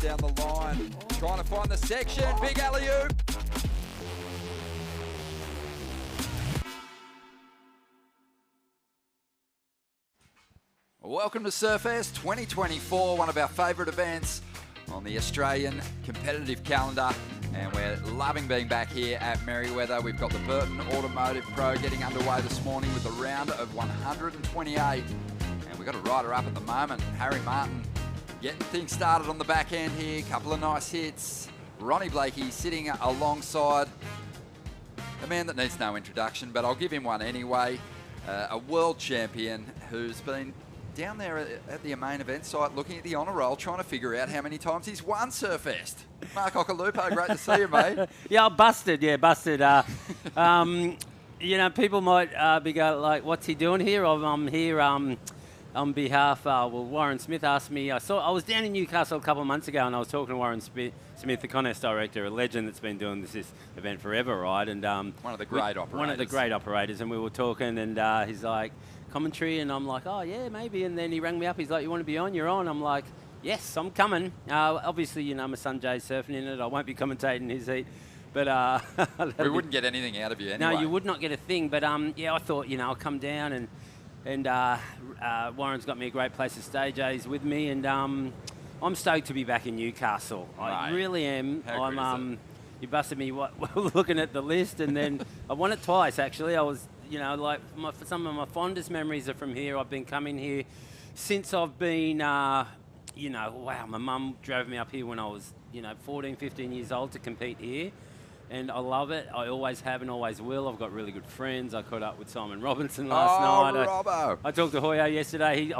down the line. Trying to find the section. Big alley-oop. Welcome to Surfest 2024, one of our favourite events on the Australian competitive calendar. And we're loving being back here at Merriweather. We've got the Burton Automotive Pro getting underway this morning with a round of 128. And we've got a rider up at the moment, Harry Martin, getting things started on the back end here. Couple of nice hits. Ronnie Blakey sitting alongside a man that needs no introduction, but I'll give him one anyway. A world champion who's been down there at the main event site looking at the honour roll, trying to figure out how many times he's won Surfest. Mark Occhilupo, great to see you, mate. Yeah, busted. You know, people might be going like, what's he doing here? I'm here on behalf, Warren Smith asked me, I was down in Newcastle a couple of months ago and I was talking to Warren Smith, the contest director, a legend that's been doing this event forever, right? And one of the great operators. One of the great operators, and we were talking and he's like, commentary, and I'm like, oh yeah, maybe. And then he rang me up. He's like, you want to be on? You're on. I'm like, yes, I'm coming. Obviously, you know, my son Jay's surfing in it. I won't be commentating his heat, but we wouldn't get anything out of you anyway. No, you would not get a thing. But yeah, I thought, you know, I'll come down and Warren's got me a great place to stay. Jay's with me, and I'm stoked to be back in Newcastle. Right. I really am. How good is it? You busted me looking at the list, and then I won it twice actually. I was. You know, like some of my fondest memories are from here. I've been coming here since I've been, you know, wow, my mum drove me up here when I was, 14, 15 years old to compete here. And I love it. I always have and always will. I've got really good friends. I caught up with Simon Robinson last night. Robbo. I talked to Hoyo yesterday.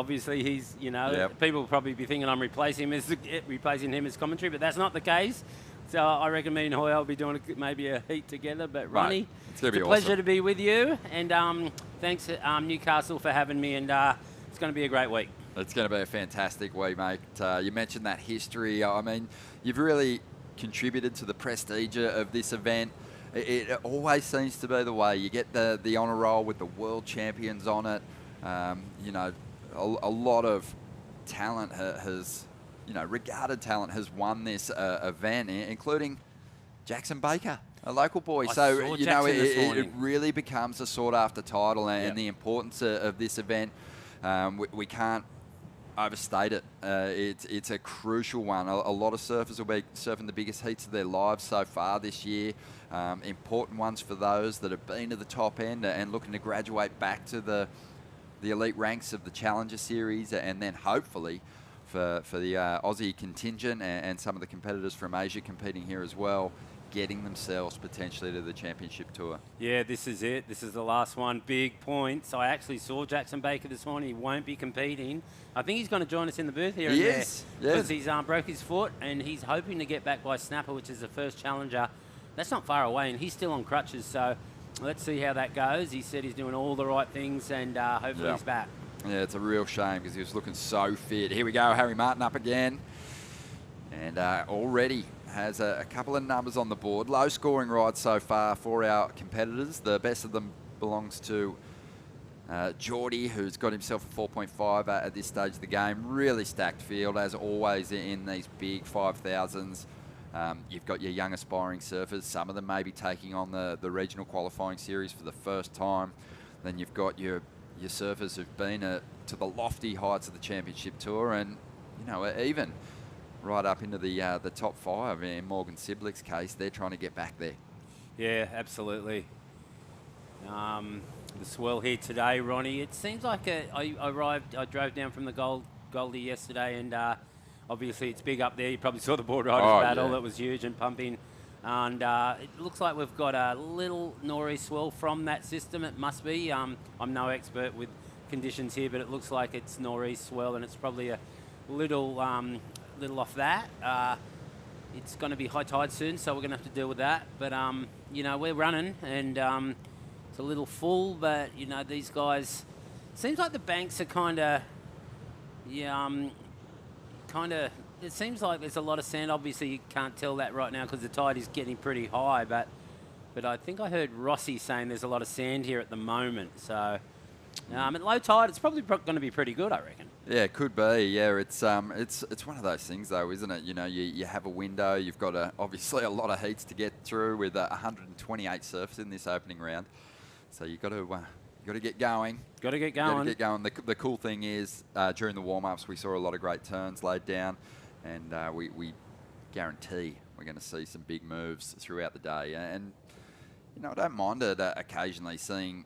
He's, Yep. People will probably be thinking I'm replacing him as commentary, but that's not the case. So I reckon me and Hoyo will be doing maybe a heat together. But Ronnie, it's going to be a pleasure to be with you. And thanks Newcastle for having me. And it's going to be a great week. It's going to be a fantastic week, mate. You mentioned that history. I mean, you've really contributed to the prestige of this event. It always seems to be the way. You get the honour roll with the world champions on it. A lot of talent has... regarded talent has won this event, including Jackson Baker, a local boy. So, it really becomes a sought-after title, and the importance of this event, we can't overstate it. It's a crucial one. A lot of surfers will be surfing the biggest heats of their lives so far this year. Important ones for those that have been to the top end and looking to graduate back to the elite ranks of the Challenger Series, and then hopefully for the Aussie contingent and some of the competitors from Asia competing here as well, getting themselves potentially to the championship tour. Yeah, this is it. This is the last one. Big points. I actually saw Jackson Baker this morning. He won't be competing. I think he's going to join us in the booth here. He is. Because he's broke his foot and he's hoping to get back by Snapper, which is the first challenger. That's not far away, and he's still on crutches. So let's see how that goes. He said he's doing all the right things, and hopefully he's back. Yeah, it's a real shame because he was looking so fit. Here we go, Harry Martin up again. And already has a couple of numbers on the board. Low scoring ride so far for our competitors. The best of them belongs to Geordie, who's got himself a 4.5 at this stage of the game. Really stacked field, as always, in these big 5,000s. You've got your young aspiring surfers. Some of them may be taking on the regional qualifying series for the first time. Then you've got your surfers who've been to the lofty heights of the championship tour, and even right up into the top 5. In Morgan Siblick's case, they're trying to get back there. Yeah, absolutely. The swell here today, Ronnie. It seems like I drove down from the Goldie yesterday, and obviously it's big up there. You probably saw the board riders battle. That was huge and pumping. And it looks like we've got a little nor'east swell from that system. It must be. I'm no expert with conditions here, but it looks like it's nor'east swell, and it's probably a little off that. It's going to be high tide soon, so we're going to have to deal with that. But we're running, and it's a little full. But these guys, seems like the banks are kind of. It seems like there's a lot of sand. Obviously, you can't tell that right now because the tide is getting pretty high. But I think I heard Rossi saying there's a lot of sand here at the moment. So At low tide, it's probably going to be pretty good, I reckon. Yeah, it could be. Yeah, it's one of those things though, isn't it? You know, you have a window. You've got obviously a lot of heats to get through with 128 surfers in this opening round. So you got to get going. Got to get going. Got to get going. The cool thing is during the warm-ups we saw a lot of great turns laid down, and we guarantee we're going to see some big moves throughout the day. And you know, I don't mind it occasionally seeing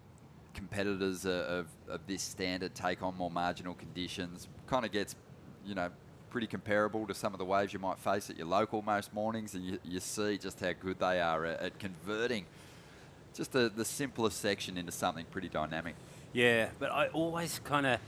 competitors of this standard take on more marginal conditions. Kind of gets, you know, pretty comparable to some of the waves you might face at your local most mornings, and you see just how good they are at converting just the simplest section into something pretty dynamic. Yeah, but I always kind of,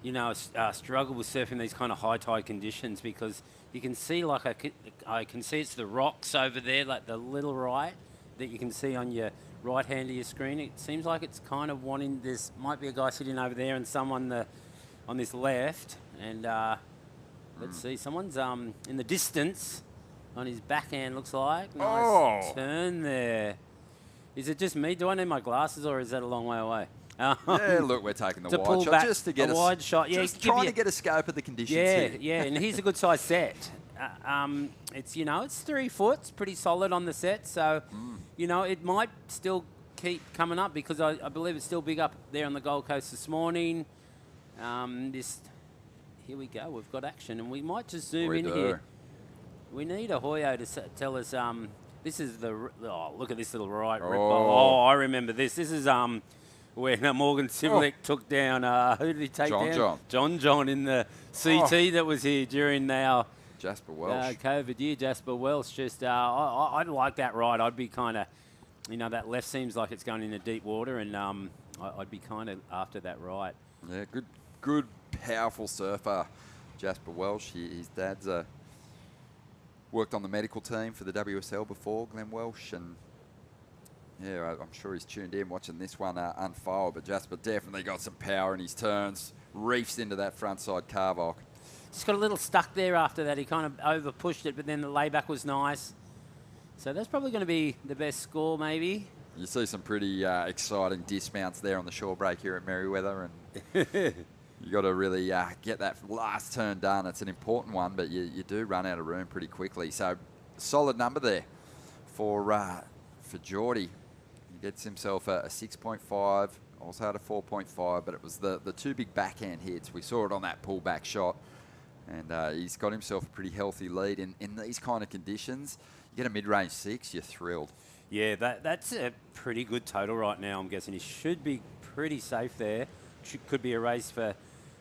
you know, struggle with surfing these kind of high tide conditions, because you can see, like, I can see it's the rocks over there, like the little right that you can see on your right hand of your screen. It seems like it's kind of wanting this. Might be a guy sitting over there and someone on this left. And let's see, someone's in the distance on his backhand, looks like. Nice turn there. Is it just me? Do I need my glasses, or is that a long way away? Yeah, look, we're taking the wide shot just to get a wide shot. Yeah, just trying to get a scope of the conditions here. here. Yeah, and here's a good size set. It's, you know, it's 3 foot. It's pretty solid on the set. So, you know, it might still keep coming up, because I believe it's still big up there on the Gold Coast this morning. Here we go. We've got action, and we might just zoom in here. We need a Hoyo to tell us. This is look at this little right rip. Oh, I remember this. This is when Morgan Simlick took down. Who did he take down? John in the CT that was here during our Jasper Welsh. COVID year. Jasper Welsh. Just I'd like that ride. I'd be kind of, you know, that left seems like it's going into deep water, and I'd be kind of after that right. Yeah, good, powerful surfer, Jasper Welsh. His dad's worked on the medical team for the WSL before, Glenn Welsh, and yeah, I'm sure he's tuned in watching this one unfold. But Jasper definitely got some power in his turns, reefs into that front side carvock. Just got a little stuck there after that. He kind of over pushed it, but then the layback was nice. So that's probably going to be the best score, maybe. You see some pretty exciting dismounts there on the shore break here at Merriweather, and you got to really get that last turn done. It's an important one, but you do run out of room pretty quickly. So solid number there for Geordie. He gets himself a 6.5, also had a 4.5, but it was the two big backhand hits. We saw it on that pullback shot, and he's got himself a pretty healthy lead. In these kind of conditions, you get a mid-range 6, you're thrilled. Yeah, that's a pretty good total right now, I'm guessing. He should be pretty safe there. Could be a race for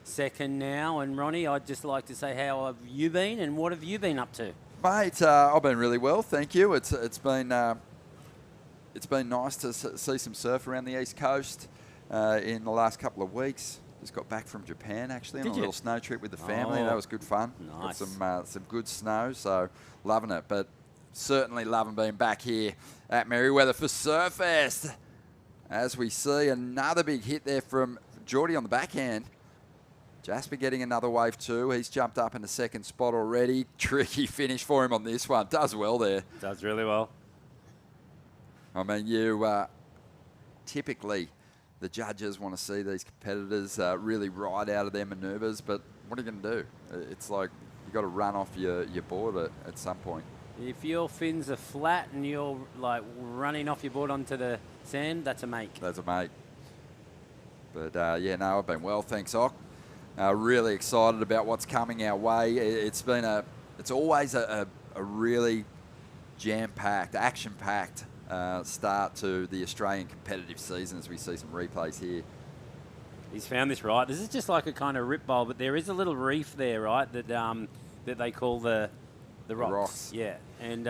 second now. And Ronnie, I'd just like to say, how have you been, and what have you been up to? Mate, I've been really well, thank you. It's been nice to see some surf around the East Coast in the last couple of weeks. Just got back from Japan, actually, on a little snow trip with the family. That was good fun. Nice. Got some good snow, so loving it. But certainly loving being back here at Merriweather for Surfest. As we see another big hit there from Geordie on the backhand. Jasper getting another wave too. He's jumped up in the second spot already. Tricky finish for him on this one. Does well there. Does really well. I mean, typically the judges want to see these competitors really ride out of their manoeuvres, but what are you going to do? It's like you've got to run off your board at some point. If your fins are flat and you're like running off your board onto the sand, that's a make. That's a make. But yeah, no, I've been well, thanks, Ock. Really excited about what's coming our way. It's always a really jam-packed, action-packed start to the Australian competitive season, as we see some replays here. He's found this right. This is just like a kind of rip bowl, but there is a little reef there, right, that they call the rocks. Yeah, and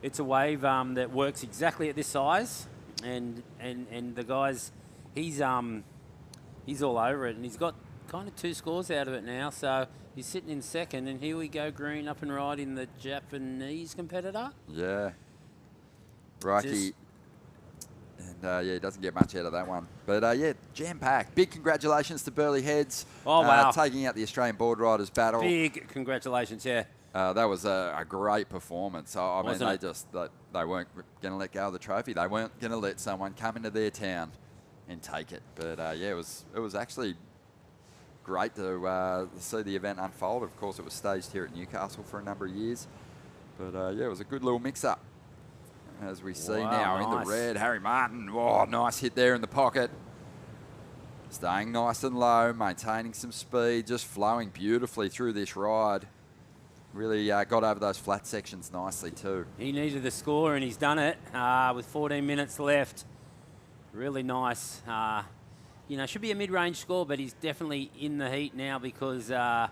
it's a wave that works exactly at this size, and the guy's he's all over it, and he's got kind of 2 scores out of it now, so he's sitting in second, and here we go, green up and riding the Japanese competitor. Yeah. Righty. And yeah, he doesn't get much out of that one. But yeah, jam-packed. Big congratulations to Burley Heads. Oh, wow. Taking out the Australian Board Riders battle. Big congratulations, yeah. That was a great performance. I mean, they weren't going to let go of the trophy. They weren't going to let someone come into their town and take it. But yeah, it was actually great to see the event unfold. Of course, it was staged here at Newcastle for a number of years. But yeah, it was a good little mix-up. As we see now in the red, Harry Martin. Oh, nice hit there in the pocket. Staying nice and low, maintaining some speed, just flowing beautifully through this ride. Really got over those flat sections nicely too. He needed the score and he's done it with 14 minutes left. Really nice. You know, should be a mid-range score, but he's definitely in the heat now because the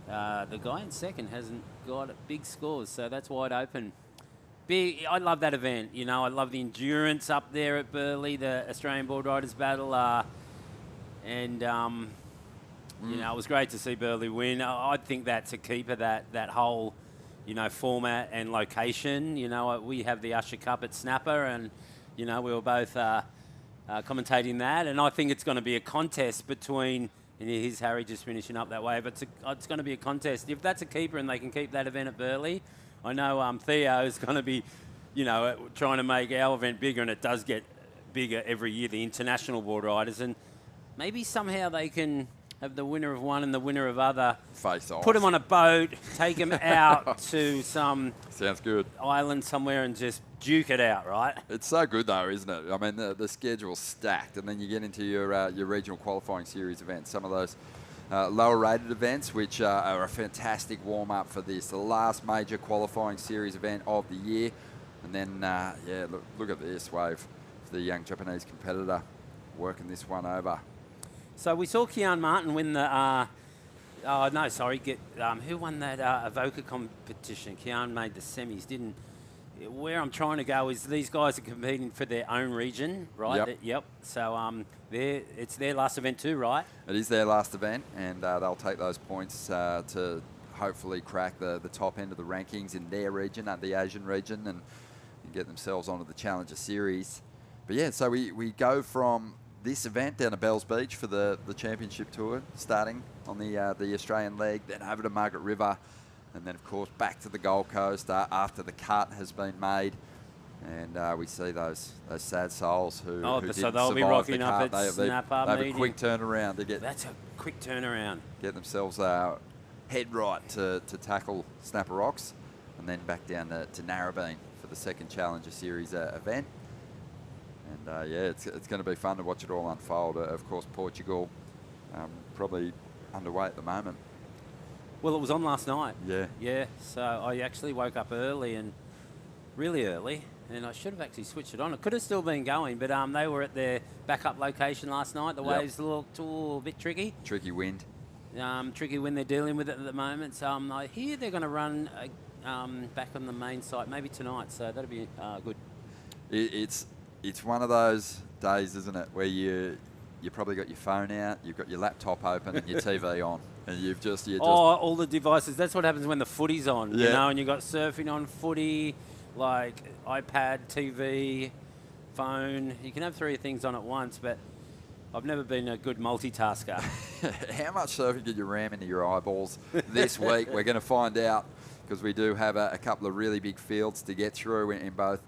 guy in second hasn't got big scores, so that's wide open. I love that event. You know, I love the endurance up there at Burleigh, the Australian Board Riders Battle. You know, it was great to see Burleigh win. I think that's a keeper, that whole, you know, format and location. You know, we have the Usher Cup at Snapper, and, you know, we were both commentating that. And I think it's going to be a contest between, and here's Harry just finishing up that way, but it's going to be a contest. If that's a keeper and they can keep that event at Burleigh, I know Theo is going to be, you know, trying to make our event bigger, and it does get bigger every year, the international board riders. And maybe somehow they can have the winner of one and the winner of other face off. Put them on a boat, take them out to some sounds good island somewhere and just duke it out, right? It's so good though, isn't it? I mean, the schedule's stacked, and then you get into your regional qualifying series events, some of those lower rated events, which are a fantastic warm up for this, the last major qualifying series event of the year. And then, yeah, look at this wave for the young Japanese competitor working this one over. So we saw Kian Martin win the, who won that Avoca competition? Kian made the semis, didn't. Where I'm trying to go is these guys are competing for their own region, right? Yep. So it's their last event too, right? It is their last event, and they'll take those points to hopefully crack the top end of the rankings in their region, the Asian region, and get themselves onto the Challenger Series. But yeah, so we go from this event down to Bells Beach for the championship tour, starting on the Australian leg, then over to Margaret River, and then of course back to the Gold Coast after the cut has been made. And we see those sad souls who didn't so they'll survive be rocking the up cut. at Snapper they have meeting. a quick turnaround to get. That's a quick turnaround. Get themselves head right to tackle Snapper Rocks, and then back down to Narrabeen for the second Challenger Series event. And yeah, it's going to be fun to watch it all unfold. Of course, Portugal probably underway at the moment. Well, it was on last night. Yeah. Yeah, so I actually woke up early, and really early, and I should have actually switched it on. It could have still been going, but they were at their backup location last night. The waves looked a little bit tricky. Tricky wind. Tricky wind they're dealing with at the moment. So I hear they're going to run back on the main site maybe tonight, so that'll be good. It's one of those days, isn't it, where you probably got your phone out, you've got your laptop open and your TV on, and you've just all the devices. That's what happens when the footy's on, you know, and you've got surfing on, footy, like iPad, TV, phone. You can have three things on at once, but I've never been a good multitasker. How much surfing did you ram into your eyeballs this week? We're going to find out, because we do have a couple of really big fields to get through in both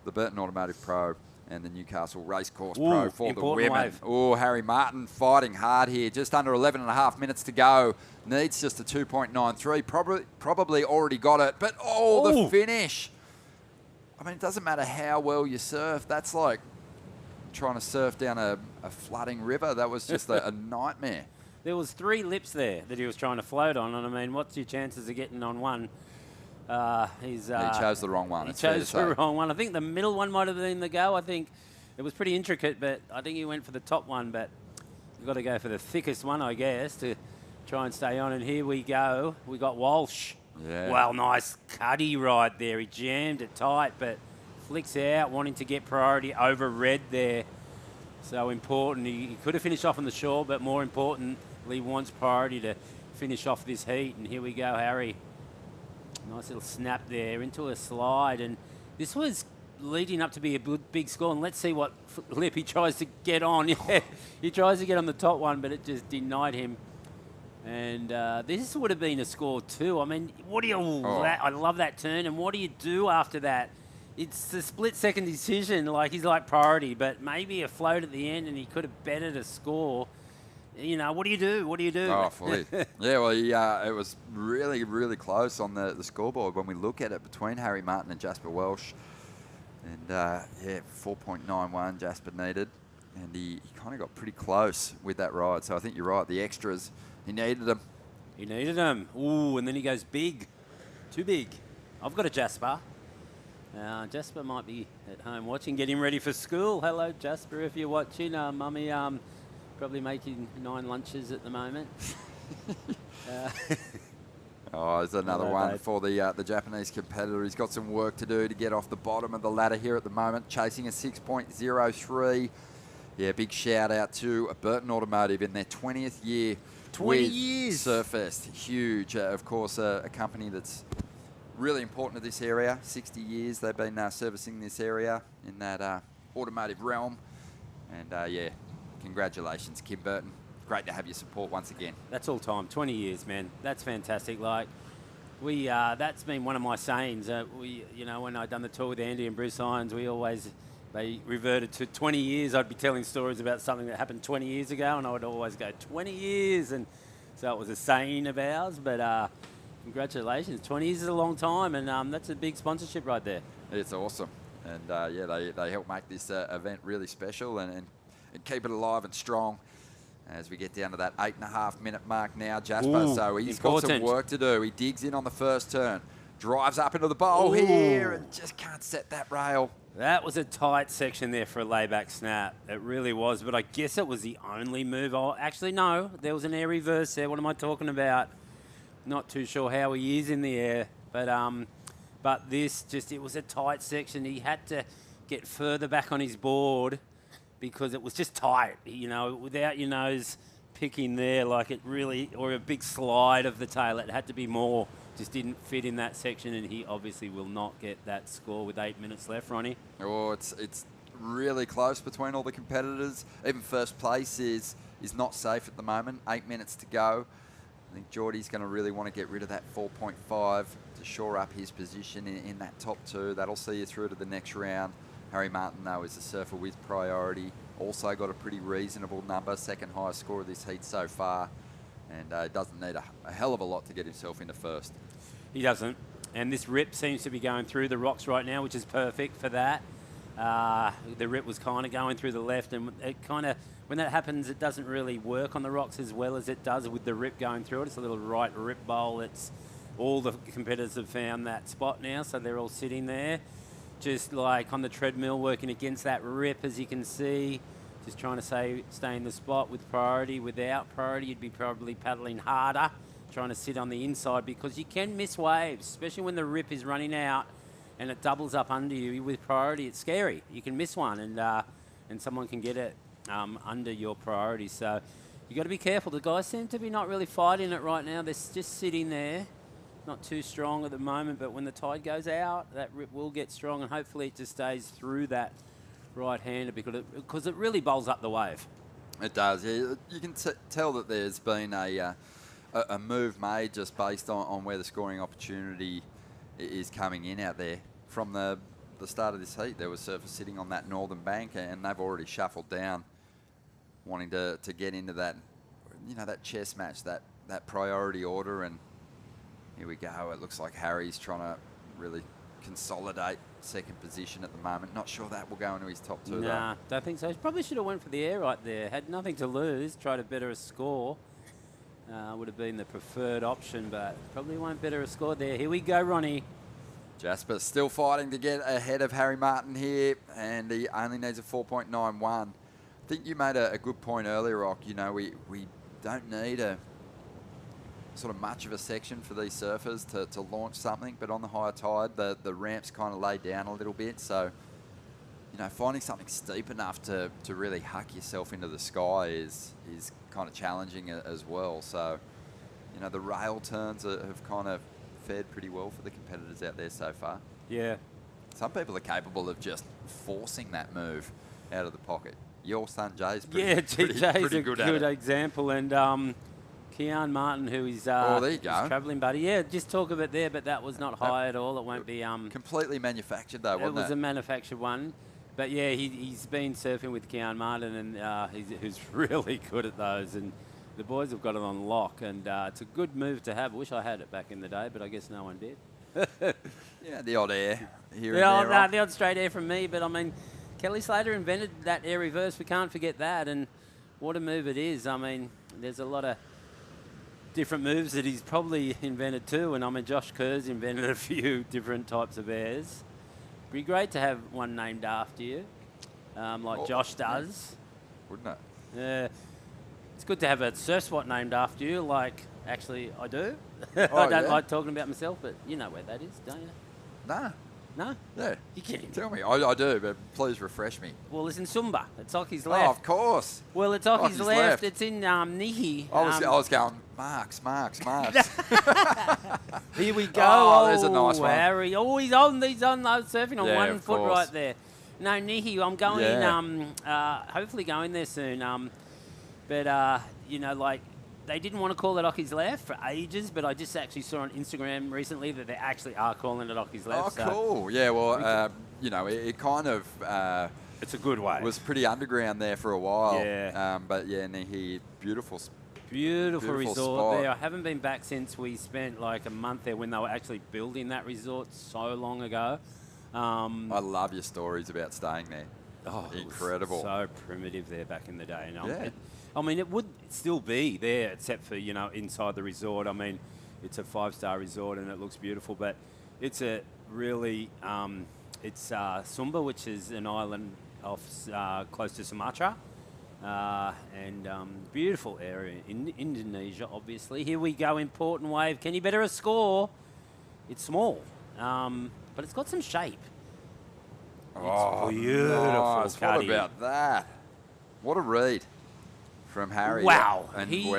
the Burton Automotive Pro and the Newcastle Racecourse Pro for the women. Wave. Oh, Harry Martin fighting hard here. Just under 11 and a half minutes to go. Needs just a 2.93. Probably already got it. But, the finish. I mean, it doesn't matter how well you surf. That's like trying to surf down a flooding river. That was just a nightmare. There was 3 lips there that he was trying to float on. And, I mean, what's your chances of getting on one? He chose the wrong one. He chose the wrong one. I think the middle one might have been the go. I think it was pretty intricate, but I think he went for the top one. But you've got to go for the thickest one, I guess, to try and stay on. And here we go. We got Walsh. Yeah. Well, nice cuddy right there. He jammed it tight, but flicks out, wanting to get priority over red there. So important. He could have finished off on the shore, but more importantly, wants priority to finish off this heat. And here we go, Harry. Nice little snap there into a slide, and this was leading up to be a big score. And let's see what lip he tries to get on. Yeah, he tries to get on the top one, but it just denied him. And this would have been a score too. I mean, what do you? I love that turn. And what do you do after that? it's a split-second decision. Like, he's like priority, but maybe a float at the end, and he could have betted a score. You know, what do you do? What do you do? Oh, fully. Yeah, well, it was really, really close on the scoreboard when we look at it between Harry Martin and Jasper Welsh. And, 4.91 Jasper needed. And he kind of got pretty close with that ride. So I think you're right. The extras, he needed them. He needed them. Ooh, and then he goes big. Too big. I've got a Jasper. Jasper might be at home watching, getting ready for school. Hello, Jasper, if you're watching. Mummy, probably making 9 lunches at the moment. There's another one for the Japanese competitor. He's got some work to do to get off the bottom of the ladder here at the moment, chasing a 6.03. Yeah, big shout out to Burton Automotive in their 20th year. 20 years. Surfest. Huge. Of course, a company that's really important to this area. 60 years they've been servicing this area in that automotive realm. And, congratulations, Kim Burton. Great to have your support once again. That's all time. 20 years, man. That's fantastic. Like, that's been one of my sayings. When I'd done the tour with Andy and Bruce Irons, they reverted to 20 years. I'd be telling stories about something that happened 20 years ago, and I would always go, 20 years. And so it was a saying of ours, but congratulations. 20 years is a long time, and that's a big sponsorship right there. It's awesome. And, they help make this event really special and keep it alive and strong as we get down to that 8.5 minute mark now, Jasper. Ooh, so he's important. got some work to do. He digs in on the first turn, drives up into the bowl here, and just can't set that rail. That was a tight section there for a layback snap. It really was, but I guess it was the only move. Oh, actually, no, there was an air reverse there. What am I talking about? Not too sure how he is in the air, but this it was a tight section. He had to get further back on his board because it was just tight, without your nose picking there like it really, or a big slide of the tail. It had to be more. Just didn't fit in that section, and he obviously will not get that score with 8 minutes left, Ronnie. Oh, it's really close between all the competitors. Even first place is not safe at the moment. 8 minutes to go. I think Geordie's going to really want to get rid of that 4.5 to shore up his position in that top 2. That'll see you through to the next round. Harry Martin, though, is the surfer with priority. Also got a pretty reasonable number, second highest score of this heat so far. And doesn't need a hell of a lot to get himself into first. He doesn't. And this rip seems to be going through the rocks right now, which is perfect for that. The rip was kind of going through the left, and it kind of, when that happens, it doesn't really work on the rocks as well as it does with the rip going through it. It's a little right rip bowl. It's all the competitors have found that spot now, so they're all sitting there, just like on the treadmill, working against that rip, as you can see. Just trying to stay in the spot with priority. Without priority, you'd be probably paddling harder, trying to sit on the inside, because you can miss waves, especially when the rip is running out and it doubles up under you. With priority, it's scary. You can miss one, and someone can get it under your priority. So you got to be careful. The guys seem to be not really fighting it right now. They're just sitting there, not too strong at the moment. But when the tide goes out, that rip will get strong, and hopefully it just stays through that right-hander, because it really bowls up the wave. It does. Yeah. You can tell that there's been a move made just based on where the scoring opportunity is coming in out there. From the start of this heat, there was surfers sitting on that northern bank, and they've already shuffled down, wanting to get into that, that chess match, that priority order. And here we go. It looks like Harry's trying to really consolidate second position at the moment. Not sure that will go into his top 2. Nah, don't think so. He probably should have went for the air right there. Had nothing to lose. Tried to better a score. Would have been the preferred option, but probably won't better a score there. Here we go, Ronnie. Jasper still fighting to get ahead of Harry Martin here, and he only needs a 4.91. I think you made a good point earlier, Rock. We don't need a sort of much of a section for these surfers to launch something, but on the higher tide, the ramps kind of lay down a little bit. So, finding something steep enough to really huck yourself into the sky is kind of challenging as well. So, the rail turns have kind of fared pretty well for the competitors out there so far. Yeah. Some people are capable of just forcing that move out of the pocket. Your son Jay's pretty Jay's pretty a good good at it. example, and Kean Martin, who is there you his go. travelling buddy. Yeah, just talk of it there, but that was not high at all. It won't be... completely manufactured, though, wasn't it? It was a manufactured one. But, yeah, he's been surfing with Kean Martin, and he's really good at those. And the boys have got it on lock, and it's a good move to have. I wish I had it back in the day, but I guess no one did. Yeah, the odd air here and Yeah, there. the odd straight air from me, but I mean, Kelly Slater invented that air reverse. We can't forget that, and what a move it is. I mean, there's a lot of different moves that he's probably invented too, and I mean, Josh Kerr's invented a few different types of airs. Be great to have one named after you, like Josh does. Wouldn't it? Yeah. It's good to have a surf spot named after you, like, actually, I do. Oh, I don't yeah? like talking about myself, but you know where that is, don't you? Nah. No? Yeah. You kidding? Tell me. I do, but please refresh me. Well, it's in Sumba. It's Ocky's Oh, left. of course. Well, it's Ocky's Ocky's left. left. It's in Nihi. I was going, Marks. Here we go. Oh, there's a nice one. Harry. Oh, he's on surfing on Yeah, one of foot course. right there. No, Nihi, I'm going in, hopefully going there soon. But, you know, like, they didn't want to call it Ocky's left for ages, but I just actually saw on Instagram recently that they actually are calling it Ocky's left. Oh, cool. Yeah, well, you know, it kind of It's a good way. was pretty underground there for a while. Yeah. But, yeah, Nihi, beautiful. Beautiful resort spot. there. I haven't been back since we spent like a month there when they were actually building that resort so long ago. I love your stories about staying there. Oh, incredible. So primitive there back in the day. And Yeah. I mean, it would still be there, except for, you know, inside the resort. I mean, it's a 5-star resort and it looks beautiful, but it's a really, it's Sumba, which is an island off close to Sumatra. And beautiful area in Indonesia, obviously. Here we go, important wave. Can you better a score? It's small, but it's got some shape. Oh, beautiful, nice. What Cuddy. about that? What a read from Harry. Wow. And He-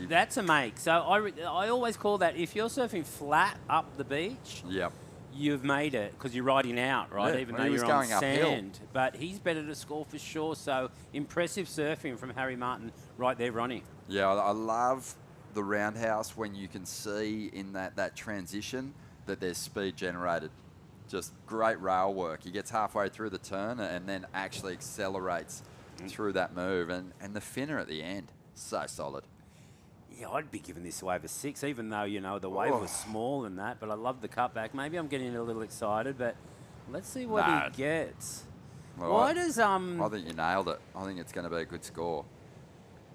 That's a make. So I always call that, if you're surfing flat up the beach, Yep. you've made it because you're riding out, right? Yeah, Even well, though he was you're on going uphill. sand. But he's better to score for sure. So impressive surfing from Harry Martin right there, Ronnie. Yeah, I love the roundhouse when you can see in that transition that there's speed generated. Just great rail work. He gets halfway through the turn and then actually accelerates through that move. And the finner at the end, so solid. Yeah, I'd be giving this wave a 6, even though, you know, the wave was small and that. But I love the cutback. Maybe I'm getting a little excited, but let's see what Nah. he gets. Well, Why does I think you nailed it. I think it's going to be a good score.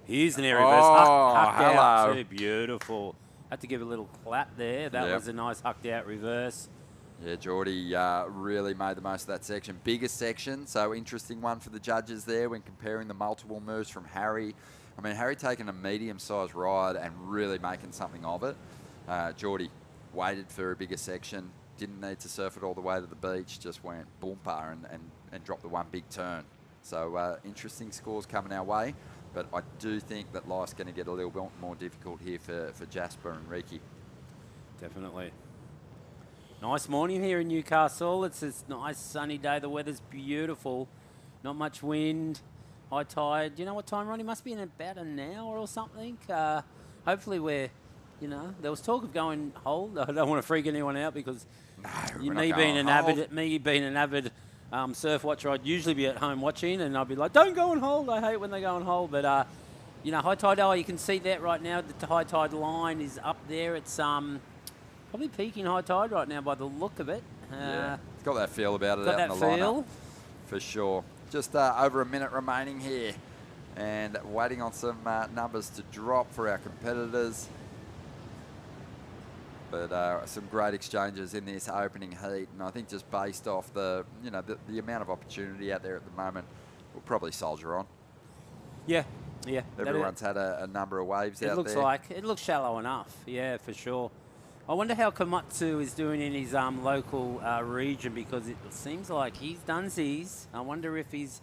Here's an air reverse. Oh, Hucked out hello. too. Beautiful. Had to give a little clap there. That Yep. was a nice hucked out reverse. Yeah, Geordie really made the most of that section. Biggest section, so interesting one for the judges there when comparing the multiple moves from Harry. I mean, Harry taking a medium-sized ride and really making something of it. Geordie waited for a bigger section, didn't need to surf it all the way to the beach, just went boompa and dropped the one big turn. So interesting scores coming our way, but I do think that life's going to get a little bit more difficult here for Jasper and Ricky. Definitely. Nice morning here in Newcastle. It's a nice sunny day. The weather's beautiful. Not much wind. High tide. Do you know what time, Ronnie? Must be in about an hour or something. Hopefully we're, you know, there was talk of going hold. I don't want to freak anyone out because me being an avid surf watcher, I'd usually be at home watching and I'd be like, don't go on hold. I hate when they go on hold. But, you know, high tide, you can see that right now. The high tide line is up there. It's probably peaking high tide right now by the look of it. Yeah, it's got that feel about it Got out that in the lineup. feel. For sure. Just over a minute remaining here and waiting on some numbers to drop for our competitors. But some great exchanges in this opening heat, and I think just based off the amount of opportunity out there at the moment, we'll probably soldier on. Yeah. Everyone's had a number of waves out there. It looks shallow enough. Yeah, for sure. I wonder how Komatsu is doing in his local region, because it seems like he's done his. I wonder if he's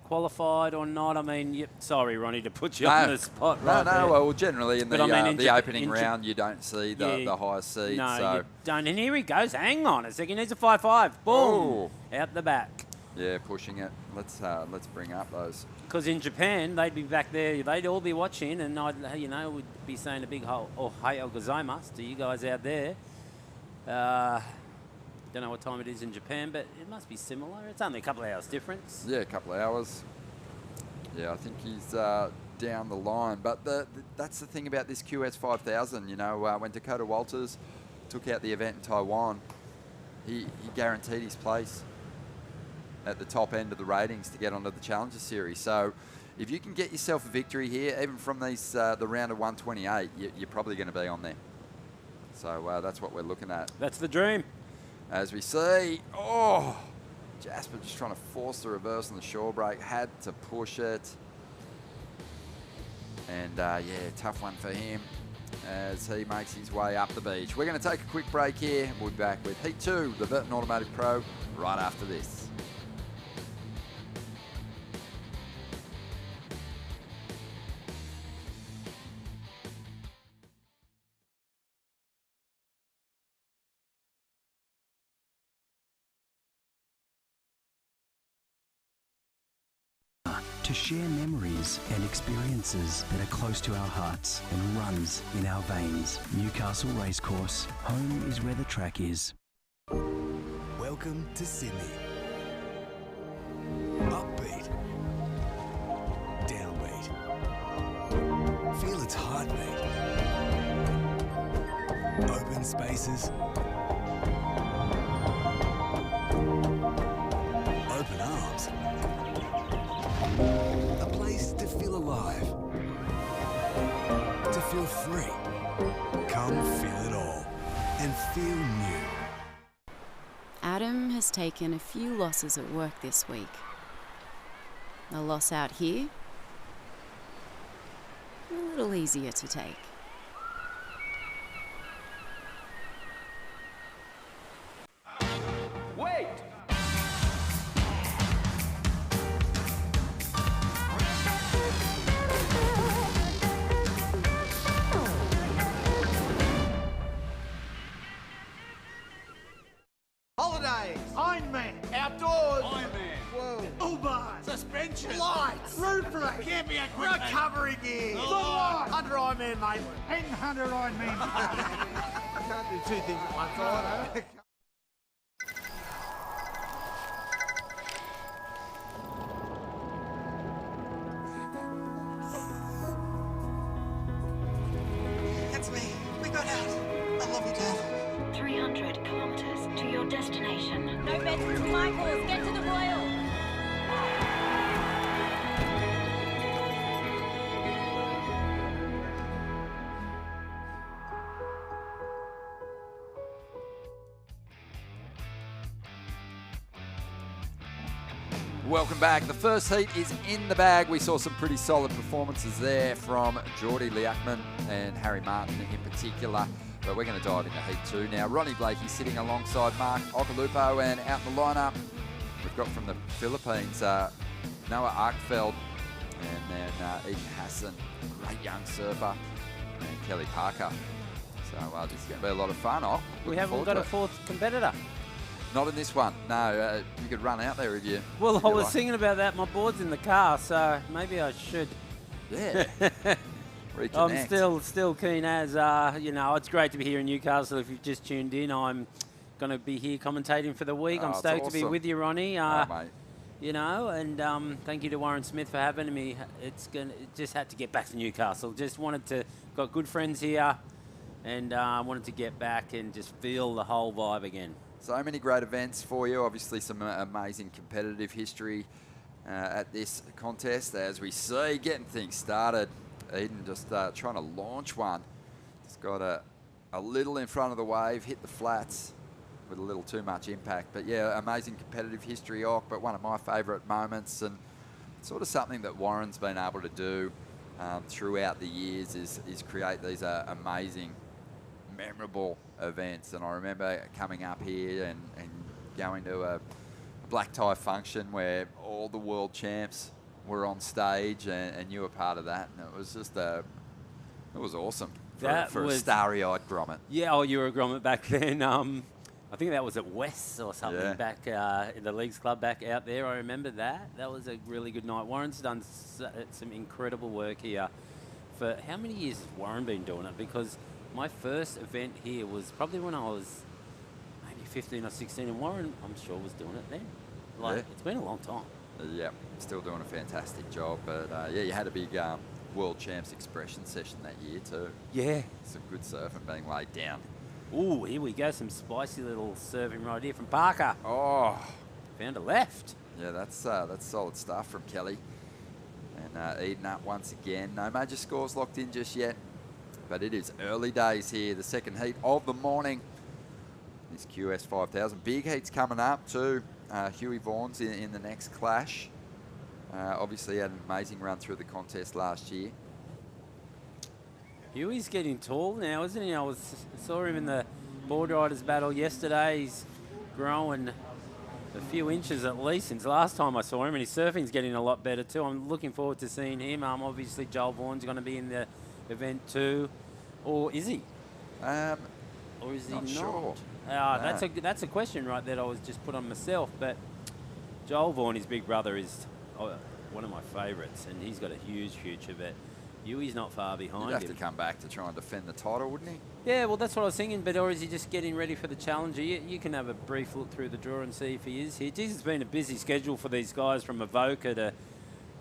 qualified or not. I mean, sorry, Ronnie, to put you on the spot right there. Well, generally in the opening round, you don't see the highest seed. No, so. you don't. And here he goes. Hang on a second. He needs a 5-5. Boom. Oh. Out the back. Yeah, pushing it. Let's bring up those. Because in Japan, they'd be back there, they'd all be watching, and would be saying a big Ohio gozaimasu to you guys out there. Don't know what time it is in Japan, but it must be similar. It's only a couple of hours difference. Yeah, a couple of hours. Yeah, I think he's down the line. But that's the thing about this QS 5000. You know, when Dakota Walters took out the event in Taiwan, he guaranteed his place at the top end of the ratings to get onto the Challenger Series. So if you can get yourself a victory here, even from these the round of 128, you're probably going to be on there. So that's what we're looking at. That's the dream. As we see, oh, Jasper just trying to force the reverse on the shore break, had to push it. And yeah, tough one for him as he makes his way up the beach. We're going to take a quick break here. We'll be back with Heat 2, the Burton Automotive Pro, right after this. To share memories and experiences that are close to our hearts and runs in our veins. Newcastle Racecourse, home is where the track is. Welcome to Sydney. Upbeat. Downbeat. Feel its heartbeat. Open spaces. Open arms. A place to feel alive, to feel free. Come feel it all and feel new. Adam has taken a few losses at work this week. A loss out here, a little easier to take. Wait! Holidays, Ironman, outdoors, Ironman, whoa, Uber, suspension, lights, roof race, camping equipment, recovery gear, Lord. under Ironman, mate. and 100 Ironman. I can't do two things at once. Either. It's me. We got out. I love you, Dad. 300 kilometers to your destination. No beds for Michaels. Get to the Royal. Welcome back. The first heat is in the bag. We saw some pretty solid performances there from Geordie Liachman and Harry Martin in particular. But we're going to dive into Heat 2 now. Ronnie Blakey sitting alongside Mark Okalupo, and out in the lineup, we've got from the Philippines, Noah Arkfeld, and then Eden Hassan, great young surfer, and Kelly Parker. So this is going to be a lot of fun. We haven't got a fourth competitor. Not in this one. No, you could run out there if you. Well, if I you was like. thinking about that. My board's in the car, so maybe I should. Yeah. Reconnect. I'm still keen as, it's great to be here in Newcastle. If you've just tuned in, I'm going to be here commentating for the week. I'm it's stoked to be awesome. with you, Ronnie. Mate. And thank you to Warren Smith for having me. Just had to get back to Newcastle. Got good friends here, and wanted to get back and just feel the whole vibe again. So many great events for you. Obviously, some amazing competitive history at this contest. As we see, getting things started. Eden just trying to launch one. Just got a little in front of the wave, hit the flats with a little too much impact. But yeah, amazing competitive history, but one of my favourite moments, and sort of something that Warren's been able to do throughout the years is create these amazing, memorable events. And I remember coming up here and going to a black tie function where all the world champs were on stage, and you were part of that, and it was just it was awesome for a starry-eyed grommet. Yeah, you were a grommet back then. I think that was at West or something back in the Leagues Club back out there. I remember that. That was a really good night. Warren's done some incredible work here. For how many years has Warren been doing it? Because my first event here was probably when I was maybe 15 or 16, and Warren, I'm sure, was doing it then. It's been a long time. Yeah, still doing a fantastic job. But you had a big World Champs Expression session that year too. Yeah. Some good surfing being laid down. Ooh, here we go. Some spicy little serving right here from Parker. Oh. Found a left. Yeah, that's solid stuff from Kelly. And Eden up once again. No major scores locked in just yet. But it is early days here. The second heat of the morning. This QS 5000. Big heats coming up too. Huey Vaughan's in the next clash. Obviously had an amazing run through the contest last year. Huey's getting tall now, isn't he? I saw him in the board riders battle yesterday. He's growing a few inches at least since last time I saw him, and his surfing's getting a lot better too. I'm looking forward to seeing him. Obviously Joel Vaughan's going to be in the event too, or is he? Or is he not? Sure. No. That's a question right that I was just put on myself. But Joel Vaughan, his big brother, is one of my favourites, and he's got a huge future. But Huey's not far behind He'd have him. to come back to try and defend the title, wouldn't he? Yeah, well, that's what I was thinking. But or is he just getting ready for the Challenger? You can have a brief look through the draw and see if he is here. Geez, it's been a busy schedule for these guys from Avoca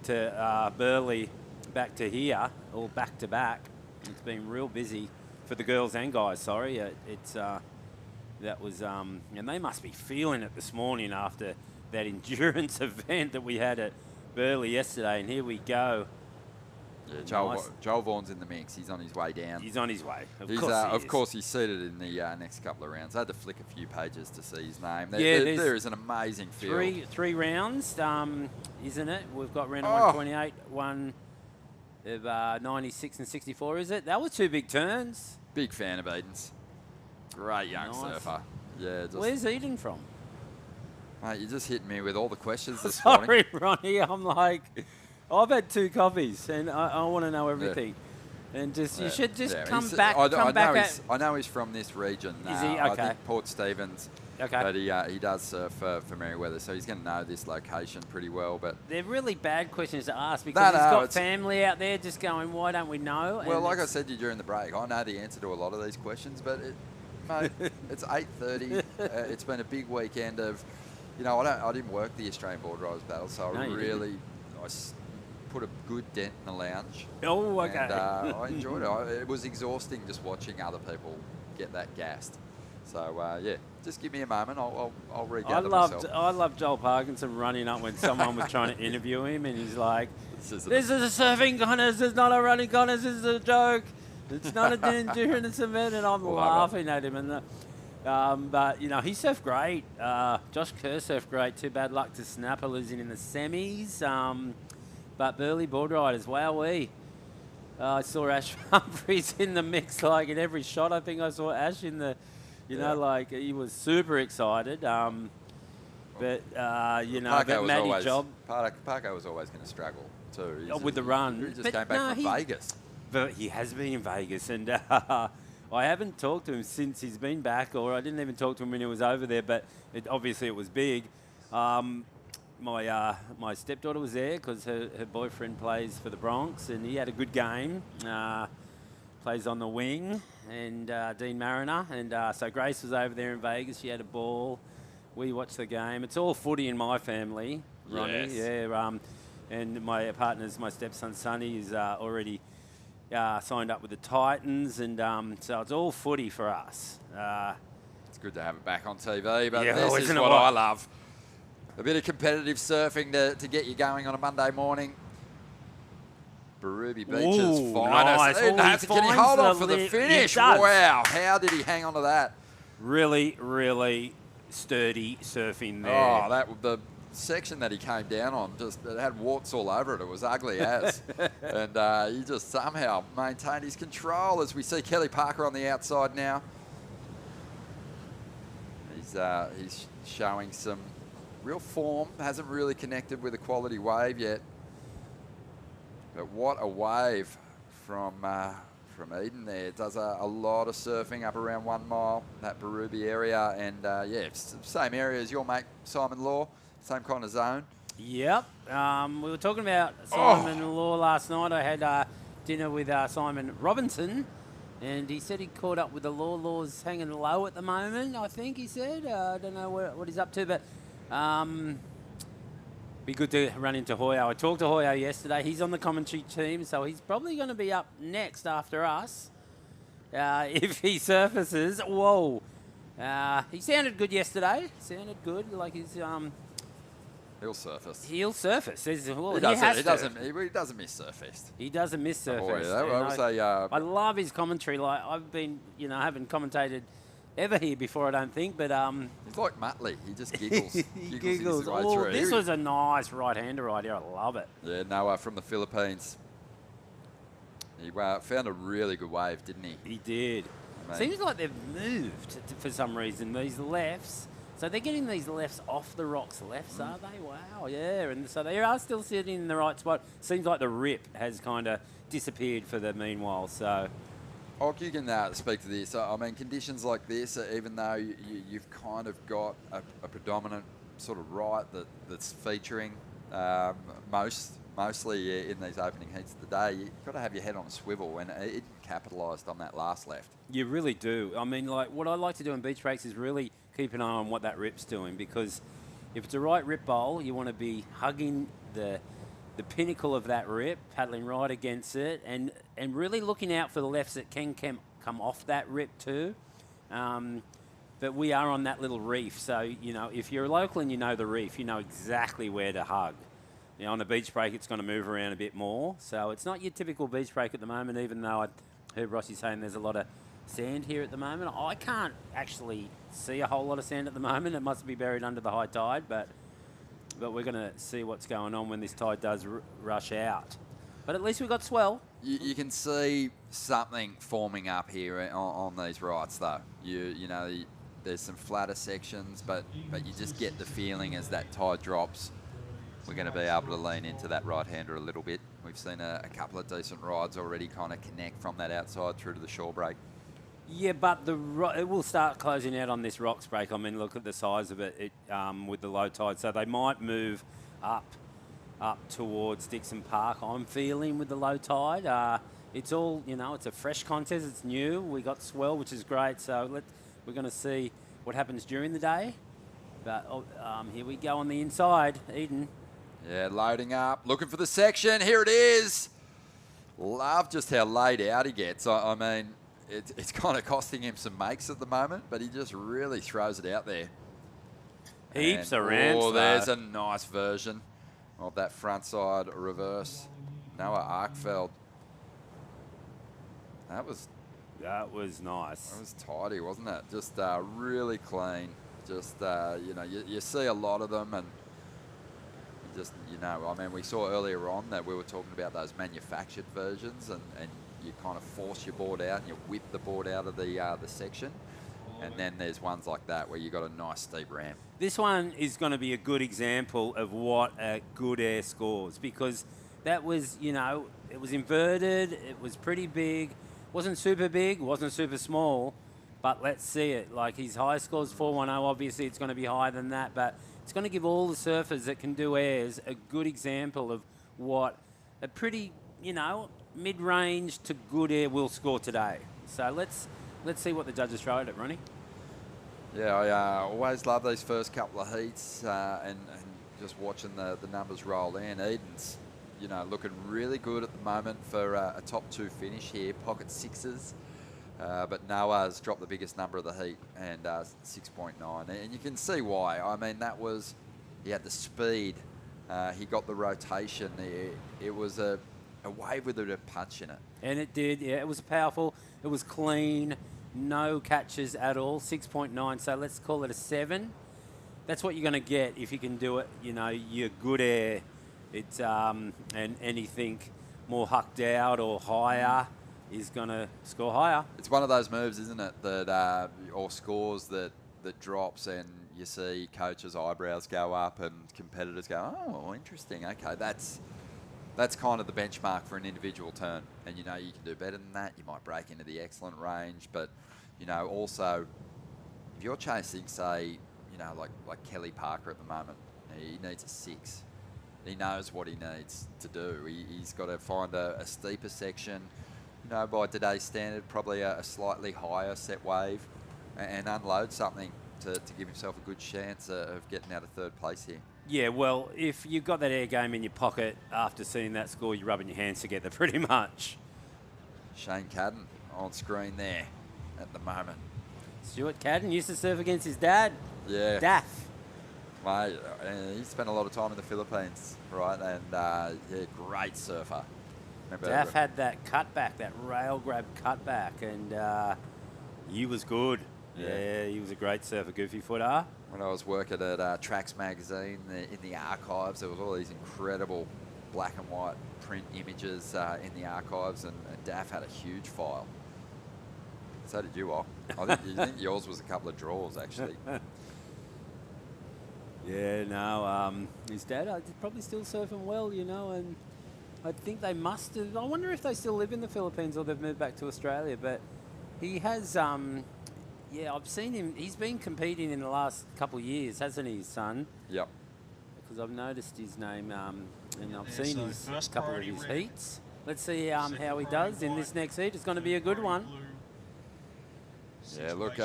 to Burleigh back to here, all back to back. It's been real busy for the girls and guys. Sorry, and they must be feeling it this morning after that endurance event that we had at Burleigh yesterday. And here we go. Yeah, Joel Vaughan's in the mix. He's on his way down. He's on his way. Of course, he's seated in the next couple of rounds. I had to flick a few pages to see his name. There is an amazing field. Three rounds, isn't it? We've got round 128, one of 96 and 64, is it? That was two big turns. Big fan of Eden's. Great young surfer. Yeah. Where's Eden from? Mate, you just hit me with all the questions this morning. Sorry, Ronnie. I'm like... I've had 2 coffees, and I want to know everything. Yeah. And you should just come back. I know he's from this region. Is he? Okay. I think Port Stephens. Okay. But he does surf for Merewether, so he's going to know this location pretty well. But they're really bad questions to ask because he's got family out there just going, why don't we know? Well, like I said to you during the break, I know the answer to a lot of these questions, but mate, it's 8:30. It's been a big weekend of, I didn't work the Australian Board Riders Battle, so I put a good dent in the lounge. Oh, okay. And I enjoyed it. It was exhausting just watching other people get that gassed. So, just give me a moment. I'll regather myself. I loved Joel Parkinson running up when someone was trying to interview him, and he's like, this is a surfing contest. It's not a running contest. This is a joke. It's not an endurance event. And I'm laughing at him. And but, he surfed great. Josh Kerr surfed great. Too bad luck to Snapper losing in the semis. But Burleigh board riders, wowee. I saw Ash Humphries in the mix, like in every shot. I think I saw Ash in the, he was super excited. But Matty Job. Parko was always going to struggle too. With the run. He just came back from Vegas. But he has been in Vegas, and I haven't talked to him since he's been back, or I didn't even talk to him when he was over there, but obviously it was big. My stepdaughter was there because her boyfriend plays for the Bronx, and he had a good game. Plays on the wing, and Dean Mariner. And so Grace was over there in Vegas. She had a ball. We watched the game. It's all footy in my family, Ronnie. Yes. Yeah. And my partner's, my stepson Sonny, is already signed up with the Titans, and so it's all footy for us. It's good to have it back on TV, but yeah, this is what I love. A bit of competitive surfing to get you going on a Monday morning. Berrubi Beach's finest. Nice. Can he hold on for the finish? Wow, how did he hang on to that? Really, really sturdy surfing there. Oh, the section that he came down on, it had warts all over it. It was ugly as. And he just somehow maintained his control as we see Kelly Parker on the outside now. He's showing some real form. Hasn't really connected with a quality wave yet. But what a wave from from Eden there. Does a lot of surfing up around 1 mile, that Berrubi area. And, yeah, it's the same area as your mate, Simon Law, same kind of zone. Yep. We were talking about Simon Law last night. I had dinner with Simon Robinson, and he said he caught up with the Law. Law's hanging low at the moment, I think he said. I don't know what he's up to, but be good to run into Hoyo. I talked to Hoyo yesterday. He's on the commentary team, so he's probably going to be up next after us if he surfaces. Whoa. He sounded good yesterday. Sounded good, like he's... He'll surface. He'll surface. Well, he doesn't miss Surfest. He doesn't miss Surfest. I I love his commentary. Like I've been, I haven't commentated ever here before, I don't think, but he's like Muttley. He just giggles. he giggles. Oh, this was a nice right-hander right here. I love it. Yeah, Noah from the Philippines. He found a really good wave, didn't he? He did. Seems like they've moved for some reason, these lefts. So they're getting these lefts off the rocks lefts, are they? Wow, yeah. And so they are still sitting in the right spot. Seems like the rip has kind of disappeared for the meanwhile. So, you can speak to this. I mean, conditions like this, even though you've kind of got a predominant sort of right that's featuring mostly in these opening heats of the day, you've got to have your head on a swivel, and it capitalised on that last left. You really do. I mean, like what I like to do in beach breaks is really keep an eye on what that rip's doing, because if it's a right rip bowl, you want to be hugging the pinnacle of that rip, paddling right against it, and really looking out for the lefts that can come off that rip too. But we are on that little reef, so if you're local and you know the reef, you know exactly where to hug. On a beach break, it's going to move around a bit more, so it's not your typical beach break at the moment, even though I heard Rossi saying there's a lot of sand here at the moment. I can't actually see a whole lot of sand at the moment. It must be buried under the high tide, but we're going to see what's going on when this tide does rush out. But at least we've got swell. You can see something forming up here on these rights, though. There's some flatter sections, but you just get the feeling as that tide drops, we're going to be able to lean into that right-hander a little bit. We've seen a couple of decent rides already kind of connect from that outside through to the shore break. Yeah, but it will start closing out on this rocks break. I mean, look at the size of it with the low tide. So they might move up towards Dixon Park, I'm feeling, with the low tide. It's all, it's a fresh contest. It's new. We got swell, which is great. So we're going to see what happens during the day. But here we go on the inside, Eden. Yeah, loading up, looking for the section. Here it is. Love just how laid out he gets. I mean, it's kind of costing him some makes at the moment, but he just really throws it out there. Heaps of ramps. Oh, there's a nice version of that front side reverse. Noah Arkfeld. That was nice. That was tidy, wasn't it? Just really clean. Just, you see a lot of them, and just, I mean, we saw earlier on that we were talking about those manufactured versions, and you kind of force your board out and you whip the board out of the section. And then there's ones like that where you got a nice steep ramp. This one is going to be a good example of what a good air scores, because that was, it was inverted, it was pretty big, wasn't super big, wasn't super small, but let's see it. Like his high score's 410, obviously it's going to be higher than that, but it's going to give all the surfers that can do airs a good example of what a pretty, mid-range to good air will score today. So let's see what the judges throw at it, Ronnie. Yeah, I always love these first couple of heats and just watching the numbers roll in. Eden's, looking really good at the moment for a top 2 finish here, pocket sixes. But Noah's dropped the biggest number of the heat, and 6.9. And you can see why. I mean, he had the speed. He got the rotation. It was a wave with a bit of punch in it. And it did, yeah. It was powerful. It was clean. No catches at all. 6.9. So let's call it a 7. That's what you're going to get if you can do it. Your good air. It's and anything more hucked out or higher is going to score higher. It's one of those moves, isn't it, that or scores that drops, and you see coaches' eyebrows go up and competitors go, oh, interesting. Okay, that's that's kind of the benchmark for an individual turn. And you know you can do better than that. You might break into the excellent range, but you know also if you're chasing, say, you know, like Kelly Parker at the moment, he needs a 6. He knows what he needs to do. He's got to find a steeper section, you know, by today's standard, probably a slightly higher set wave, and unload something to give himself a good chance of getting out of third place here. Yeah, well, if you've got that air game in your pocket after seeing that score, you're rubbing your hands together pretty much. Shane Cadden on screen there at the moment. Stuart Cadden used to surf against his dad. Yeah. Daff. Mate, he spent a lot of time in the Philippines, right? And yeah, great surfer. Daff had that cutback, that rail grab cutback, and he was good. Yeah, he was a great surfer, Goofy Footer. When I was working at Tracks magazine in the archives, there was all these incredible black and white print images in the archives, and Daff had a huge file. So did you, Ock. I think yours was a couple of draws, actually. Yeah, no, his dad probably still surfing well, you know, and I think they must have. I wonder if they still live in the Philippines or they've moved back to Australia, but he has, yeah, I've seen him. He's been competing in the last couple of years, hasn't he, son? Yep. Because I've noticed his name, and I've seen his couple of his heats. Let's see how he does in this next heat. It's going to be a good one. Yeah, look,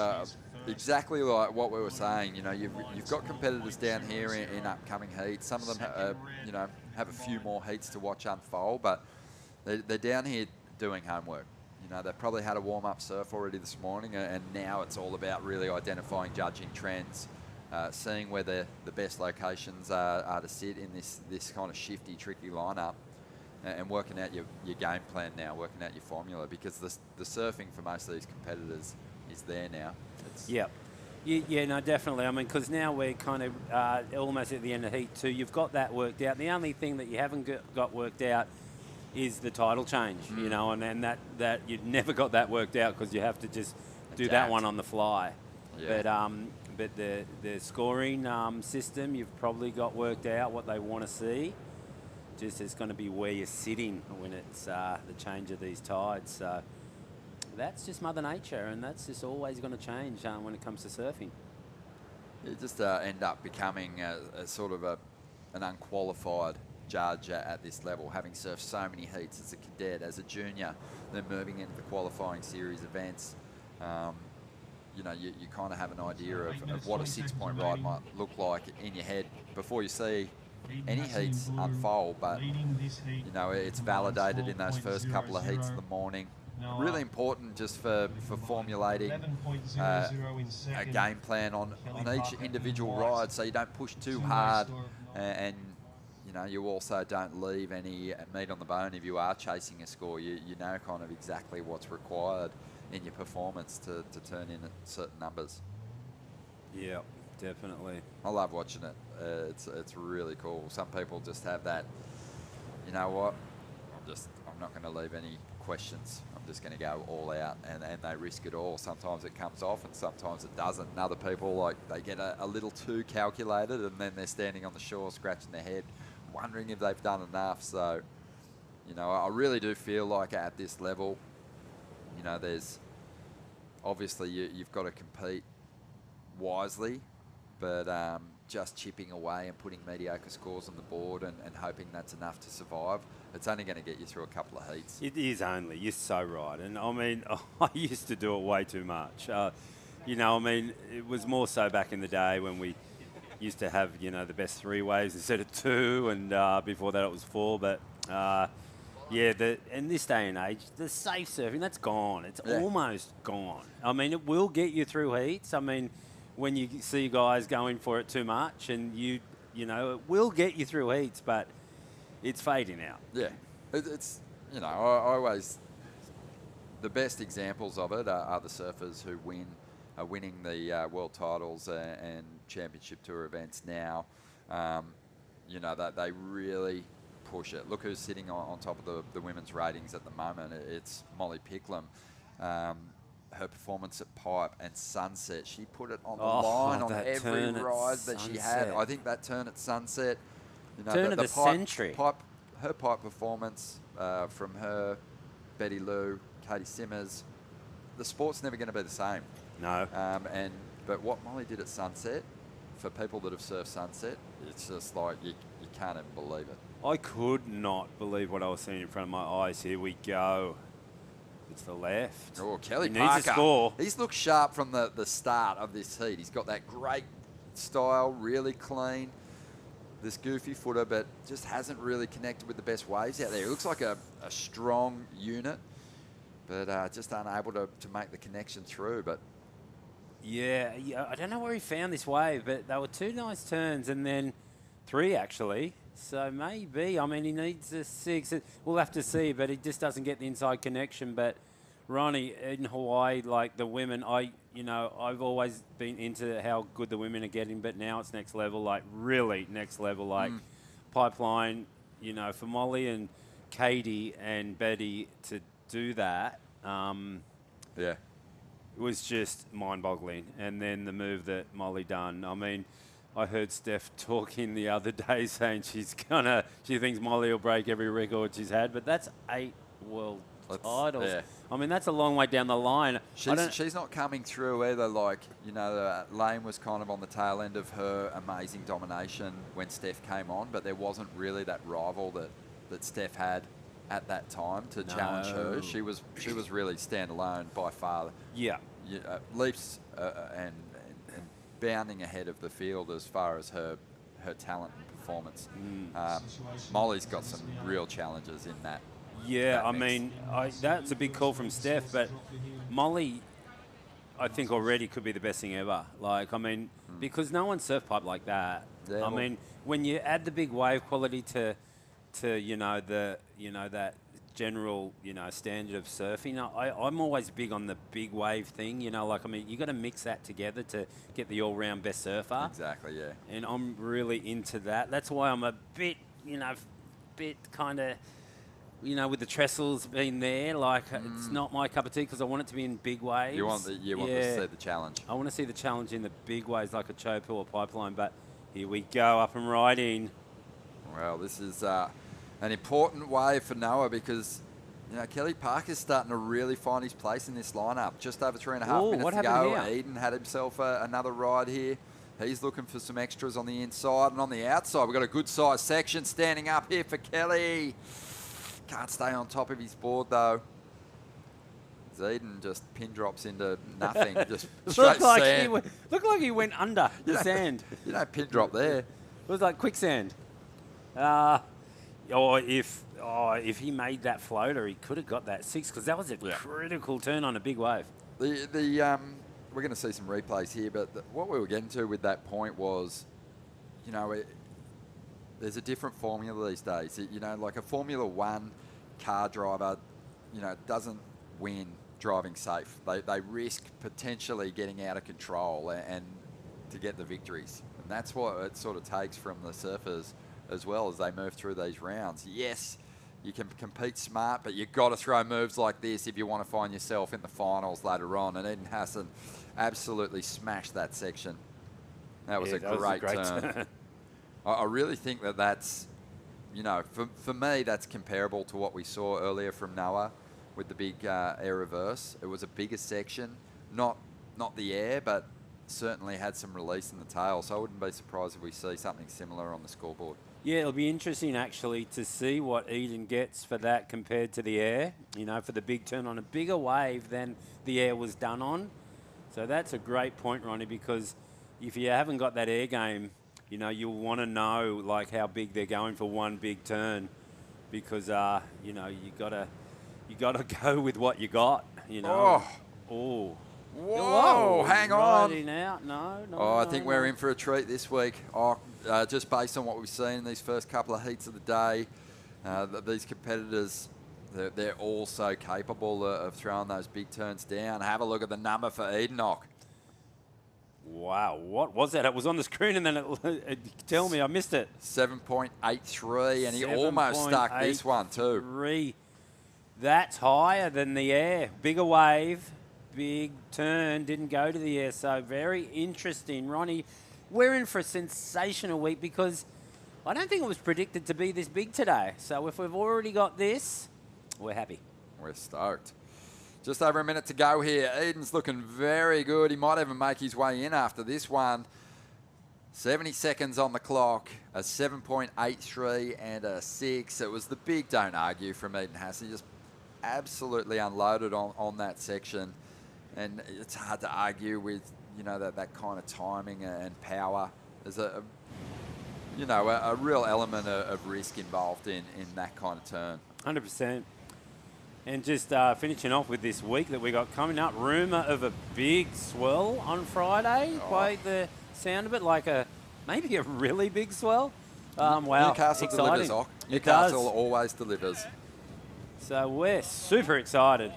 exactly like what we were saying. You know, you've got competitors down here in upcoming heats. Some of them, you know, have a few more heats to watch unfold, but they're down here doing homework. You know, they've probably had a warm-up surf already this morning, and now it's all about really identifying, judging trends, seeing where the best locations are to sit in this kind of shifty, tricky lineup, and working out your game plan now, working out your formula, because the surfing for most of these competitors is there now. Yep. Yeah, no, definitely. I mean, because now we're kind of almost at the end of heat 2. You've got that worked out. The only thing that you haven't got worked out is the title change, you know, and that you've never got that worked out because you have to just do that one on the fly. Yeah. But the scoring system, you've probably got worked out what they want to see. Just it's going to be where you're sitting when it's the change of these tides. So that's just Mother Nature, and that's just always going to change when it comes to surfing. You just end up becoming a sort of an unqualified judge at this level, having surfed so many heats as a cadet, as a junior, then moving into the qualifying series events. You know, you kind of have an idea of what a 6-point ride might look like in your head before you see any heats unfold, but you know, it's validated in those first couple of heats in the morning. Really important just for formulating a game plan on each individual ride, so you don't push too hard, and you know, you also don't leave any meat on the bone if you are chasing a score. You know kind of exactly what's required in your performance to turn in at certain numbers. Yeah, definitely. I love watching it. It's really cool. Some people just have that, you know what, I'm not going to leave any questions. I'm just going to go all out, and they risk it all. Sometimes it comes off and sometimes it doesn't. And other people, like, they get a little too calculated, and then they're standing on the shore scratching their head, wondering if they've done enough. So, you know, I really do feel like at this level, you know, there's obviously you've got to compete wisely, but just chipping away and putting mediocre scores on the board and hoping that's enough to survive, it's only going to get you through a couple of heats. It is only. You're so right. And I mean, I used to do it way too much. You know, I mean, it was more so back in the day when we used to have, you know, the best 3 waves instead of 2, and before that it was 4. But yeah, in this day and age, the safe surfing, that's gone. It's almost gone. I mean, it will get you through heats. I mean, when you see guys going for it too much, and you know, it will get you through heats, but it's fading out. Yeah, it's, you know, I always, the best examples of it are the surfers who are winning the world titles and championship tour events now. You know, that they really push it. Look who's sitting on top of the women's ratings at the moment. It's Molly Picklum. Her performance at Pipe and Sunset, she put it on the line on every ride that she had. I think that turn at Sunset, you know, turn of the century. Pipe her pipe performance from her, Betty Lou, Katie Simmers, the sport's never going to be the same. No. But what Molly did at Sunset, for people that have surfed Sunset, it's just like you can't even believe it. I could not believe what I was seeing in front of my eyes. Here we go. It's the left. Oh, Kelly He Parker. needs to score. He's looked sharp from the start of this heat. He's got that great style, really clean. This goofy footer, but just hasn't really connected with the best waves out there. He looks like a strong unit, but just unable to make the connection through. But Yeah, I don't know where he found this wave, but they were 2 nice turns and then 3 actually. So maybe, I mean, he needs a 6. We'll have to see, but he just doesn't get the inside connection. But Ronnie, in Hawaii, like the women, I've always been into how good the women are getting, but now it's next level, like really next level, like pipeline, for Molly and Katie and Betty to do that. yeah. It was just mind-boggling. And then the move that Molly done. I mean, I heard Steph talking the other day saying she thinks Molly will break every record she's had, but that's 8 world titles. Yeah. I mean, that's a long way down the line. She's not coming through either. Like, Lane was kind of on the tail end of her amazing domination when Steph came on, but there wasn't really that rival that Steph had at that time to challenge her. She was really standalone by far. Yeah. Leaps and bounding ahead of the field as far as her talent and performance. Molly's got some real challenges in that. Yeah, that I mix. mean, that's a big call from Steph, but Molly, I think already could be the best thing ever. Like, I mean, because no one surf pipe like that. Yeah, I mean, when you add the big wave quality to that general standard of surfing, I'm always big on the big wave thing. You got to mix that together to get the all-round best surfer. Exactly, yeah. And I'm really into that. That's why I'm a bit kind of. With the trestles being there, it's not my cup of tea because I want it to be in big waves. You want to see the challenge. I want to see the challenge in the big waves like a chopu or pipeline, but here we go, up and riding. Well, this is an important wave for Noah because Kelly Parker's starting to really find his place in this lineup. Just over 3.5 minutes to go. Here? Eden had himself another ride here. He's looking for some extras on the inside and on the outside. We've got a good sized section standing up here for Kelly. Can't stay on top of his board though. Eden just pin drops into nothing. Just straight sand. Looked like he went under the sand. Pin drop there. It was like quicksand. If he made that floater, he could have got that 6 because that was a critical turn on a big wave. We're going to see some replays here, but what we were getting to with that point was, there's a different formula these days. Like a Formula One car driver, doesn't win driving safe. They risk potentially getting out of control and to get the victories. And that's what it sort of takes from the surfers as well as they move through these rounds. Yes, you can compete smart, but you've got to throw moves like this if you want to find yourself in the finals later on. And Eden Hassan absolutely smashed that section. That was a great turn. I really think that's, for me, that's comparable to what we saw earlier from Noah with the big air reverse. It was a bigger section, not the air, but certainly had some release in the tail. So I wouldn't be surprised if we see something similar on the scoreboard. Yeah, it'll be interesting actually to see what Eden gets for that compared to the air, for the big turn on a bigger wave than the air was done on. So that's a great point, Ronnie, because if you haven't got that air game, you'll want to know how big they're going for one big turn, because you gotta go with what you got. Oh. Whoa, hang on. Out. No, I think we're in for a treat this week. Just based on what we've seen in these first couple of heats of the day, these competitors, they're all so capable of throwing those big turns down. Have a look at the number for Edenoch. Wow, what was that? It was on the screen and then it tell me, I missed it. 7.83, and he almost stuck this one too. That's higher than the air. Bigger wave, big turn, didn't go to the air. So very interesting, Ronnie. We're in for a sensational week because I don't think it was predicted to be this big today. So if we've already got this, we're happy. We're stoked. Just over a minute to go here. Eden's looking very good. He might even make his way in after this one. 70 seconds on the clock, a 7.83 and a 6. It was the big don't argue from Eden Hassey. Just absolutely unloaded on that section. And it's hard to argue with, you know, that kind of timing and power. There's a real element of risk involved in that kind of turn. 100%. And just finishing off with this week that we got coming up, rumour of a big swell on Friday. By the sound of it, maybe a really big swell. Wow, Newcastle exciting. delivers, Ock. Newcastle always delivers. So we're super excited.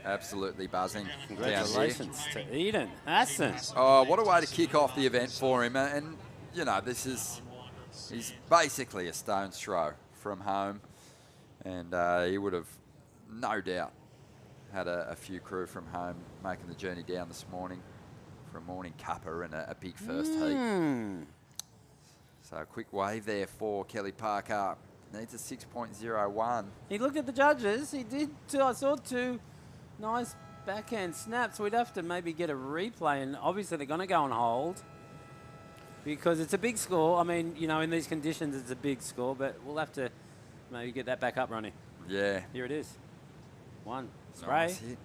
Absolutely buzzing. Congratulations to Eden Hassan. Oh, what a way to kick off the event for him. And, you know, he's basically a stone's throw from home. And he would have no doubt had a few crew from home making the journey down this morning for a morning cuppa and a big first heat. So a quick wave there for Kelly Parker. Needs a 6.01. He looked at the judges. He did. I saw two nice backhand snaps. We'd have to maybe get a replay, and obviously they're going to go on hold because it's a big score. I mean, you know, in these conditions, it's a big score, but we'll have to maybe get that back up, Ronnie. Yeah. Here it is. One spray. Nice hit.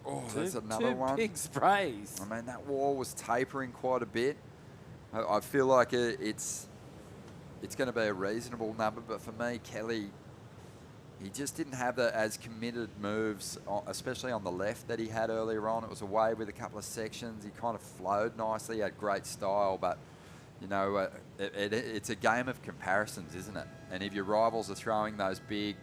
Oh, that's another one. Two big sprays. I mean, that wall was tapering quite a bit. I feel like it's going to be a reasonable number, but for me, Kelly, he just didn't have as committed moves, especially on the left that he had earlier on. It was away with a couple of sections. He kind of flowed nicely, he had great style, but, you know, it's a game of comparisons, isn't it? And if your rivals are throwing those big,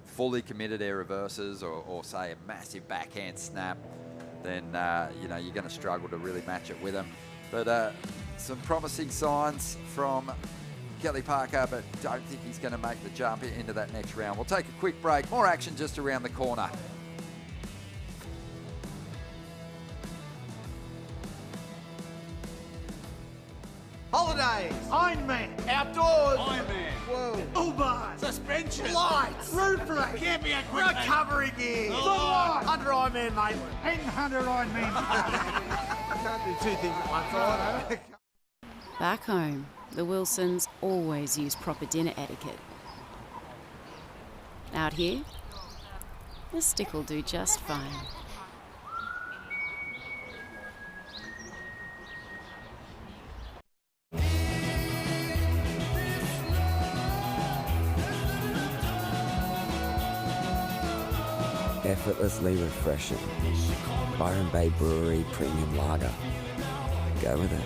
fully committed air reverses or say a massive backhand snap, then you know, you're going to struggle to really match it with them. But some promising signs from Kelly Parker, but don't think he's going to make the jump into that next round. We'll take a quick break. More action just around the corner. Holidays. Ironman. Outdoors. Ironman. Whoa. Uber. Suspension. Lights. Roof rack. Camping equipment. Recovery gear. Sunlight. Under Ironman, mate. 800 Ironman. I can't do two things at once. Right? Back home, the Wilsons always use proper dinner etiquette. Out here, the stick will do just fine. Effortlessly refreshing. Byron Bay Brewery Premium Lager. Go with it.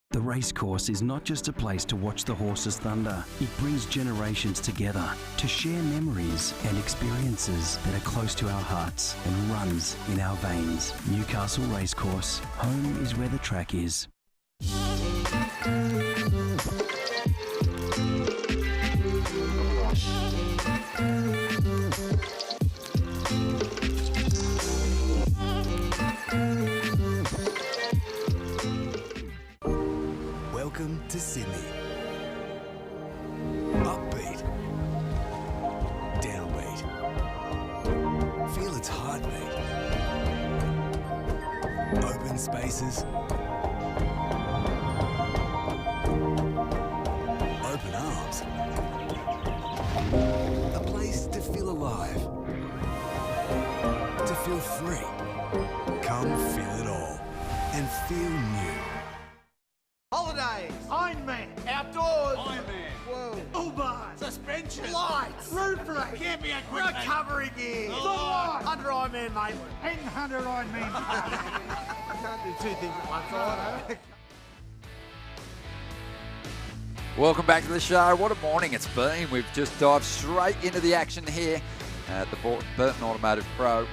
The Racecourse is not just a place to watch the horses thunder. It brings generations together to share memories and experiences that are close to our hearts and runs in our veins. Newcastle Racecourse. Home is where the track is. Welcome to Sydney. Upbeat. Downbeat. Feel its heartbeat. Open spaces. Open arms. A place to feel alive. To feel free. Come feel it all. And feel new. Holidays. Ironman. Outdoors. Ironman. Whoa. Uber. Suspension. Lights. Roof rack. Camping equipment. Recovery gear. Sunlight. Under Ironman, mate. 800 Ironman. I can't do two things at once. Right? Welcome back to the show. What a morning it's been. We've just dived straight into the action here at the Burton Automotive Pro.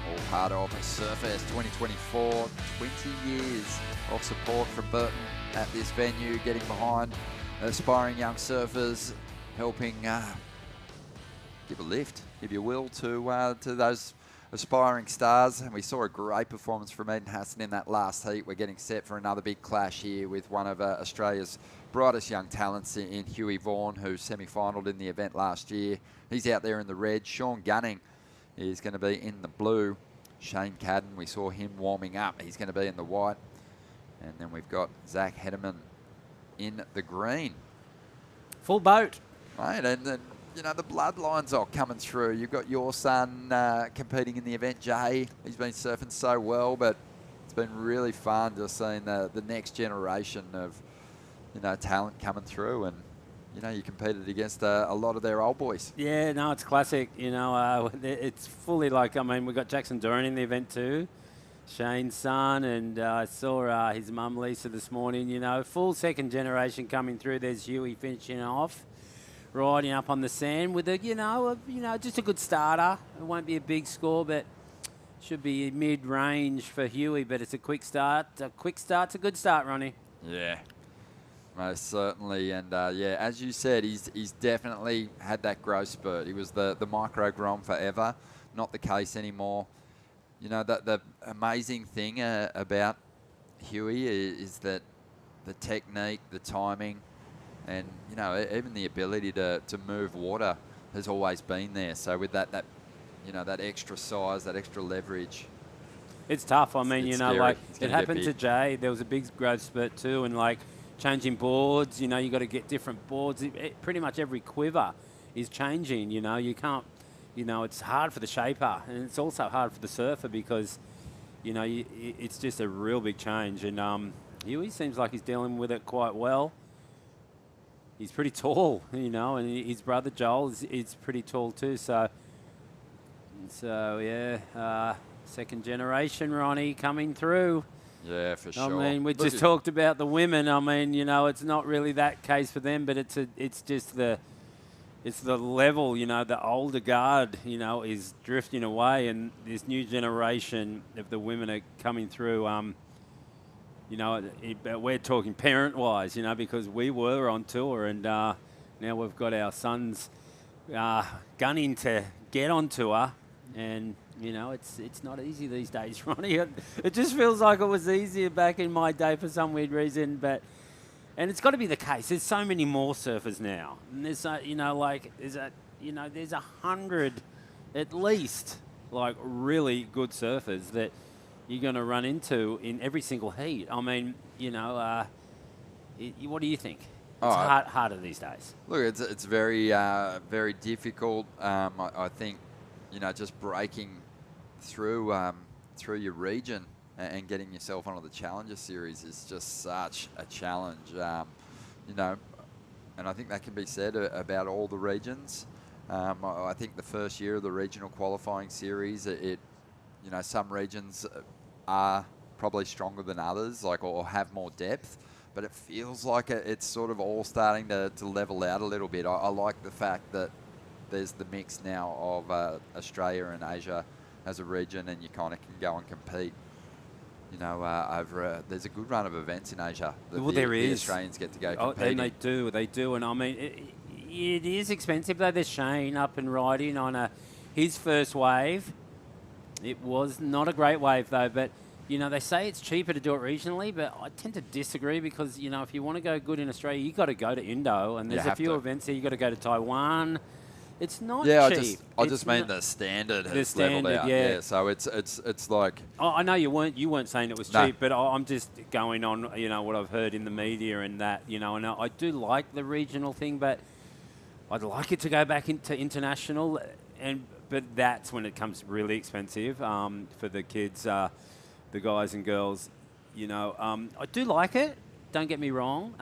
All part of Surfest 2024. 20 years of support from Burton at this venue, getting behind aspiring young surfers, helping give a lift, if you will, to those aspiring stars. And we saw a great performance from Eden Hassan in that last heat. We're getting set for another big clash here with one of Australia's brightest young talents in Huey Vaughan, who semi-finaled in the event last year. He's out there in the red. Sean Gunning is going to be in the blue. Shane Cadden, we saw him warming up. He's going to be in the white. And then we've got Zach Hederman in the green. Full boat. Right, and then, you know, the bloodlines are coming through. You've got your son competing in the event, Jay. He's been surfing so well, but it's been really fun just seeing the next generation of, you know, talent coming through. And, you know, you competed against a lot of their old boys. Yeah, no, it's classic. You know, it's fully like, I mean, we've got Jackson Duran in the event too. Shane's son, and I saw his mum Lisa this morning. You know, full second generation coming through. There's Huey finishing off, riding up on the sand with just a good starter. It won't be a big score, but should be mid-range for Huey. But it's a quick start. A quick start's a good start, Ronnie. Yeah, most certainly. And yeah, as you said, he's definitely had that growth spurt. He was the micro grom forever. Not the case anymore. You know, the amazing thing about Huey is that the technique, the timing, and, you know, even the ability to move water has always been there. So with that you know, that extra size, that extra leverage. It's tough. I mean, you know, scary. like it happened to Jay. There was a big growth spurt too, and like changing boards, you know, you got to get different boards. Pretty much every quiver is changing, you know. You can't, you know, it's hard for the shaper, and it's also hard for the surfer because, you know, it's just a real big change. And Huey seems like he's dealing with it quite well. He's pretty tall, you know, and his brother Joel is pretty tall too. So yeah, second generation Ronnie coming through. Yeah, for sure. I mean, we just talked about the women. I mean, you know, it's not really that case for them, but it's just the level, you know, the older guard, you know, is drifting away, and this new generation of the women are coming through. You know, we're talking parent-wise, you know, because we were on tour, and now we've got our sons gunning to get on tour, and, you know, it's not easy these days, Ronnie. It just feels like it was easier back in my day for some weird reason, and it's got to be the case. There's so many more surfers now, and there's you know, like there's 100 at least, like, really good surfers that you're going to run into in every single heat. I mean, you know, what do you think? It's harder these days. Look, it's very very difficult. I think, you know, just breaking through your region and getting yourself onto the Challenger Series is just such a challenge. You know, and I think that can be said about all the regions. I think the first year of the regional qualifying series, you know, some regions are probably stronger than others, like, or have more depth, but it feels like it's sort of all starting to level out a little bit. I like the fact that there's the mix now of Australia and Asia as a region, and you kind of can go and compete. You know, there's a good run of events in Asia that there is. The Australians get to go compete. And they do, and I mean, it is expensive though. There's Shane up and riding on his first wave. It was not a great wave though, but, you know, they say it's cheaper to do it regionally, but I tend to disagree because, you know, if you want to go good in Australia, you got to go to Indo, and there's a few events here. You got to go to Taiwan. It's not cheap. I just mean the standard has leveled out. Yeah. So it's like. Oh, I know you weren't saying it was cheap, but I'm just going on, you know, what I've heard in the media and that, you know, and I do like the regional thing, but I'd like it to go back into international, but that's when it comes really expensive for the kids, the guys and girls. You know, I do like it. Don't get me wrong.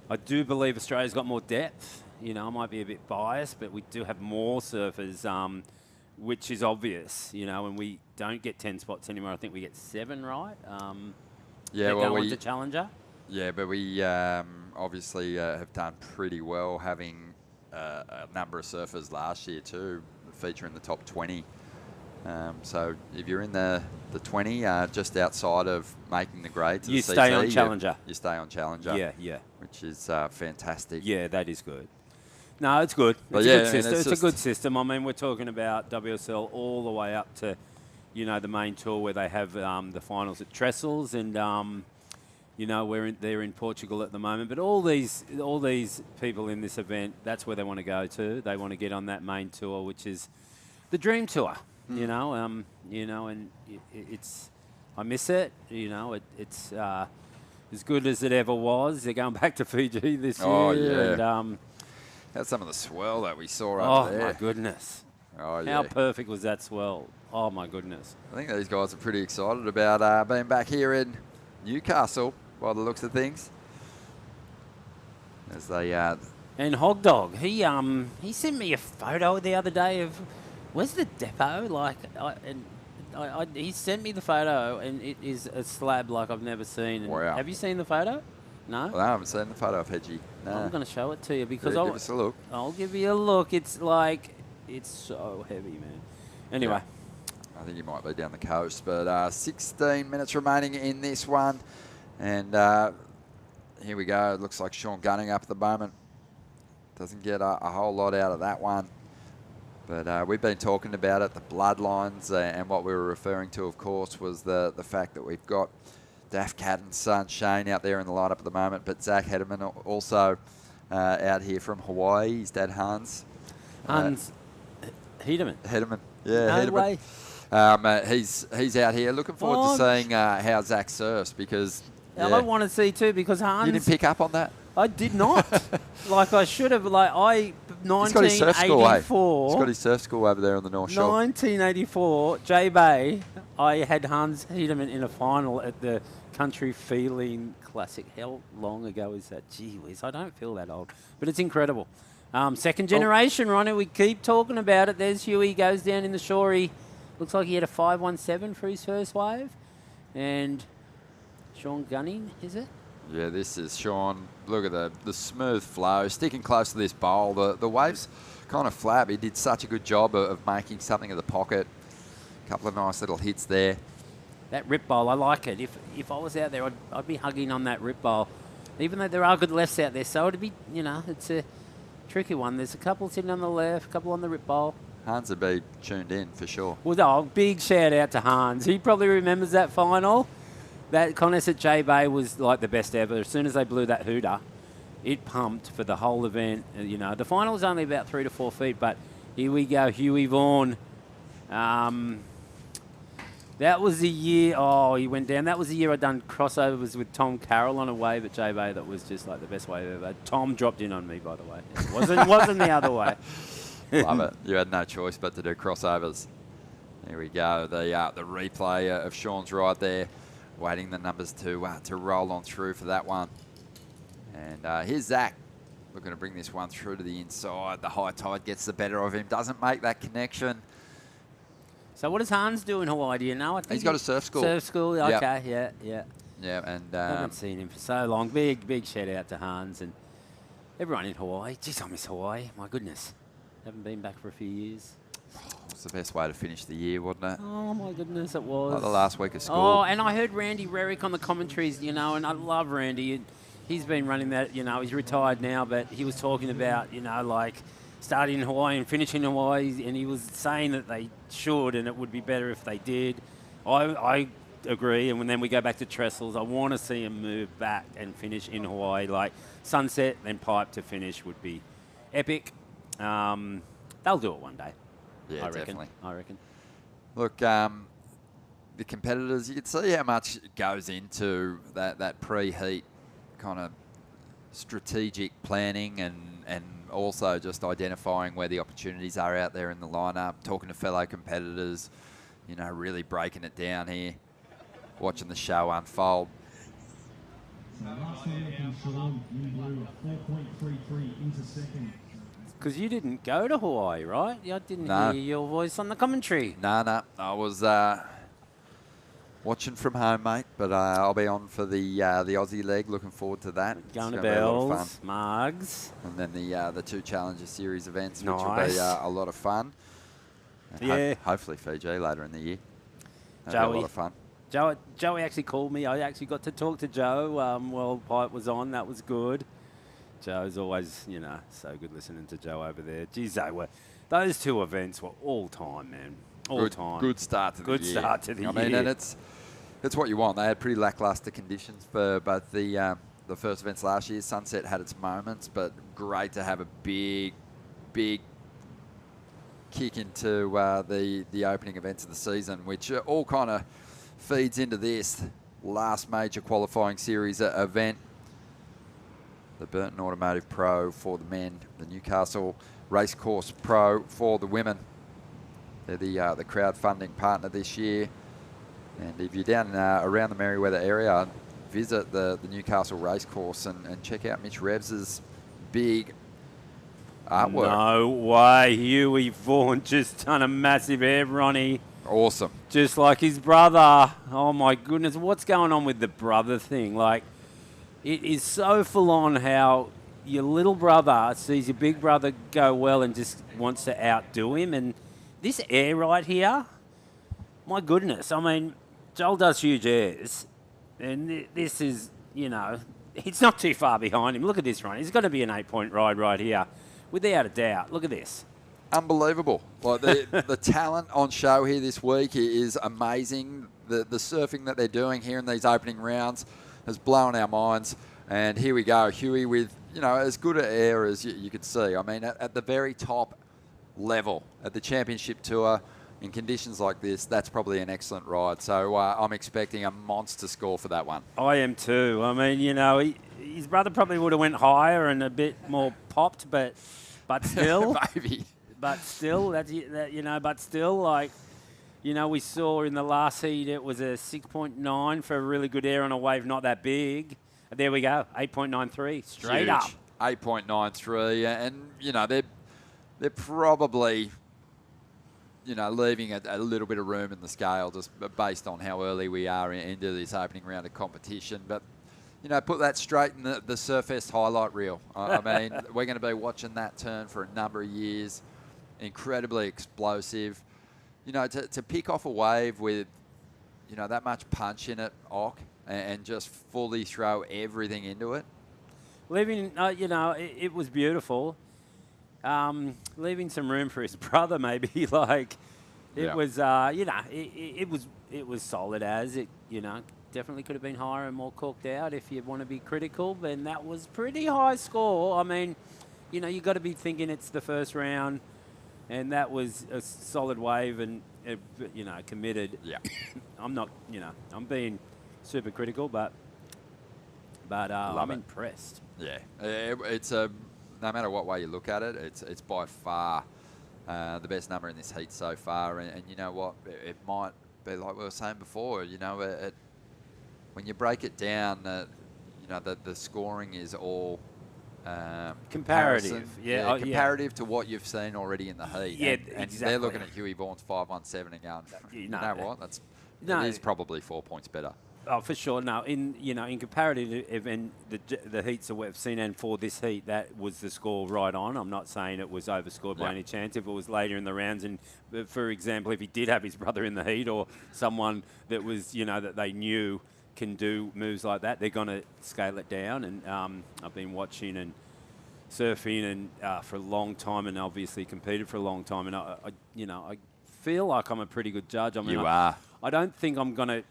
I do believe Australia's got more depth. You know, I might be a bit biased, but we do have more surfers, which is obvious, you know, and we don't get 10 spots anymore. I think we get 7, right? Yeah, well, we... to Challenger. Yeah, but we obviously have done pretty well, having a number of surfers last year too, feature in the top 20. So if you're in the 20, just outside of making the grade to you the stay CC, on Challenger. You stay on Challenger. Yeah. Which is fantastic. Yeah, that is good. No, it's good. But It's yeah, a I good mean, system. it's It's a good just- system. I mean, we're talking about WSL all the way up to, the main tour where they have the finals at Trestles, and they're in Portugal at the moment. But all these people in this event, that's where they want to go to. They want to get on that main tour, which is the Dream Tour. And it's I miss it. It's as good as it ever was. They're going back to Fiji this Oh, year. yeah. And, Had some of the swell that we saw up there. my goodness. Oh, yeah. How perfect was that swell? Oh, my goodness. I think these guys are pretty excited about being back here in Newcastle, by the looks of things. As they, And Hog Dog, he sent me a photo the other day of, where's the depot? He sent me the photo, and it is a slab like I've never seen. Wow. Have you seen the photo? No? well, I haven't seen the photo of Hedgie. No. I'm going to show it to you because Yeah, give us a look. I'll give you a look. It's so heavy, man. Anyway. I think he might be down the coast, but 16 minutes remaining in this one. And here we go. It looks like Sean Gunning up at the moment. Doesn't get a whole lot out of that one. But we've been talking about it, the bloodlines, and what we were referring to, of course, was the fact that we've got Daff Catton's son, Shane, out there in the lineup at the moment, but Zach Hederman also out here from Hawaii. His dad, Hans. Hans Hederman. Hederman. Yeah, No Hederman. way. He's out here. Looking forward to seeing how Zach surfs because... I want to see too because Hans... You didn't pick up on that? I did not. I should have. 1984. He's got his surf school, eh? He's got his surf school over there on the North Shore. 1984, J-Bay, I had Hans Hederman in a final at the Country Feeling Classic. How long ago is that? Gee whiz, I don't feel that old. But it's incredible. Second generation, Ronnie, we keep talking about it. There's Huey, goes down in the shore. He looks like he had a 5.17 for his first wave. And Sean Gunning, is it? Yeah, this is Sean. Look at the smooth flow, sticking close to this bowl. The waves kind of flap. He did such a good job of making something of the pocket. A couple of nice little hits there. That rip bowl, I like it. If I was out there, I'd be hugging on that rip bowl. Even though there are good lefts out there, so it'd be, it's a tricky one. There's a couple sitting on the left, a couple on the rip bowl. Hans would be tuned in for sure. Well, big shout out to Hans. He probably remembers that final. That contest at J-Bay was like the best ever. As soon as they blew that hooter, it pumped for the whole event. The final was only about 3 to 4 feet, but here we go, Huey Vaughan. That was the year, he went down. That was the year I done crossovers with Tom Carroll on a wave at J-Bay. That was just like the best wave ever. Tom dropped in on me, by the way. It wasn't the other way. Love it. You had no choice but to do crossovers. There we go. The replay of Sean's ride there. Waiting the numbers to roll on through for that one. And here's Zach looking to bring this one through to the inside. The high tide gets the better of him. Doesn't make that connection. So what does Hans do in Hawaii? Do you know? He's got a surf school. Surf school, Yep. okay, yeah. Yeah, and... I haven't seen him for so long. Big shout out to Hans and everyone in Hawaii. Jeez, I miss Hawaii. My goodness. Haven't been back for a few years. It was the best way to finish the year, wasn't it? Oh, my goodness, it was. Like the last week of school. Oh, and I heard Randy Rerick on the commentaries, and I love Randy. He's been running that, he's retired now, but he was talking about, starting in Hawaii and finishing in Hawaii, and he was saying that they should, and it would be better if they did. I agree, and then we go back to Trestles. I want to see him move back and finish in Hawaii. Like sunset, then pipe to finish would be epic. They'll do it one day. Yeah, I reckon. Look, the competitors, you can see how much goes into that pre-heat kind of strategic planning and also just identifying where the opportunities are out there in the lineup, talking to fellow competitors, really breaking it down here, watching the show unfold. Because you didn't go to Hawaii, right? I didn't hear your voice on the commentary. No. I was watching from home, mate, but I'll be on for the Aussie leg. Looking forward to that. Going to be a lot of Bells, fun. Mugs. And then the two Challenger Series events, Nice. which will be a lot of fun. And Yeah. hopefully Fiji later in the year. Joey. That'll be a lot of fun. Joey actually called me. I actually got to talk to Joe while Pipe was on. That was good. Joe's always, so good listening to Joe over there. Geez, those two events were all time, man. All time. Good start to the year. Good start to the year. I mean, and it's what you want. They had pretty lackluster conditions for both the first events last year. Sunset had its moments, but great to have a big kick into the opening events of the season, which all kind of feeds into this last major qualifying series event. The Burton Automotive Pro for the men, the Newcastle Racecourse Pro for the women. They're the crowdfunding partner this year. And if you're down around the Merriweather area, visit the Newcastle Racecourse and check out Mitch Revs's big artwork. No way. Huey Vaughan just done a massive air, Ronnie. Awesome. Just like his brother. Oh, my goodness. What's going on with the brother thing? Like, it is so full on how your little brother sees your big brother go well and just wants to outdo him. And this air right here, my goodness. I mean, Joel does huge airs. And this is, it's not too far behind him. Look at this run. He's got to be an 8-point ride right here, without a doubt. Look at this. Unbelievable. Like the talent on show here this week is amazing. The surfing that they're doing here in these opening rounds has blown our minds. And here we go, Huey with, as good an air as you could see. I mean, at the very top level, at the championship tour, in conditions like this, that's probably an excellent ride. So I'm expecting a monster score for that one. I am too. I mean, his brother probably would have went higher and a bit more popped, but still. Maybe. But still, we saw in the last heat it was a 6.9 for a really good air on a wave not that big. There we go, 8.93, straight Huge. up. 8.93, and, they're probably, leaving a little bit of room in the scale just based on how early we are into this opening round of competition. But, put that straight in the Surfest highlight reel. I mean, we're going to be watching that turn for a number of years. Incredibly explosive. To pick off a wave with, that much punch in it, and just fully throw everything into it. It was beautiful. Leaving some room for his brother, maybe. It was, it was solid as it, definitely could have been higher and more corked out if you want to be critical. Then that was pretty high score. I mean, you got to be thinking it's the first round, and that was a solid wave and committed. Yeah. I'm not, I'm being super critical, but I'm impressed. Yeah, it's no matter what way you look at it, it's by far the best number in this heat so far. And you know what? It might be like we were saying before. When you break it down, the scoring is all comparative. Comparative to what you've seen already in the heat. Yeah, and exactly. They're looking at Huey Vaughan's 5.17 and going, you know what? It is probably 4 points better. Oh, for sure. No, in comparative event, the heats that we've seen, and for this heat, that was the score right on. I'm not saying it was overscored by any chance. If it was later in the rounds, and for example, if he did have his brother in the heat, or someone that was, that they knew can do moves like that, they're going to scale it down. And I've been watching and surfing and for a long time, and obviously competed for a long time. And I feel like I'm a pretty good judge. I mean, you are. I don't think I'm going to,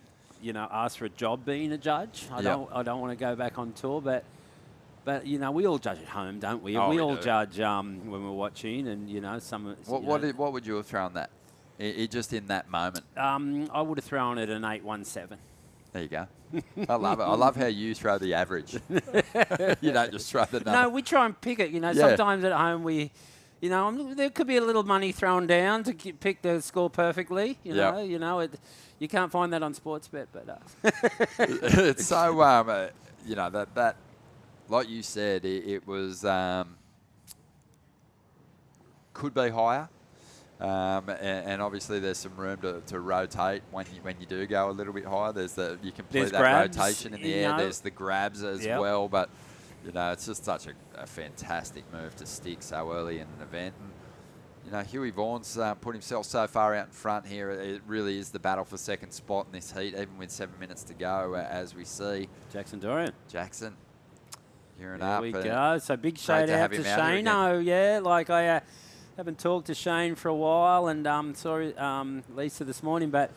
ask for a job being a judge. I don't want to go back on tour, but we all judge at home, don't we? Oh, we all do. judge when we're watching, and some. What would you have thrown that? Just in that moment. I would have thrown it an 8.17. There you go. I love it. I love how you throw the average. You don't just throw the number. No, we try and pick it. Sometimes at home we. There could be a little money thrown down to pick the score perfectly. You can't find that on Sportsbet, but it's so that like you said, it was could be higher, and obviously there's some room to rotate when you do go a little bit higher. You complete that grabs, rotation in the air. There's the grabs as well, but. It's just such a fantastic move to stick so early in an event. And, Huey Vaughan's put himself so far out in front here. It really is the battle for second spot in this heat, even with 7 minutes to go, as we see. Jackson Dorian. Jackson. Gearing There up. we and go. So big great shout to out have to him out here Shane. again. Oh, yeah. Like I haven't talked to Shane for a while, and sorry, Lisa this morning, but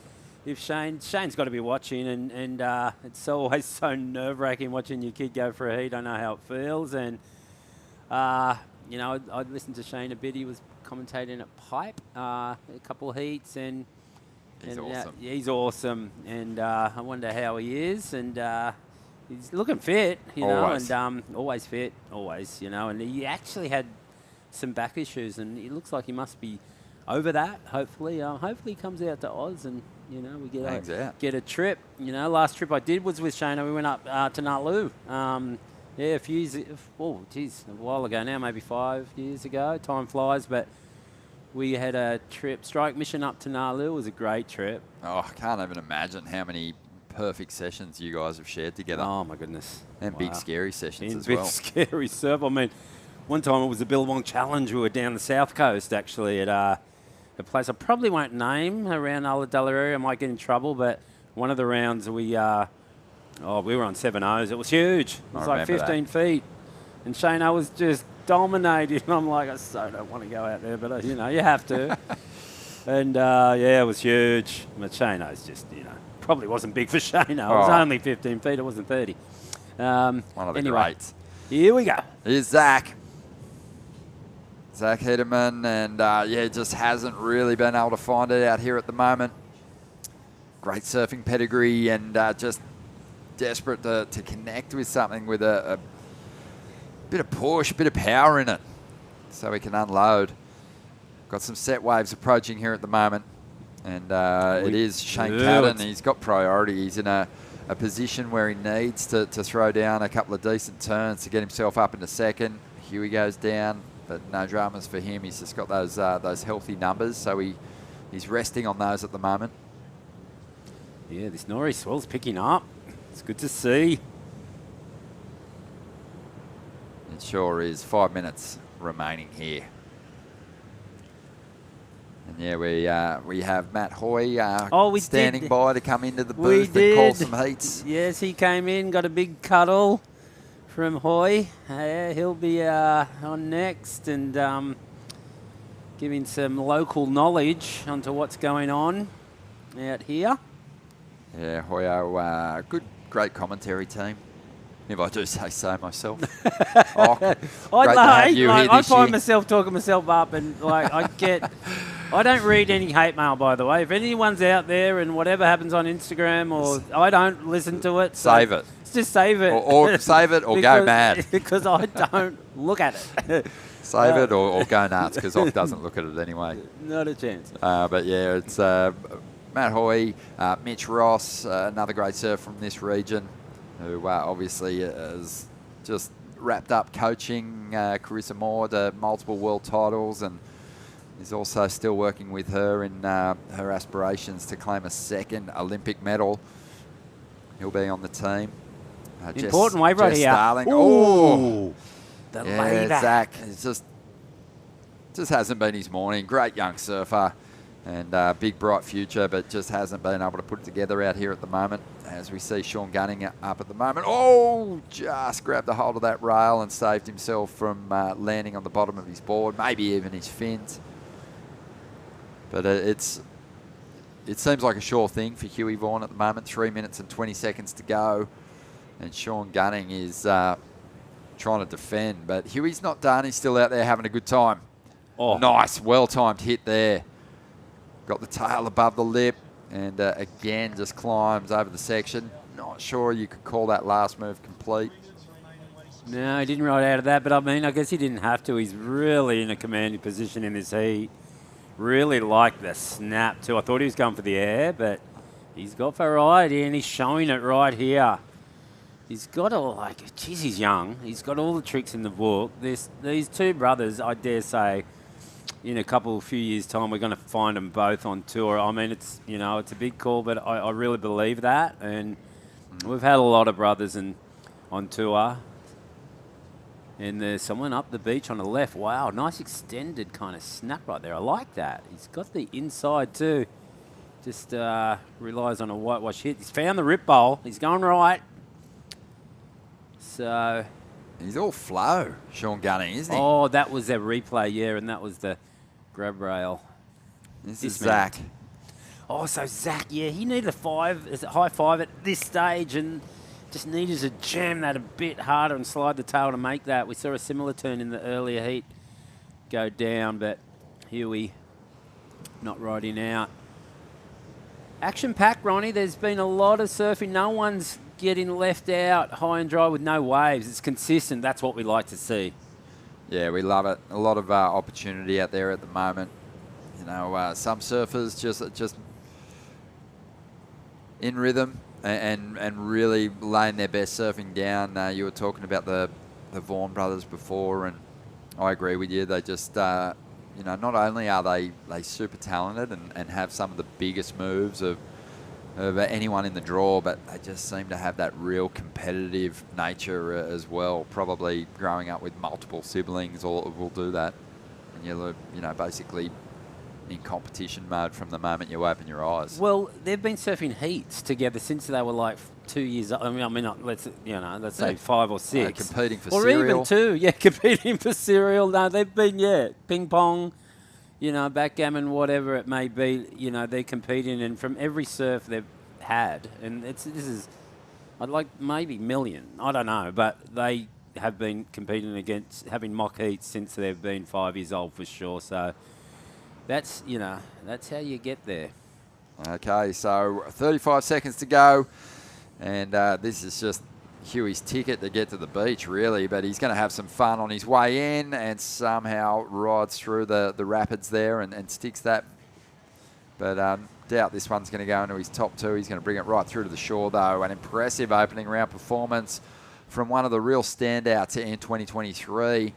if Shane's got to be watching, and it's always so nerve-wracking watching your kid go for a heat. I know how it feels, and you know, I listened to Shane a bit. He was commentating at Pipe a couple of heats, and He's awesome. he's awesome, and I wonder how he is, and he's looking fit, you Always. know, and always fit, always, you know, and he actually had some back issues, and it looks like he must be over that. Hopefully he comes out to Oz, and you know, we get a trip. You know, last trip I did was with Shane. We went up to Nalu. Yeah, a few years, a while ago now, maybe 5 years ago. Time flies, but we had a trip, strike mission up to Nalu. It was a great trip. Oh, I can't even imagine how many perfect sessions you guys have shared together. Oh, my goodness. And big, scary sessions as big, well. scary surf. I mean, one time it was the Billabong Challenge. We were down the south coast, actually, at a place I probably won't name around Ulladulla area. I might get in trouble, but one of the rounds we were on 7-0s. It was huge. It was like 15 feet. And Shane, I was just dominating. And I'm like, I so don't want to go out there, but, you know, you have to. And, yeah, it was huge. But Shano's just, you know, probably wasn't big for Shano. It was only 15 feet. It wasn't 30. One of the greats. Here we go. Here's Zach Hederman, and just hasn't really been able to find it out here at the moment. Great surfing pedigree, and just desperate to connect with something with a bit of push, bit of power in it, so we can unload. Got some set waves approaching here at the moment, and it is Shane Cadden. He's got priority. He's in a position where he needs to throw down a couple of decent turns to get himself up into second. Huey goes down, but no dramas for him. He's just got those healthy numbers, so he's resting on those at the moment. Yeah, this Norrie swell's picking up. It's good to see. It sure is. 5 minutes remaining here. And yeah, we have Matt Hoy standing by to come into the booth and call some heats. Yes, he came in, got a big cuddle from Hoy. He'll be on next and giving some local knowledge onto what's going on out here. Yeah, Hoyo, great commentary team, if I do say so myself. I find myself talking myself up, and like I don't read any hate mail, by the way. If anyone's out there and whatever happens on Instagram, or I don't listen to it. Save it. Just save it. Or save it or go mad. Because I don't look at it. Save it or go nuts, because Ock doesn't look at it anyway. Not a chance. But yeah, it's Matt Hoy, Mitch Ross, another great surfer from this region, who obviously has just wrapped up coaching Carissa Moore to multiple world titles, and is also still working with her in her aspirations to claim a second Olympic medal. He'll be on the team. Important wave right here. Starling. Oh, the layback. Zach, it's just hasn't been his morning. Great young surfer. And big, bright future, but just hasn't been able to put it together out here at the moment. As we see Sean Gunning up at the moment. Oh, just grabbed a hold of that rail and saved himself from landing on the bottom of his board, maybe even his fins. But it seems like a sure thing for Huey Vaughan at the moment. 3 minutes and 20 seconds to go. And Sean Gunning is trying to defend. But Huey's not done. He's still out there having a good time. Oh, nice, well-timed hit there. Got the tail above the lip, and again just climbs over the section. Not sure you could call that last move complete. No, he didn't ride out of that, but I mean, I guess he didn't have to. He's really in a commanding position in this heat. Really like the snap too. I thought he was going for the air, but he's got variety, and he's showing it right here. He's got geez, he's young. He's got all the tricks in the book. These two brothers, I dare say, in a few years' time, we're going to find them both on tour. I mean, it's a big call, but I really believe that. And we've had a lot of brothers on tour. And there's someone up the beach on the left. Wow, nice extended kind of snap right there. I like that. He's got the inside too. Just relies on a whitewash hit. He's found the rip bowl. He's going right. So... He's all flow, Sean Gunning, isn't he? Oh, that was their replay, yeah, and that was the grab rail. This is Zach. Oh, so Zach, yeah, he needed a high five at this stage and just needed to jam that a bit harder and slide the tail to make that. We saw a similar turn in the earlier heat go down, but Huey not riding out. Action-packed, Ronnie. There's been a lot of surfing. No one's getting left out high and dry with no waves. It's consistent. That's what we like to see. Yeah, we love it. A lot of opportunity out there at the moment. You know, some surfers just in rhythm and really laying their best surfing down. You were talking about the Vaughan brothers before, and I agree with you. They just, you know, not only are they super talented and have some of the biggest moves of anyone in the draw, but they just seem to have that real competitive nature as well. Probably growing up with multiple siblings will do that. And you're, you know, basically in competition mode from the moment you open your eyes. Well, they've been surfing heats together since they were like 2 years old. I mean, let's say 5 or 6. Competing for or cereal. Or even 2, yeah, competing for cereal. No, they've been, ping pong, you know, backgammon, whatever it may be. You know, they're competing, and from every surf they've had, and this is, I'd like maybe million, I don't know, but they have been competing against, having mock heats since they've been 5 years old for sure. So that's, you know, that's how you get there. Okay, so 35 seconds to go, and this is just Huey's ticket to get to the beach, really, but he's going to have some fun on his way in and somehow rides through the rapids there and sticks that. But doubt this one's going to go into his top 2. He's going to bring it right through to the shore, though. An impressive opening round performance from one of the real standouts in 2023.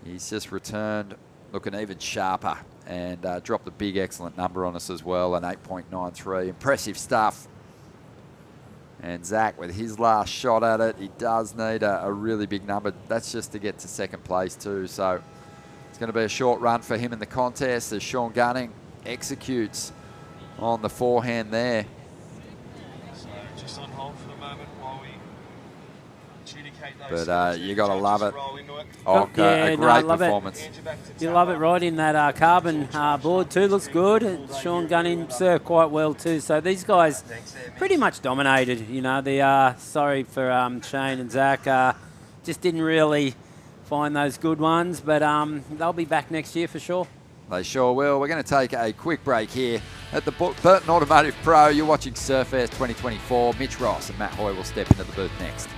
He's just returned looking even sharper and dropped a big, excellent number on us as well, an 8.93. Impressive stuff. And Zach, with his last shot at it, he does need a really big number. That's just to get to second place too. So it's going to be a short run for him in the contest as Sean Gunning executes on the forehand there. So just on hold for the moment while we adjudicate those. But you got to love it. Yeah, a great performance. You love it right in that carbon board too. Looks good. And Sean Gunning served quite well too. So these guys pretty much dominated. You know, the sorry for Shane and Zach, just didn't really find those good ones. But they'll be back next year for sure. They sure will. We're going to take a quick break here at the Burton Automotive Pro. You're watching Surfest 2024. Mitch Ross and Matt Hoy will step into the booth next.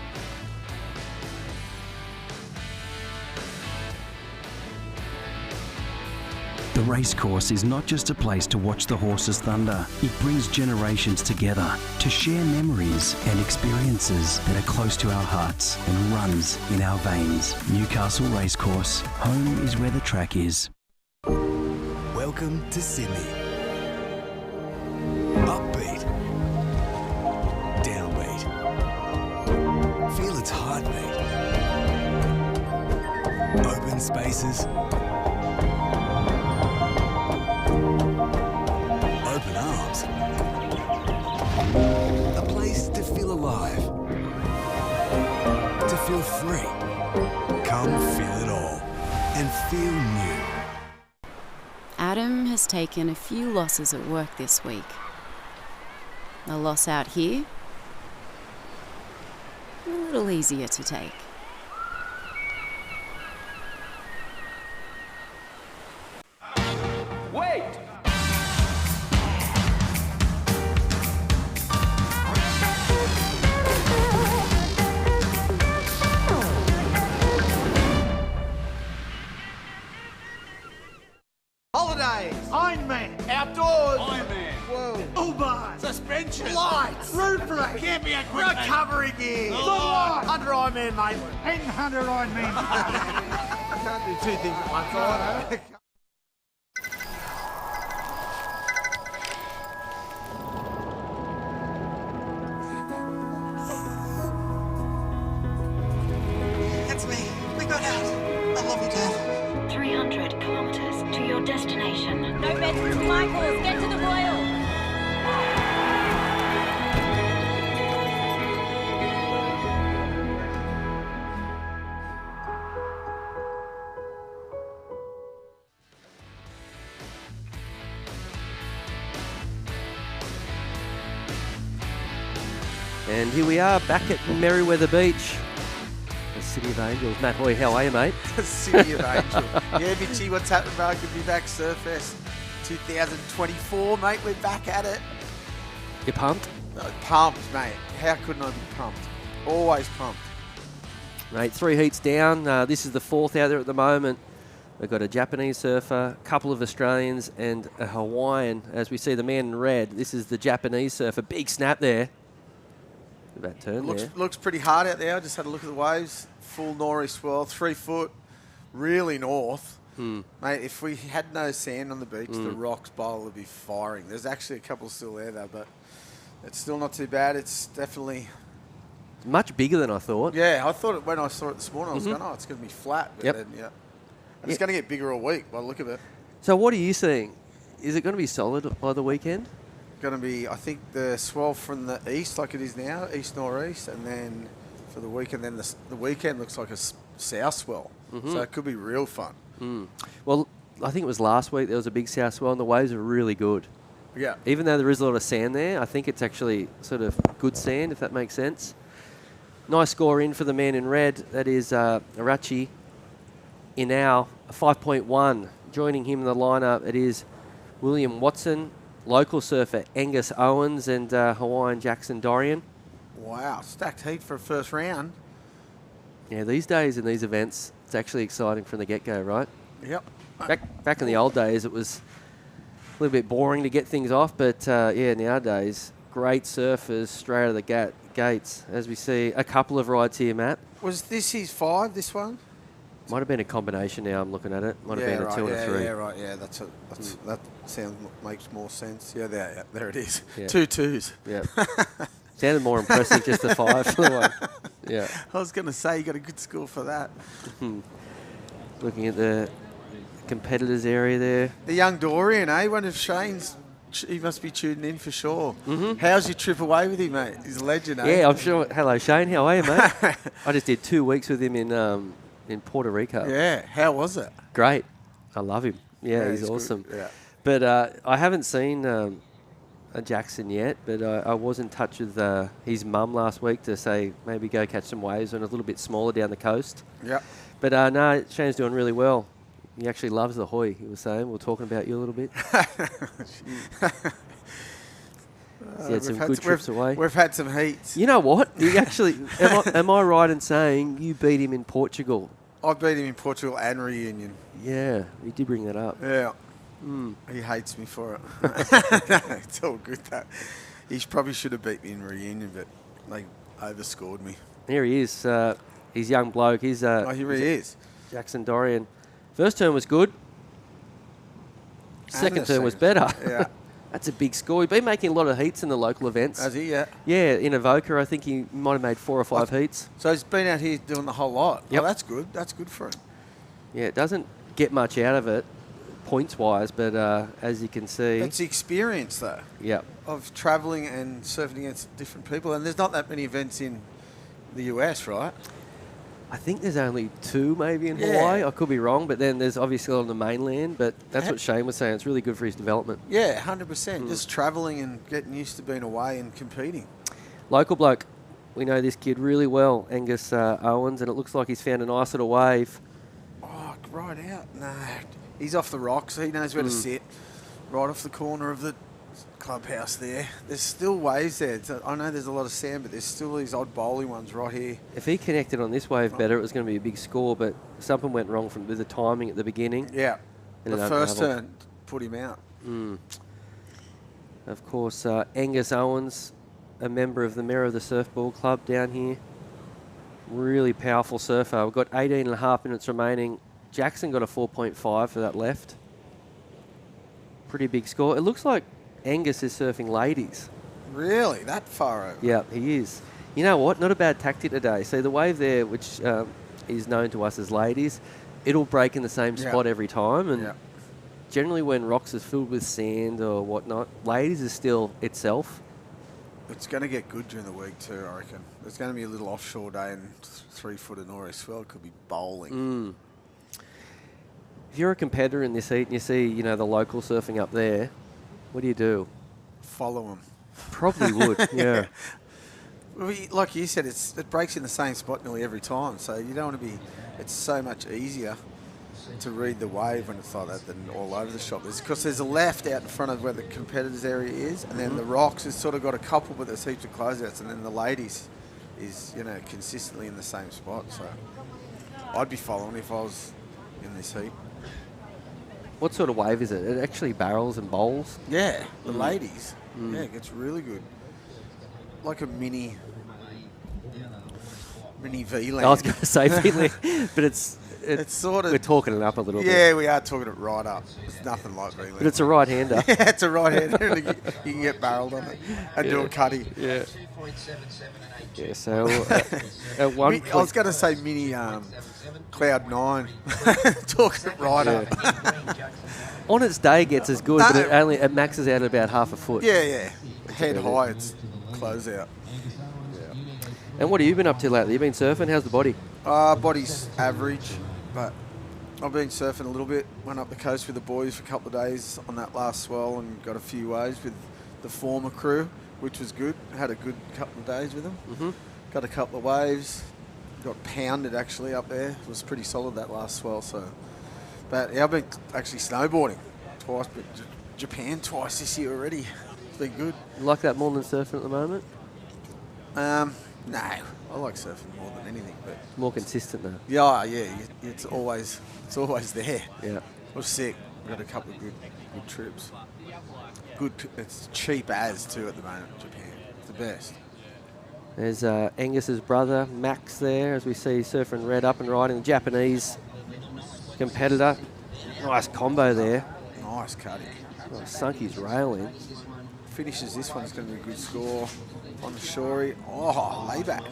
The Racecourse is not just a place to watch the horses thunder. It brings generations together to share memories and experiences that are close to our hearts and runs in our veins. Newcastle Racecourse. Home is where the track is. Welcome to Sydney. Upbeat. Downbeat. Feel its heartbeat. Open spaces. Open arms. A place to feel alive. To feel free. Come feel it all and feel new. Adam has taken a few losses at work this week. A loss out here, a little easier to take. Wait! Holidays! Ironman! Outdoors! Ironman! Whoa! Uber! Suspension! Lights! Roof rack! Camping equipment! Recovery gear! Under Ironman, mate! 100 Ironman! I can't do 2 things at once, I That's me. We got out. I love you, Dad. 300 kilometers to your destination. No beds to Michael's. Get to the Royal. And here we are back at Merriweather Beach, the City of Angels. Matt Hoy, how are you, mate? The City of Angels. Yeah, Mitchie, what's happening, bro? Good to be back. Surfest 2024, mate. We're back at it. You pumped? Pumped, mate. How couldn't I be pumped? Always pumped. Mate, 3 heats down. This is the 4th out there at the moment. We've got a Japanese surfer, a couple of Australians, and a Hawaiian. As we see the man in red, this is the Japanese surfer. Big snap there. That turn there. Looks pretty hard out there. I just had a look at the waves. Full Nori swell, 3 foot, really north. Mate, if we had no sand on the beach, the rocks bowl would be firing. There's actually a couple still there, though, but it's still not too bad. It's definitely... much bigger than I thought. Yeah, I thought when I saw it this morning, I was going, oh, it's going to be flat. But then, yeah. And it's going to get bigger all week by the look of it. So what are you seeing? Is it going to be solid by the weekend? Going to be, I think, the swell from the east like it is now, east-northeast, and then for the weekend, then the weekend looks like a south swell. So it could be real fun. Well, I think it was last week there was a big south swell and the waves are really good. Yeah. Even though there is a lot of sand there, I think it's actually sort of good sand, if that makes sense. Nice score in for the man in red. That is Arachi Inao, a 5.1. Joining him in the lineup, it is William Watson, local surfer Angus Owens, and Hawaiian Jackson Dorian. Wow, stacked heat for a first round. Yeah, these days in these events, it's actually exciting from the get-go, right? Yep. Back in the old days, it was a little bit boring to get things off, but yeah, nowadays, great surfers straight out of the gates. As we see a couple of rides here, Matt. Was this his 5, this one? Might have been a combination now, I'm looking at it. Might have been a 2 and a 3. Yeah, right, yeah, that makes more sense. Yeah, there it is. Yeah. 2 2s. Yeah. Sounded more impressive just the 5 for the one. Yeah. I was going to say, you got a good score for that. Looking at the competitors area there. The young Dorian, eh? One of Shane's, he must be tuning in for sure. How's your trip away with him, mate? He's a legend, eh? Yeah, I'm sure. Hello, Shane. How are you, mate? I just did 2 weeks with him in Puerto Rico. Yeah. How was it? Great. I love him. Yeah, he's awesome. Good. Yeah. But I haven't seen a Jackson yet, but I was in touch with his mum last week to say maybe go catch some waves when a little bit smaller down the coast. Yeah. But no, Shane's doing really well. He actually loves the Hoy, he was saying. We were talking about you a little bit. He had some good trips away. We've had some heats. You know what? You actually, am I right in saying you beat him in Portugal? I beat him in Portugal and Reunion. Yeah, you did bring that up. Yeah. He hates me for it. It's all good, though. He probably should have beat me in Reunion, but they overscored me. Here he is. He's a young bloke. He's here he is. Jackson Dorian. First turn was good. Second turn was better. Yeah. That's a big score. He's been making a lot of heats in the local events. Has he? Yeah. Yeah, in Evoca, I think he might have made 4 or 5 heats. So he's been out here doing the whole lot. Yep. Oh, that's good. That's good for him. Yeah, it doesn't get much out of it, points-wise, but as you can see... It's the experience, though. Yep. Of travelling and surfing against different people. And there's not that many events in the US, right? I think there's only 2 maybe in Hawaii. I could be wrong, but then there's obviously on the mainland. But that's what Shane was saying. It's really good for his development. Yeah, 100%. Just travelling and getting used to being away and competing. Local bloke. We know this kid really well, Angus Owens, and it looks like he's found a nice little wave. Oh, right out. No, he's off the rocks. He knows where to sit. Right off the corner of the clubhouse there. There's still waves there. I know there's a lot of sand, but there's still these odd bowling ones right here. If he connected on this wave better, it was going to be a big score, but something went wrong with the timing at the beginning. Yeah. The first turn put him out. Of course, Angus Owens, a member of the Mayor of the Surfball Club down here. Really powerful surfer. We've got 18.5 minutes remaining. Jackson got a 4.5 for that left. Pretty big score. It looks like Angus is surfing ladies. Really? That far over? Yeah, he is. You know what? Not a bad tactic today. See, the wave there, which is known to us as ladies, it'll break in the same spot every time. And generally when rocks is filled with sand or whatnot, ladies is still itself. It's going to get good during the week too, I reckon. There's going to be a little offshore day and 3 foot of Norris swell. It could be bowling. If you're a competitor in this heat and you see, you know, the local surfing up there, what do you do? Follow them. Probably would, yeah. Like you said, it breaks in the same spot nearly every time, so you don't want to be. It's so much easier to read the wave when it's like that than all over the shop. Because there's a left out in front of where the competitors' area is, and then the rocks has sort of got a couple, but there's heaps of closeouts, and then the ladies is consistently in the same spot. So I'd be following if I was in this heat. What sort of wave is it? It actually barrels and bowls? Yeah, the ladies. Yeah, it gets really good. Like a mini V-land. I was going to say V-land, but it's sort of... We're talking it up a little bit. Yeah, we are talking it right up. It's nothing like V-land. But it's a right-hander. Yeah, it's a right-hander. You can get barreled on it and do a cutty. Yeah. Yeah, so at one point... I was going to say mini Cloud 9. Talking it right up. On its day, it gets as good, but it maxes out at about half a foot. Yeah. Head high, it's close out. Yeah. And what have you been up to lately? You been surfing? How's the body? Body's average, but I've been surfing a little bit. Went up the coast with the boys for a couple of days on that last swell and got a few waves with the former crew, which was good. Had a good couple of days with them. Mm-hmm. Got a couple of waves. Got pounded actually up there. It was pretty solid that last swell. So, but yeah, I've been actually snowboarding twice, but Japan twice this year already. It's been good. You like that more than surfing at the moment? No, I like surfing more than anything, but more consistent though. Yeah, it's always there. Yeah, it was sick. We got a couple of good trips. Good, it's cheap as too at the moment. Japan, it's the best. There's Angus's brother Max there, as we see surfing red up and riding the Japanese competitor. Nice combo there. Nice cutting. Oh, sunk his rail in. Finishes this one, it's going to be a good score. On the shorey. Oh, layback.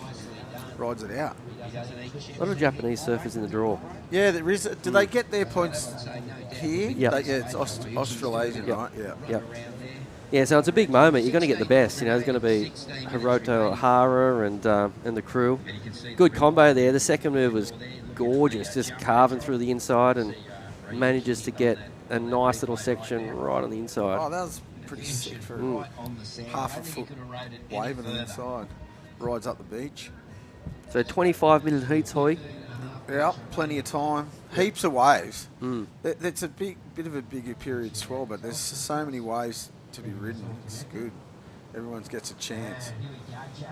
Rides it out. A lot of Japanese surfers in the draw. Yeah, there is. Do they get their points here? Yeah. It's Australasian, right? Yeah. Yeah, so it's a big moment. You're going to get the best. There's going to be Hiroto Hara and the crew. Good combo there. The second move was gorgeous, just carving through the inside and manages to get a nice little section right on the inside. Oh, that was pretty sick for half a foot wave on the inside. Rides up the beach. So 25-minute heats, Hoy. Yeah, plenty of time. Heaps of waves. It's a bit of a bigger period swell, but there's so many waves to be ridden. It's good. Everyone gets a chance.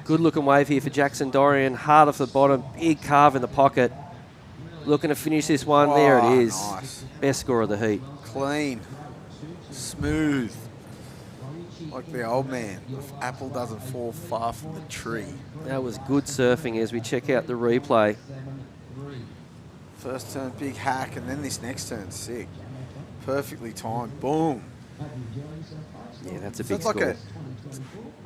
Good looking wave here for Jackson Dorian. Hard off the bottom. Big carve in the pocket. Looking to finish this one. There it is. Nice. Best score of the heat. Clean. Smooth. Like the old man. The apple doesn't fall far from the tree. That was good surfing as we check out the replay. First turn, big hack, and then this next turn, sick. Perfectly timed. Boom. Yeah, that's a So big it's score. like a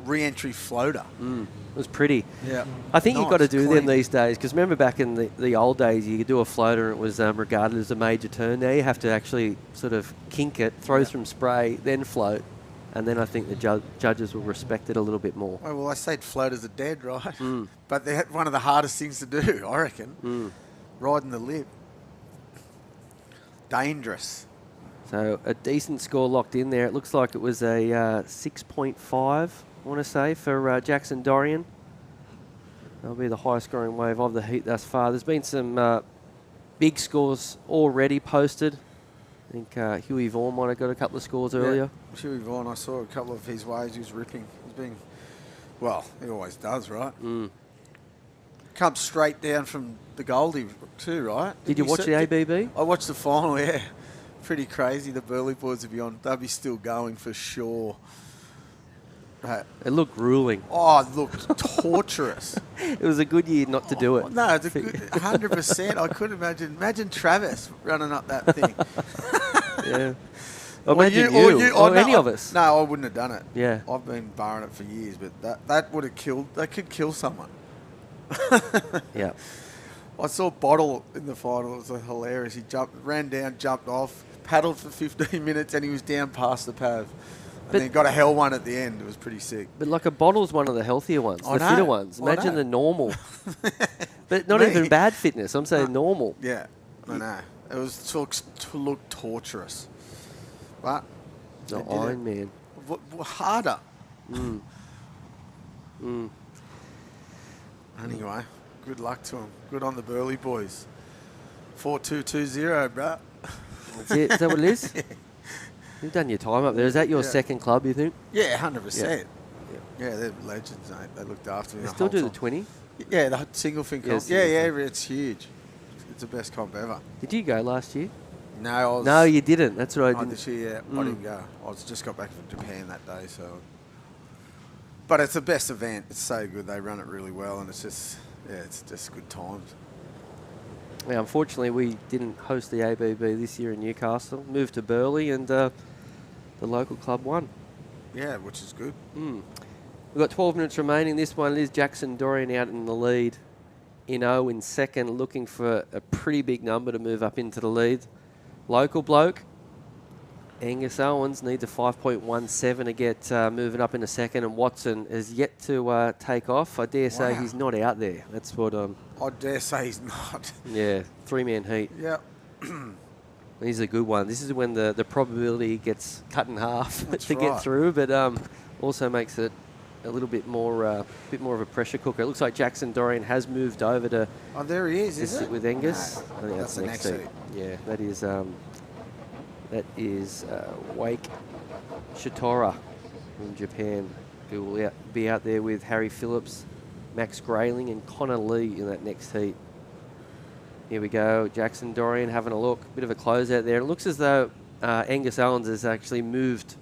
re-entry floater. It was pretty. Yeah. I think you've got to Nice, do clean. them these days, because remember back in the old days, you could do a floater and it was regarded as a major turn. Now you have to actually sort of kink it, throw some spray, then float. And then I think the judges will respect it a little bit more. Well, I said floaters are dead, right? But they're one of the hardest things to do, I reckon. Riding the lip. Dangerous. So a decent score locked in there. It looks like it was a 6.5, I want to say, for Jackson Dorian. That'll be the highest scoring wave of the heat thus far. There's been some big scores already posted. I think Huey Vaughan might have got a couple of scores earlier. Huey Vaughan, I saw a couple of his waves. He was ripping. He's been, well, he always does, right? Comes straight down from the Goldie too, right? Did you watch the ABB? I watched the final, yeah. Pretty crazy. The Burley boys would be on. They'll be still going for sure. It looked grueling. Oh, it looked torturous. It was a good year not to do it. No, it's a good 100%. I couldn't imagine. Imagine Travis running up that thing. Yeah. Imagine you or any of us. No, I wouldn't have done it. Yeah. I've been barring it for years, but that would have killed. That could kill someone. Yeah. I saw Bottle in the final. It was hilarious. He ran down, jumped off, paddled for 15 minutes, and he was down past the pav. And then got a hell one at the end. It was pretty sick. But like a bottle's one of the healthier ones, I the know. fitter ones. I Imagine know. the normal. But not Me. even bad fitness. I'm saying normal. Yeah, I know. It was to look torturous. But The they did Iron it. Man. Harder. Anyway, good luck to them. Good on the Burley boys. 4220, bro. That's it. Is that what it is? You've done your time up there. Is that your second club, you think? Yeah, 100%. Yeah, they're legends, mate. They looked after me. They still do the 20? Yeah, the single fin comp. Yeah, it's huge. It's the best comp ever. Did you go last year? No, No, you didn't. That's right. This year, I didn't go. I just got back from Japan that day, so. But it's the best event. It's so good. They run it really well, and it's just good times. Yeah, unfortunately, we didn't host the ABB this year in Newcastle. Moved to Burley, and the local club won. Yeah, which is good. We've got 12 minutes remaining. This one is Jackson Dorian out in the lead. Ino in second, looking for a pretty big number to move up into the lead. Local bloke, Angus Owens, needs a 5.17 to get moving up into second, and Watson has yet to take off. I dare say he's not out there. That's what I dare say he's not. Yeah, three-man heat. Yeah. These are a good one. This is when the probability gets cut in half to right. get through, but also makes it a little bit more of a pressure cooker. It looks like Jackson Dorian has moved over to. Oh, there he is. To sit with Angus. I think that's the next seat. Yeah, that is Wake Shitora from Japan, who will be out there with Harry Phillips, Max Grayling, and Connor Lee in that next heat. Here we go, Jackson Dorian having a look. Bit of a closeout there. It looks as though Angus Owens has actually moved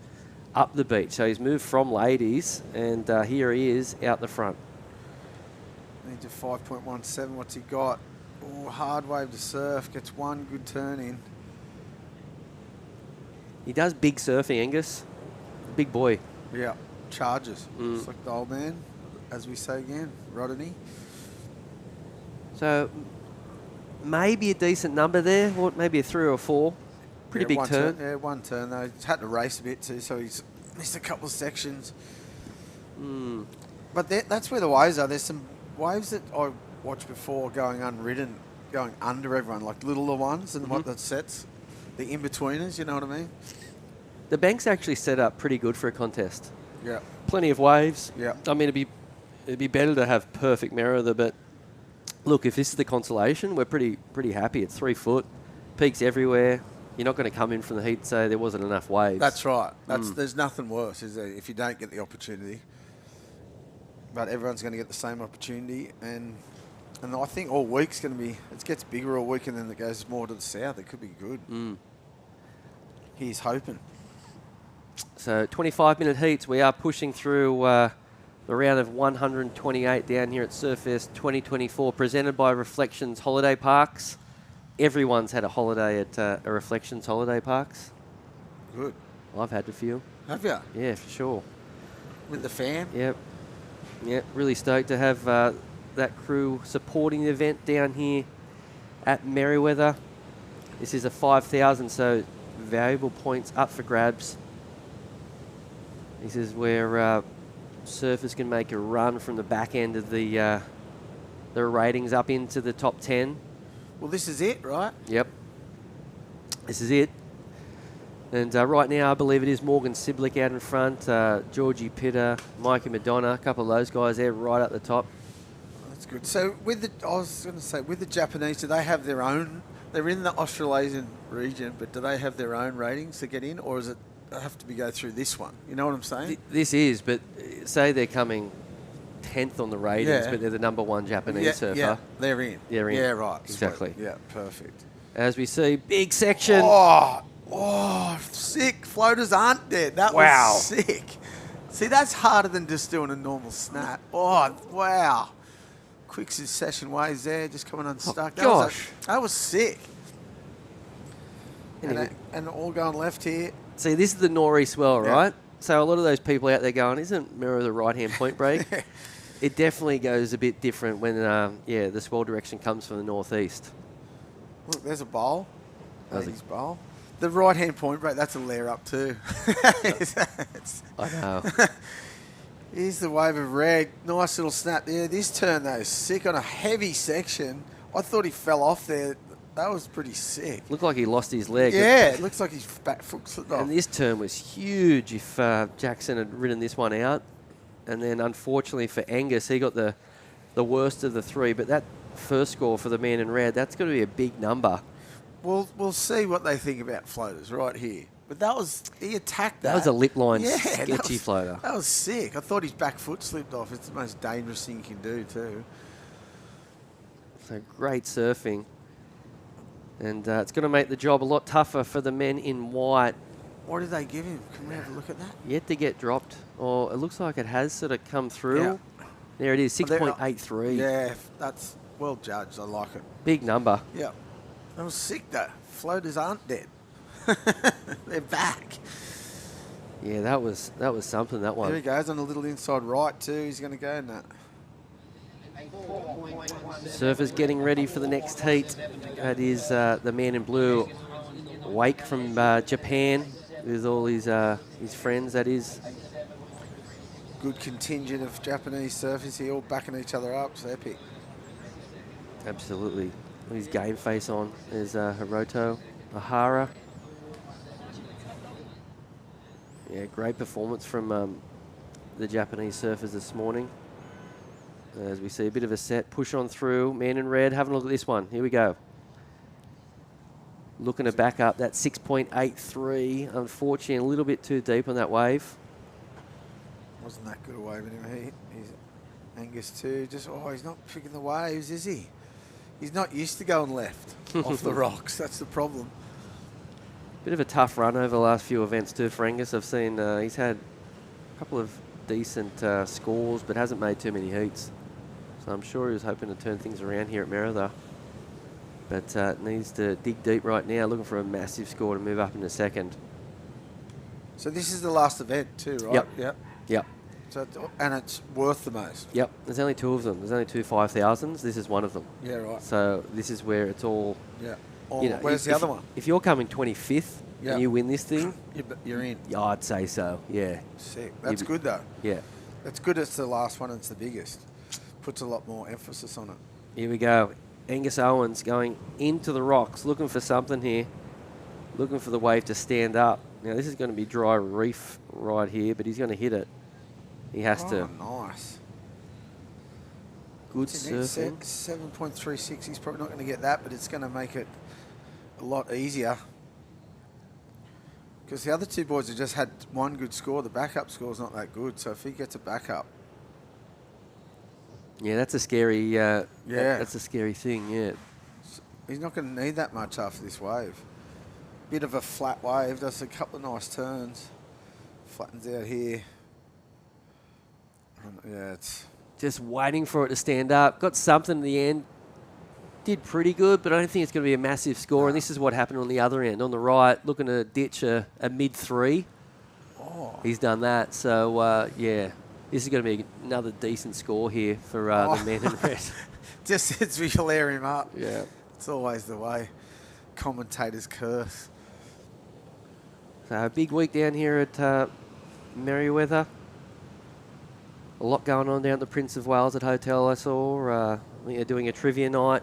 up the beach. So he's moved from ladies, and here he is out the front. Needs a 5.17. What's he got? Oh, hard wave to surf. Gets one good turn in. He does big surfing, Angus. Big boy. Yeah, charges. It's like the old man, as we say again, Rodney. So maybe a decent number there, or maybe a 3 or 4. Pretty big turn. Yeah, one turn though. He's had to race a bit too, so he's missed a couple of sections. But that's where the waves are. There's some waves that I watched before going unridden, going under everyone, like littler ones, and what that sets, the in-betweeners, you know what I mean? The bank's actually set up pretty good for a contest. Yeah. Plenty of waves. Yeah. I mean, it'd be better to have perfect Merida, but look, if this is the consolation, we're pretty happy. It's 3 foot, peaks everywhere. You're not going to come in from the heat and say there wasn't enough waves. That's right. There's nothing worse, is there, if you don't get the opportunity. But everyone's going to get the same opportunity, and I think all week's going to be. It gets bigger all week, and then it goes more to the south. It could be good. He's hoping. So 25-minute heats. We are pushing through the round of 128 down here at Surfest 2024, presented by Reflections Holiday Parks. Everyone's had a holiday at a Reflections Holiday Parks. Good. I've had a few. Have you? Yeah, for sure. With the fam? Yep. Yep, really stoked to have that crew supporting the event down here at Merriweather. This is a 5,000, so valuable points up for grabs. This is where surfers can make a run from the back end of the ratings up into the top 10. Well, this is it, right? Yep. This is it. And right now, I believe it is Morgan Siblick out in front, Georgie Pitter, Mikey Madonna, a couple of those guys there right at the top. That's good. So with the Japanese, do they have their own? They're in the Australasian region, but do they have their own ratings to get in, or is it have to go through this one? You know what I'm saying? This is, but say they're coming 10th on the ratings, but they're the #1 Japanese surfer. Yeah, they're in. They're in. Yeah, right. Exactly. Sweet. Yeah, perfect. As we see, big section. Oh, sick. Floaters aren't dead. That was sick. See, that's harder than just doing a normal snap. Oh, wow. Quick succession waves there, just coming unstuck. That was sick. And all going left here. See, this is the nor'east swell, right? So a lot of those people out there going, isn't Mirror the right-hand point break? It definitely goes a bit different when, the swell direction comes from the northeast. Look, there's a bowl. Ladies bowl. The right-hand point break, that's a layer up too. I know. Here's the wave of reg. Nice little snap there. This turn, though, sick on a heavy section. I thought he fell off there. That was pretty sick. Looked like he lost his leg. Yeah, it looks like his back foot slipped off. And this turn was huge if Jackson had ridden this one out. And then, unfortunately for Angus, he got the the worst of the three, but that first score for the man in red, that's going to be a big number. We'll see what they think about floaters right here. But he attacked that. That was a lip line Yeah, sketchy floater. That was sick. I thought his back foot slipped off. It's the most dangerous thing you can do too. So great surfing. And it's going to make the job a lot tougher for the men in white. What did they give him? Can we have a look at that? Yet to get dropped. Or it looks like it has sort of come through. Yeah. There it is, 6.83. Yeah, that's well judged. I like it. Big number. Yeah. That was sick though. Floaters aren't dead. They're back. Yeah, that was something, that one. There he goes on a little inside right too. He's going to go in that. Surfers getting ready for the next heat. That is the man in blue, Wake from Japan, with all his friends, that is. Good contingent of Japanese surfers here, all backing each other up. It's epic. Absolutely. With his game face on, there's Hiroto Ahara. Yeah, great performance from the Japanese surfers this morning. As we see a bit of a set, push on through. Man in red, having a look at this one. Here we go. Looking to back up that 6.83. Unfortunately, a little bit too deep on that wave. Wasn't that good a wave anyway. He's Angus too. He's not picking the waves, is he? He's not used to going left off the rocks. That's the problem. Bit of a tough run over the last few events too for Angus. I've seen he's had a couple of decent scores, but hasn't made too many heats. So I'm sure he was hoping to turn things around here at Merida. But needs to dig deep right now, looking for a massive score to move up into second. So this is the last event too, right? Yep. So and it's worth the most. Yep. There's only two of them. There's only two 5,000s. This is one of them. Yeah, right. So this is where it's all. Yeah. You know, where's the other one? If you're coming 25th and you win this thing, you're in. Yeah, I'd say so. Yeah. Sick. That's good though. Yeah. It's good. It's the last one. It's the biggest. Puts a lot more emphasis on it. Here we go. Angus Owens going into the rocks, looking for something here, looking for the wave to stand up. Now this is going to be dry reef right here, but he's going to hit it. He has to. Nice. Good surfing. 7.36. He's probably not going to get that, but it's going to make it a lot easier. Because the other two boys have just had one good score. The backup score's not that good, so if he gets a backup. Yeah, that's a scary. That's a scary thing. Yeah. He's not going to need that much after this wave. Bit of a flat wave. Does a couple of nice turns. Flattens out here. Yeah, it's just waiting for it to stand up. Got something in the end. Did pretty good, but I don't think it's going to be a massive score. And this is what happened on the other end. On the right, looking to ditch a mid-3. Oh. He's done that. So, yeah, this is going to be another decent score here for the man in red. Just as we flare him up. Yeah. It's always the way. Commentators curse. So, a big week down here at Merriweather. A lot going on down at the Prince of Wales at Hotel, I saw. I think they're doing a trivia night.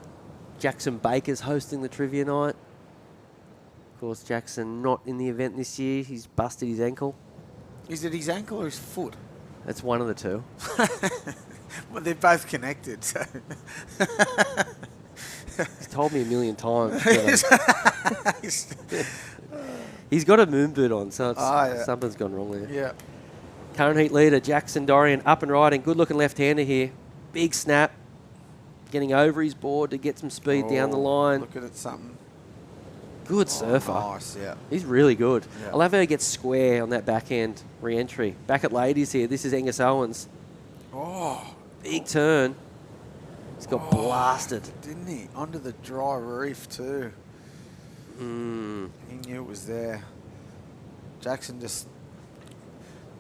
Jackson Baker's hosting the trivia night. Of course, Jackson not in the event this year. He's busted his ankle. Is it his ankle or his foot? That's one of the two. Well, they're both connected, so... He's told me a million times. He's got a moon boot on, so it's, something's gone wrong there. Yeah. Current heat leader, Jackson Dorian, up and riding. Good looking left-hander here. Big snap. Getting over his board to get some speed down the line. Looking at something. Good surfer. Nice, yeah. He's really good. Yeah. I love how he gets square on that backhand re-entry. Back at ladies here. This is Angus Owens. Oh. Big turn. He's got blasted. Didn't he? Onto the dry reef too. He knew it was there. Jackson just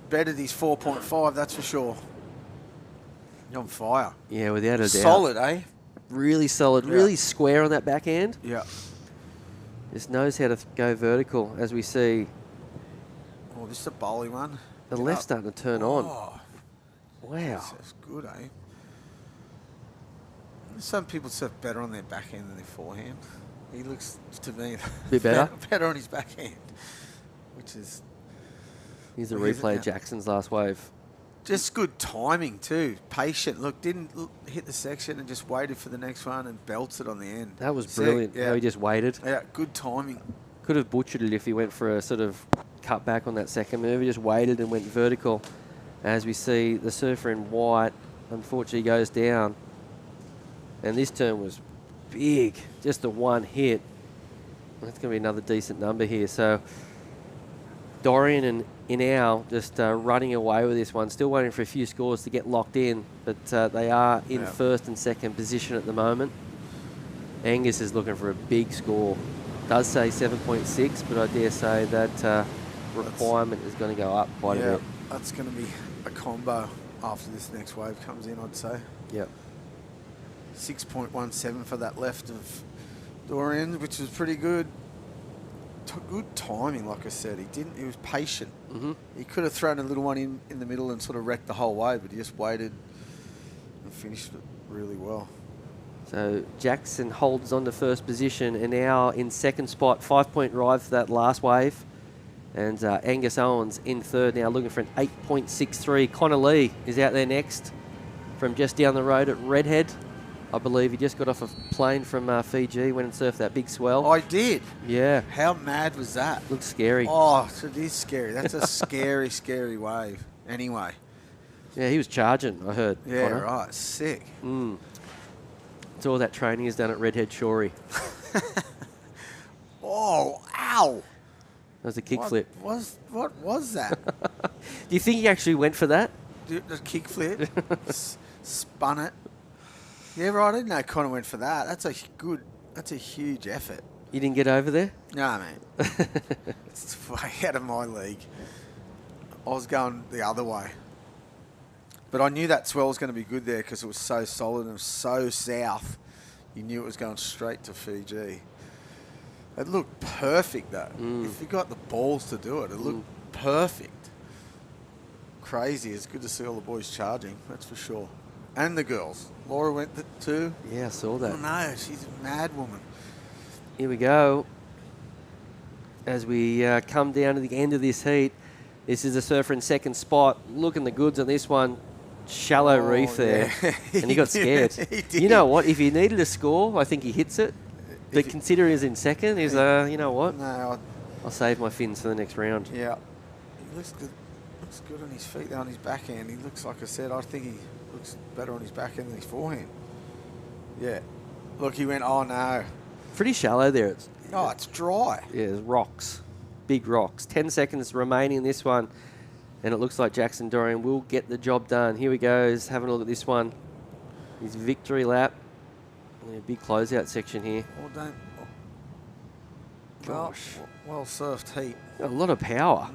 bettered his 4.5, that's for sure. You're on fire. Yeah, without a doubt. Solid, eh? Really solid. Yeah. Really square on that backhand. Yeah. Just knows how to go vertical, as we see. Oh, this is a bowling one. The left's starting to turn on. Wow. That's good, eh? Some people surf better on their backhand than their forehand. He looks, to me, Bit better? better on his backhand, which is... Here's a replay of Jackson's last wave. Just good timing too. Patient. Look, didn't hit the section and just waited for the next one and belts it on the end. That was brilliant. Yeah. How he just waited. Yeah, good timing. Could have butchered it if he went for a sort of cut back on that second move. He just waited and went vertical. As we see the surfer in white, unfortunately goes down. And this turn was big. Just the one hit. That's going to be another decent number here. So Dorian and Inau just running away with this one. Still waiting for a few scores to get locked in, but they are in first and second position at the moment. Angus is looking for a big score. Does say 7.6, but I dare say that requirement is going to go up quite a bit. That's going to be a combo after this next wave comes in, I'd say. Yep. 6.17 for that left of Dorian, which was pretty good. Good timing, like I said. He was patient. He could have thrown a little one in the middle and sort of wrecked the whole wave, but he just waited and finished it really well. So Jackson holds on to first position and now in second spot, 5-point ride for that last wave. And Angus Owens in third now, looking for an 8.63. Connor Lee is out there next from just down the road at Redhead. I believe he just got off a plane from Fiji, went and surfed that big swell. I did. Yeah. How mad was that? Looked scary. Oh, it is scary. That's a scary, scary wave. Anyway. Yeah, he was charging, I heard. Yeah, Connor. right. Sick. It's all that training is done at Redhead Shorey. Oh, ow. That was a kickflip. What was that? Do you think he actually went for that? The kickflip. Spun it. Yeah, right. I didn't know Connor went for that. That's a huge effort. You didn't get over there? No, mate. It's way out of my league. I was going the other way. But I knew that swell was going to be good there because it was so solid and so south. You knew it was going straight to Fiji. It looked perfect, though. If you got the balls to do it, it looked perfect. Crazy. It's good to see all the boys charging, that's for sure. And the girls. Laura went too. Yeah, I saw that. Oh, no, she's a mad woman. Here we go. As we come down to the end of this heat, this is a surfer in second spot. Looking the goods on this one. Shallow reef there. Yeah. And he got scared. He did. You know what? If he needed a score, I think he hits it. But considering he's in second, he's, you know what? No, I'll save my fins for the next round. Yeah. He looks good. Looks good on his feet, on his backhand. He looks, like I said, I think he looks better on his backhand than his forehand. Yeah. Look, he went, oh no. Pretty shallow there. It's dry. Yeah, there's rocks. Big rocks. 10 seconds remaining in this one. And it looks like Jackson Dorian will get the job done. Here he goes, having a look at this one. His victory lap. A big closeout section here. Oh, don't. Gosh. Well surfed heat. A lot of power.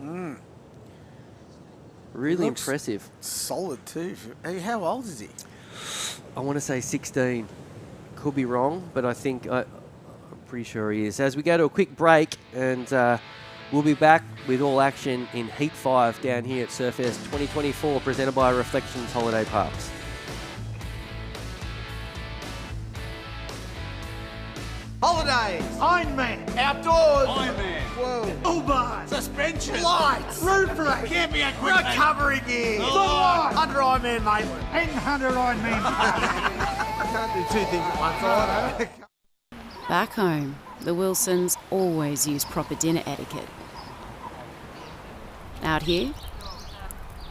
Really Looks impressive. Solid too. Hey, how old is he? I want to say 16. Could be wrong, but I think I'm pretty sure he is. As we go to a quick break, and we'll be back with all action in Heat 5 down here at Surfest 2024, presented by Reflections Holiday Parks. Holidays, Ironman, outdoors, Ironman, whoa, Uber, suspension, lights, roof rack, camping equipment, recovery gear, Under Ironman, mate, and 100 Ironman. I can't do two things at once, I know. Back home, the Wilsons always use proper dinner etiquette. Out here,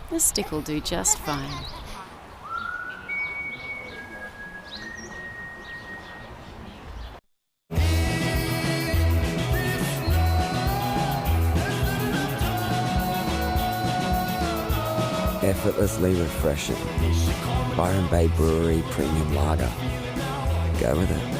the stick will do just fine. Effortlessly refreshing. Byron Bay Brewery Premium Lager. Go with it.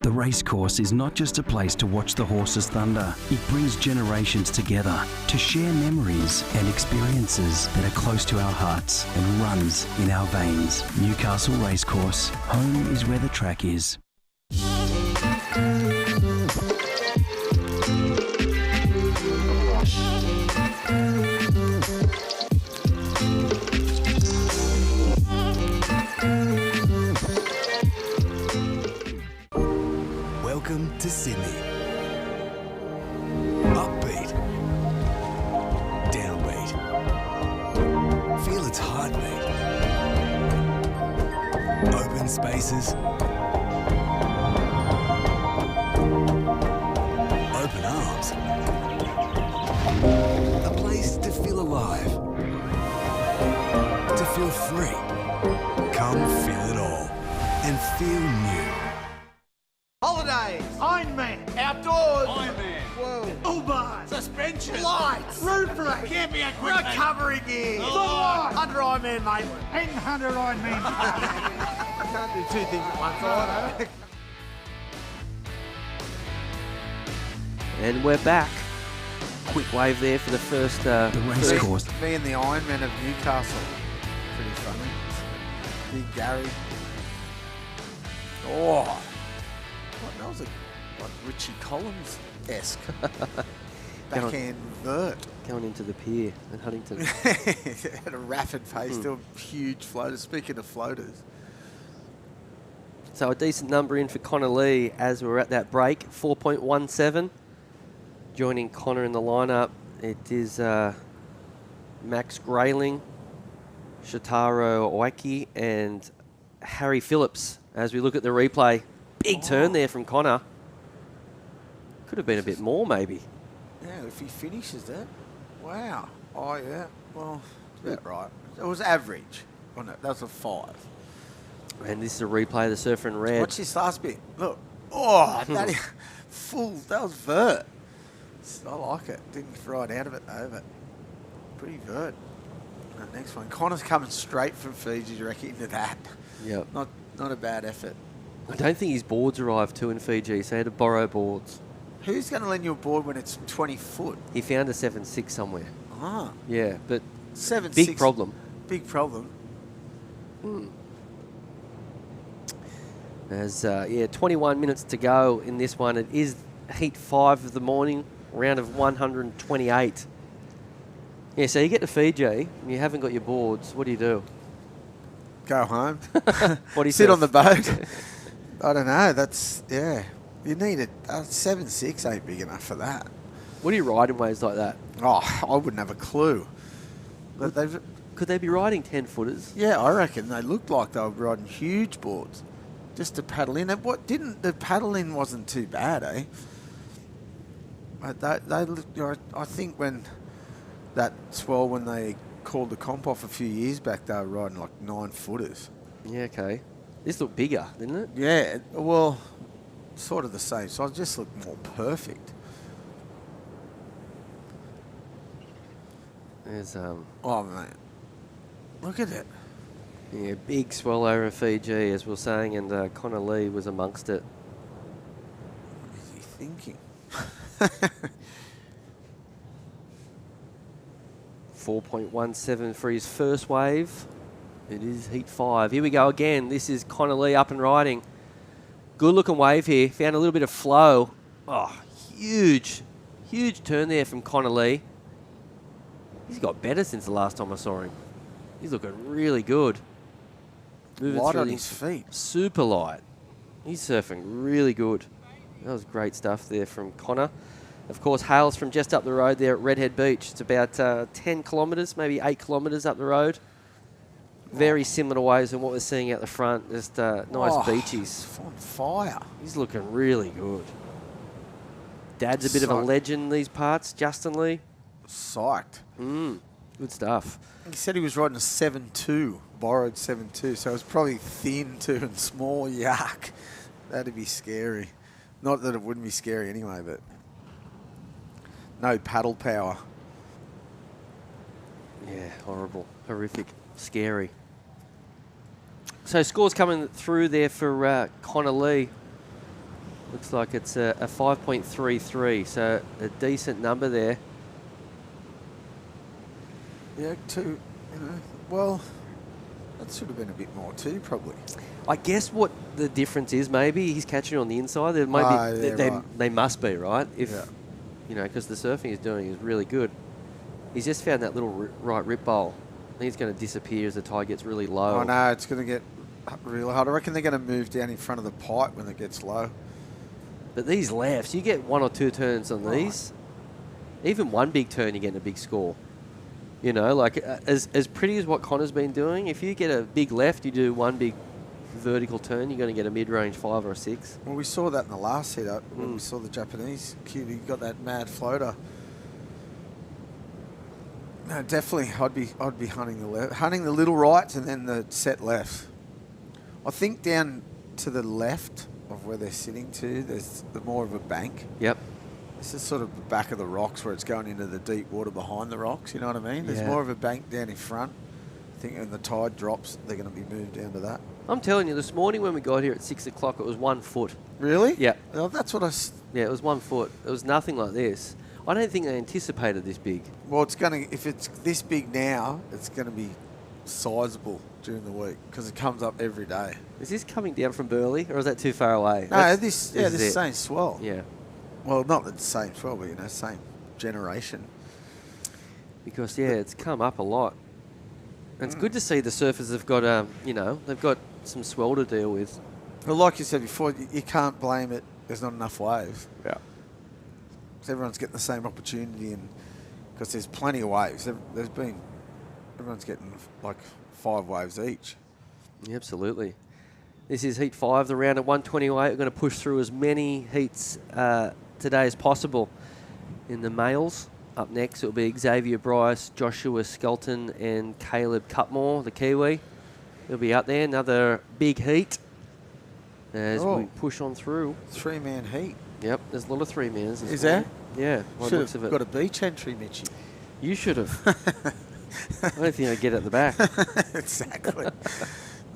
The Racecourse is not just a place to watch the horses thunder. It brings generations together to share memories and experiences that are close to our hearts and runs in our veins. Newcastle Racecourse. Home is where the track is. Welcome to Sydney. Upbeat. Downbeat. spaces, open arms, a place to feel alive, to feel free. Come feel it all and feel new. Holidays, Ironman, outdoors, Ironman, whoa, Uber, suspension, lights, roof rack, camping equipment, recovery gear, Under Ironman, mate, and 100 Ironman. I can't do two things at once, I know. And we're back. Quick wave there for the first. The Racecourse. Me and the Ironman of Newcastle. Pretty funny. Big Gary. Oh. What, that was a Richie Collins-esque. Backhand vert. Going into the pier at Huntington. Had a rapid pace, still huge floaters. Speaking of floaters. So a decent number in for Connor Lee as we're at that break. 4.17. Joining Connor in the lineup, it is Max Grayling, Shotaro Oaki, and Harry Phillips. As we look at the replay, big turn there from Connor. Could have been a bit more, maybe. Yeah, if he finishes that. Wow. Oh, yeah. Well, that's about right. It was average. Oh, no, that was a 5. And this is a replay of the Surfer in red. Watch this last bit. Look. Oh, that is full. That was vert. I like it. Didn't ride out of it, though, but pretty vert. That next one. Connor's coming straight from Fiji, you reckon, into that. Yep. Not a bad effort. I don't think his boards arrived too in Fiji, so he had to borrow boards. Who's going to lend you a board when it's 20 foot? He found a 7.6 somewhere. Ah. Yeah, but 7.6. big problem. Big problem. As 21 minutes to go in this one. It is heat 5 of the morning, round of 128. Yeah, so you get to Fiji and you haven't got your boards. What do you do? Go home. What do you sit on the boat? I don't know. That's, yeah. You need it. 7.6 ain't big enough for that. What do you ride in waves like that? Oh, I wouldn't have a clue. But could they be riding 10-footers? Yeah, I reckon they looked like they were riding huge boards. Just to paddle in. The paddle in wasn't too bad, eh? But I think when that swell, when they called the comp off a few years back, they were riding like 9-footers. Yeah, okay. This looked bigger, didn't it? Yeah, well, sort of the same. So it just looked more perfect. There's Oh, mate. Look at it. Yeah, big swell over in Fiji, as we were saying, and Connor Lee was amongst it. What is he thinking? 4.17 for his first wave. It is heat 5. Here we go again. This is Connor Lee up and riding. Good looking wave here. Found a little bit of flow. Oh, huge turn there from Connor Lee. He's got better since the last time I saw him. He's looking really good. Moving Light through on his feet. Super light. He's surfing really good. That was great stuff there from Connor. Of course, hails from just up the road there at Redhead Beach. It's about 10 kilometres, maybe 8 kilometres up the road. Very similar to waves than what we're seeing out the front. Just nice beaches. On fire. He's looking really good. Dad's a bit of a legend in these parts, Justin Lee. Psyched. Good stuff. He said he was riding a 7.2, borrowed 7.2, so it was probably thin too and small. Yuck. That'd be scary. Not that it wouldn't be scary anyway, but no paddle power. Yeah, horrible, horrific, scary. So scores coming through there for Connor Lee. Looks like it's a 5.33, so a decent number there. Yeah, well, that should have been a bit more too, probably. I guess what the difference is, maybe he's catching on the inside. There might be, they must be, right? Because the surfing he's doing is really good. He's just found that little right rip bowl. I think it's going to disappear as the tide gets really low. Oh no, it's going to get really hard. I reckon they're going to move down in front of the pipe when it gets low. But these lefts, you get 1 or 2 turns on these. Even one big turn, you're getting a big score. You know, like as pretty as what Connor's been doing, if you get a big left, you do one big vertical turn, you're going to get a mid-range 5 or a 6. Well, we saw that in the last hit-up when we saw the Japanese kid. He got that mad floater. No, definitely, I'd be hunting the little rights and then the set left. I think down to the left of where they're sitting to, there's more of a bank. Yep. This is sort of the back of the rocks where it's going into the deep water behind the rocks, you know what I mean? There's more of a bank down in front. I think when the tide drops, they're going to be moved down to that. I'm telling you, this morning when we got here at 6 o'clock, it was 1 foot. Really? Yeah. Well, that's what Yeah, it was 1 foot. It was nothing like this. I don't think they anticipated this big. Well, it's going to, if it's this big now, it's going to be sizable during the week because it comes up every day. Is this coming down from Burleigh, or is that too far away? No, this same swell. Yeah. Well, not the same swell, but, you know, same generation. Because, yeah, it's come up a lot. And it's good to see the surfers have got, you know, they've got some swell to deal with. Well, like you said before, you can't blame it. There's not enough waves. Yeah. Because everyone's getting the same opportunity, and because there's plenty of waves. Everyone's getting like 5 waves each. Yeah, absolutely. This is Heat 5, the round at 128. We're going to push through as many heats today as possible. In the males, up next, it'll be Xavier Bryce, Joshua Skelton, and Caleb Cutmore, the Kiwi. They'll be out there. Another big heat as we push on through. 3-man heat. Yep, there's a lot of 3-mans. Is there? Yeah. Should have got a beach entry, Mitchie. You should have. I don't think I'd get at the back. Exactly.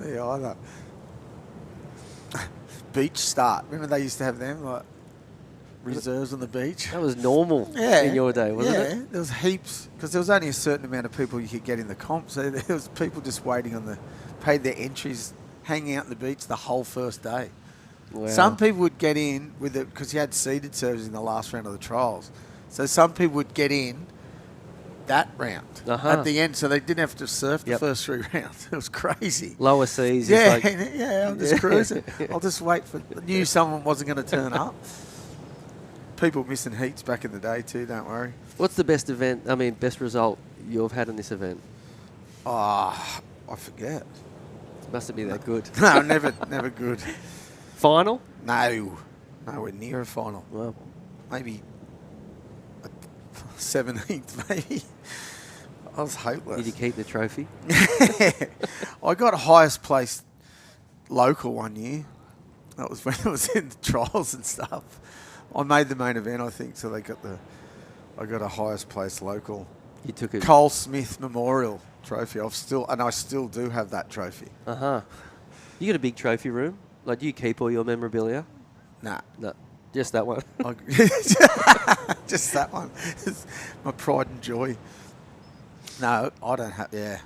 Me either. Beach start. Remember they used to have them, like, reserves on the beach? That was normal in your day, wasn't it? Yeah, there was heaps. Because there was only a certain amount of people you could get in the comp. So there was people just waiting paid their entries, hanging out on the beach the whole first day. Wow. Some people would get in with it because you had seeded servers in the last round of the trials. So some people would get in that round at the end, so they didn't have to surf the first 3 rounds. It was crazy. Lower seas. Yeah, I'm just cruising. I'll just wait knew someone wasn't going to turn up. People missing heats back in the day too, don't worry. What's the best best result you've had in this event? I forget. Mustn't be that good. No, never good. Final? No. Nowhere near a final. Well, maybe 17th, maybe. I was hopeless. Did you keep the trophy? I got highest place local one year. That was when it was in the trials and stuff. I made the main event, I think, so I got a highest place local. You took it. Cole Smith Memorial Trophy. I still do have that trophy. You got a big trophy room? Like, do you keep all your memorabilia? Nah. No. Just that one. Just that one. It's my pride and joy. No, I don't have. Yeah,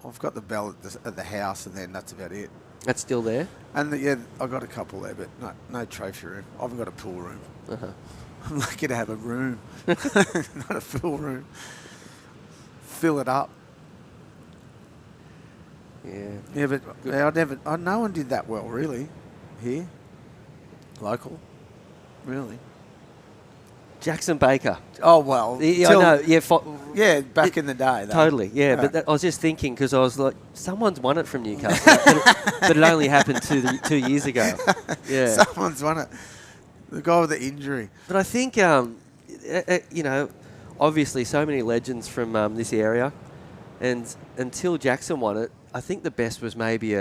I've got the bell at the house, and then that's about it. That's still there. And I got a couple there, but no trophy room. I haven't got a pool room. I'm lucky to have a room, not a full room. Fill it up. Yeah, but no one did that well, really, here, local. Really? Jackson Baker. Oh, well. I know. Yeah, back in the day. Though. Totally, yeah. But I was just thinking, because I was like, someone's won it from Newcastle. but it only happened 2 years ago. Yeah. Someone's won it. The guy with the injury. But I think, obviously so many legends from this area. And until Jackson won it, I think the best was maybe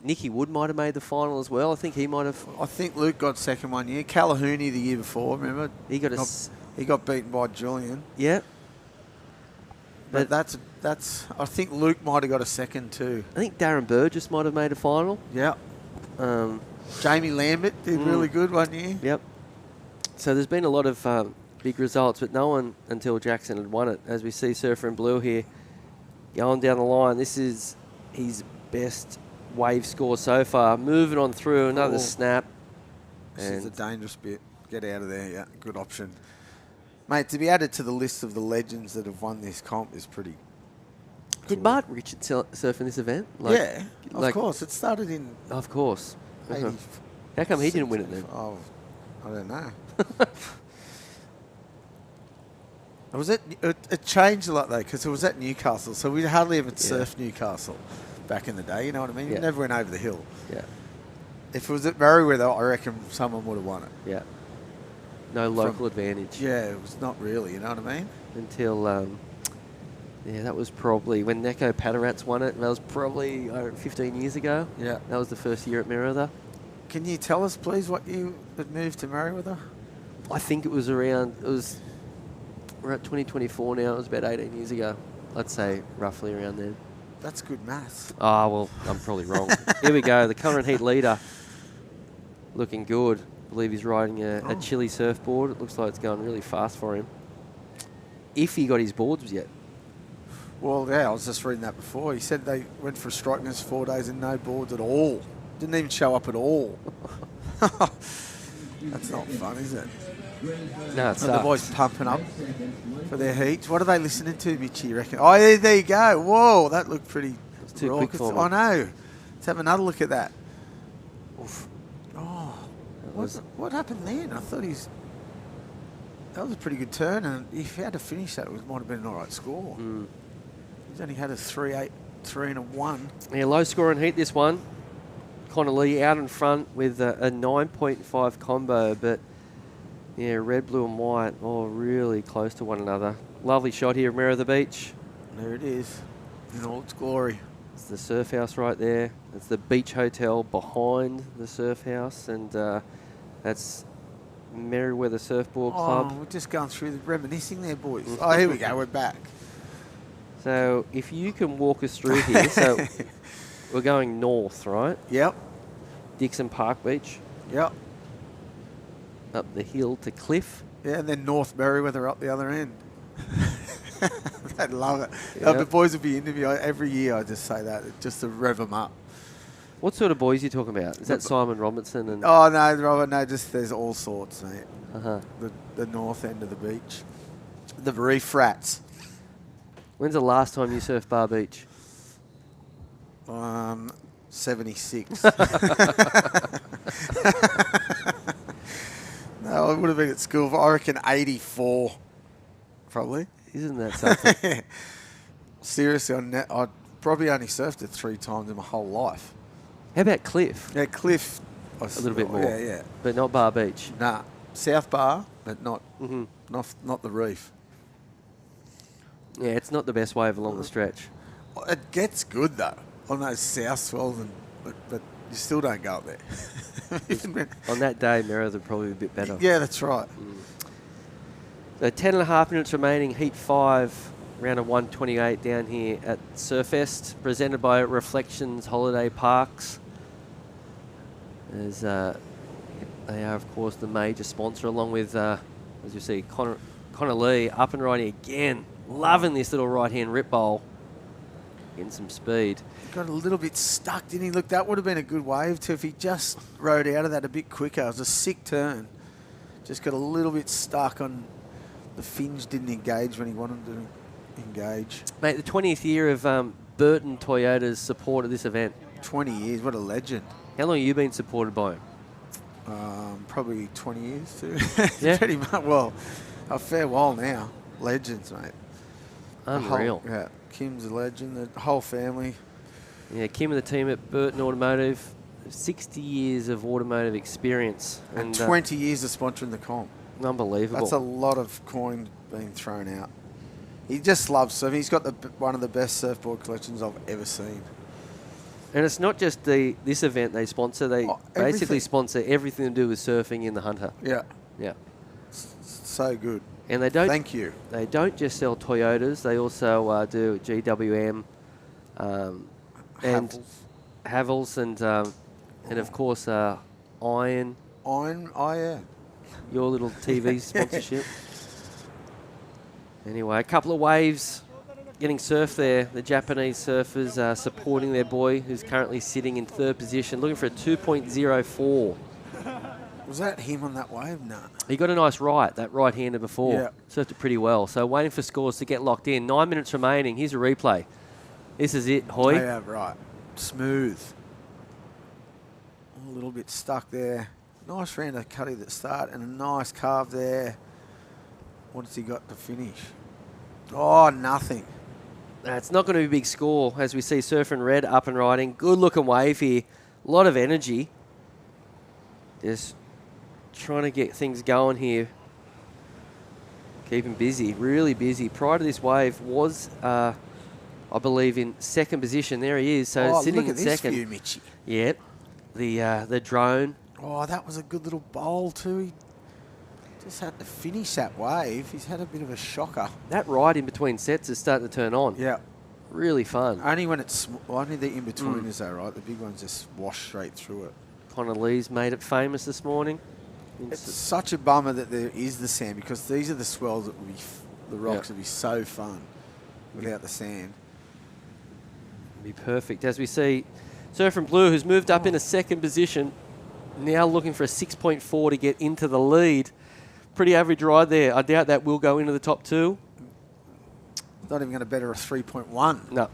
Nicky Wood might have made the final as well. I think he might have. I think Luke got second one year. Calahooney the year before, remember? He got he got beaten by Julian. Yeah. But that's. I think Luke might have got a second too. I think Darren Burgess might have made a final. Yeah. Jamie Lambert did really good one year. Yep. So there's been a lot of big results, but no one until Jackson had won it. As we see Surfer in Blue here going down the line, this is his best wave score so far. Moving on through, another snap. This is a dangerous bit. Get out of there, yeah. Good option. Mate, to be added to the list of the legends that have won this comp is pretty cool. Did Martin Richard surf in this event? Yeah, of course. It started in... Of course. How come he didn't win it then? Oh, I don't know. It changed a lot, though, because it was at Newcastle, so we hardly ever surfed Newcastle. back in the day. You know what I mean? Yeah. You never went over the hill. Yeah. If it was at Merriweather, I reckon someone would have won it. Yeah. No local advantage. Yeah, it was not really. You know what I mean? Until, that was probably when Neko Padarats won it. That was probably 15 years ago. Yeah. That was the first year at Merriweather. Can you tell us, please, what you had moved to Merriweather? I think we're at 2024 now. It was about 18 years ago. I'd say roughly around then. That's good maths. Ah, well, I'm probably wrong. Here we go. The current heat leader. Looking good. I believe he's riding a Chili surfboard. It looks like it's going really fast for him. If he got his boards yet. Well, yeah, I was just reading that before. He said they went for strikers 4 days and no boards at all. Didn't even show up at all. That's not fun, is it? No, it sucks. The boys pumping up for their heats. What are they listening to, Mitchie, you reckon? Oh, yeah, there you go. Whoa, that looked pretty... It's too quick for me. I know. Let's have another look at that. Oof. Oh, what happened then? I thought that was a pretty good turn, and if he had to finish that, it might have been an all right score. He's only had a 3-8, 3 and a 1. Yeah, low scoring heat this one. Connor Lee out in front with a 9.5 combo, but yeah, red, blue and white all really close to one another. Lovely shot here of Merriweather Beach. There it is, in all its glory. It's the surf house right there. It's the beach hotel behind the surf house, and that's Merriweather Surfboard Club. Oh, we're just going through the reminiscing there, boys. Oh, here we go, we're back. So if you can walk us through here, so we're going north, right? Yep. Dixon Park Beach. Yep. Up the hill to Cliff. Yeah, and then North Merriweather up the other end. I'd love it. Yep. The boys will be interviewed every year. I just say that just to rev them up. What sort of boys are you talking about? Is that Simon Robinson? And oh no, Robert, no, just there's all sorts, mate. Uh-huh. The north end of the beach, the reef rats. When's the last time you surfed Bar Beach? 76. No, I would have been at school for, I reckon, 84, probably. Isn't that something? Seriously, I probably only surfed it 3 times in my whole life. How about Cliff? Yeah, Cliff. A little bit more. Yeah, yeah. But not Bar Beach? Nah. South Bar, but not the reef. Yeah, it's not the best wave along the stretch. It gets good, though, on those south swells, but you still don't go up there. On that day, Merriweather would probably be a bit better. Yeah, that's right. So 10.5 minutes remaining, Heat 5, round of 128 down here at Surfest, presented by Reflections Holiday Parks. As they are, of course, the major sponsor, along with, as you see, Connor Lee up and riding again. Loving this little right-hand rip bowl. Getting some speed. Got a little bit stuck, didn't he? Look, that would have been a good wave too if he just rode out of that a bit quicker. It was a sick turn. Just got a little bit stuck on the fins, didn't engage when he wanted to engage. Mate, the 20th year of Burton Toyota's support of this event. 20 years, what a legend. How long have you been supported by him? Probably 20 years too. Yeah? Pretty much, well, a fair while now. Legends, mate. Unreal. Yeah, Kim's a legend, the whole family. Yeah, Kim and the team at Burton Automotive, 60 years of automotive experience. And 20 years of sponsoring the comp. Unbelievable. That's a lot of coin being thrown out. He just loves surfing. He's got one of the best surfboard collections I've ever seen. And it's not just this event they sponsor. They basically sponsor everything to do with surfing in the Hunter. Yeah. Yeah. So good. And they don't. Thank you. They don't just sell Toyotas. They also do GWM, and Havels, and of course Iron. Iron. Oh yeah. Your little TV sponsorship. Anyway, a couple of waves getting surfed there. The Japanese surfers supporting their boy, who's currently sitting in 3rd position, looking for a 2.04. Was that him on that wave? No. He got a nice right, that right-hander before. Yeah. Surfed it pretty well. So waiting for scores to get locked in. 9 minutes remaining. Here's a replay. This is it, Hoy. Yeah, right. Smooth. A little bit stuck there. Nice round of cutting at the start and a nice carve there. What has he got to finish? Oh, nothing. It's not going to be a big score as we see Surf and Red up and riding. Good looking wave here. A lot of energy. Just trying to get things going here. Keep him busy, really busy. Prior to this wave was, I believe, in second position. There he is. So sitting in second. Look at this view, Mitchy. Yep. The drone. Oh, that was a good little bowl too. He just had to finish that wave. He's had a bit of a shocker. That ride in between sets is starting to turn on. Yeah. Really fun. Only when it's only the in-betweeners though, right? The big ones just wash straight through it. Connor Lee's made it famous this morning. It's such a bummer that there is the sand because these are the swells that would be, the rocks would be so fun without the sand. Be perfect. As we see Surf and Blue, who's moved up in a second position, now looking for a 6.4 to get into the lead. Pretty average ride there. I doubt that will go into the top two. Not even going to better a 3.1. No.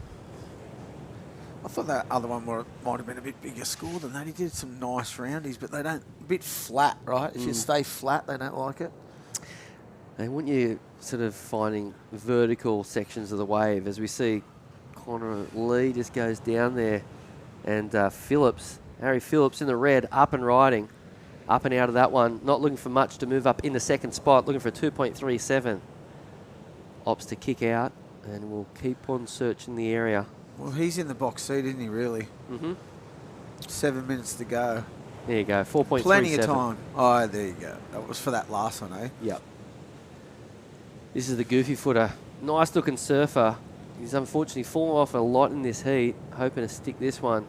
I thought that other one might have been a bit bigger score than that. He did some nice roundies, but they don't, a bit flat, right? If you stay flat, they don't like it. They want you sort of finding vertical sections of the wave. As we see Connor Lee just goes down there. And Harry Phillips in the red, up and riding. Up and out of that one. Not looking for much to move up in the second spot. Looking for a 2.37. Opts to kick out. And we'll keep on searching the area. Well, he's in the box seat, isn't he, really? Mm-hmm. 7 minutes to go. There you go, 4.37. Plenty of time. Oh, there you go. That was for that last one, eh? Yep. This is the goofy footer. Nice looking surfer. He's unfortunately fallen off a lot in this heat. Hoping to stick this one.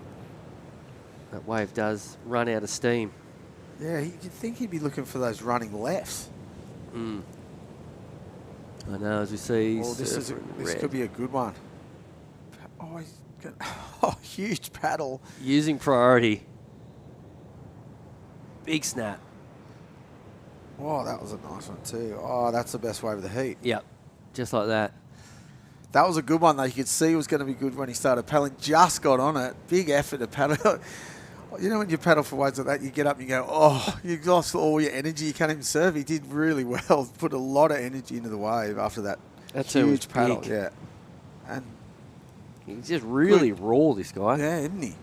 That wave does run out of steam. Yeah, you'd think he'd be looking for those running lefts. I know, as we see. Oh, this could be a good one. Oh, he's got huge paddle. Using priority. Big snap. Oh, that was a nice one too. Oh, that's the best wave of the heat. Yep, just like that. That was a good one though. You could see it was going to be good when he started paddling. Just got on it. Big effort to paddle. You know when you paddle for waves like that, you get up and you go, oh, you've lost all your energy. You can't even surf. He did really well. Put a lot of energy into the wave after that huge paddle. Big. Yeah. And he's just really raw, this guy. Yeah, isn't he?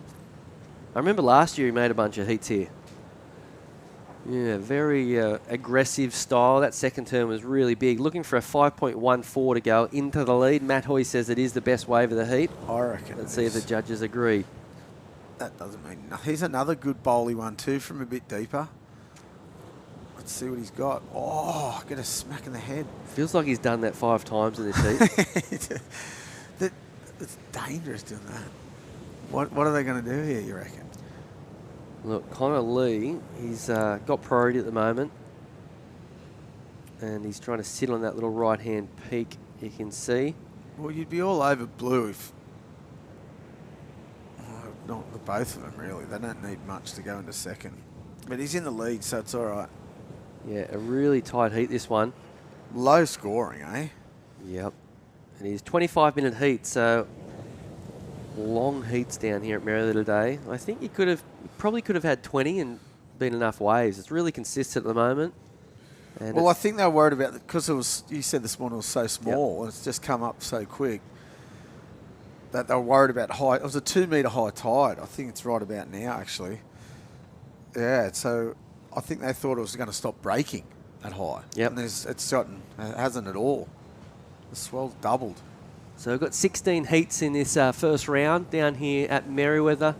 I remember last year he made a bunch of heats here. Yeah, very aggressive style. That second turn was really big. Looking for a 5.14 to go into the lead. Matt Hoy says it is the best wave of the heat. I reckon. Let's see if the judges agree. That doesn't mean nothing. Here's another good bowly one too from a bit deeper. Let's see what he's got. Oh, get a smack in the head. Feels like he's done that 5 times in this heat. It's dangerous doing that. What are they going to do here, you reckon? Look, Connor Lee, he's got priority at the moment. And he's trying to sit on that little right-hand peak you can see. Well, you'd be all over Blue if... Not the both of them, really. They don't need much to go into second. But he's in the lead, so it's all right. Yeah, a really tight heat, this one. Low scoring, eh? Yep. And he's 25-minute heat, so long heats down here at Merrily today. I think he probably could have had 20 and been enough waves. It's really consistent at the moment. And well, I think they were worried about it because it was. You said this morning it was so small and it's just come up so quick that they were worried about high. It was a 2 metre high tide. I think it's right about now, actually. Yeah, so I think they thought it was going to stop breaking that high. Yep. And it hasn't at all. The swell's doubled. So we've got 16 heats in this first round down here at Merriweather.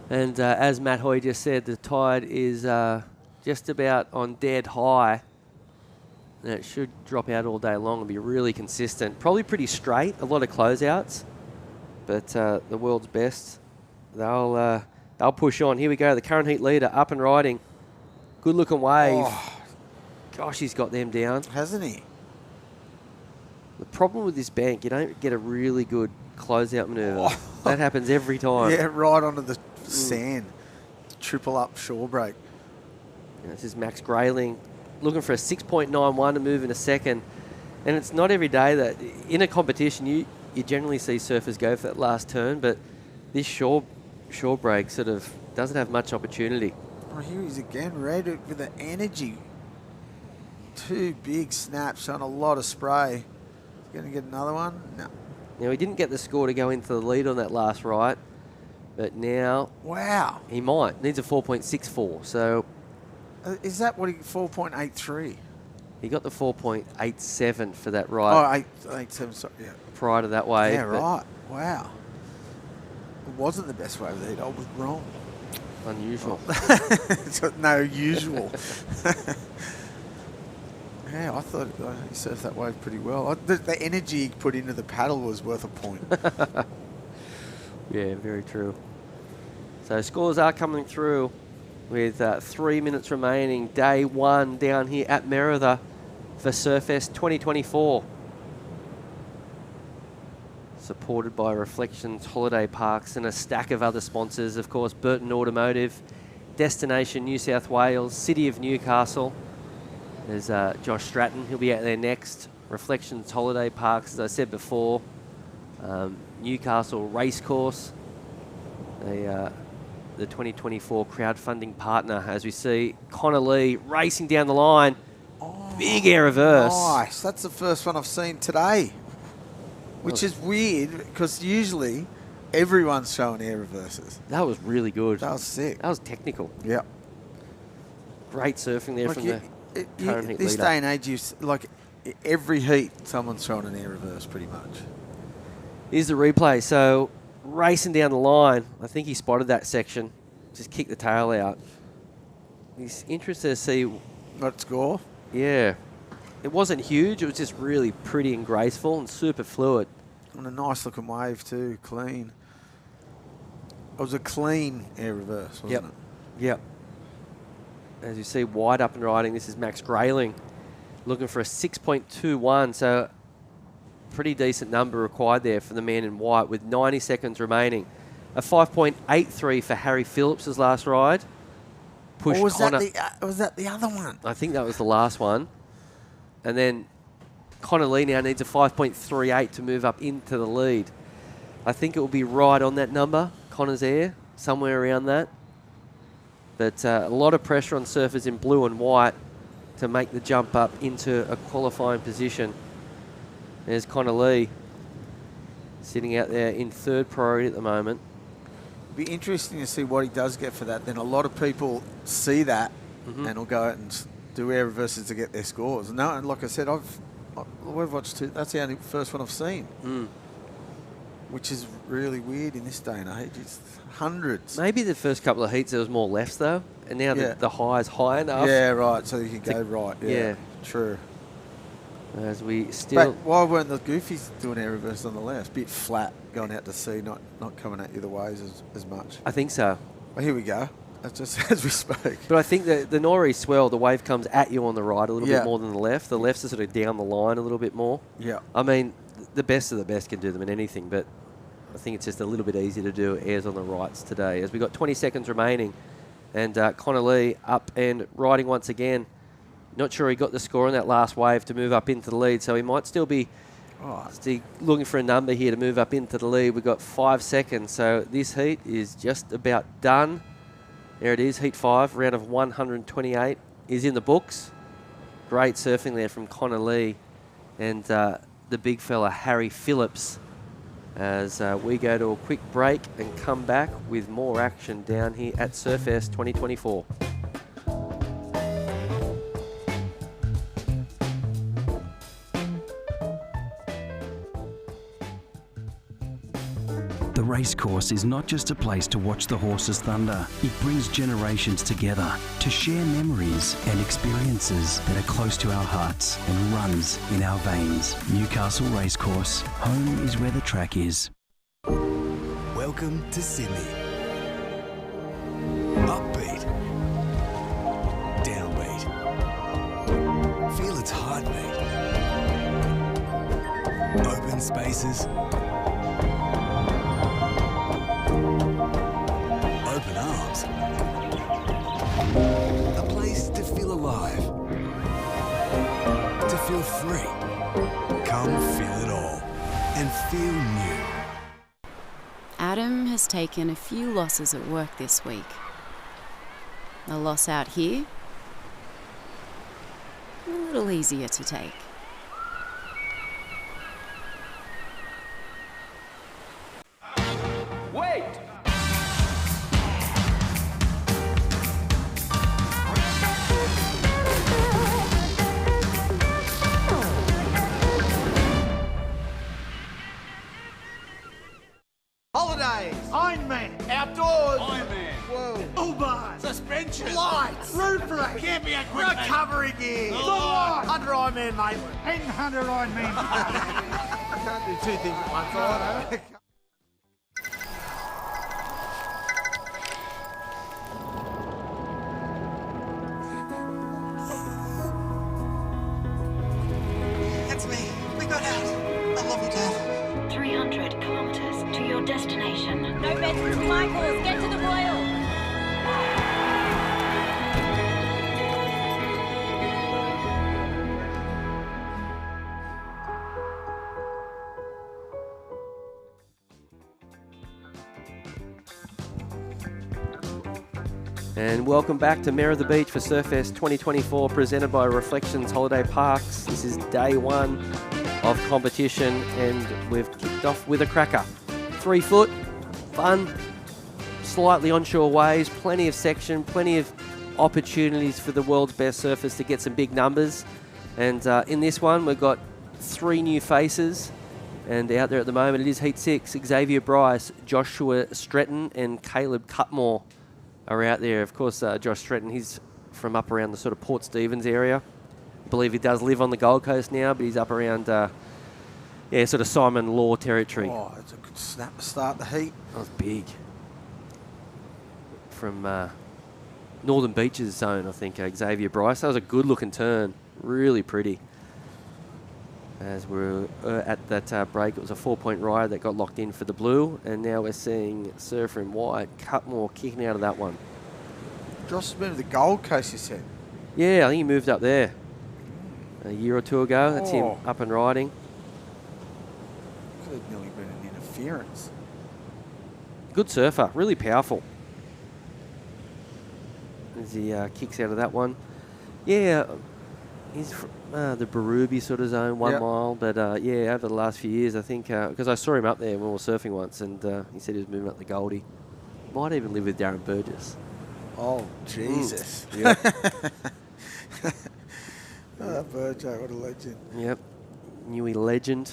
And as Matt Hoy just said, the tide is just about on dead high. And it should drop out all day long and be really consistent. Probably pretty straight, a lot of closeouts. But the world's best, they'll push on. Here we go, the current heat leader up and riding. Good looking wave. Oh. Gosh, he's got them down. Hasn't he? The problem with this bank, you don't get a really good closeout manoeuvre. That happens every time. Yeah, right onto the sand. Triple up shore break. And this is Max Grayling looking for a 6.91 to move in a second. And it's not every day that in a competition you generally see surfers go for that last turn, but this shore break sort of doesn't have much opportunity. Oh, here he's again, Red with the energy. 2 big snaps on a lot of spray. Going to get another one? No. Now, he didn't get the score to go into the lead on that last right, but now... Wow. He might. Needs a 4.64, so... Is that what he... 4.83? He got the 4.87 for that right. Oh, 8.7, sorry, yeah. Prior to that wave. Yeah, right. Wow. It wasn't the best wave of the heat. I was wrong. Unusual. No, usual. Yeah, I thought he surfed that wave pretty well. The energy he put into the paddle was worth a point. Yeah, very true. So scores are coming through with 3 minutes remaining. Day 1 down here at Merida for Surfest 2024. Supported by Reflections Holiday Parks and a stack of other sponsors. Of course, Burton Automotive, Destination New South Wales, City of Newcastle. There's Josh Stratton. He'll be out there next. Reflections Holiday Parks, as I said before. Newcastle Racecourse. The 2024 crowdfunding partner, as we see Connor Lee racing down the line. Oh, big air reverse. Nice. That's the first one I've seen today, which is weird because usually everyone's showing air reverses. That was really good. That was sick. That was technical. Yeah. Great surfing there from the current heat this leader. day and age, every heat, someone's showing an air reverse pretty much. Here's the replay. So racing down the line, I think he spotted that section. Just kicked the tail out. He's interested to see what score. Yeah, it wasn't huge. It was just really pretty and graceful and super fluid. And a nice looking wave too, clean. It was a clean air reverse, wasn't it? Yep. As you see, wide up and riding. This is Max Grayling looking for a 6.21. So pretty decent number required there for the man in white with 90 seconds remaining. A 5.83 for Harry Phillips' last ride. Pushed was Connor. Was that the other one? I think that was the last one. And then Connor Lee now needs a 5.38 to move up into the lead. I think it will be right on that number, Connor's air, somewhere around that. But a lot of pressure on surfers in blue and white to make the jump up into a qualifying position. There's Connor Lee sitting out there in third priority at the moment. Be interesting to see what he does get for that. Then a lot of people see that and will go out and do air reverses to get their scores. No, and like I said, we've watched two. That's the only first one I've seen, which is really weird in this day and age. It's hundreds. Maybe the first couple of heats there was more lefts though, and now the high is high enough. Yeah, right. So you can go right. Yeah, true. As we still... But why weren't the Goofies doing air reverse on the left? Bit flat, going out to sea, not coming at you the waves as much. I think so. Well, here we go. That's just as we spoke. But I think that the nor'east swell, the wave comes at you on the right a little bit more than the left. The left's are sort of down the line a little bit more. Yeah. I mean, the best of the best can do them in anything, but I think it's just a little bit easier to do airs on the rights today. As we've got 20 seconds remaining, and Connor Lee up and riding once again. Not sure he got the score on that last wave to move up into the lead, so he might still be looking for a number here to move up into the lead. We've got 5 seconds, so this heat is just about done. There it is, heat 5, round of 128 is in the books. Great surfing there from Connor Lee and the big fella Harry Phillips as we go to a quick break and come back with more action down here at Surfest 2024. The Racecourse is not just a place to watch the horses thunder. It brings generations together to share memories and experiences that are close to our hearts and runs in our veins. Newcastle Racecourse. Home is where the track is. Welcome to Sydney. Upbeat. Downbeat. Feel its heartbeat. Open spaces. Open arms. A place to feel alive. To feel free. Come feel it all. And feel new. Adam has taken a few losses at work this week. A loss out here, a little easier to take. Holidays, Ironman, Outdoors, Ironman, whoa, Uber, Suspension, Lights, Roof Rack, Camping Equipment, Recovery Gear, Under Ironman Maitland, and Under Ironman. I can't do two things at once, I know. It's me. We got out. I love you, Dad. 300 kilometers to your destination. No beds to Michael's. Get to the Royal. And welcome back to Mare of the Beach for Surfest 2024, presented by Reflections Holiday Parks. This is day one of competition, and we've kicked off with a cracker. 3 foot, fun, slightly onshore waves, plenty of section, plenty of opportunities for the world's best surfers to get some big numbers. And in this one, we've got 3 new faces. And out there at the moment, it is Heat 6. Xavier Bryce, Joshua Stretton, and Caleb Cutmore are out there. Of course, Josh Stretton, he's from up around the sort of Port Stephens area. I believe he does live on the Gold Coast now, but he's up around, sort of Simon Law territory. Oh, it's a good snap to start the heat. That was big. From Northern Beaches zone, I think, Xavier Bryce. That was a good-looking turn. Really pretty. As we're at that break, it was a 4-point ride that got locked in for the blue, and now we're seeing Surfer in white, Cutmore kicking out of that one. Josh has been to the Gold Coast, you said? Yeah, I think he moved up there a year or two ago. That's him up and riding. Could have nearly been an interference. Good surfer, really powerful. As he kicks out of that one. Yeah, he's from the Barooby sort of zone, 1 mile. But over the last few years, I think, because I saw him up there when we were surfing once, and he said he was moving up the Goldie. Might even live with Darren Burgess. Oh, Jesus. Yep. Burjo, what a legend. Yep. Newey legend.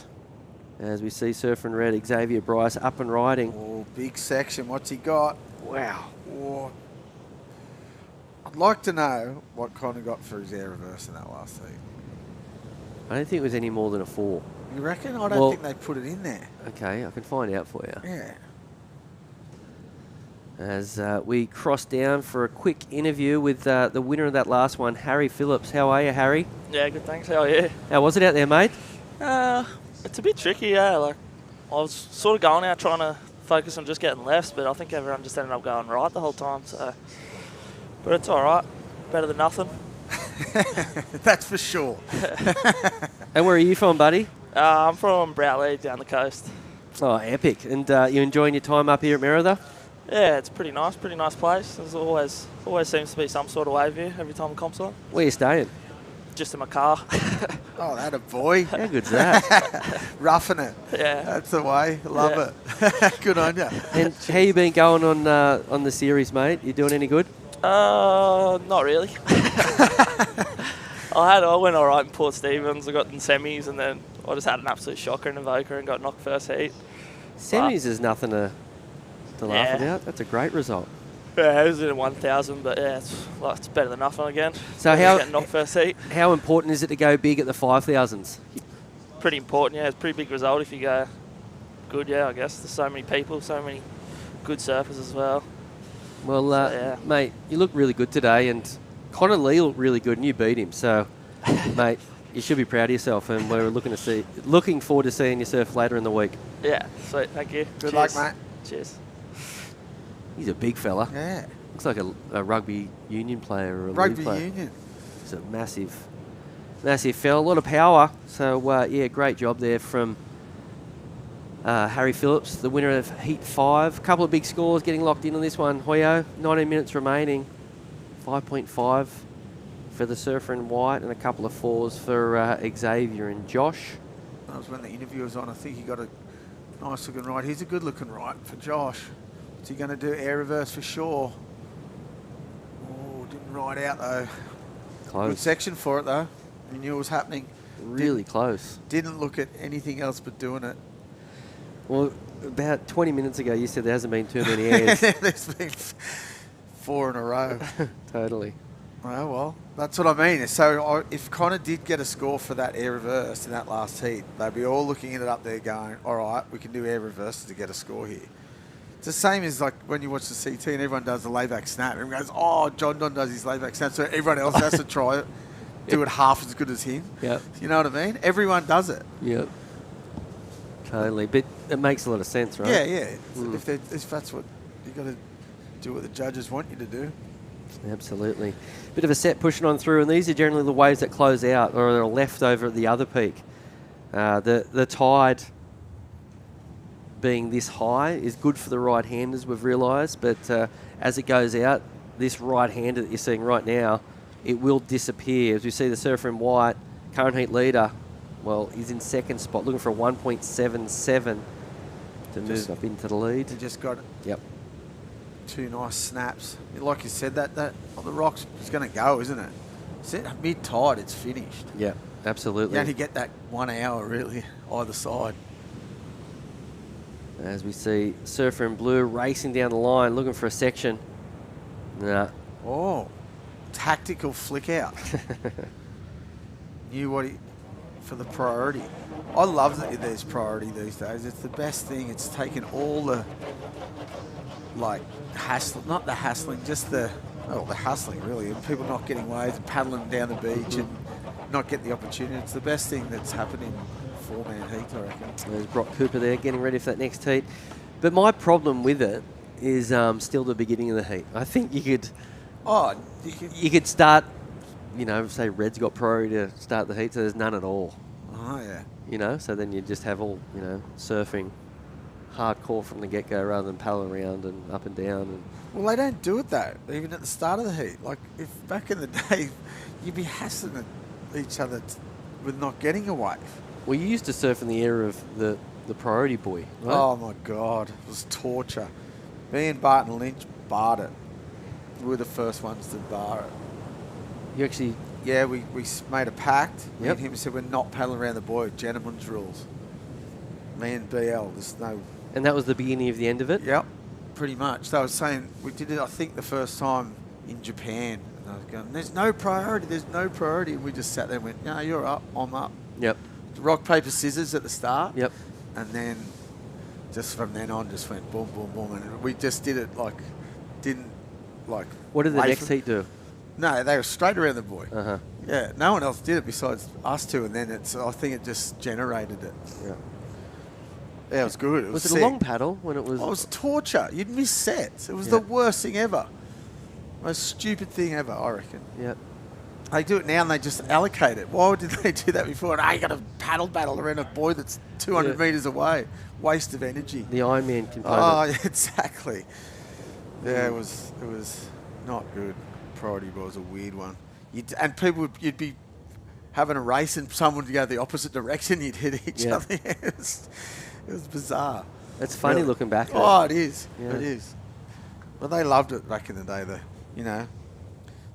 As we see Surfer in red, Xavier Bryce up and riding. Oh, big section. What's he got? Wow. Oh. I'd like to know what Connor got for his air reverse in that last heat. I don't think it was any more than a 4. You reckon? I don't think they put it in there. Okay, I can find out for you. Yeah. As we cross down for a quick interview with the winner of that last one, Harry Phillips. How are you, Harry? Yeah, good, thanks. How are you? How was it out there, mate? It's a bit tricky, yeah. Like, I was sort of going out trying to focus on just getting lefts, but I think everyone just ended up going right the whole time. So, but it's all right. Better than nothing. That's for sure. And where are you from, buddy? I'm from Browley, down the coast. Oh, epic. And you enjoying your time up here at Merida? Yeah, it's pretty nice place. There's always seems to be some sort of wave here every time the comp's on. Where are you staying? Just in my car. Oh, that a boy. How good's that? Roughing it. Yeah. That's the way. Love it. Good on you. And how you been going on the series, mate? You doing any good? Not really. I went all right in Port Stephens. I got in semis, and then I just had an absolute shocker in Avoca and got knocked first heat. Semis is nothing to laugh about. That's a great result. Yeah, it was in 1,000, but yeah, it's better than nothing again. So getting knocked first heat. How important is it to go big at the 5,000s? Pretty important, yeah. It's a pretty big result if you go good, yeah, I guess. There's so many people, so many good surfers as well. Well, mate, you look really good today, and Connor Lee looked really good, and you beat him. So, mate, you should be proud of yourself, and we're looking forward to seeing you surf later in the week. Yeah, sweet, thank you. Good luck, mate. Cheers. He's a big fella. Yeah. Looks like a rugby union player or a rugby league player. union. He's a massive fella, a lot of power. So, great job there from Harry Phillips, the winner of Heat 5. A couple of big scores getting locked in on this one. Hoyo, 19 minutes remaining. 5.5 for the surfer in white and a couple of 4s for Xavier and Josh. That was when the interview was on. I think he got a nice looking ride. He's a good looking ride for Josh. What's he going to do? Air reverse for sure. Oh, didn't ride out though. Close. Good section for it though. You knew it was happening. Really close. Didn't look at anything else but doing it. Well, about 20 minutes ago, you said there hasn't been too many airs. There's been 4 in a row. Totally. Oh, well, that's what I mean. So if Connor did get a score for that air reverse in that last heat, they'd be all looking at it up there going, all right, we can do air reverses to get a score here. It's the same as like when you watch the CT and everyone does the layback snap. Everyone goes, oh, John Don does his layback snap, so everyone else has to try it, do it half as good as him. Yep. You know what I mean? Everyone does it. Yep. Totally. But it makes a lot of sense, right? Yeah, yeah. If that's what you got to do, what the judges want you to do. Absolutely. Bit of a set pushing on through, and these are generally the waves that close out or are left over at the other peak. The tide being this high is good for the right-handers, we've realised, but as it goes out, this right-hander that you're seeing right now, it will disappear. As we see the surfer in white, current heat leader, well, he's in second spot, looking for a 1.77 to move up into the lead. He just got Yep. 2 nice snaps. Like you said, that on the rocks is going to go, isn't it? It's at mid-tide, it's finished. Yeah, absolutely. You only get that 1 hour, really, either side. As we see surfer in blue racing down the line, looking for a section. Nah. Oh, tactical flick out. Knew what he, for the priority. I love that there's priority these days. It's the best thing. It's taken all the, like, not the hassling, just the hassling really, and people not getting waves and paddling down the beach and not getting the opportunity. It's the best thing that's happened in 4-man heat, I reckon. There's Brock Cooper there getting ready for that next heat. But my problem with it is still the beginning of the heat. I think you could... Oh, you could start, you know, say Red's got priority to start the heat, so there's none at all. Oh, yeah. You know, so then you just have all, you know, surfing hardcore from the get-go rather than paddling around and up and down. And well, they don't do it though, even at the start of the heat. Like, if back in the day, you'd be hassling at each other with not getting a wave. Well, you used to surf in the era of the priority buoy, right? Oh, my God. It was torture. Me and Barton Lynch barred it. We were the first ones to bar it. You actually... Yeah, we made a pact. Me Yep. and him said we're not paddling around the buoy. Gentlemen's rules. Me and BL, there's no... And that was the beginning of the end of it? Yep, pretty much. So I was saying, we did it, I think, the first time in Japan. And I was going, there's no priority, there's no priority. And we just sat there and went, no, you're up, I'm up. Yep. Rock, paper, scissors at the start. Yep. And then just from then on, just went boom, boom, boom. And we just did it like, didn't like... What did the next heat do? No, they were straight around the buoy. Uh-huh. Yeah, no one else did it besides us two. And then I think it just generated it. Yeah. Yeah, it was good. It was it sick. a long paddle when it was... Oh, it was torture. You'd miss sets. It was the worst thing ever. Most stupid thing ever, I reckon. Yeah. They do it now and they just allocate it. Why did they do that before? And you got a paddle battle around a buoy that's 200 metres away. Waste of energy. The Ironman component. Oh, exactly. Yeah, it was not good. Priority was a weird one. You'd be having a race and someone would go the opposite direction. You'd hit each other. It was bizarre. It's funny looking back at Oh, it. it is. Yeah. It is. But they loved it back in the day.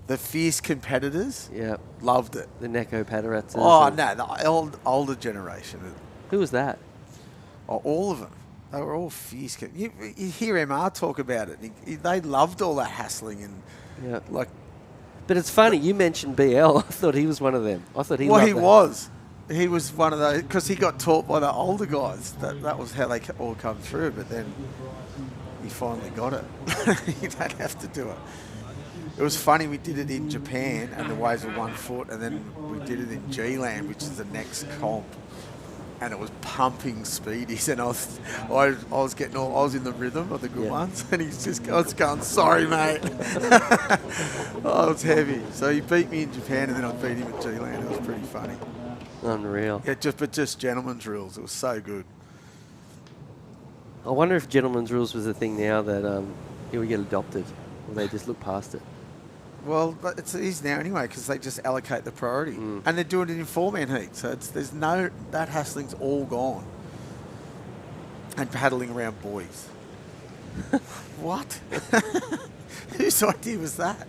The fierce competitors. Yeah. Loved it. The Neko Padarats. Oh no, the older generation. Who was that? Oh, all of them. They were all fierce. You hear MR talk about it. They loved all that hassling and like. But it's funny. You mentioned BL. I thought he was one of them. I thought he. Well, loved he that. was. He was one of those because he got taught by the older guys. That was how they all come through. But then he finally got it. You don't have to do it. It was funny. We did it in Japan, and the waves were 1 foot, and then we did it in G-Land, which is the next comp, and it was pumping speedies, and I was in the rhythm of the good ones, and I was going, sorry, mate. Oh, it was heavy. So he beat me in Japan, and then I beat him at G-Land. It was pretty funny. Unreal. Yeah, just gentlemen's rules. It was so good. I wonder if gentlemen's rules was a thing now that it would get adopted, or they just look past it. Well, but it is now anyway because they just allocate the priority, and they're doing it in 4-man heat. So that hassling's all gone, and paddling around buoys. What? Whose idea was that?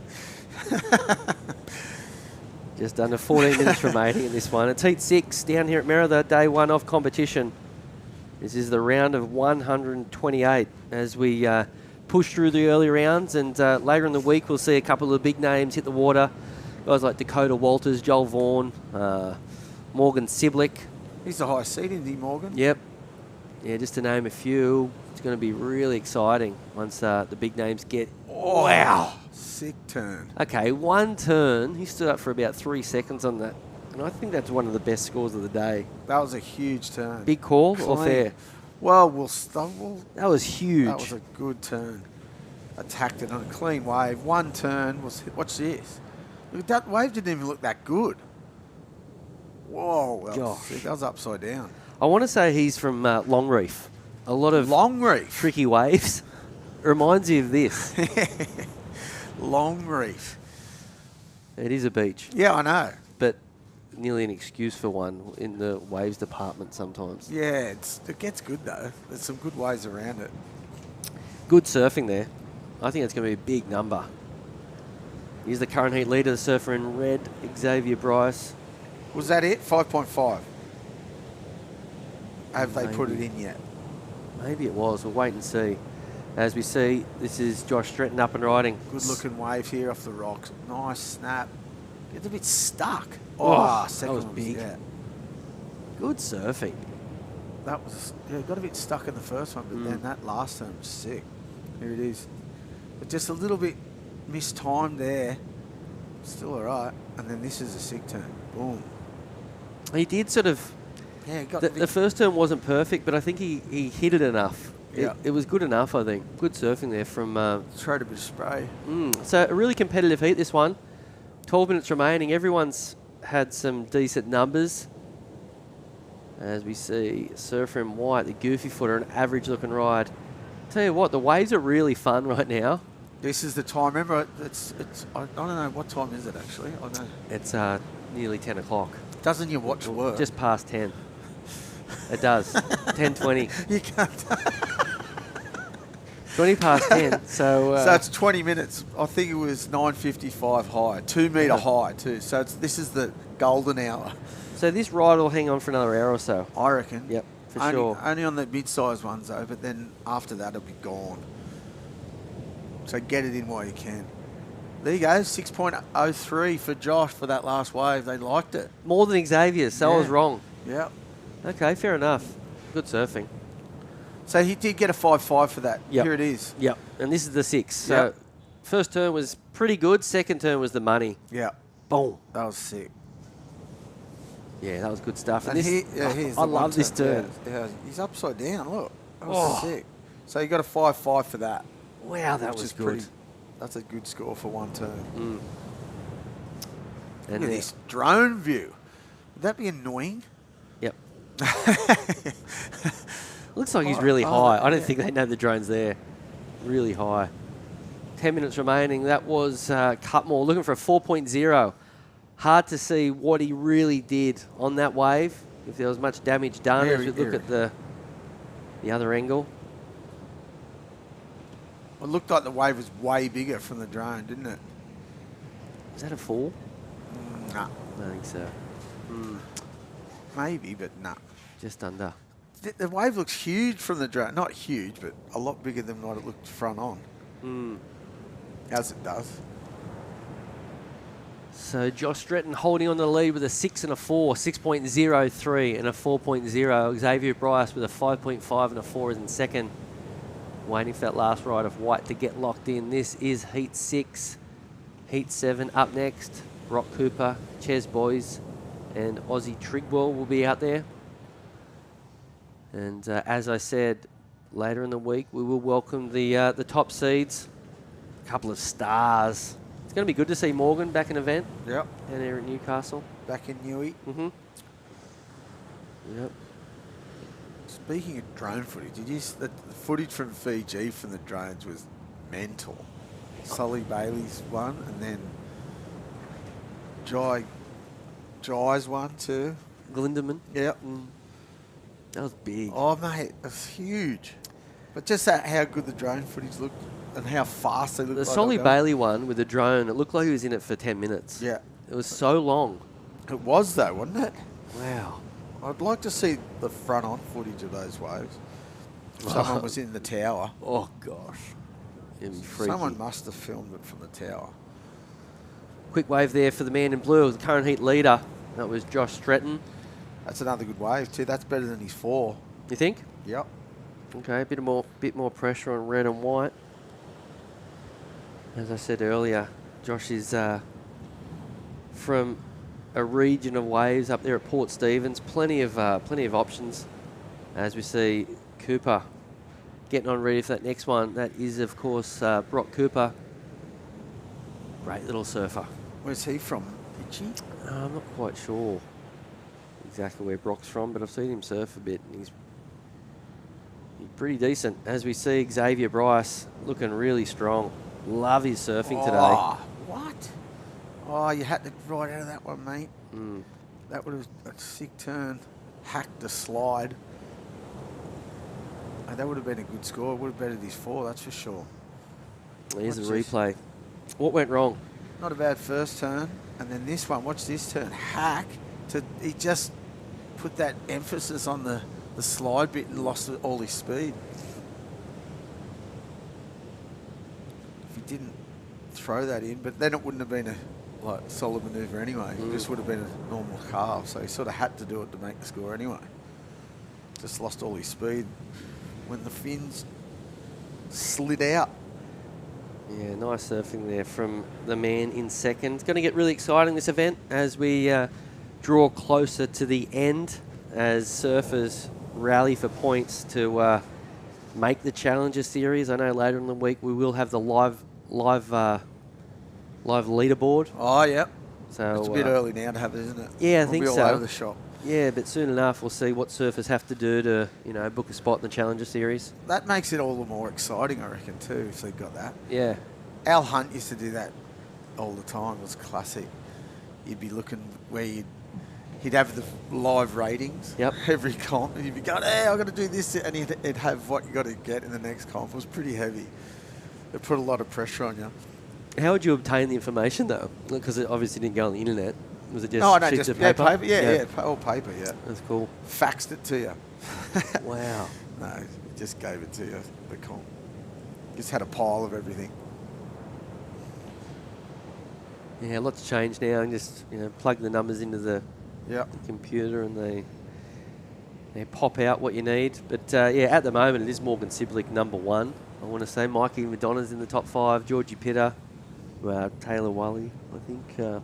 Just under 14 minutes remaining in this one. It's heat 6 down here at Merida, day 1 of competition. This is the round of 128 as we push through the early rounds, and later in the week we'll see a couple of big names hit the water. Guys like Dakota Walters, Joel Vaughan, Morgan Siblick. He's the highest seed, isn't he, Morgan? Yep. Yeah, just to name a few. It's going to be really exciting once the big names get... Oh, wow. Sick turn. Okay, one turn. He stood up for about 3 seconds on that. And I think that's one of the best scores of the day. That was a huge turn. Big call or fair? Well, we'll stumble. That was huge. That was a good turn. Attacked it on a clean wave. One turn. Watch this. Look, that wave didn't even look that good. Whoa. That was upside down. I want to say he's from Longreef. A lot of Longreef. Tricky waves. Reminds you of this. Longreef. It is a beach. Yeah, I know. But nearly an excuse for one in the waves department sometimes. Yeah, it gets good though. There's some good waves around it. Good surfing there. I think it's going to be a big number. He's the current heat leader, the surfer in red, Xavier Bryce. Was that it? 5.5. Have they put it in yet? Maybe it was. We'll wait and see. As we see, this is Josh Stretton up and riding. Good looking wave here off the rocks. Nice snap. Gets a bit stuck. That was big. Yeah. Good surfing. That was, got a bit stuck in the first one, but then that last turn was sick. Here it is. But just a little bit mistimed there. Still all right. And then this is a sick turn. Boom. He did sort of... Yeah, the first turn wasn't perfect, but I think he hit it enough. Yeah. It was good enough, I think. Good surfing there from... Tried a bit of spray. So a really competitive heat, this one. 12 minutes remaining. Everyone's had some decent numbers. As we see surfer in white, the goofy footer, an average looking ride. Tell you what, the waves are really fun right now. This is the time. Remember, it's. I don't know what time is it actually. I know. It's nearly 10 o'clock. Doesn't your watch work? Just past 10. It does. 10:20. You can't. 20 past 10. So it's 20 minutes. I think it was 9:55 high, 2 metre high too. So this is the golden hour. So this ride will hang on for another hour or so. I reckon. Yep, for sure. Only on the mid-sized ones though, but then after that it'll be gone. So get it in while you can. There you go, 6.03 for Josh for that last wave. They liked it. More than Xavier's, so I was wrong. Yeah. Okay, fair enough. Good surfing. So he did get a 5.5 for that. Yep. Here it is. Yep. And this is the 6. So first turn was pretty good. Second turn was the money. Yeah. Boom. That was sick. Yeah, that was good stuff. And this, I love this turn. Yeah, he's upside down. Look. That was sick. So you got a 5.5 for that. Wow, that was good. That's a good score for one turn. And look at this drone view. Would that be annoying? Yep. Looks like he's really high. I don't think they know the drone's there. Really high. 10 minutes remaining. That was Cutmore looking for a 4.0. Hard to see what he really did on that wave, if there was much damage done as we look at the other angle. It looked like the wave was way bigger from the drone, didn't it? Is that a fall? Nah. I don't think so. Maybe, but nah. Just under. The wave looks huge from the drone. Not huge, but a lot bigger than what it looked front on. As it does. So Josh Stretton holding on to the lead with a 6 and a 4, 6.03 and a 4.0. Xavier Bryce with a 5.5 and a 4 is in second. Waiting for that last ride of white to get locked in. This is Heat 6. Heat 7 up next. Brock Cooper, Ches Boys, and Aussie Trigwell will be out there. And as I said, later in the week, we will welcome the top seeds. A couple of stars. It's going to be good to see Morgan back in event. Yep. And here at Newcastle. Back in Newey. Yep. Speaking of drone footage, the footage from Fiji from the drones was mental. Sully Bailey's one, and then Jai's one too. Glinderman. Yep. That was big. Oh, mate, it was huge. But just how good the drone footage looked and how fast they looked. The Solly Bailey one with the drone, it looked like he was in it for 10 minutes. Yeah. It was so long. It was though, wasn't it? Wow. I'd like to see the front-on footage of those waves. If someone was in the tower. Oh, gosh. It'd be freaky. Someone must have filmed it from the tower. Quick wave there for the man in blue, the current heat leader. That was Josh Stretton. That's another good wave, too. That's better than his 4. You think? Yep. Okay, a bit more pressure on red and white. As I said earlier, Josh is from a region of waves up there at Port Stephens. Plenty of options. As we see Cooper getting on ready for that next one. That is, of course, Brock Cooper. Great little surfer. Where's he from? Itchy? I'm not quite sure exactly where Brock's from, but I've seen him surf a bit, and he's pretty decent. As we see Xavier Bryce looking really strong. Love his surfing today. What? Oh, you had to ride out of that one, mate. That would have a sick turn. Hacked the slide. Oh, that would have been a good score. Would have bettered his 4, that's for sure. Here's the replay. What went wrong? Not a bad first turn. And then this one, watch this turn. Hack. He just put that emphasis on the slide bit and lost all his speed. If he didn't throw that in, but then it wouldn't have been a solid manoeuvre anyway. It just would have been a normal carve. So he sort of had to do it to make the score anyway. Just lost all his speed when the fins slid out. Yeah, nice surfing there from the man in second. It's going to get really exciting, this event, as we draw closer to the end, as surfers rally for points to make the Challenger Series. I know later in the week we will have the live leaderboard. Oh, yep. So it's a bit early now to have it, isn't it? Yeah, I think we'll so. be all over the shop. Yeah, but soon enough we'll see what surfers have to do to, book a spot in the Challenger Series. That makes it all the more exciting, I reckon, too, if they've got that. Yeah. Al Hunt used to do that all the time. It was classic. You'd be looking where he'd have the live ratings. Yep. Every comp, and you'd be going, hey, I've got to do this, and he'd have what you got to get in the next comp. It was pretty heavy. It put a lot of pressure on you. How would you obtain the information, though? Because it obviously didn't go on the internet. Was it just sheets of paper? paper? Yeah, all paper, yeah. That's cool. Faxed it to you. Wow. No, he just gave it to you, the comp. Just had a pile of everything. Yeah, lots changed now. And just plug the numbers into the computer, and they pop out what you need. But at the moment it is Morgan Siblick #1. I want to say Mikey Madonna's in the top 5. Georgie Pitter, Taylor Wally. I think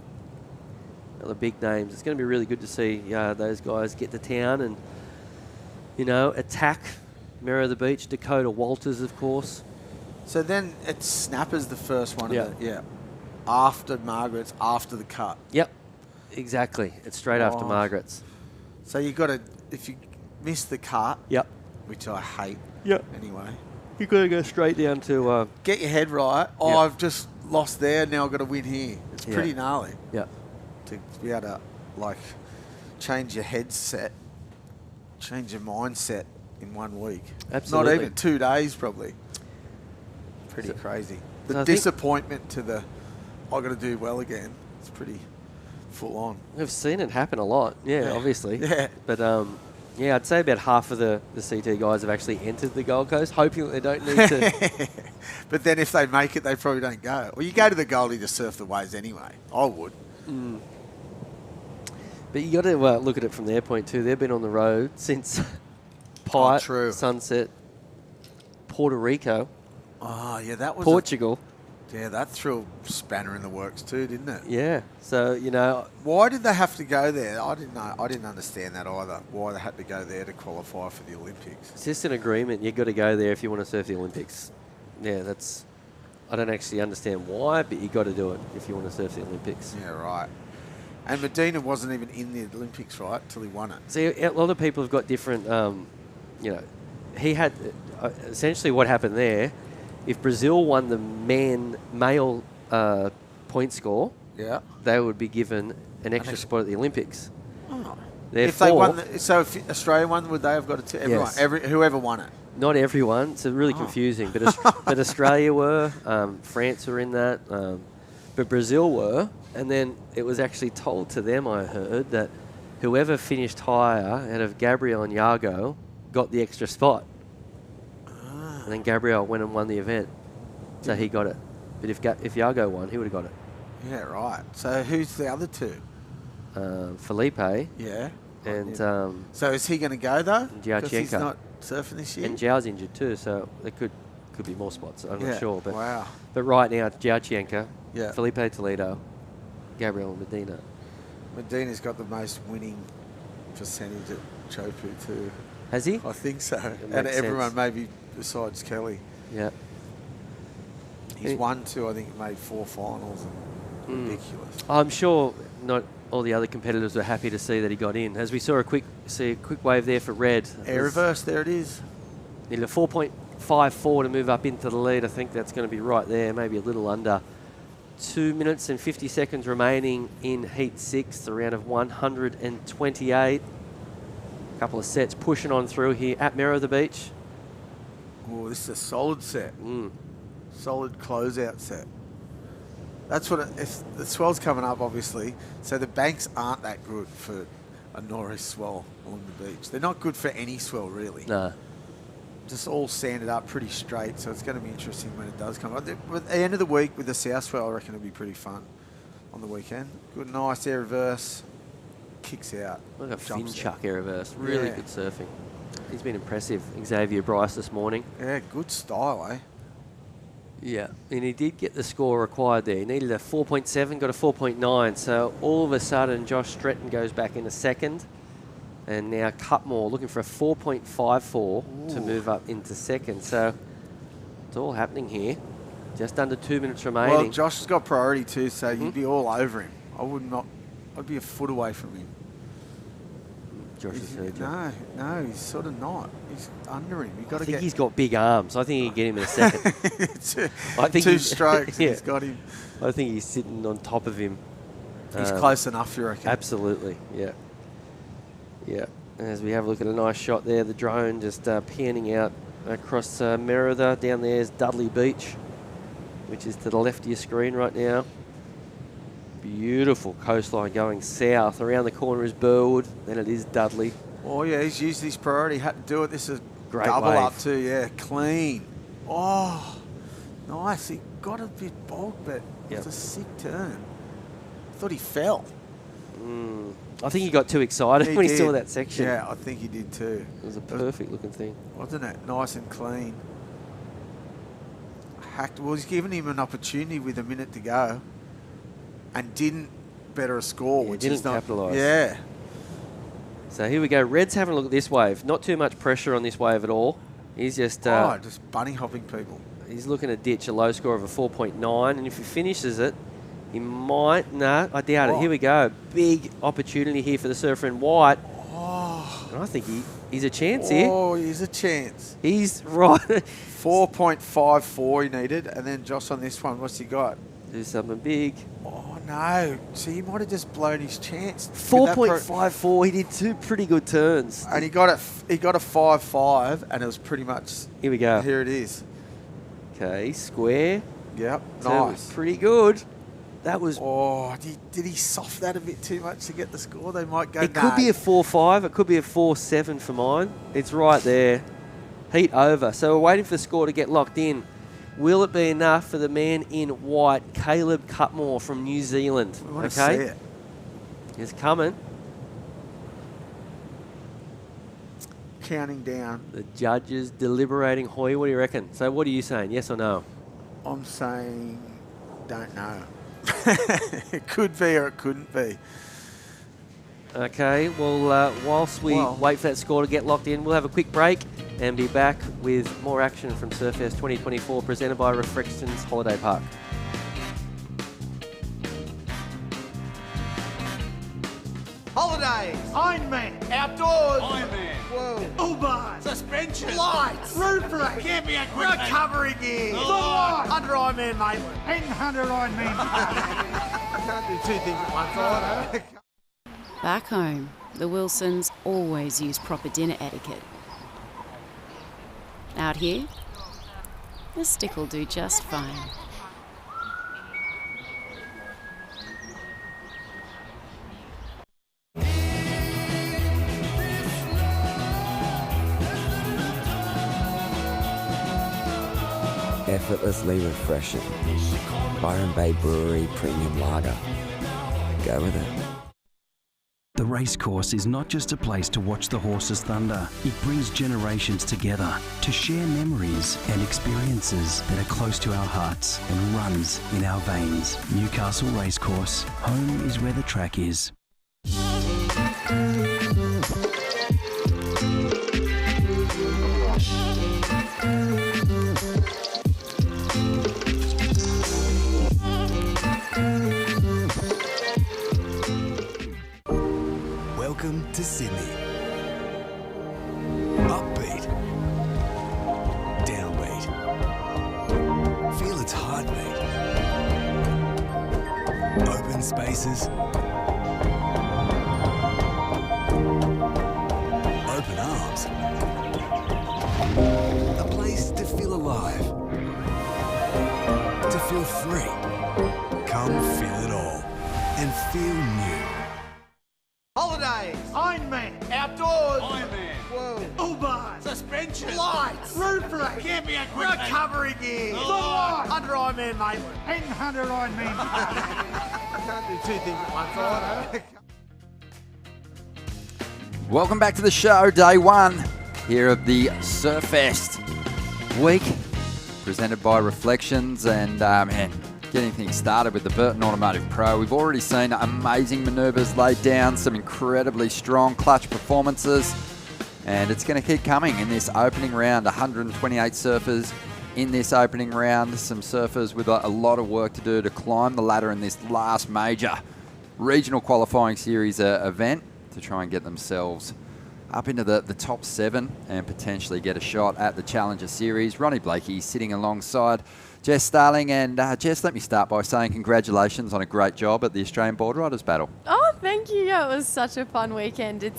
the big names. It's going to be really good to see those guys get to town and attack Merrow the Beach. Dakota Walters, of course. So then it's Snapper's the first one. Yeah. After Margaret's, after the cut. Yep, exactly. It's straight after Margaret's. So you got to, if you miss the cut, which I hate. Anyway, you got to go straight down to get your head right. Oh, I've just lost there. Now I've got to win here. It's pretty gnarly. Yeah. To be able to change your headset, change your mindset in 1 week. Absolutely. Not even 2 days, probably. Pretty crazy. The disappointment to the, I've got to do well again. It's pretty full on. We've seen it happen a lot. Yeah. Obviously. Yeah. But I'd say about half of the CT guys have actually entered the Gold Coast, hoping that they don't need to. But then if they make it, they probably don't go. Well, you go to the Goldie to surf the waves anyway. I would. But you got to look at it from their point too. They've been on the road since Pite, Sunset, Puerto Rico. Oh, yeah, that was Portugal. Yeah, that threw a spanner in the works too, didn't it? Yeah. So, why did they have to go there? I didn't know. I didn't understand that either. Why they had to go there to qualify for the Olympics. It's just an agreement. You've got to go there if you want to surf the Olympics. Yeah, I don't actually understand why, but you got to do it if you want to surf the Olympics. Yeah, right. And Medina wasn't even in the Olympics, right, till he won it. See, a lot of people have got different, he had, essentially what happened there, if Brazil won the male point score, they would be given an extra spot at the Olympics. Oh. Therefore, if they won, if Australia won, would they have got it to everyone? Yes. Whoever won it? Not everyone. It's really confusing. But but Australia were, France were in that, but Brazil were. And then it was actually told to them, I heard, that whoever finished higher out of Gabriel and Yago got the extra spot. And then Gabriel went and won the event. So he got it. But if Yago won, he would have got it. Yeah, right. So who's the other two? Felipe. Yeah. And so is he going to go though? Because he's Giacienko. not surfing this year. And Zhao's injured too, so there could be more spots. I'm not sure. But wow. But right now, Giacienko, Yeah. Felipe Toledo, Gabriel Medina. Medina's got the most winning percentage at Chopu too. Has he? I think so. And makes everyone sense. maybe besides Kelly. Yeah. He's won 2, I think, made 4 finals. And ridiculous. I'm sure not all the other competitors were happy to see that he got in. As we saw a quick wave there for Red. Air reverse, there it is. Needed a 4.54 to move up into the lead. I think that's going to be right there, maybe a little under. 2 minutes and 50 seconds remaining in Heat 6, the round of 128. A couple of sets pushing on through here at Merrow the Beach. Oh, this is a solid set. Solid closeout set. That's what if the swell's coming up, obviously. So the banks aren't that good for a Norris swell along the beach. They're not good for any swell, really. No. Just all sanded up pretty straight, so it's going to be interesting when it does come up. At the end of the week with the south swell, I reckon it'll be pretty fun on the weekend. Good, nice air reverse. Kicks out. Look at fin jumps chuck out. air reverse. Really good surfing. He's been impressive. Xavier Bryce this morning. Yeah, good style, eh? Yeah, and he did get the score required there. He needed a 4.7, got a 4.9. So all of a sudden, Josh Stretton goes back in a second. And now Cutmore looking for a 4.54 to move up into second. So it's all happening here. Just under 2 minutes remaining. Well, Josh has got priority too, so you'd be all over him. I'd be a foot away from him. Josh is hurt. No, he's sort of not. He's under him. I think he's got big arms. I think he can get him in a second. I think 2 strokes, yeah. he's got him. I think he's sitting on top of him. He's close enough, you reckon? Absolutely, yeah. Yeah, as we have a look at a nice shot there, the drone just panning out across Merida. Down there is Dudley Beach, which is to the left of your screen right now. Beautiful coastline going south. Around the corner is Burwood, then it is Dudley. Oh, yeah, he's used his priority. Had to do it. This is Great double wave. up too, yeah. Clean. Oh, nice. He got a bit bogged, but it's a sick turn. I thought he fell. I think he got too excited when he saw that section. Yeah, I think he did too. It was a perfect looking thing. Wasn't it? Nice and clean. Well, he's given him an opportunity with a minute to go and didn't better a score, which didn't is not... capitalise. Yeah. So here we go. Red's having a look at this wave. Not too much pressure on this wave at all. He's just... just bunny hopping people. He's looking to ditch a low score of a 4.9, and if he finishes it, he might... No, I doubt it. Here we go. Big opportunity here for the surfer in white. Oh. And I think he's a chance here. Oh, he's a chance. He's right. 4.54 he needed, and then Josh on this one, what's he got? Do something big. Oh, no. So he might have just blown his chance. 4.54. He did 2 pretty good turns. And he got a 5.5, and it was pretty much... Here we go. Here it is. Okay, square. Yep, So nice. pretty good. That was... Oh, did he soft that a bit too much to get the score? They might go... It could be a 4.5. It could be a 4.7 for mine. It's right there. Heat over. So we're waiting for the score to get locked in. Will it be enough for the man in white, Caleb Cutmore from New Zealand? We want to see it. It's coming. Counting down. The judges deliberating. Hoy, what do you reckon? So what are you saying? Yes or no? I'm saying don't know. It could be or it couldn't be. Okay, well, whilst we wait for that score to get locked in, we'll have a quick break and be back with more action from Surfest 2024 presented by Reflections Holiday Park. Holidays, Ironman, outdoors, Ironman, whoa, Uber, suspension, lights, roof rack, camping equipment, recovery gear, Under Ironman, mate, and Under Ironman. I can't do 2 things at once, I know. Back home, the Wilsons always use proper dinner etiquette. Out here, the stick will do just fine. effortlessly refreshing. Byron Bay Brewery Premium Lager. Go with it. The Racecourse is not just a place to watch the horses thunder. It brings generations together to share memories and experiences that are close to our hearts and runs in our veins. Newcastle Racecourse. Home is where the track is. Welcome to Sydney. Upbeat. Downbeat. Feel its heartbeat. Open spaces. Open arms. A place to feel alive. To feel free. Come feel it all and feel new. Holidays, Ironman, outdoors, Ironman, whoa, Uber, suspension, lights, roof rack, camping equipment, recovery gear, under Ironman, mate, and 100 Ironman. I can't do two things at once, I know. Welcome back to the show, day one here of the Surfest week, presented by Reflections, and man, getting things started with the Burton Automotive Pro. We've already seen amazing manoeuvres laid down, some incredibly strong clutch performances, and it's going to keep coming in this opening round. 128 surfers in this opening round, some surfers with a lot of work to do to climb the ladder in this last major regional qualifying series event to try and get themselves up into the top 7 and potentially get a shot at the Challenger Series. Ronnie Blakey sitting alongside Jess Starling, and Jess, let me start by saying congratulations on a great job at the Australian Board Riders Battle. Oh, thank you. Yeah, it was such a fun weekend.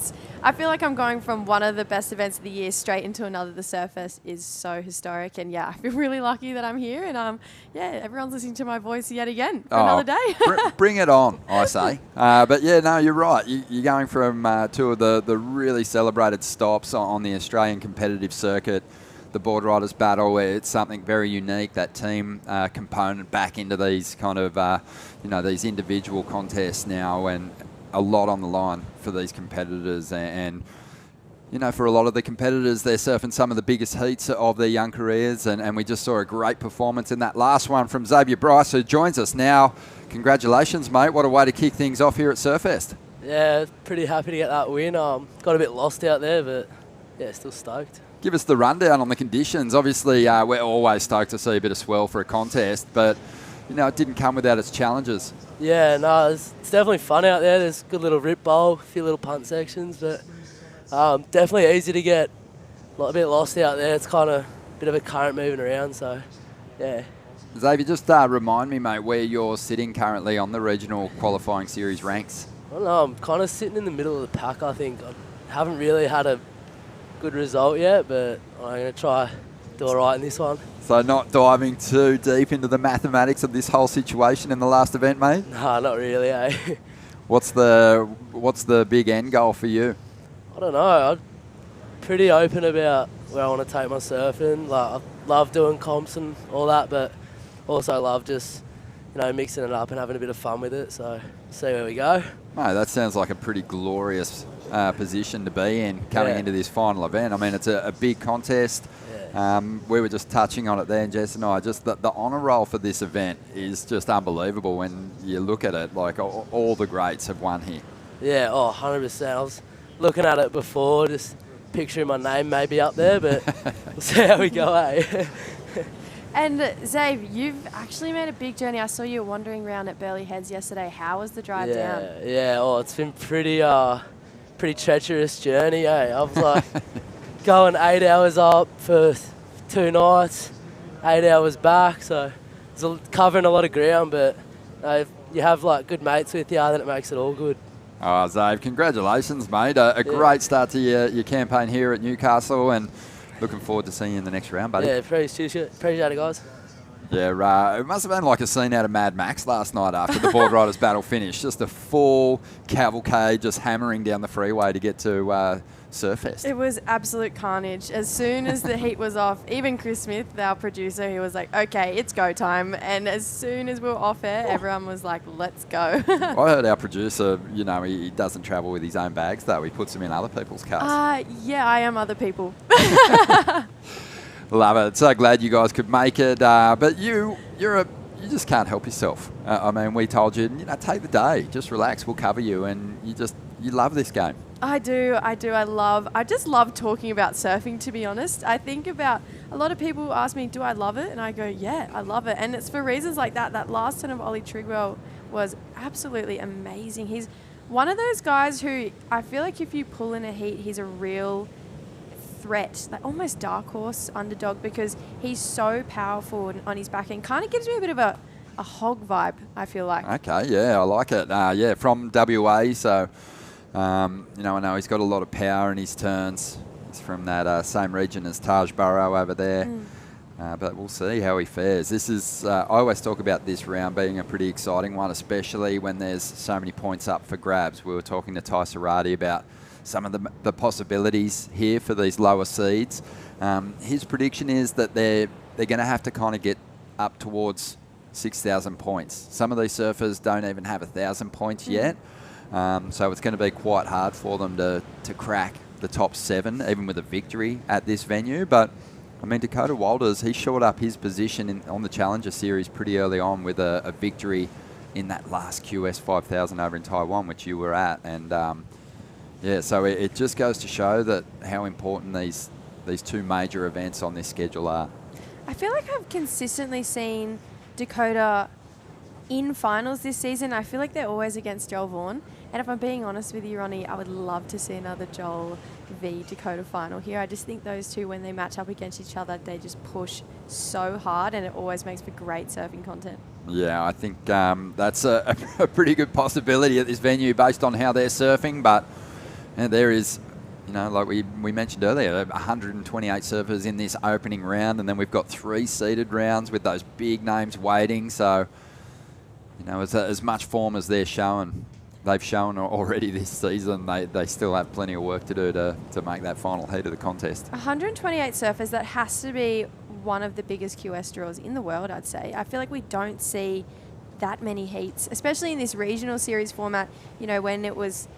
I feel like I'm going from one of the best events of the year straight into another. The Surfest is so historic, and yeah, I feel really lucky that I'm here, and yeah, everyone's listening to my voice yet again for another day. Bring it on, I say. But yeah, no, you're right. You're going from two of the really celebrated stops on the Australian competitive circuit. The Board Riders Battle, it's something very unique, that team component back into these kind of, these individual contests now, and a lot on the line for these competitors. And for a lot of the competitors, they're surfing some of the biggest heats of their young careers, and we just saw a great performance in that last one from Xavier Bryce, who joins us now. Congratulations, mate. What a way to kick things off here at Surfest. Yeah, pretty happy to get that win. Got a bit lost out there, but yeah, still stoked. Give us the rundown on the conditions. Obviously, we're always stoked to see a bit of swell for a contest, but, it didn't come without its challenges. Yeah, no, it's definitely fun out there. There's a good little rip bowl, a few little punt sections, but definitely easy to get a bit lost out there. It's kind of a bit of a current moving around, so, yeah. Xavier, just remind me, mate, where you're sitting currently on the regional qualifying series ranks. I don't know, I'm kind of sitting in the middle of the pack, I think. I haven't really had a good result yet, but I'm going to try do all right in this one. So not diving too deep into the mathematics of this whole situation in the last event, mate? No, not really, eh? What's the big end goal for you? I don't know. I'm pretty open about where I want to take my surfing. Like, I love doing comps and all that, but also love just, mixing it up and having a bit of fun with it. So see where we go. Mate, that sounds like a pretty glorious position to be in coming into this final event. I mean, it's a big contest. Yeah. We were just touching on it there, and Jess and I, just the honour roll for this event is just unbelievable when you look at it. Like, all the greats have won here. Yeah, 100%. I was looking at it before, just picturing my name maybe up there, but we'll see how we go, eh? And Zabe, you've actually made a big journey. I saw you wandering around at Burleigh Heads yesterday. how was the drive down? Yeah, it's been pretty treacherous journey, eh? I was like going 8 hours up for 2 nights, 8 hours back, so it's covering a lot of ground, but you have good mates with you, then it makes it all good. Oh, Zabe, congratulations, mate. A great start to your campaign here at Newcastle, and looking forward to seeing you in the next round, buddy. Yeah, appreciate it, guys. Yeah, it must have been like a scene out of Mad Max last night after the Board Riders Battle finished. Just a full cavalcade just hammering down the freeway to get to Surfest. It was absolute carnage. As soon as the heat was off, even Chris Smith, our producer, he was like, okay, it's go time. And as soon as we were off air, everyone was like, let's go. I heard our producer, you know, he doesn't travel with his own bags, though. He puts them in other people's cars. Yeah, I am other people. Love it. So glad you guys could make it. But you just can't help yourself. I mean, we told you, take the day. Just relax. We'll cover you. And you love this game. I do. I just love talking about surfing, to be honest. I think about, a lot of people ask me, do I love it? And I go, yeah, I love it. And it's for reasons like that. That last turn of Ollie Trigwell was absolutely amazing. He's one of those guys who I feel like if you pull in a heat, he's a real threat, like almost dark horse underdog, because he's so powerful on his back end. Kind of gives me a bit of a hog vibe, I feel like. Okay, yeah, I like it. From WA, so... I know he's got a lot of power in his turns. He's from that same region as Taj Burrow over there. But we'll see how he fares. This is, I always talk about this round being a pretty exciting one, especially when there's so many points up for grabs. We were talking to Ty Sarati about some of the possibilities here for these lower seeds. His prediction is that they're going to have to kind of get up towards 6,000 points. Some of these surfers don't even have 1,000 points yet. So it's going to be quite hard for them to crack the top 7, even with a victory at this venue. But, I mean, Dakota Walters, he shored up his position on the Challenger Series pretty early on with a victory in that last QS 5000 over in Taiwan, which you were at. And, so it just goes to show that how important these two major events on this schedule are. I feel like I've consistently seen Dakota in finals this season. I feel like they're always against Joel Vaughan. And if I'm being honest with you, Ronnie, I would love to see another Joel v Dakota final here. I just think those two, when they match up against each other, they just push so hard, and it always makes for great surfing content. Yeah, I think that's a pretty good possibility at this venue based on how they're surfing. But there is, like we mentioned earlier, 128 surfers in this opening round, and then we've got 3 seeded rounds with those big names waiting. So, as much form as they've shown already this season, they still have plenty of work to do to make that final heat of the contest. 128 surfers, that has to be one of the biggest QS draws in the world, I'd say. I feel like we don't see that many heats, especially in this regional series format. When it was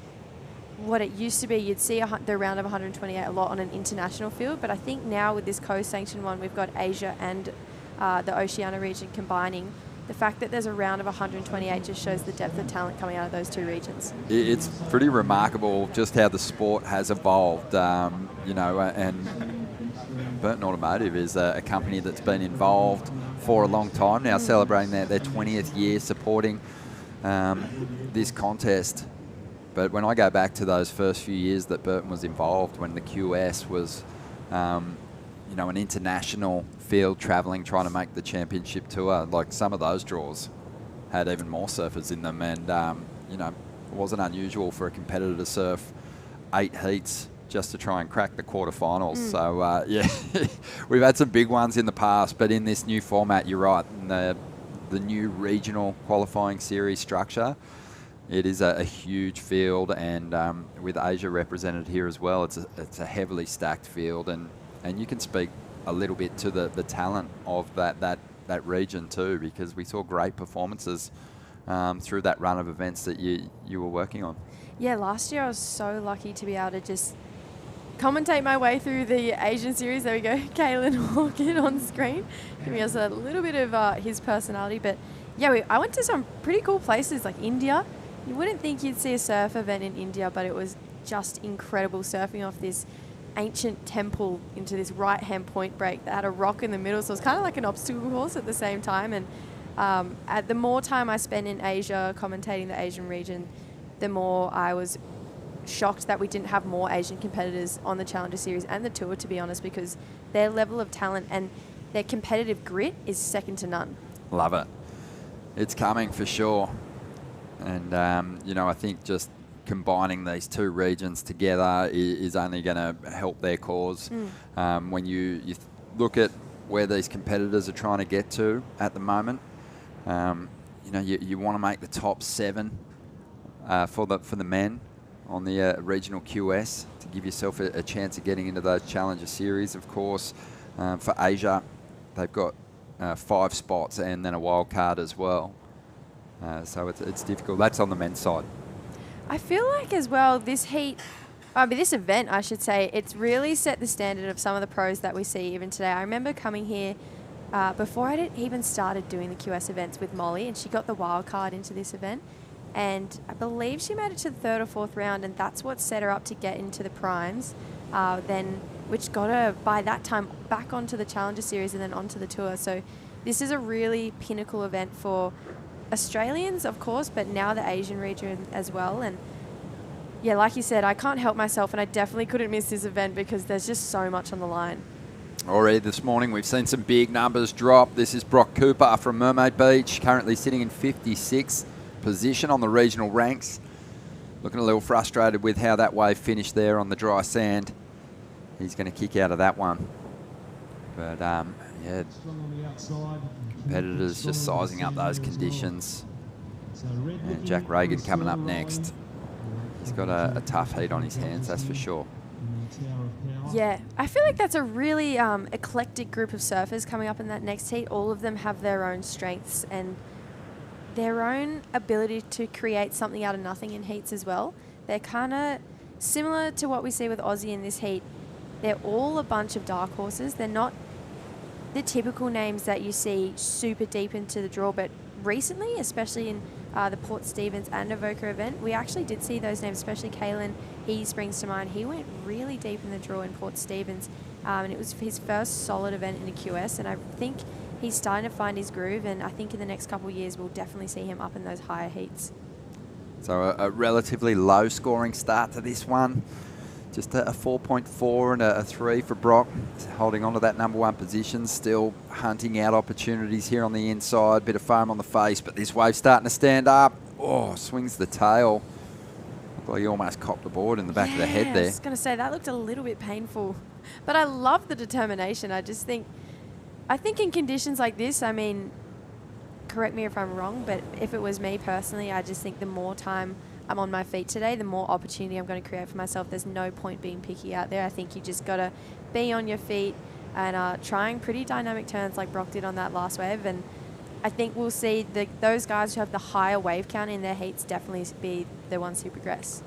what it used to be, you'd see the round of 128 a lot on an international field. But I think now with this co-sanctioned one, we've got Asia and the Oceania region combining. The fact that there's a round of 128 just shows the depth of talent coming out of those two regions. It's pretty remarkable just how the sport has evolved, and Burton Automotive is a company that's been involved for a long time now, celebrating their 20th year supporting this contest. But when I go back to those first few years that Burton was involved, when the QS was an international field travelling, trying to make the championship tour, like some of those draws had even more surfers in them. And, it wasn't unusual for a competitor to surf 8 heats just to try and crack the quarterfinals. So, we've had some big ones in the past, but in this new format, you're right, in the new regional qualifying series structure, it is a huge field, and with Asia represented here as well, it's a heavily stacked field, and you can speak a little bit to the talent of that region too, because we saw great performances through that run of events that you were working on. Yeah, last year I was so lucky to be able to just commentate my way through the Asian series. There we go, Kaylin Hawkins on screen, giving us a little bit of his personality. But yeah, I went to some pretty cool places like India. You wouldn't think you'd see a surf event in India, but it was just incredible, surfing off this ancient temple into this right-hand point break that had a rock in the middle, so it was kind of like an obstacle course at the same time. And the more time I spent in Asia commentating the Asian region, the more I was shocked that we didn't have more Asian competitors on the Challenger Series and the Tour, to be honest, because their level of talent and their competitive grit is second to none. Love it. It's coming for sure. And, I think just combining these two regions together is only going to help their cause. When you look at where these competitors are trying to get to at the moment, you want to make the top 7 for the men on the regional QS to give yourself a chance of getting into those Challenger Series. Of course, for Asia, they've got 5 spots and then a wild card as well. So it's difficult. That's on the men's side. I feel like as well this event, I should say, it's really set the standard of some of the pros that we see even today. I remember coming here before I even started doing the QS events with Molly, and she got the wild card into this event. And I believe she made it to the 3rd or 4th round, and that's what set her up to get into the primes, which got her, by that time, back onto the Challenger Series and then onto the tour. So this is a really pinnacle event for Australians, of course, but now the Asian region as well. And yeah, like you said, I can't help myself, and I definitely couldn't miss this event because there's just so much on the line. Already this morning, we've seen some big numbers drop. This is Brock Cooper from Mermaid Beach, currently sitting in 56th position on the regional ranks. Looking a little frustrated with how that wave finished there on the dry sand. He's going to kick out of that one. But, yeah, competitors just sizing up those conditions. And Jack Reagan coming up next. He's got a tough heat on his hands, that's for sure. Yeah, I feel like that's a really eclectic group of surfers coming up in that next heat. All of them have their own strengths and their own ability to create something out of nothing in heats as well. They're kind of similar to what we see with Aussie in this heat. They're all a bunch of dark horses. They're not the typical names that you see super deep into the draw, but recently, especially in the Port Stephens and Avoca event, we actually did see those names, especially Kalen. He springs to mind. He went really deep in the draw in Port Stephens, and it was his first solid event in the QS, and I think he's starting to find his groove, and I think in the next couple of years we'll definitely see him up in those higher heats. So a relatively low scoring start to this one. Just a 4.4 and a 3 for Brock, holding on to that number 1 position, still hunting out opportunities here on the inside. Bit of foam on the face, but this wave's starting to stand up. Oh, swings the tail. Looked like he almost copped the board in the back of the head there. I was going to say, that looked a little bit painful. But I love the determination. I think in conditions like this, I mean, correct me if I'm wrong, but if it was me personally, I just think the more time I'm on my feet today, the more opportunity I'm going to create for myself. There's no point being picky out there. I think you just got to be on your feet and trying pretty dynamic turns like Brock did on that last wave. And I think we'll see those guys who have the higher wave count in their heats definitely be the ones who progress.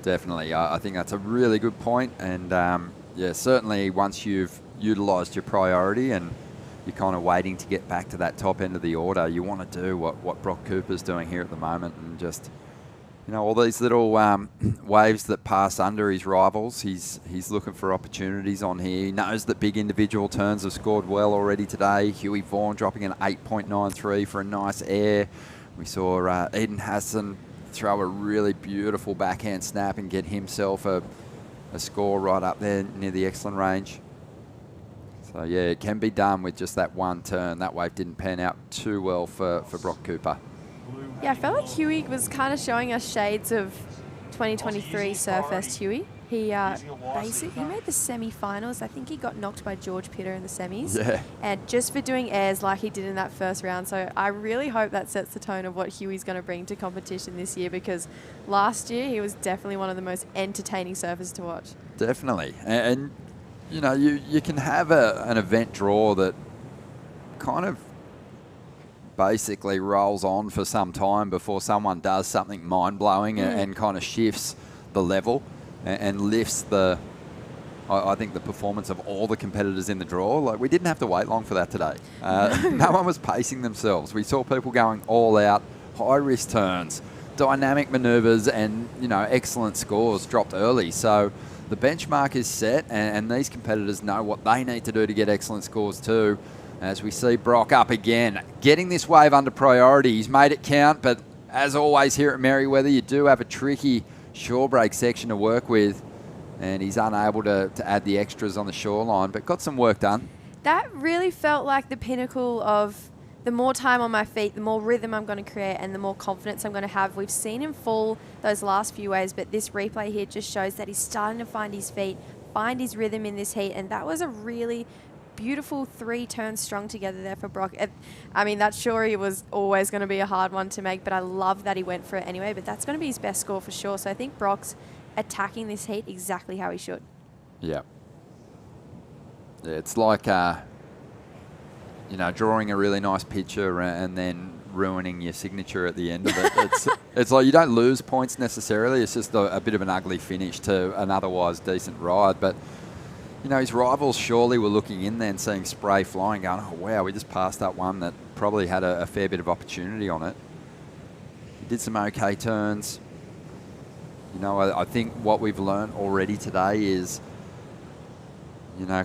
Definitely. I think that's a really good point. And yeah, certainly once you've utilised your priority and you're kind of waiting to get back to that top end of the order, you want to do what Brock Cooper's doing here at the moment and just, you know, all these little waves that pass under his rivals. He's looking for opportunities on here. He knows that big individual turns have scored well already today. Huey Vaughan dropping an 8.93 for a nice air. We saw Eden Hassan throw a really beautiful backhand snap and get himself a score right up there near the excellent range. So yeah, it can be done with just that one turn. That wave didn't pan out too well for Brock Cooper. Yeah, I felt like Huey was kind of showing us shades of 2023 Surfest Huey. He basically made the semi-finals. I think he got knocked by George Pitter in the semis. Yeah. And just for doing airs like he did in that first round. So I really hope that sets the tone of what Huey's going to bring to competition this year, because last year he was definitely one of the most entertaining surfers to watch. Definitely. And you know, you can have an event draw that kind of basically rolls on for some time before someone does something mind-blowing and kind of shifts the level and lifts I think the performance of all the competitors in the draw. Like, we didn't have to wait long for that today. No one was pacing themselves. We saw people going all out, high-risk turns, dynamic manoeuvres, and, you know, excellent scores dropped early. So the benchmark is set, and these competitors know what they need to do to get excellent scores too. As we see Brock up again, getting this wave under priority. He's made it count, but as always here at Merriweather, you do have a tricky shore break section to work with, and he's unable to add the extras on the shoreline, but got some work done. That really felt like the pinnacle of the more time on my feet, the more rhythm I'm going to create and the more confidence I'm going to have. We've seen him fall those last few waves, but this replay here just shows that he's starting to find his feet, find his rhythm in this heat, and that was a really beautiful 3 turns strung together there for Brock. I mean, that sure was always going to be a hard one to make, but I love that he went for it anyway. But that's going to be his best score for sure. So I think Brock's attacking this heat exactly how he should. Yeah. Yeah, it's like, drawing a really nice picture and then ruining your signature at the end of it. It's like you don't lose points necessarily. It's just a bit of an ugly finish to an otherwise decent ride. But, his rivals surely were looking in there and seeing spray flying, going, oh, wow, we just passed up one that probably had a fair bit of opportunity on it. He did some okay turns. I think what we've learned already today is,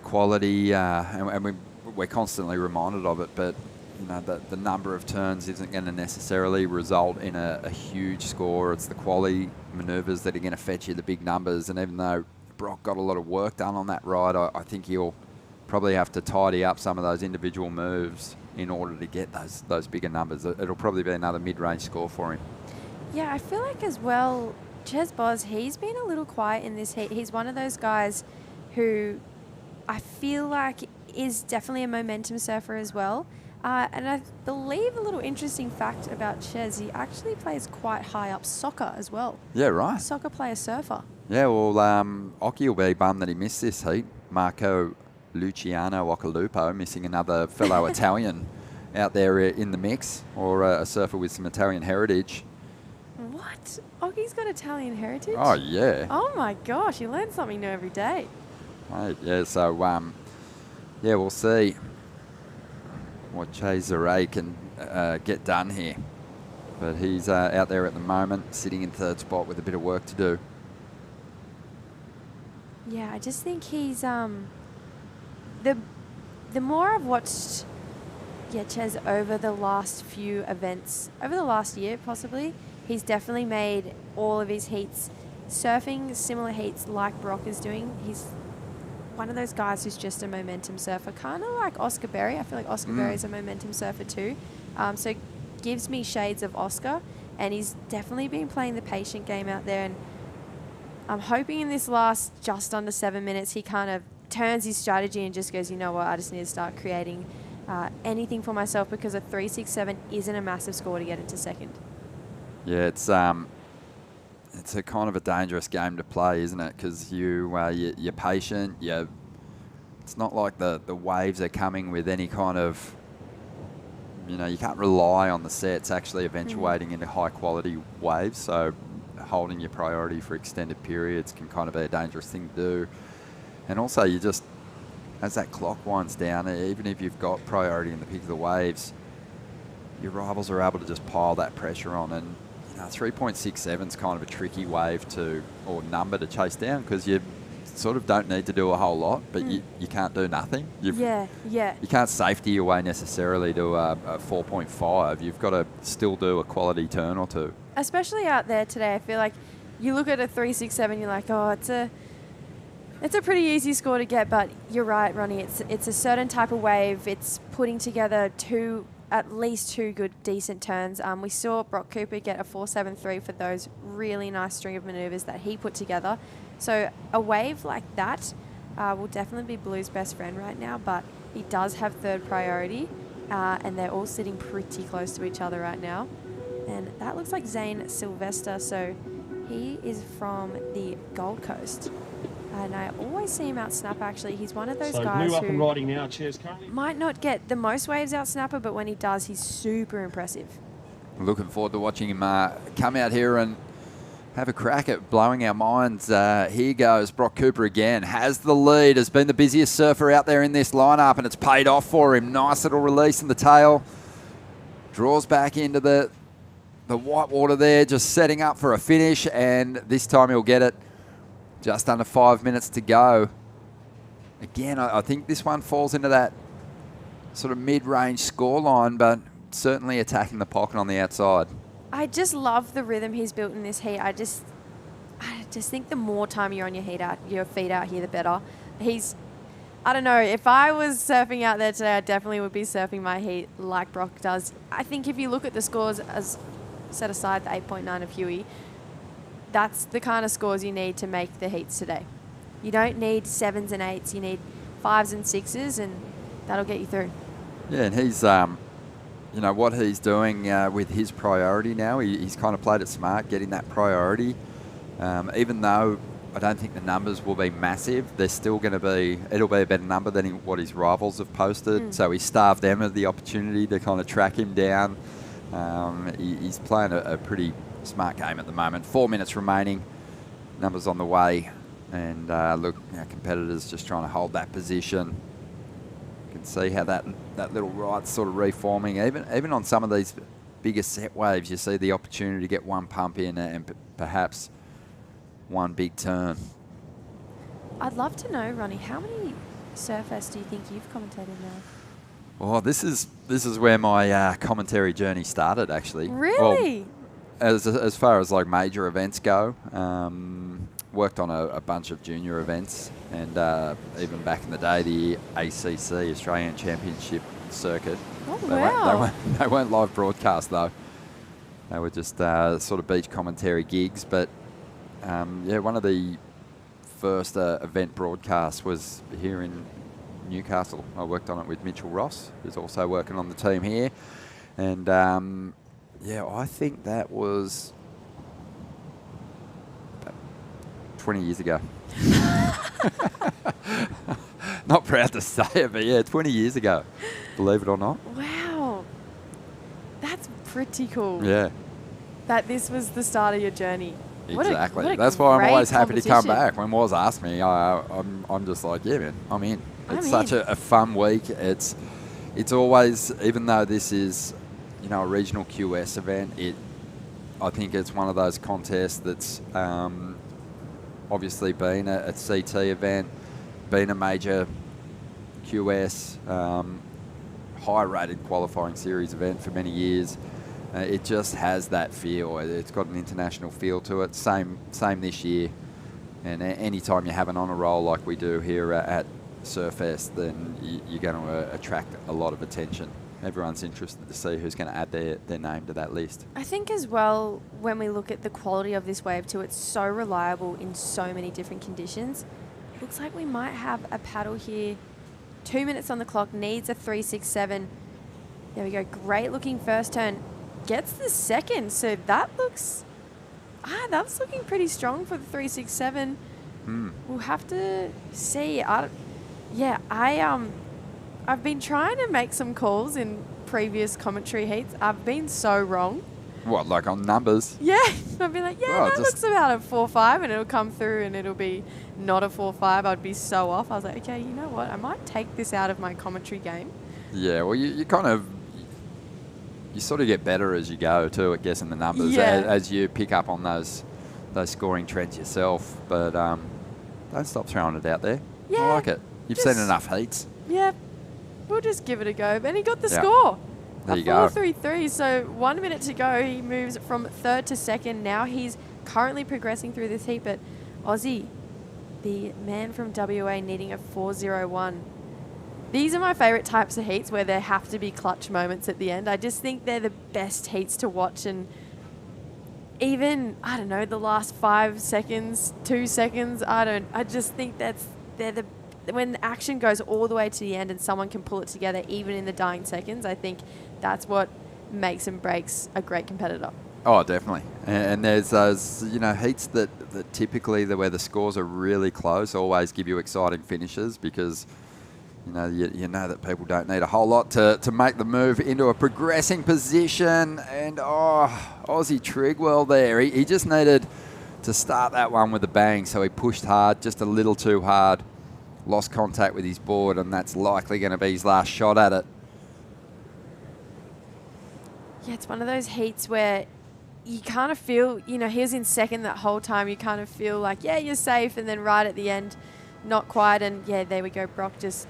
quality, and we're constantly reminded of it, but, the number of turns isn't going to necessarily result in a huge score. It's the quality manoeuvres that are going to fetch you the big numbers. And even though Brock got a lot of work done on that ride, I think he'll probably have to tidy up some of those individual moves in order to get those bigger numbers. It'll probably be another mid-range score for him. Yeah, I feel like as well, Ches Boz, he's been a little quiet in this heat. He's one of those guys who I feel like is definitely a momentum surfer as well. And I believe a little interesting fact about Ches, he actually plays quite high up soccer as well. Yeah, right. Soccer player surfer. Yeah, well, Occy will be bummed that he missed this heat. Marco Luciano Occhilupo missing another fellow Italian out there in the mix, or a surfer with some Italian heritage. What? Occy's got Italian heritage? Oh, yeah. Oh, my gosh. You learn something new every day. Right, yeah, so, we'll see what Cesare can get done here. But he's out there at the moment, sitting in third spot with a bit of work to do. Yeah, I just think he's the more I've watched Ches over the last few events, over the last year possibly, he's definitely made all of his heats, surfing similar heats like Brock is doing. He's one of those guys who's just a momentum surfer, kind of like Oscar Berry. I feel like Oscar Berry's a momentum surfer too. So gives me shades of Oscar, and he's definitely been playing the patient game out there. And I'm hoping in this last just under 7 minutes, he kind of turns his strategy and just goes, you know what, I just need to start creating anything for myself, because a 3.67 isn't a massive score to get into second. Yeah, it's a kind of a dangerous game to play, isn't it? Because you're patient. It's not like the waves are coming with any kind of, you can't rely on the sets actually eventuating into high quality waves. So holding your priority for extended periods can kind of be a dangerous thing to do. And also, you just, as that clock winds down, even if you've got priority in the peak of the waves, your rivals are able to just pile that pressure on. And 3.67 is kind of a tricky wave or number to chase down, because you sort of don't need to do a whole lot, but you can't do nothing. You can't safety your way necessarily to a 4.5. You've got to still do a quality turn or two. Especially out there today, I feel like you look at a 3.67, you're like, oh, it's a pretty easy score to get, but you're right, Ronnie. It's a certain type of wave. It's putting together at least two good, decent turns. We saw Brock Cooper get a 4.73 for those really nice string of manoeuvres that he put together. So a wave like that will definitely be Blue's best friend right now, but he does have third priority, and they're all sitting pretty close to each other right now. And that looks like Zane Sylvester, so he is from the Gold Coast. And I always see him out snapper, actually. He's one of those guys up who and riding now, might not get the most waves out snapper, but when he does, he's super impressive. Looking forward to watching him come out here and have a crack at blowing our minds. Here goes Brock Cooper again. Has the lead, has been the busiest surfer out there in this lineup, and it's paid off for him. Nice little release in the tail. Draws back into the white water there, just setting up for a finish, and this time he'll get it. Just under 5 minutes to go. Again, I think this one falls into that sort of mid-range scoreline, but certainly attacking the pocket on the outside. I just love the rhythm he's built in this heat. I just think the more time you're on your feet out here, the better. I don't know, if I was surfing out there today, I definitely would be surfing my heat like Brock does. I think if you look at the scores, as set aside the 8.9 of Huey, that's the kind of scores you need to make the heats today. You don't need 7s and 8s, you need 5s and 6s, and that'll get you through. Yeah, and he's, what he's doing with his priority now, he's kind of played it smart, getting that priority. Even though I don't think the numbers will be massive, they're still going to be, it'll be a better number than what his rivals have posted. So he starved them of the opportunity to kind of track him down. He's playing a pretty smart game at the moment. 4 minutes remaining, numbers on the way. And look, our competitors just trying to hold that position. You can see how that little right's sort of reforming. Even on some of these bigger set waves, you see the opportunity to get one pump in and perhaps one big turn. I'd love to know, Ronnie, how many Surfest do you think you've commentated now? Oh, this is where my commentary journey started, actually. Really? Well, as far as like major events go, worked on a bunch of junior events, and even back in the day, the ACC, Australian Championship Circuit. Oh, wow. They weren't live broadcast, though. They were just sort of beach commentary gigs. But, yeah, one of the first event broadcasts was here in Newcastle. I worked on it with Mitchell Ross, who's also working on the team here. And, yeah, I think that was 20 years ago. Not proud to say it, but yeah, 20 years ago, believe it or not. Wow. That's pretty cool. Yeah. That this was the start of your journey. Exactly. What a That's why I'm always great happy to come competition. back. When Moz asked me, I'm just like, yeah, man, I'm in. It's I'm such in. a fun week. It's always, even though this is, you know, a regional QS event, I think it's one of those contests that's obviously been a CT event, been a major QS, high-rated qualifying series event for many years. It just has that feel. It's got an international feel to it. Same this year. And any time you have an honour roll like we do here at Surfest, then you're going to attract a lot of attention. Everyone's interested to see who's going to add their name to that list. I think as well, when we look at the quality of this wave too, it's so reliable in so many different conditions. Looks like we might have a paddle here. 2 minutes on the clock, needs a 367. There we go, great looking first turn. Gets the second, so that looks, that's looking pretty strong for the 367. We'll have to see. I've been trying to make some calls in previous commentary heats. I've been so wrong. What, like on numbers? Yeah, I'd be like, that looks about a 4.5, and it'll come through and it'll be not a 4.5. I'd be so off. I was like, okay, you know what? I might take this out of my commentary game. Yeah, well, you kind of, you sort of get better as you go too at guessing the numbers as you pick up on those scoring trends yourself. But don't stop throwing it out there. Yeah, I like it. You've seen enough heats. Yeah, we'll just give it a go. And he got the score. There you go. 4.33. So 1 minute to go. He moves from third to second. Now he's currently progressing through this heat. But Aussie, the man from WA, needing a 4.01. These are my favourite types of heats where there have to be clutch moments at the end. I just think they're the best heats to watch. And even, I don't know, the last 5 seconds, 2 seconds, I just think when the action goes all the way to the end and someone can pull it together even in the dying seconds, I think that's what makes and breaks a great competitor. Oh, definitely. And there's those, heats that typically where the scores are really close always give you exciting finishes because, you know that people don't need a whole lot to make the move into a progressing position. And, Aussie Trigwell there. He just needed to start that one with a bang, so he pushed hard, just a little too hard. Lost contact with his board, and that's likely going to be his last shot at it. Yeah, it's one of those heats where you kind of feel, he was in second that whole time. You kind of feel like, yeah, you're safe, and then right at the end, not quite. And yeah, there we go. Brock just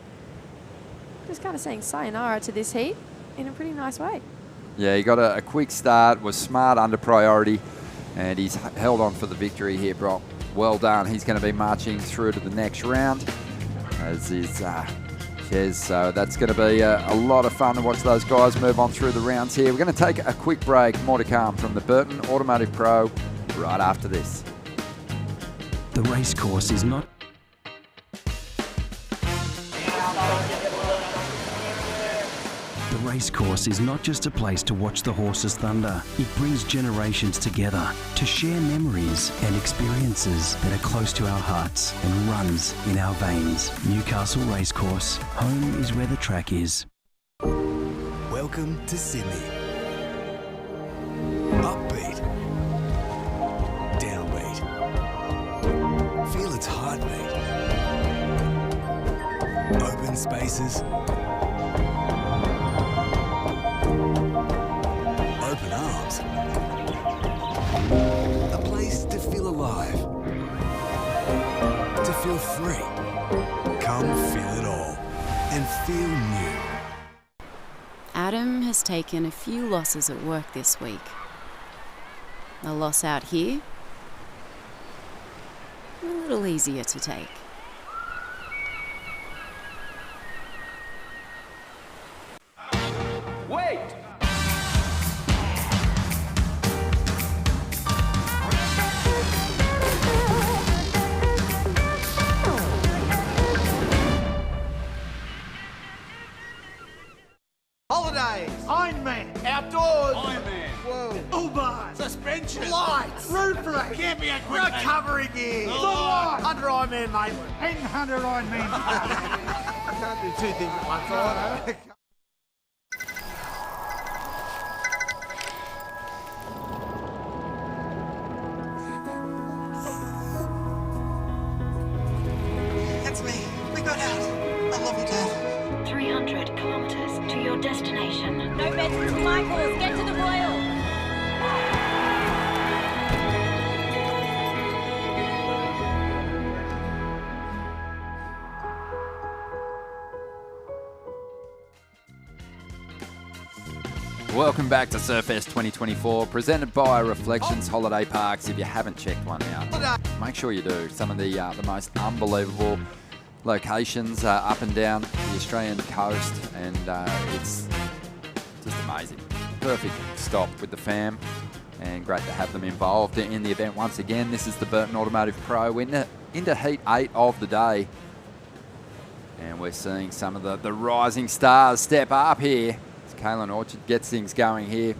kind of saying sayonara to this heat in a pretty nice way. Yeah, he got a quick start, was smart under priority, and he's held on for the victory here, Brock. Well done. He's going to be marching through to the next round, as is Chez. So that's going to be a lot of fun to watch those guys move on through the rounds here. We're going to take a quick break. More to come from the Burton Automotive Pro right after this. The racecourse is not... The Racecourse is not just a place to watch the horses thunder. It brings generations together to share memories and experiences that are close to our hearts and runs in our veins. Newcastle Racecourse. Home is where the track is. Welcome to Sydney. Upbeat. Downbeat. Feel its heartbeat. Open spaces. Open arms. A place to feel alive. To feel free. Come feel it all and feel new. Adam has taken a few losses at work this week. A loss out here, a little easier to take. Wait! Holidays, Ironman, outdoors, Ironman, whoa, Uber, suspension, lights, roof rack, camping equipment, recovery gear, under Ironman, mate, and 100 Ironman. I can't do two things at once, I know. That's me. We got out. I love you, Dad. 300 kilometers to your destination. No beds for Michaels. Get to the Royal. Welcome back to Surfest 2024, presented by Reflections Holiday Parks. If you haven't checked one out, make sure you do. Some of the most unbelievable locations up and down the Australian coast, and it's just amazing. Perfect stop with the fam, and great to have them involved in the event once again. This is the Burton Automotive Pro into Heat 8 of the day, and we're seeing some of the rising stars step up here. Kalen Orchard gets things going here,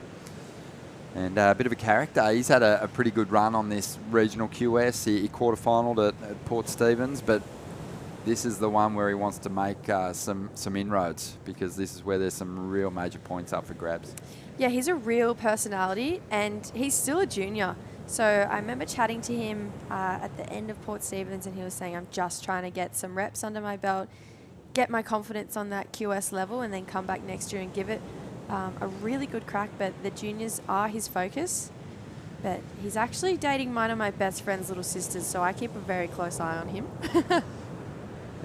and a bit of a character. He's had a pretty good run on this regional QS. He quarterfinaled at Port Stephens, but this is the one where he wants to make some inroads, because this is where there's some real major points up for grabs. Yeah, he's a real personality, and he's still a junior. So I remember chatting to him at the end of Port Stephens, and he was saying, I'm just trying to get some reps under my belt, get my confidence on that QS level, and then come back next year and give it a really good crack. But the juniors are his focus. But he's actually dating one of my best friend's little sisters, so I keep a very close eye on him.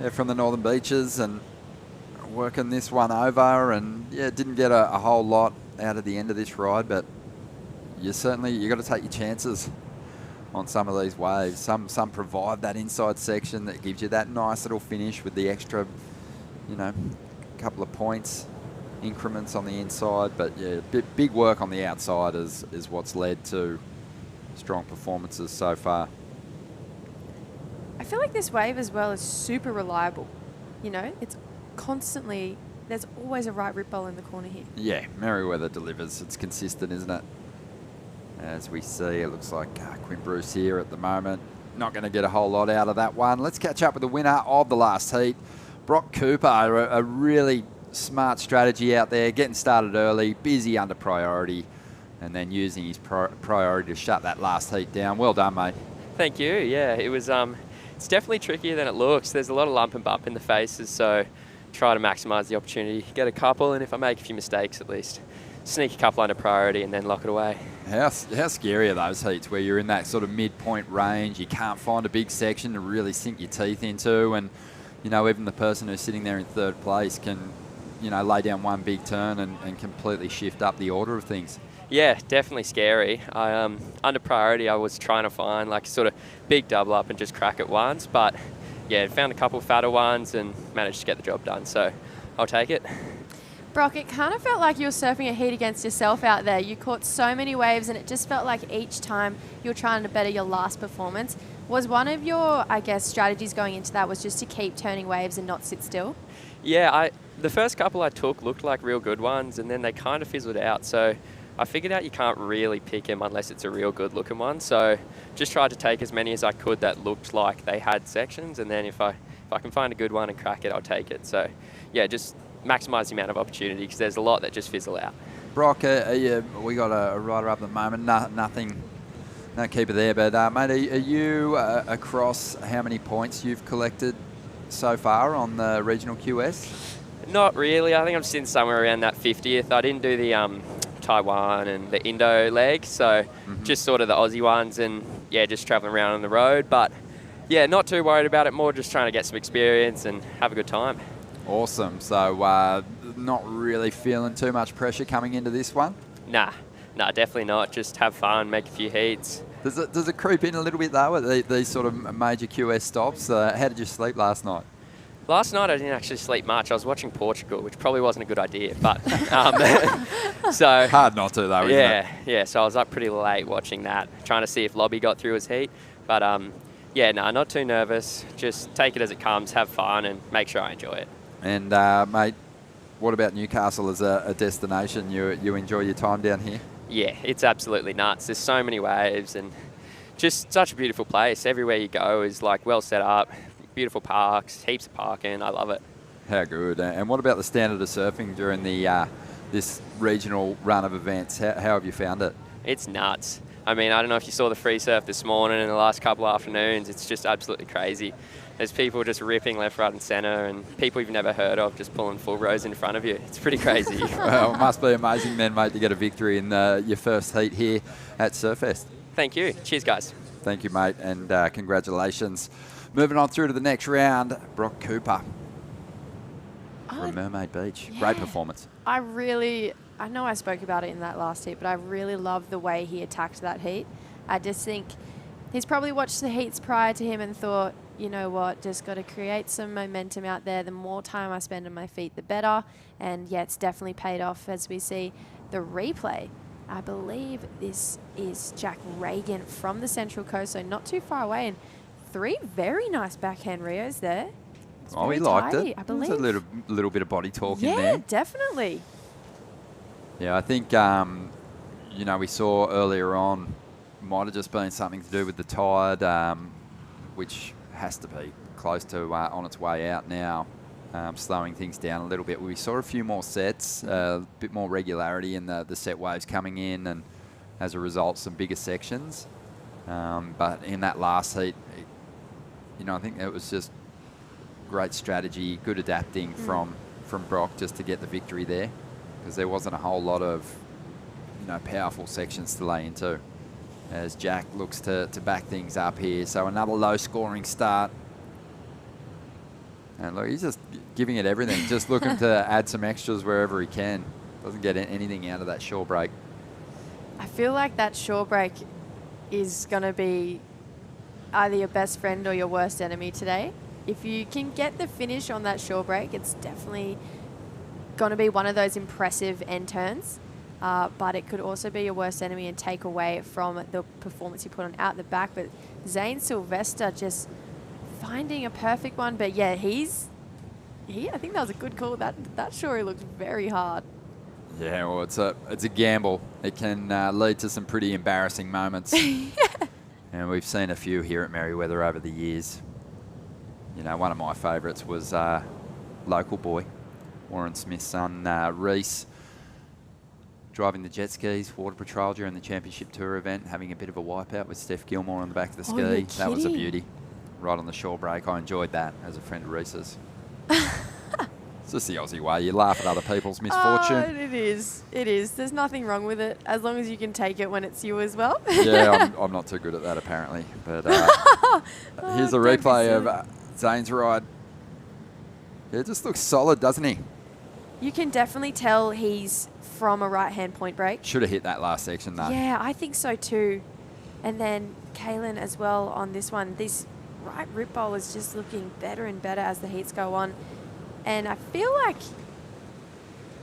Yeah, from the Northern Beaches, and working this one over, and yeah, didn't get a whole lot out of the end of this ride, but you got to take your chances on some of these waves. Some provide that inside section that gives you that nice little finish with the extra, couple of points increments on the inside, but yeah, big work on the outside is what's led to strong performances so far. I feel like this wave as well is super reliable. It's constantly, there's always a right rip bowl in the corner here. Yeah, Merriweather delivers. It's consistent, isn't it? As we see, it looks like Quinn Bruce here at the moment. Not going to get a whole lot out of that one. Let's catch up with the winner of the last heat, Brock Cooper. A really smart strategy out there, getting started early, busy under priority, and then using his priority to shut that last heat down. Well done, mate. Thank you. Yeah, it was. It's definitely trickier than it looks. There's a lot of lump and bump in the faces, so try to maximise the opportunity, get a couple, and if I make a few mistakes, at least sneak a couple under priority and then lock it away. How scary are those heats where you're in that sort of midpoint range? You can't find a big section to really sink your teeth into, and even the person who's sitting there in third place can lay down one big turn and completely shift up the order of things. Yeah, definitely scary. Under priority, I was trying to find like a sort of big double up and just crack it once, but yeah, found a couple fatter ones and managed to get the job done, so I'll take it. Brock, it kind of felt like you were surfing a heat against yourself out there. You caught so many waves, and it just felt like each time you were trying to better your last performance. Was one of your, strategies going into that was just to keep turning waves and not sit still? Yeah, The first couple I took looked like real good ones, and then they kind of fizzled out. So I figured out you can't really pick them unless it's a real good looking one. So just tried to take as many as I could that looked like they had sections, and then if I can find a good one and crack it, I'll take it. So yeah, just maximise the amount of opportunity, because there's a lot that just fizzle out. Brock, we got a rider up at the moment. Nothing, no keeper there. But mate, are you across how many points you've collected so far on the regional QS? Not really. I think I'm sitting somewhere around that 50th. I didn't do the Taiwan and the Indo leg, so just sort of the Aussie ones, and yeah, just traveling around on the road. But yeah, not too worried about it. More just trying to get some experience and have a good time. Awesome. So not really feeling too much pressure coming into this one? Nah, definitely not. Just have fun, make a few heats. Does it creep in a little bit though at these sort of major QS stops? How did you sleep last night? Last night I didn't actually sleep much. I was watching Portugal, which probably wasn't a good idea, but so hard not to though, isn't it? Yeah. So I was up pretty late watching that, trying to see if Lobby got through his heat. But yeah, no, not too nervous. Just take it as it comes, have fun, and make sure I enjoy it. And mate, what about Newcastle as a destination? You enjoy your time down here? Yeah, it's absolutely nuts. There's so many waves and just such a beautiful place. Everywhere you go is like well set up. Beautiful parks, heaps of parking. I love it. How good. And what about the standard of surfing during the this regional run of events? How have you found it? It's nuts. I mean, I don't know if you saw the free surf this morning and the last couple of afternoons. It's just absolutely crazy. There's people just ripping left, right and centre, and people you've never heard of just pulling full rows in front of you. It's pretty crazy. Well, it must be amazing then, mate, to get a victory in your first heat here at Surfest. Thank you. Cheers, guys. Thank you, mate, and congratulations. Moving on through to the next round, Brock Cooper from Mermaid Beach. Yeah. Great performance. I know I spoke about it in that last heat, but I really love the way he attacked that heat. I just think he's probably watched the heats prior to him and thought, you know what, just got to create some momentum out there. The more time I spend on my feet, the better. And yeah, it's definitely paid off as we see the replay. I believe this is Jack Reagan from the Central Coast, so not too far away. And 3 very nice backhand Rios there. Oh, he liked tidy, it. I believe. There's a little bit of body talk in there. Yeah, definitely. Yeah, I think, we saw earlier on, might have just been something to do with the tide, which has to be close to on its way out now, slowing things down a little bit. We saw a few more sets, a bit more regularity in the set waves coming in, and as a result, some bigger sections. But in that last heat, I think it was just great strategy, good adapting from Brock just to get the victory there, because there wasn't a whole lot of, powerful sections to lay into, as Jack looks to back things up here. So another low-scoring start. And look, he's just giving it everything, just looking to add some extras wherever he can. Doesn't get anything out of that shore break. I feel like that shore break is going to be either your best friend or your worst enemy today. If you can get the finish on that shore break, it's definitely going to be one of those impressive end turns. But it could also be your worst enemy and take away from the performance you put on out the back. But Zane Sylvester just finding a perfect one. But yeah, I think that was a good call. That shore looked very hard. Yeah, well, it's a gamble. It can lead to some pretty embarrassing moments. And we've seen a few here at Merriweather over the years. One of my favourites was local boy, Warren Smith's son, Reese, driving the jet skis, water patrol during the Championship Tour event, having a bit of a wipeout with Steph Gilmore on the back of the ski. You're That was a kidding. beauty. Right on the shore break. I enjoyed that as a friend of Reese's. It's just the Aussie way. You laugh at other people's misfortune. It is. There's nothing wrong with it, as long as you can take it when it's you as well. Yeah, I'm not too good at that, apparently. But here's a replay of Zane's ride. Yeah, it just looks solid, doesn't he? You can definitely tell he's from a right-hand point break. Should have hit that last section, though. Yeah, I think so too. And then Kaylin as well on this one. This right rip bowl is just looking better and better as the heats go on. And I feel like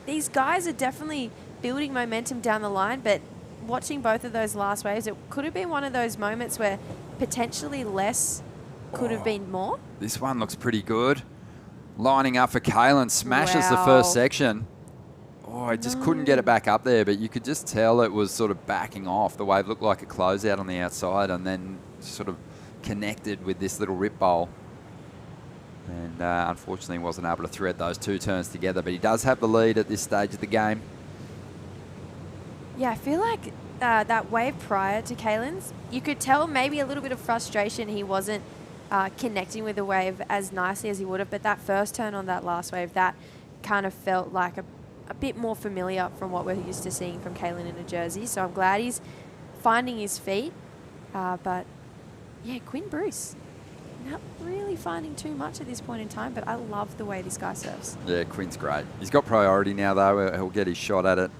these guys are definitely building momentum down the line, but watching both of those last waves, it could have been one of those moments where potentially less could have been more. This one looks pretty good. Lining up for Kalen, smashes the first section. Oh, I just couldn't get it back up there, but you could just tell it was sort of backing off. The wave looked like a closeout on the outside and then sort of connected with this little rip bowl. And unfortunately wasn't able to thread those two turns together, but he does have the lead at this stage of the game. Yeah, I feel like that wave prior to Kalen's, you could tell maybe a little bit of frustration. He wasn't connecting with the wave as nicely as he would have, but that first turn on that last wave, that kind of felt like a bit more familiar from what we're used to seeing from Kalen in a jersey. So I'm glad he's finding his feet. But yeah, Quinn Bruce, not really finding too much at this point in time, but I love the way this guy surfs. Yeah, Quinn's great. He's got priority now, though. He'll get his shot at it.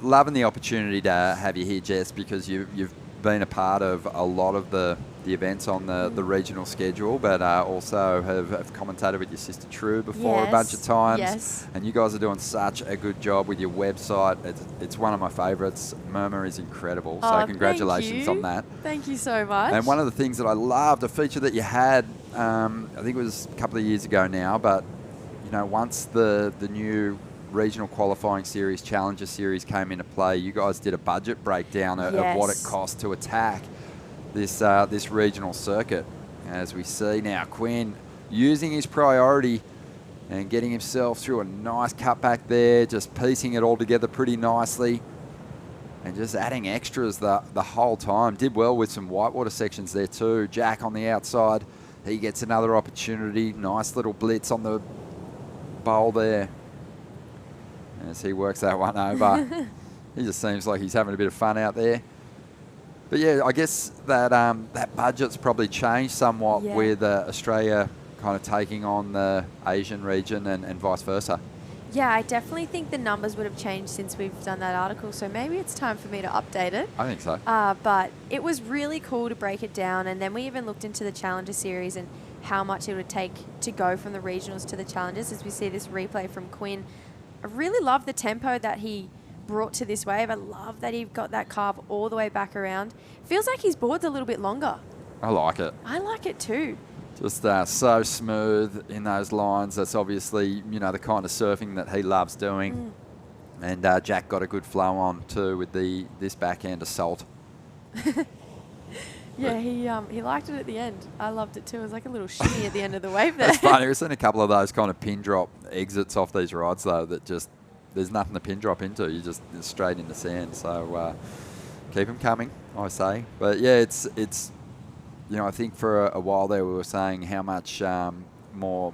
Loving the opportunity to have you here, Jess, because you've been a part of a lot of the events on the regional schedule, but also have commentated with your sister True before a bunch of times. Yes. And you guys are doing such a good job with your website. It's one of my favourites. Murmur is incredible. So congratulations on that. Thank you so much. And one of the things that I loved, a feature that you had, I think it was a couple of years ago now, but you know, once the new regional qualifying series, Challenger series came into play, you guys did a budget breakdown of what it cost to attack this regional circuit. As we see now, Quinn using his priority and getting himself through a nice cutback there, just piecing it all together pretty nicely and just adding extras the whole time. Did well with some whitewater sections there too. Jack on the outside, he gets another opportunity. Nice little blitz on the bowl there as he works that one over. He just seems like he's having a bit of fun out there. But yeah, I guess that that budget's probably changed somewhat with Australia kind of taking on the Asian region and vice versa. Yeah, I definitely think the numbers would have changed since we've done that article, so maybe it's time for me to update it. I think so. But it was really cool to break it down, and then we even looked into the Challenger series and how much it would take to go from the regionals to the Challengers, as we see this replay from Quinn. I really love the tempo that he brought to this wave. I love that he got that carve all the way back around. Feels like his board's a little bit longer. I like it. I like it too. Just so smooth in those lines. That's obviously, you know, the kind of surfing that he loves doing. And Jack got a good flow on too with this backhand assault. Yeah, he liked it at the end. I loved it too. It was like a little shimmy at the end of the wave there. That's funny. We've seen a couple of those kind of pin drop exits off these rides though that just, there's nothing to pin drop into. You just straight into sand. So keep them coming, I say. But yeah, it's you know, I think for a while there we were saying how much more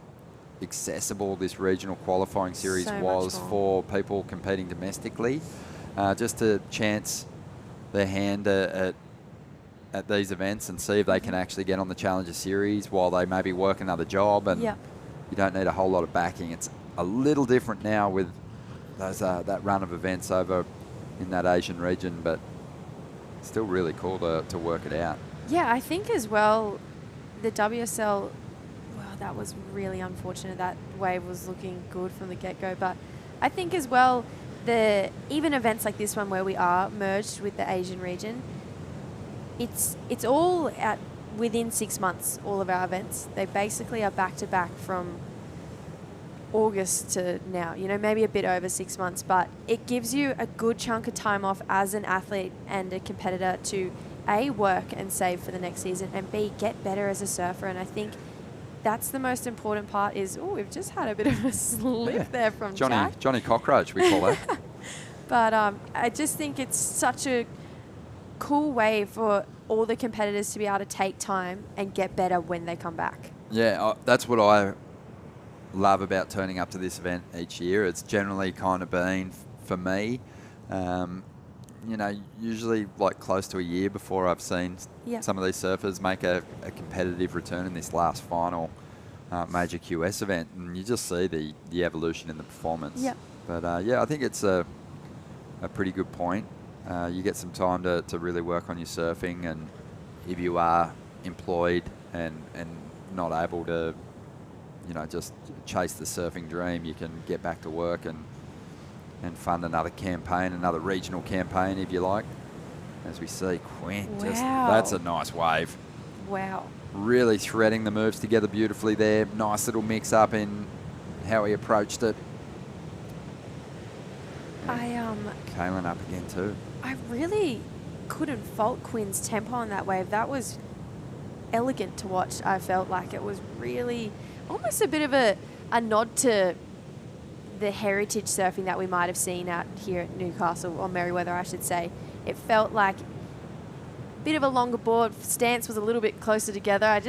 accessible this regional qualifying series was for people competing domestically. Just to chance their hand at these events and see if they can actually get on the Challenger series while they maybe work another job, and you don't need a whole lot of backing. It's a little different now with those that run of events over in that Asian region, but still really cool to work it out. Yeah, I think as well, the WSL, well, that was really unfortunate. That wave was looking good from the get-go, but I think as well, even events like this one where we are merged with the Asian region, it's all within 6 months, all of our events. They basically are back-to-back from August to now, you know, maybe a bit over 6 months, but it gives you a good chunk of time off as an athlete and a competitor to A, work and save for the next season, and B, get better as a surfer. And I think that's the most important part is, we've just had a bit of a slip there from Jack. Johnny Cockroach, we call it. But I just think it's such a cool way for all the competitors to be able to take time and get better when they come back. Yeah, that's what I love about turning up to this event each year. It's generally kind of been, for me, you know, usually like close to a year before I've seen some of these surfers make a competitive return in this last final major QS event, and you just see the evolution in the performance. But yeah, I think it's a pretty good point. You get some time to really work on your surfing, and if you are employed and not able to, you know, just chase the surfing dream, you can get back to work and fund another campaign, another regional campaign, if you like. As we see, Quinn, that's a nice wave. Wow. Really threading the moves together beautifully there. Nice little mix-up in how he approached it. Kaylin up again too. I really couldn't fault Quinn's tempo on that wave. That was elegant to watch. I felt like it was really almost a bit of a nod to the heritage surfing that we might have seen out here at Newcastle, or Merriweather, I should say. It felt like a bit of a longer board. Stance was a little bit closer together. I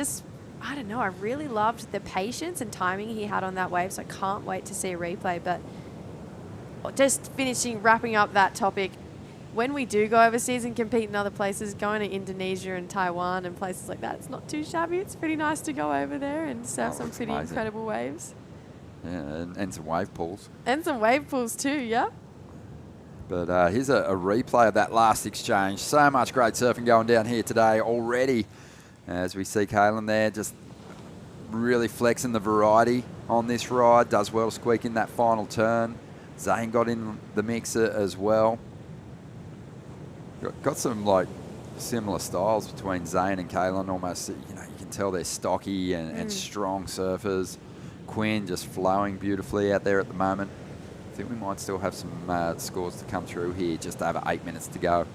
don't know. I really loved the patience and timing he had on that wave, so I can't wait to see a replay. But just wrapping up that topic, when we do go overseas and compete in other places, going to Indonesia and Taiwan and places like that, it's not too shabby. It's pretty nice to go over there and surf some pretty incredible waves. Yeah, and some wave pools. And some wave pools too, yep. But here's a replay of that last exchange. So much great surfing going down here today already. As we see Kaylin there just really flexing the variety on this ride. Does well to squeak in that final turn. Zane got in the mixer as well. Got some like similar styles between Zane and Kaylin. Almost, you can tell they're stocky and strong surfers. Quinn just flowing beautifully out there at the moment. I think we might still have some scores to come through here. Just over 8 minutes to go.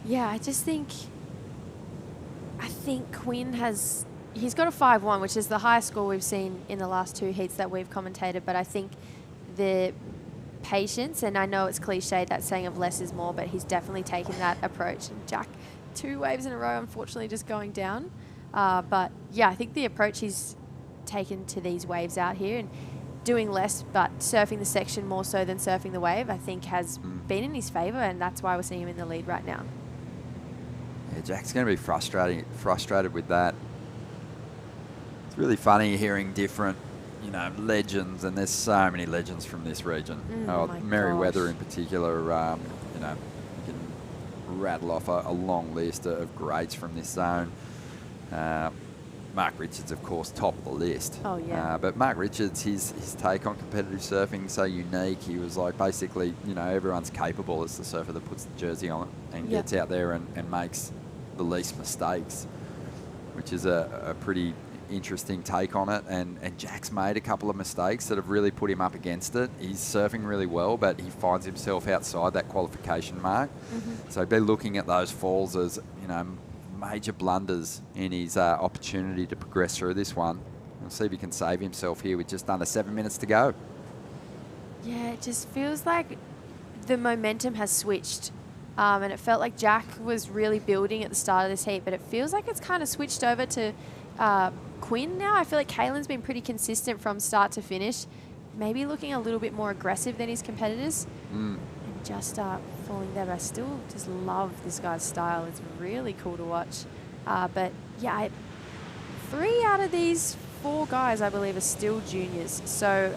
Yeah, I think Quinn he's got a 5-1, which is the highest score we've seen in the last 2 heats that we've commentated. But I think the patience, and I know it's cliche that saying of less is more, but he's definitely taken that approach. And Jack, 2 waves in a row, unfortunately just going down. But yeah, I think the approach he's taken to these waves out here and doing less but surfing the section more so than surfing the wave, I think has been in his favour, and that's why we're seeing him in the lead right now. Yeah, Jack's going to be frustrated with that. It's really funny hearing different legends, and there's so many legends from this region. Merriweather in particular, you can rattle off a long list of greats from this zone. Mark Richards, of course, top of the list. Oh, yeah. But Mark Richards, his take on competitive surfing, so unique. He was like, basically, everyone's capable as the surfer that puts the jersey on and gets out there and makes the least mistakes, which is a pretty interesting take on it. And Jack's made a couple of mistakes that have really put him up against it. He's surfing really well, but he finds himself outside that qualification mark. So be looking at those falls as, major blunders in his opportunity to progress through this one. We'll see if he can save himself here with just under 7 minutes to go. Yeah, it just feels like the momentum has switched. And it felt like Jack was really building at the start of this heat, but it feels like it's kind of switched over to Quinn now. I feel like Kaylin's been pretty consistent from start to finish, maybe looking a little bit more aggressive than his competitors. And just falling there. But I still just love this guy's style. It's really cool to watch. But yeah, 3 out of these 4 guys, I believe, are still juniors. So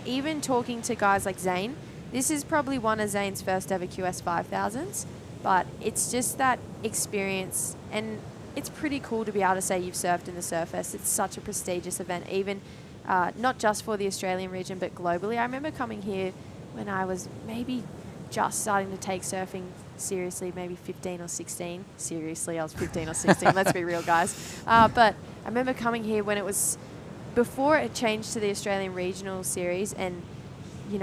even talking to guys like Zane, this is probably one of Zane's first ever QS 5000s, but it's just that experience, and it's pretty cool to be able to say you've surfed in the Surfest. It's such a prestigious event, even not just for the Australian region, but globally. I remember coming here when I was maybe just starting to take surfing seriously, maybe 15 or 16. Seriously, I was 15 or 16. Let's be real, guys. But I remember coming here when it was before it changed to the Australian Regional Series, and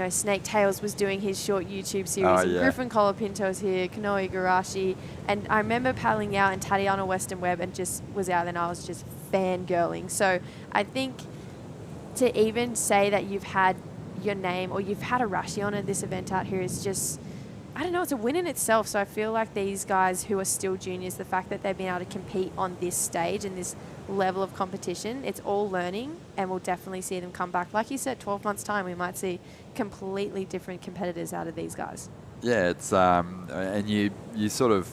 Snake Tails was doing his short YouTube series. And Griffin Colapinto was here, Kanoe Igarashi, and I remember paddling out and Tatiana Western Webb and just was out, and I was just fangirling. So I think to even say that you've had your name or you've had a Rashi on at this event out here is just, I don't know, it's a win in itself. So I feel like these guys who are still juniors, the fact that they've been able to compete on this stage and this level of competition, it's all learning, and we'll definitely see them come back. Like you said, 12 months time, we might see completely different competitors out of these guys. Yeah, it's and you sort of,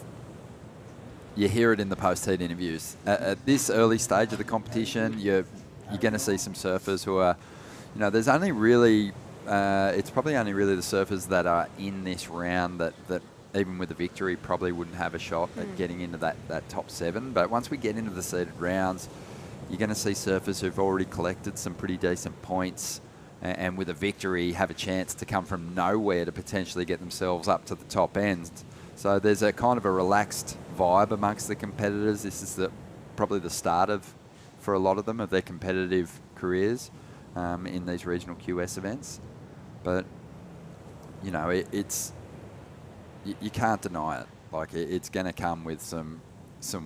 you hear it in the post-heat interviews. At this early stage of the competition, you're going to see some surfers who are, there's only really, it's probably only really the surfers that are in this round that even with a victory probably wouldn't have a shot at getting into that top 7. But once we get into the seeded rounds, you're going to see surfers who've already collected some pretty decent points and with a victory have a chance to come from nowhere to potentially get themselves up to the top end. So there's a kind of a relaxed vibe amongst the competitors. This is probably the start of, for a lot of them, of their competitive careers in these regional QS events. But, you know, you can't deny it. Like, it's going to come with some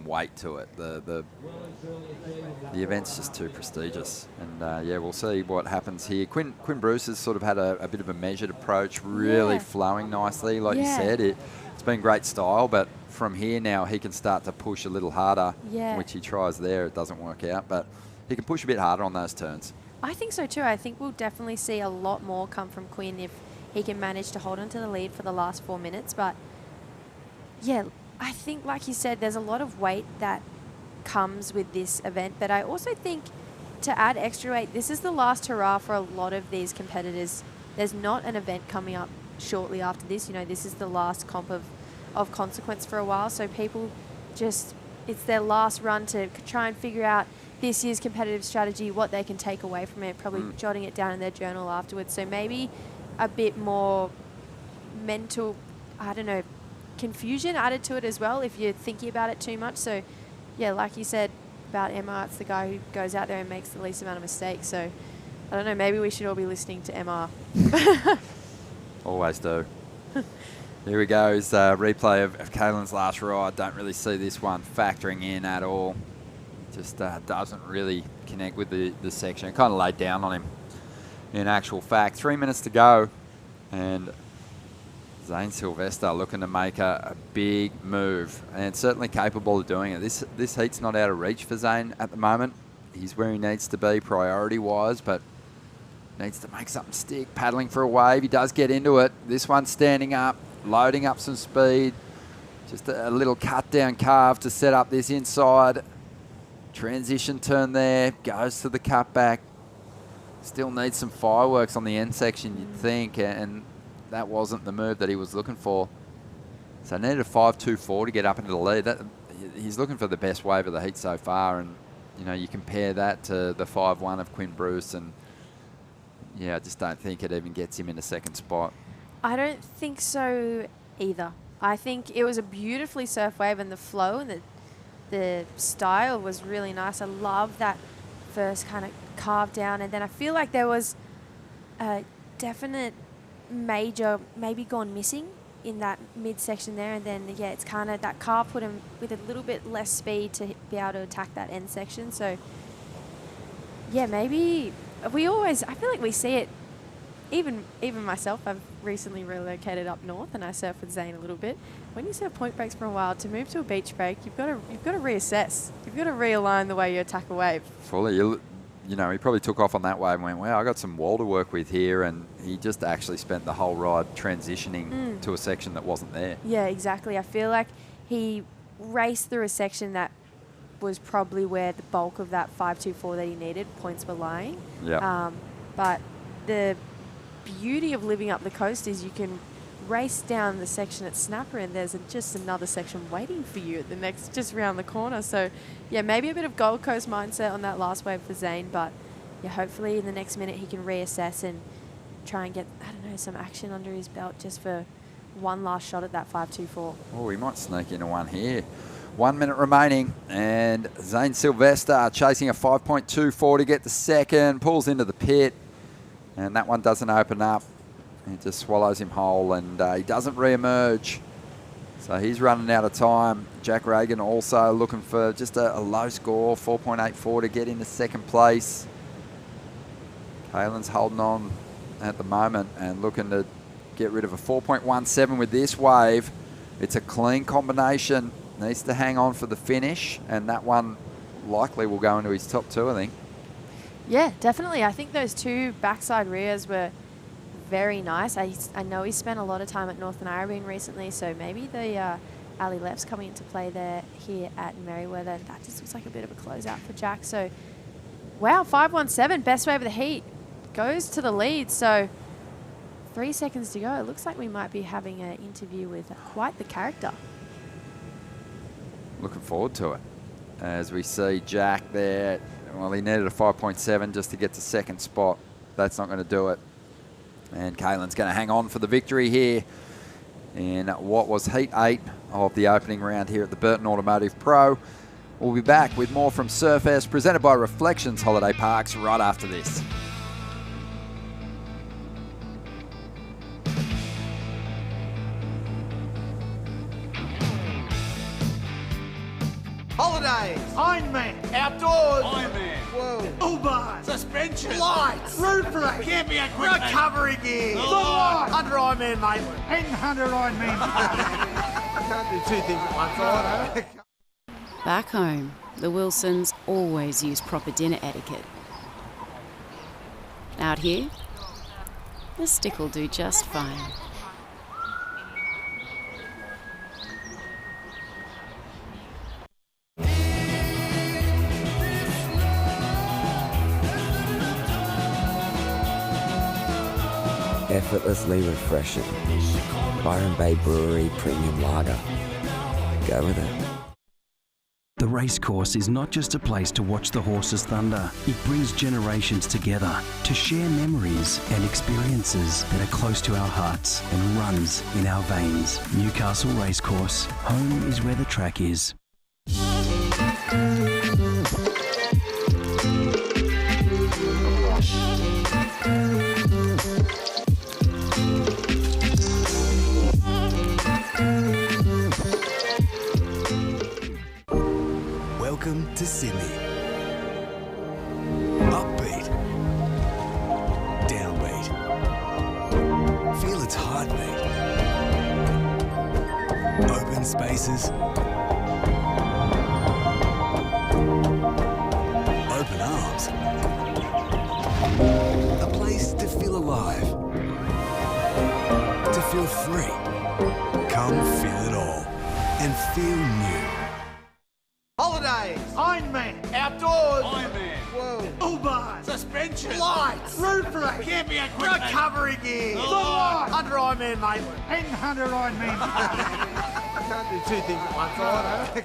weight to it. The event's just too prestigious. And, yeah, we'll see what happens here. Quinn Bruce has sort of had a bit of a measured approach, really flowing nicely. Like you said, it's been great style, but from here now he can start to push a little harder, which he tries there. It doesn't work out, but he can push a bit harder on those turns. I think so too. I think we'll definitely see a lot more come from Quinn if he can manage to hold on to the lead for the last 4 minutes. But, yeah, I think, like you said, there's a lot of weight that comes with this event. But I also think to add extra weight, this is the last hurrah for a lot of these competitors. There's not an event coming up shortly after this. You know, this is the last comp of consequence for a while. So people just, it's their last run to try and figure out this year's competitive strategy, what they can take away from it, probably jotting it down in their journal afterwards. So maybe a bit more mental, I don't know, confusion added to it as well if you're thinking about it too much. So, yeah, like you said about MR, it's the guy who goes out there and makes the least amount of mistakes. So, I don't know, maybe we should all be listening to MR. Always do. Here we go, is a replay of Kaylin's last ride. Don't really see this one factoring in at all. Just doesn't really connect with the section. Kind of laid down on him in actual fact. 3 minutes to go, and Zane Sylvester looking to make a big move, and certainly capable of doing it. This heat's not out of reach for Zane at the moment. He's where he needs to be priority-wise, but needs to make something stick. Paddling for a wave. He does get into it. This one's standing up, loading up some speed. Just a little cut-down carve to set up this inside. Transition turn there. Goes to the cutback. Still needs some fireworks on the end section, you'd think, and that wasn't the move that he was looking for. So needed a 5.24 to get up into the lead. He's looking for the best wave of the heat so far, and you know, you compare that to the 5.1 of Quinn Bruce, and yeah, I just don't think it even gets him in the second spot. I don't think so either. I think it was a beautifully surf wave, and the flow and the style was really nice. I love that first kind of carve down, and then I feel like there was a definite major maybe gone missing in that midsection there, and then yeah, it's kind of that carve put him with a little bit less speed to be able to attack that end section. So yeah, maybe I feel like we see it. Even myself, I've recently relocated up north, and I surf with Zane a little bit. When you surf point breaks for a while, to move to a beach break, you've got to reassess. You've got to realign the way you attack a wave. Fully, you know, he probably took off on that wave and went, "Wow, I got some wall to work with here," and he just actually spent the whole ride transitioning to a section that wasn't there. Yeah, exactly. I feel like he raced through a section that was probably where the bulk of that 5.24 that he needed points were lying. Yeah. But the beauty of living up the coast is you can race down the section at Snapper, and there's just another section waiting for you at the next, just around the corner. So yeah, maybe a bit of Gold Coast mindset on that last wave for Zane, but yeah, hopefully in the next minute he can reassess and try and get, I don't know, some action under his belt just for one last shot at that 5.24. Oh, he might sneak into one here. 1 minute remaining, and Zane Sylvester chasing a 5.24 to get the second, pulls into the pit, and that one doesn't open up. It just swallows him whole, and he doesn't re-emerge. So he's running out of time. Jack Reagan also looking for just a low score, 4.84 to get into second place. Kaylin's holding on at the moment and looking to get rid of a 4.17 with this wave. It's a clean combination. Needs to hang on for the finish, and that one likely will go into his top two, I think. Yeah, definitely. I think those two backside rears were very nice. I know he spent a lot of time at Northern Irene recently, so maybe the alley left's coming into play there here at Merriweather. That just looks like a bit of a closeout for Jack. So, wow, 5.17, best wave of the heat, goes to the lead. So, 3 seconds to go. It looks like we might be having an interview with quite the character. Looking forward to it. As we see Jack there, well, he needed a 5.7 just to get to second spot. That's not going to do it. And Kaylin's going to hang on for the victory here. in what was Heat 8 of the opening round here at the Burton Automotive Pro. We'll be back with more from Surfest, presented by Reflections Holiday Parks, right after this. Holidays, Ironman, outdoors, Ironman, whoa, Uber, suspension, lights, roof rack, camping equipment, recovery gear, under Ironman Maitland, and under Ironman. I can't do two things at once, right? Back home, the Wilsons always use proper dinner etiquette. Out here, the stick will do just fine. Effortlessly refreshing. Byron Bay Brewery Premium Lager. Go with it. The Racecourse is not just a place to watch the horses thunder. It brings generations together to share memories and experiences that are close to our hearts and runs in our veins. Newcastle Racecourse. Home is where the track is. Welcome to Sydney. Upbeat. Downbeat. Feel its heartbeat. Open spaces. Open arms. A place to feel alive. To feel free. Come feel it all and feel new. Holidays, Ironman, outdoors, Ironman, whoa, Uber, suspension, lights, roof rack, camping equipment, recovery gear, under Ironman Maitland, and under Ironman. I can't do two things at once, right?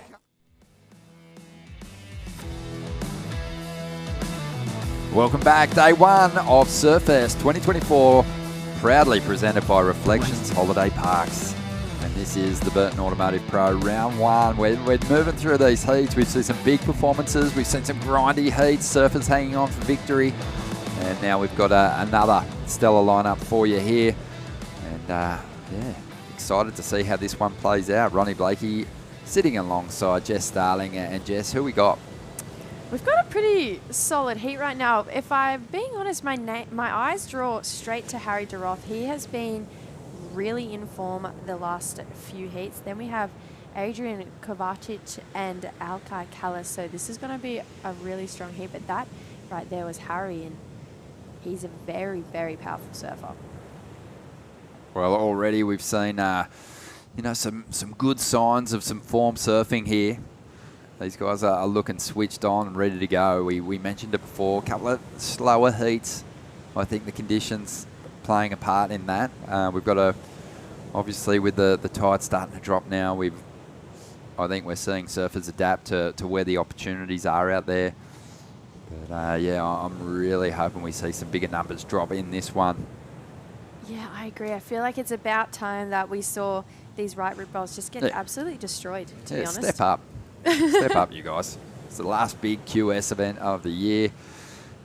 Welcome back. Day one of Surfest 2024, proudly presented by Reflections Holiday Parks. And this is the Burton Automotive Pro round one. We're moving through these heats. We've seen some big performances. We've seen some grindy heats. Surfers hanging on for victory. And now we've got another stellar lineup for you here. And yeah, excited to see how this one plays out. Ronnie Blakey sitting alongside Jess Starling. And Jess, who we got? We've got a pretty solid heat right now. If I'm being honest, my eyes draw straight to Harry de Roth. He has been really in form the last few heats. Then we have Adrian Kovacic and Alkai Callis. So this is going to be a really strong heat. But that right there was Harry, and he's a very, very powerful surfer. Well, already we've seen, some good signs of some form surfing here. These guys are looking switched on and ready to go. We mentioned it before, a couple of slower heats. I think the conditions playing a part in that. We've got obviously with the tide starting to drop now, I think we're seeing surfers adapt to where the opportunities are out there. But yeah, I'm really hoping we see some bigger numbers drop in this one. Yeah, I agree. I feel like it's about time that we saw these right rip rolls just get absolutely destroyed, to be honest. Step up. Step up, you guys. It's the last big QS event of the year.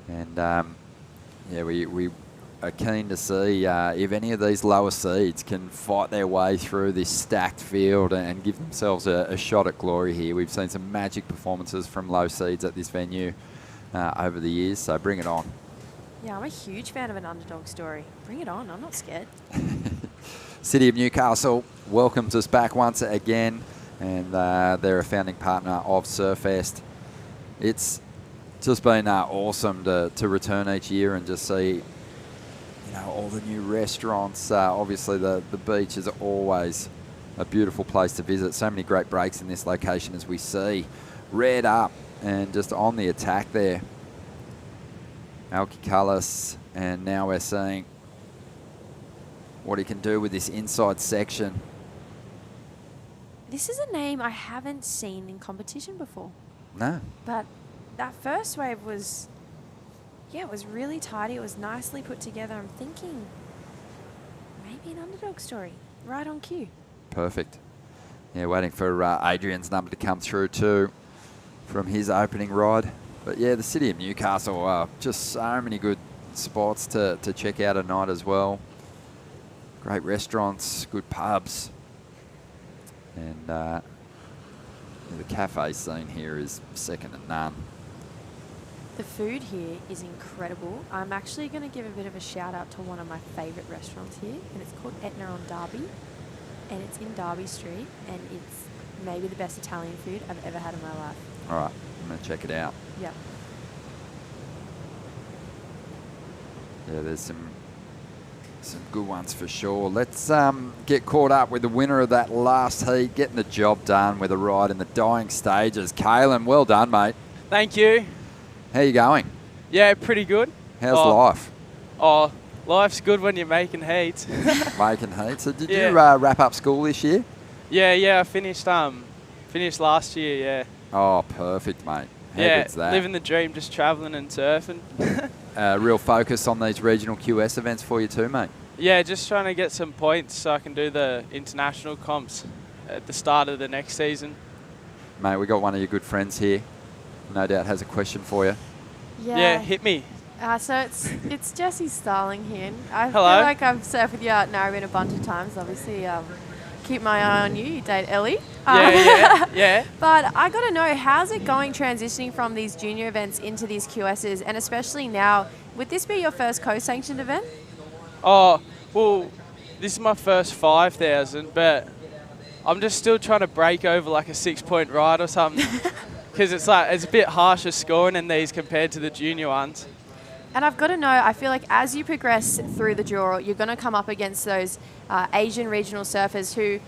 And yeah, we are keen to see if any of these lower seeds can fight their way through this stacked field and give themselves a shot at glory here. We've seen some magic performances from low seeds at this venue over the years, so bring it on. Yeah, I'm a huge fan of an underdog story. Bring it on. I'm not scared. City of Newcastle welcomes us back once again, and they're a founding partner of Surfest. It's just been awesome to return each year and just see all the new restaurants. Obviously, the beach is always a beautiful place to visit. So many great breaks in this location as we see. Red up and just on the attack there. Alki Cullis, and now we're seeing what he can do with this inside section. This is a name I haven't seen in competition before. No. But that first wave was, it was really tidy. It was nicely put together. I'm thinking maybe an underdog story. right on cue. Perfect. Yeah, waiting for Adrian's number to come through too from his opening ride. But yeah, the city of Newcastle, just so many good spots to check out at night as well. Great restaurants, good pubs. And the cafe scene here is second to none. The food here is incredible. I'm actually going to give a bit of a shout out to one of my favourite restaurants here, and it's called Etna on Derby, and it's in Derby Street, and it's maybe the best Italian food I've ever had in my life. All right, I'm going to check it out. Yep. Yeah, there's some good ones for sure. Let's get caught up with the winner of that last heat, getting the job done with a ride in the dying stages. Kalen, well done, mate. Thank you. How you going? Yeah, pretty good. How's life? Oh, life's good when you're making heats. Making heats. So did you wrap up school this year? Yeah, I finished last year, yeah. Oh, perfect, mate. How good's that? Living the dream, just travelling and surfing. Real focus on these regional QS events for you too, mate? Yeah, just trying to get some points so I can do the international comps at the start of the next season. Mate, we got one of your good friends here. No doubt has a question for you. Yeah, hit me. So it's Jessie Starling here. I Hello. feel like I've surfed with you out in Narrabeen a bunch of times. Obviously, keep my eye on you. You date Ellie. Yeah. But I got to know, how's it going transitioning from these junior events into these QSs, and especially now, would this be your first co-sanctioned event? Oh, well, this is my first 5,000, but I'm just still trying to break over like a 6-point ride or something. Because it's a bit harsher scoring in these compared to the junior ones. And I've got to know, I feel like as you progress through the draw, you're going to come up against those Asian regional surfers who,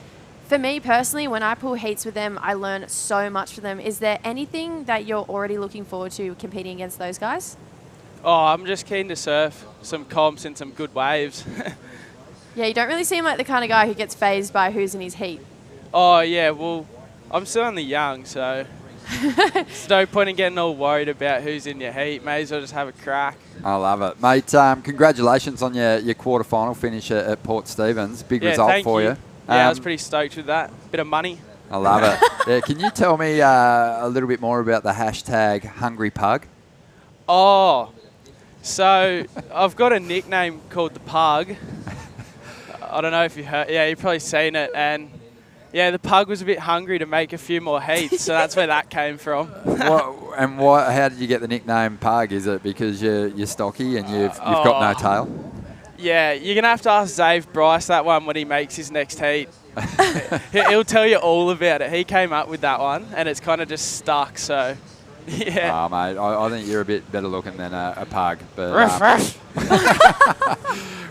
for me personally, when I pull heats with them, I learn so much from them. Is there anything that you're already looking forward to competing against those guys? Oh, I'm just keen to surf some comps and some good waves. Yeah, you don't really seem like the kind of guy who gets phased by who's in his heat. Oh, yeah, well, I'm still only young, so there's no point in getting all worried about who's in your heat. May as well just have a crack. I love it. Mate, congratulations on your quarter-final finish at Port Stephens. Big result for you. Yeah, I was pretty stoked with that. Bit of money. I love it. Yeah, can you tell me a little bit more about the hashtag Hungry Pug? Oh, so I've got a nickname called the Pug. I don't know if you heard. Yeah, you've probably seen it. And yeah, the Pug was a bit hungry to make a few more heats, so that's where that came from. How did you get the nickname Pug? Is it because you're stocky and you've got no tail? Yeah, you're going to have to ask Zave Bryce that one when he makes his next heat. He'll tell you all about it. He came up with that one, and it's kind of just stuck, so yeah. Oh, mate, I think you're a bit better looking than a pug. But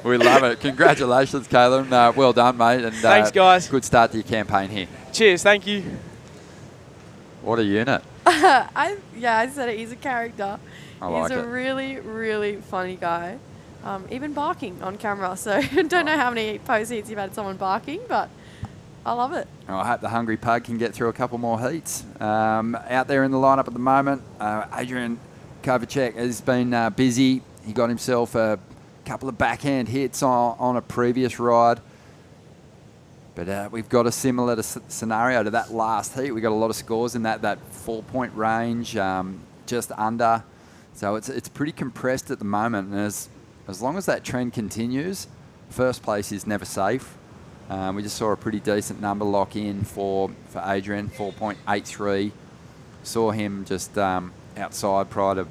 we love it. Congratulations, Caleb. Well done, mate. And thanks, guys. Good start to your campaign here. Cheers, thank you. What a unit. I said it. He's a character. He's a really, really funny guy. Even barking on camera. So I don't know how many post heats you've had someone barking, but I love it. I hope the Hungry Pug can get through a couple more heats. Out there in the lineup at the moment, Adrian Kovacek has been busy. He got himself a couple of backhand hits on a previous ride. But we've got a similar scenario to that last heat. We got a lot of scores in that 4-point range, just under. So it's pretty compressed at the moment. And as long as that trend continues, first place is never safe. We just saw a pretty decent number lock in for Adrian, 4.83. Saw him just outside prior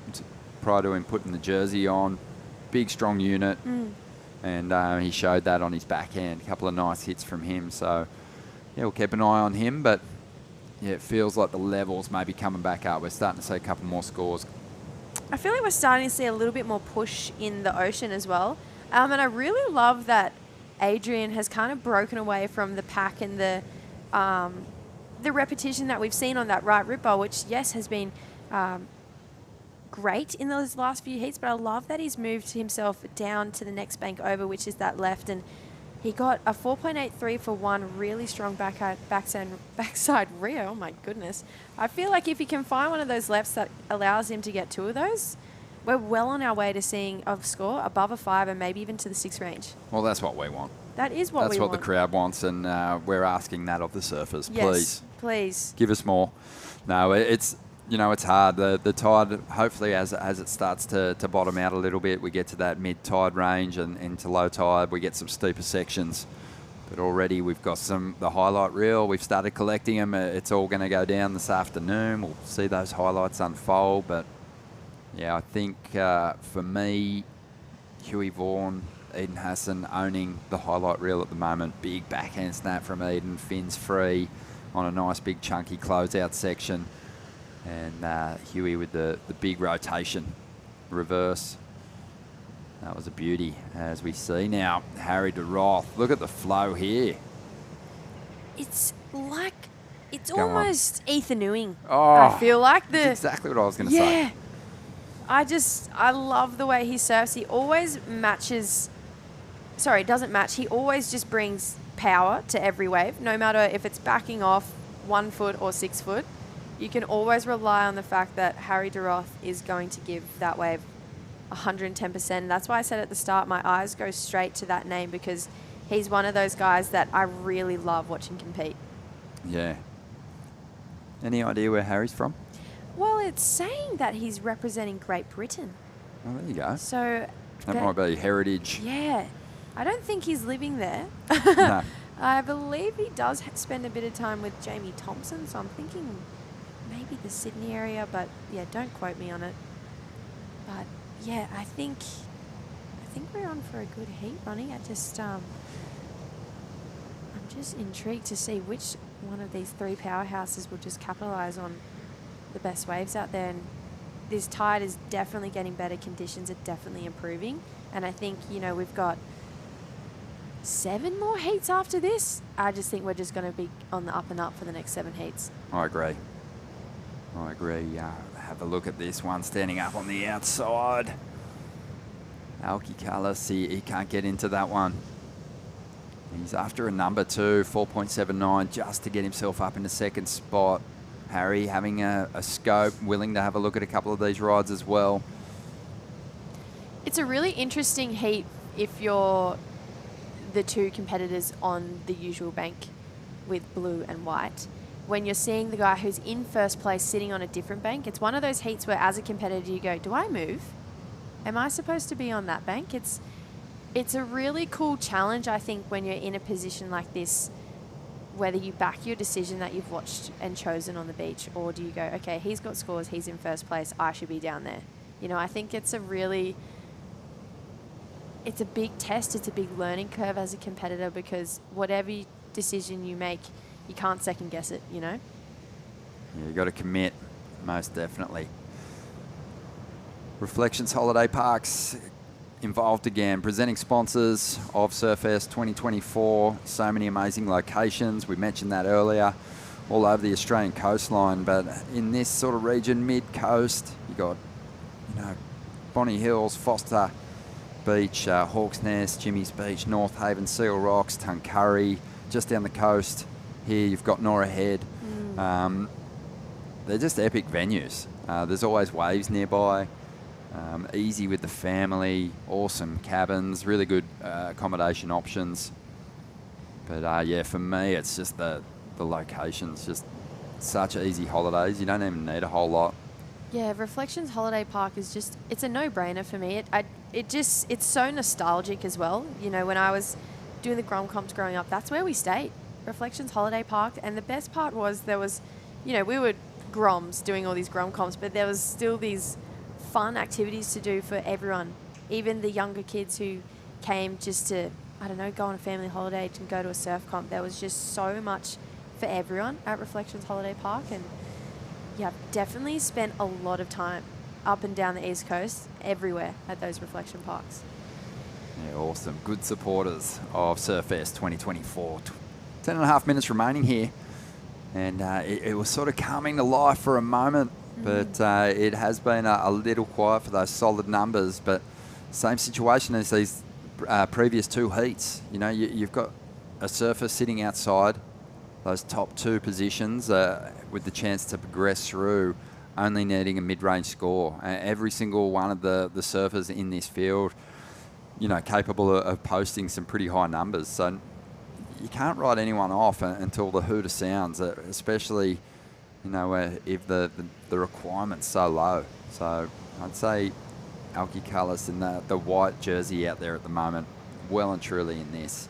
to him putting the jersey on. Big, strong unit. And he showed that on his backhand. A couple of nice hits from him. So, yeah, we'll keep an eye on him. But, yeah, it feels like the levels may be coming back up. We're starting to see a couple more scores. I feel like we're starting to see a little bit more push in the ocean as well. And I really love that Adrian has kind of broken away from the pack and the repetition that we've seen on that right rip bar, which, yes, has been great in those last few heats, but I love that he's moved himself down to the next bank over, which is that left, and he got a 4.83 for one really strong backside rear. Oh my goodness. I feel like if he can find one of those lefts that allows him to get two of those, we're well on our way to seeing a score above a 5 and maybe even to the 6 range. Well, that's what we want. That is what we want. That's what the crowd wants, and we're asking that of the surfers. Yes, please. Give us more. No, it's it's hard. The tide, hopefully, as it starts to bottom out a little bit, we get to that mid-tide range and into low tide, we get some steeper sections. But already we've got the highlight reel. We've started collecting them. It's all going to go down this afternoon. We'll see those highlights unfold. But, yeah, I think for me, Huey Vaughan, Eden Hassan owning the highlight reel at the moment. Big backhand snap from Eden. Fins free on a nice big chunky closeout section. And Huey with the big rotation. Reverse. That was a beauty, as we see now. Harry de Roth. Look at the flow here. It's Go almost Ethan Ewing. Oh, I feel like that's exactly what I was going to say. I love the way he surfs. He always matches. Sorry, doesn't match. He always just brings power to every wave, no matter if it's backing off 1 foot or 6 foot. You can always rely on the fact that Harry de Roth is going to give that wave 110%. That's why I said at the start, my eyes go straight to that name because he's one of those guys that I really love watching compete. Yeah. Any idea where Harry's from? Well, it's saying that he's representing Great Britain. Oh, there you go. So that might be heritage. Yeah. I don't think he's living there. No. I believe he does spend a bit of time with Jamie Thompson, so I'm thinking maybe the Sydney area, but yeah, don't quote me on it. But yeah, I think we're on for a good heat, Ronnie. I'm just intrigued to see which one of these 3 powerhouses will just capitalise on the best waves out there. And this tide is definitely getting better. Conditions are definitely improving. And I think, we've got 7 more heats after this. I just think we're just going to be on the up and up for the next 7 heats. I agree. Have a look at this one standing up on the outside. Alki Callis, he can't get into that one. He's after a number 2, 4.79, just to get himself up in the second spot. Harry having a scope, willing to have a look at a couple of these rides as well. It's a really interesting heat if you're the 2 competitors on the usual bank with blue and white. When you're seeing the guy who's in first place sitting on a different bank, it's one of those heats where as a competitor you go, do I move? Am I supposed to be on that bank? It's a really cool challenge, I think, when you're in a position like this, whether you back your decision that you've watched and chosen on the beach, or do you go, okay, he's got scores, he's in first place, I should be down there. I think it's a big test, it's a big learning curve as a competitor because whatever decision you make, you can't second guess it, Yeah, you got to commit, most definitely. Reflections Holiday Parks involved again, presenting sponsors of Surfest 2024. So many amazing locations. We mentioned that earlier, all over the Australian coastline. But in this sort of region, mid-coast, you got, Bonny Hills, Foster Beach, Hawks Nest, Jimmy's Beach, North Haven, Seal Rocks, Tuncurry, just down the coast. Here you've got Nora Head. They're just epic venues. There's always waves nearby. Easy with the family, awesome cabins, really good accommodation options. But yeah, for me, it's just the locations, just such easy holidays. You don't even need a whole lot. Yeah, Reflections Holiday Park is just, it's a no-brainer for me. It's so nostalgic as well. When I was doing the Grom Comps growing up, that's where we stayed, Reflections Holiday Park. And the best part was there was, we were Groms doing all these Grom Comps, but there was still these fun activities to do for everyone. Even the younger kids who came just to, go on a family holiday and go to a surf comp. There was just so much for everyone at Reflections Holiday Park. And yeah, I've definitely spent a lot of time up and down the East Coast, everywhere at those reflection parks. Yeah, awesome. Good supporters of Surfest 2024. 10.5 minutes remaining here. And it was sort of coming to life for a moment, but it has been a little quiet for those solid numbers. But same situation as these previous 2 heats. You've got a surfer sitting outside those top 2 positions with the chance to progress through only needing a mid-range score. Every single one of the surfers in this field, you know, capable of posting some pretty high numbers. So you can't write anyone off until the hooter sounds, especially, you know, if the requirement's so low. So I'd say Alki Cullis in the white jersey out there at the moment, well and truly in this.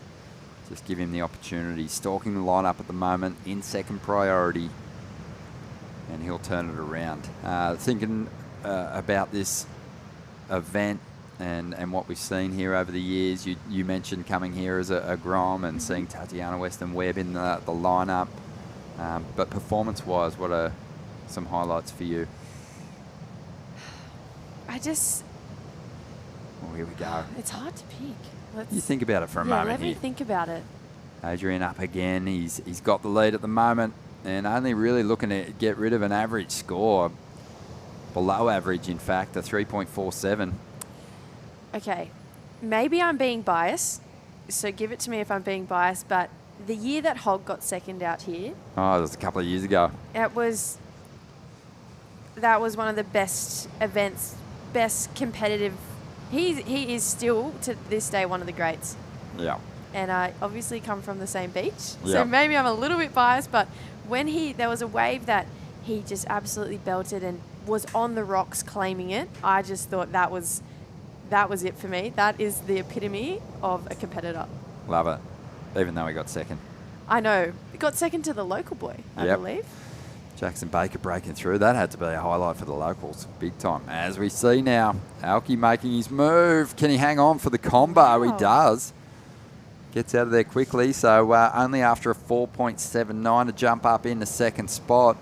Just give him the opportunity. Stalking the lineup at the moment in second priority, and he'll turn it around. Thinking about this event and what we've seen here over the years, you mentioned coming here as a Grom and seeing Tatiana Weston Webb in the lineup. But performance-wise, what are some highlights for you? Well, here we go. It's hard to pick. You think about it for a moment let me here. think about it. Adrian up again. He's got the lead at the moment and only really looking to get rid of an average score. Below average, in fact, a 3.47. Okay, maybe I'm being biased, so give it to me if I'm being biased, but the year that Hogg got second out here... Oh, it was a couple of years ago. That was one of the best events, best competitive... He is still, to this day, one of the greats. Yeah. And I obviously come from the same beach, Yeah. so maybe I'm a little bit biased, but when there was a wave that he just absolutely belted and was on the rocks claiming it, I just thought that was it for me. That is the epitome of a competitor. Love it. Even though he got second. I know. He got second to the local boy, I believe. Jackson Baker breaking through. That had to be a highlight for the locals. Big time. As we see now, Alki making his move. Can he hang on for the combo? He does. Gets out of there quickly. So only after a 4.79 to jump up in the second spot.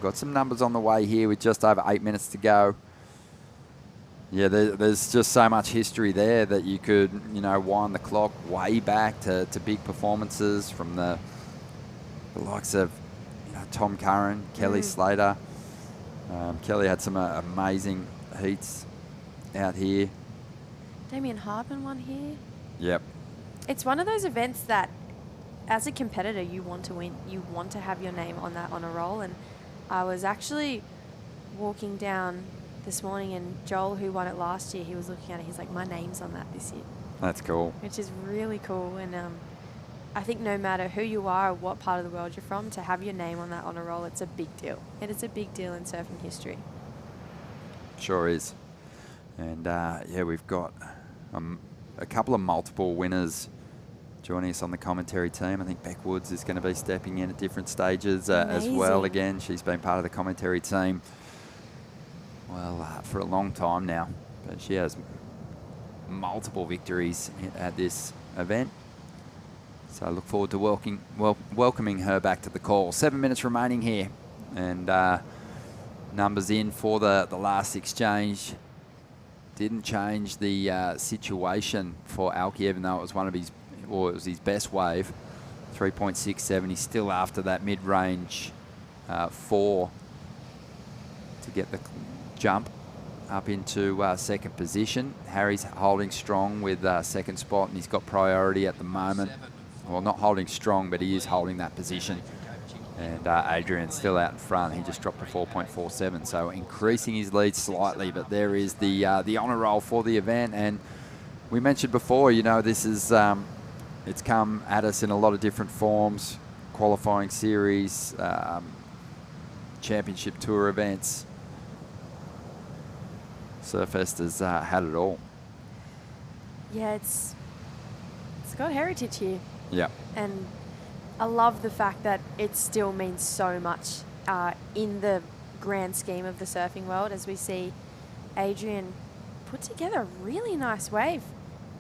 Got some numbers on the way here with just over 8 minutes to go. Yeah, there's just so much history there that you could, you know, wind the clock way back to big performances from the likes of, you know, Tom Curran, Kelly Slater. Kelly had some amazing heats out here. Damien Hardman won here. Yep. It's one of those events that, as a competitor, you want to win. You want to have your name on that honor roll. And I was actually walking down this morning, and Joel, who won it last year, he was looking at it. He's like, my name's on that this year. That's cool. Which is really cool. And I think no matter who you are or what part of the world you're from, to have your name on that honor roll, it's a big deal. And it's a big deal in surfing history. Sure is. And yeah, we've got a couple of multiple winners joining us on the commentary team. I think Beck Woods is going to be stepping in at different stages as well. Again, she's been part of the commentary team, well, for a long time now. But she has multiple victories at this event. So I look forward to welcoming her back to the call. 7 minutes remaining here. And numbers in for the last exchange. Didn't change the situation for Alki, even though it was it was his best wave. 3.67. He's still after that mid-range 4 to get the jump up into second position. Harry's holding strong with second spot, and he's got priority at the moment. Well, not holding strong, but he is holding that position. And Adrian's still out in front. He just dropped to 4.47, so increasing his lead slightly. But there is the honour roll for the event. And we mentioned before, you know, this is it's come at us in a lot of different forms: qualifying series, championship tour events. Surfest has had it all. Yeah, it's got heritage here. Yeah. And I love the fact that it still means so much in the grand scheme of the surfing world, as we see Adrian put together a really nice wave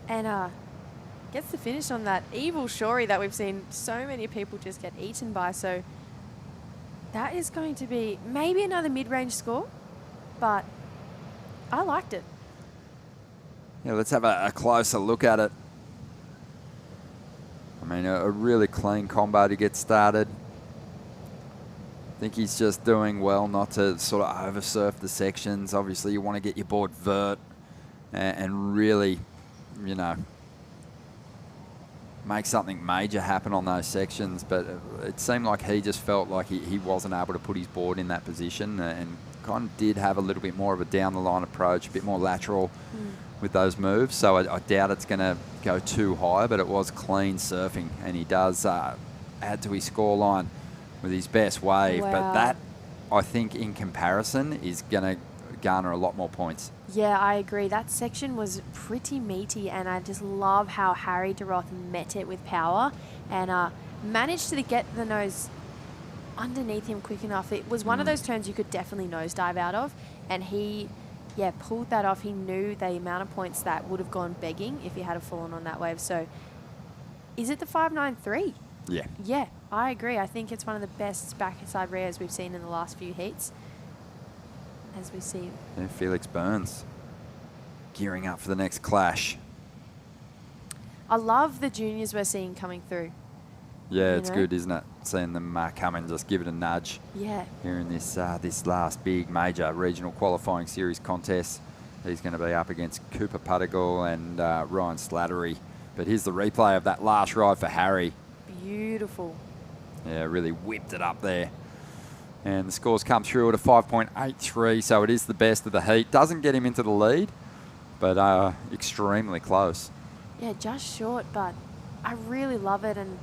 and gets the finish on that evil shorey that we've seen so many people just get eaten by. So that is going to be maybe another mid-range score, but I liked it. Yeah, let's have a closer look at it. I mean, a really clean combo to get started. I think he's just doing well not to sort of over-surf the sections. Obviously, you want to get your board vert and really, you know, make something major happen on those sections. But it seemed like he just felt like he wasn't able to put his board in that position and kind of did have a little bit more of a down-the-line approach, a bit more lateral with those moves. So I doubt it's going to go too high, but it was clean surfing, and he does add to his scoreline with his best wave. Wow. But that, I think, in comparison, is going to garner a lot more points. Yeah, I agree. That section was pretty meaty, and I just love how Harry DeRoth met it with power and managed to get the nose underneath him quick enough. It was one of those turns you could definitely nosedive out of, and he, pulled that off. He knew the amount of points that would have gone begging if he had fallen on that wave. So, is it the 5.93? Yeah. Yeah, I agree. I think it's one of the best backside rears we've seen in the last few heats. As we see. Yeah, Felix Burns gearing up for the next clash. I love the juniors we're seeing coming through. Yeah, it's good, isn't it? Seeing them come and just give it a nudge. Yeah. Here in this this last big major regional qualifying series contest. He's going to be up against Cooper Puttigal and Ryan Slattery. But here's the replay of that last ride for Harry. Beautiful. Yeah, really whipped it up there. And the scores come through at a 5.83, so it is the best of the heat. Doesn't get him into the lead, but extremely close. Yeah, just short, but I really love it. And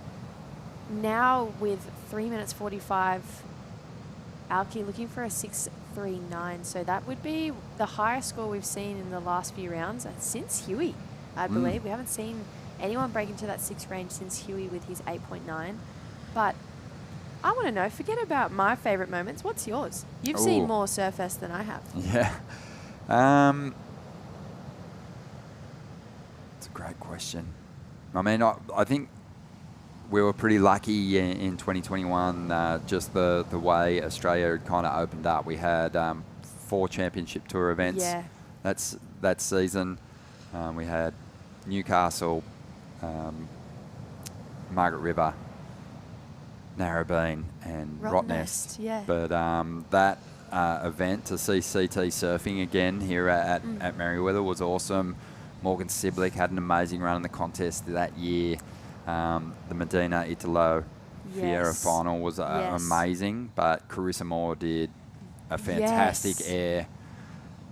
now with 3 minutes 45, Alki looking for a 6.39. So that would be the highest score we've seen in the last few rounds since Huey, I believe. We haven't seen anyone break into that 6 range since Huey with his 8.9. But I want to know, forget about my favourite moments. What's yours? You've seen more Surfest than I have. Yeah. It's a great question. I mean, I think we were pretty lucky in 2021, just the way Australia had kind of opened up. We had 4 championship tour events that season. We had Newcastle, Margaret River, Narrabeen and Rottnest. Yeah. But that event to see CT surfing again here at Merriweather was awesome. Morgan Siblick had an amazing run in the contest that year. The Medina Italo Fiera final was amazing, but Carissa Moore did a fantastic air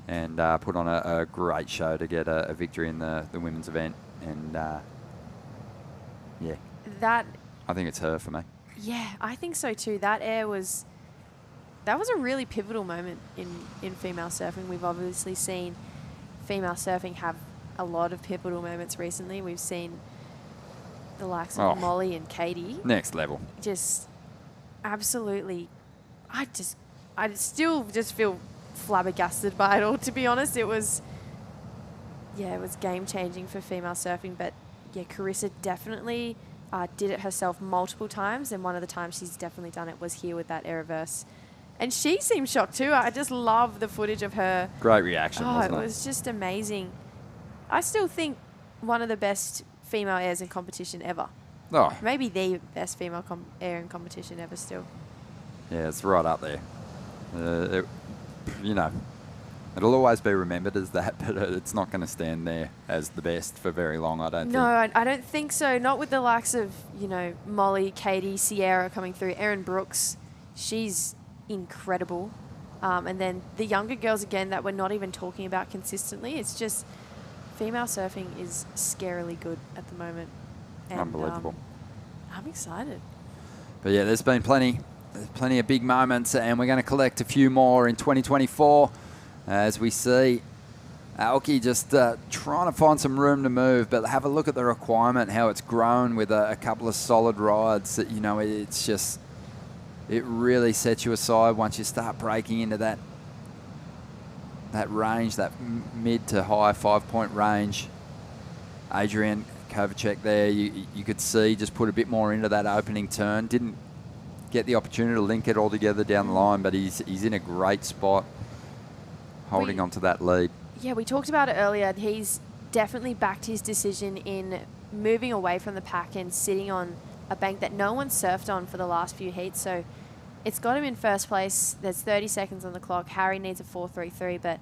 and put on a great show to get a victory in the women's event. And I think it's her for me. Yeah, I think so too. That air was a really pivotal moment in female surfing. We've obviously seen female surfing have a lot of pivotal moments recently. We've seen the likes of Molly and Katie. Next level. Just absolutely, I still just feel flabbergasted by it all, to be honest. It was game changing for female surfing, but Carissa definitely did it herself multiple times, and one of the times she's definitely done it was here with that air reverse. And she seemed shocked too. I just love the footage of her. Great reaction, wasn't it? It was just amazing. I still think one of the best female airs in competition ever. Oh. Maybe the best female air in competition ever still. Yeah, it's right up there. It'll always be remembered as that, but it's not going to stand there as the best for very long, I don't think. No, I don't think so. Not with the likes of, Molly, Katie, Sierra coming through. Erin Brooks, she's incredible. And then the younger girls, again, that we're not even talking about consistently. It's just female surfing is scarily good at the moment. And, unbelievable. I'm excited. But yeah, there's been plenty of big moments, and we're going to collect a few more in 2024. As we see, Alki just trying to find some room to move, but have a look at the requirement, how it's grown with a couple of solid rides. That it's just, it really sets you aside once you start breaking into that range, that mid to high 5-point range. Adrian Kovacek there, you could see just put a bit more into that opening turn. Didn't get the opportunity to link it all together down the line, but he's in a great spot, holding on to that lead. Yeah, we talked about it earlier. He's definitely backed his decision in moving away from the pack and sitting on a bank that no one surfed on for the last few heats. So it's got him in first place. There's 30 seconds on the clock. Harry needs a 4.33, but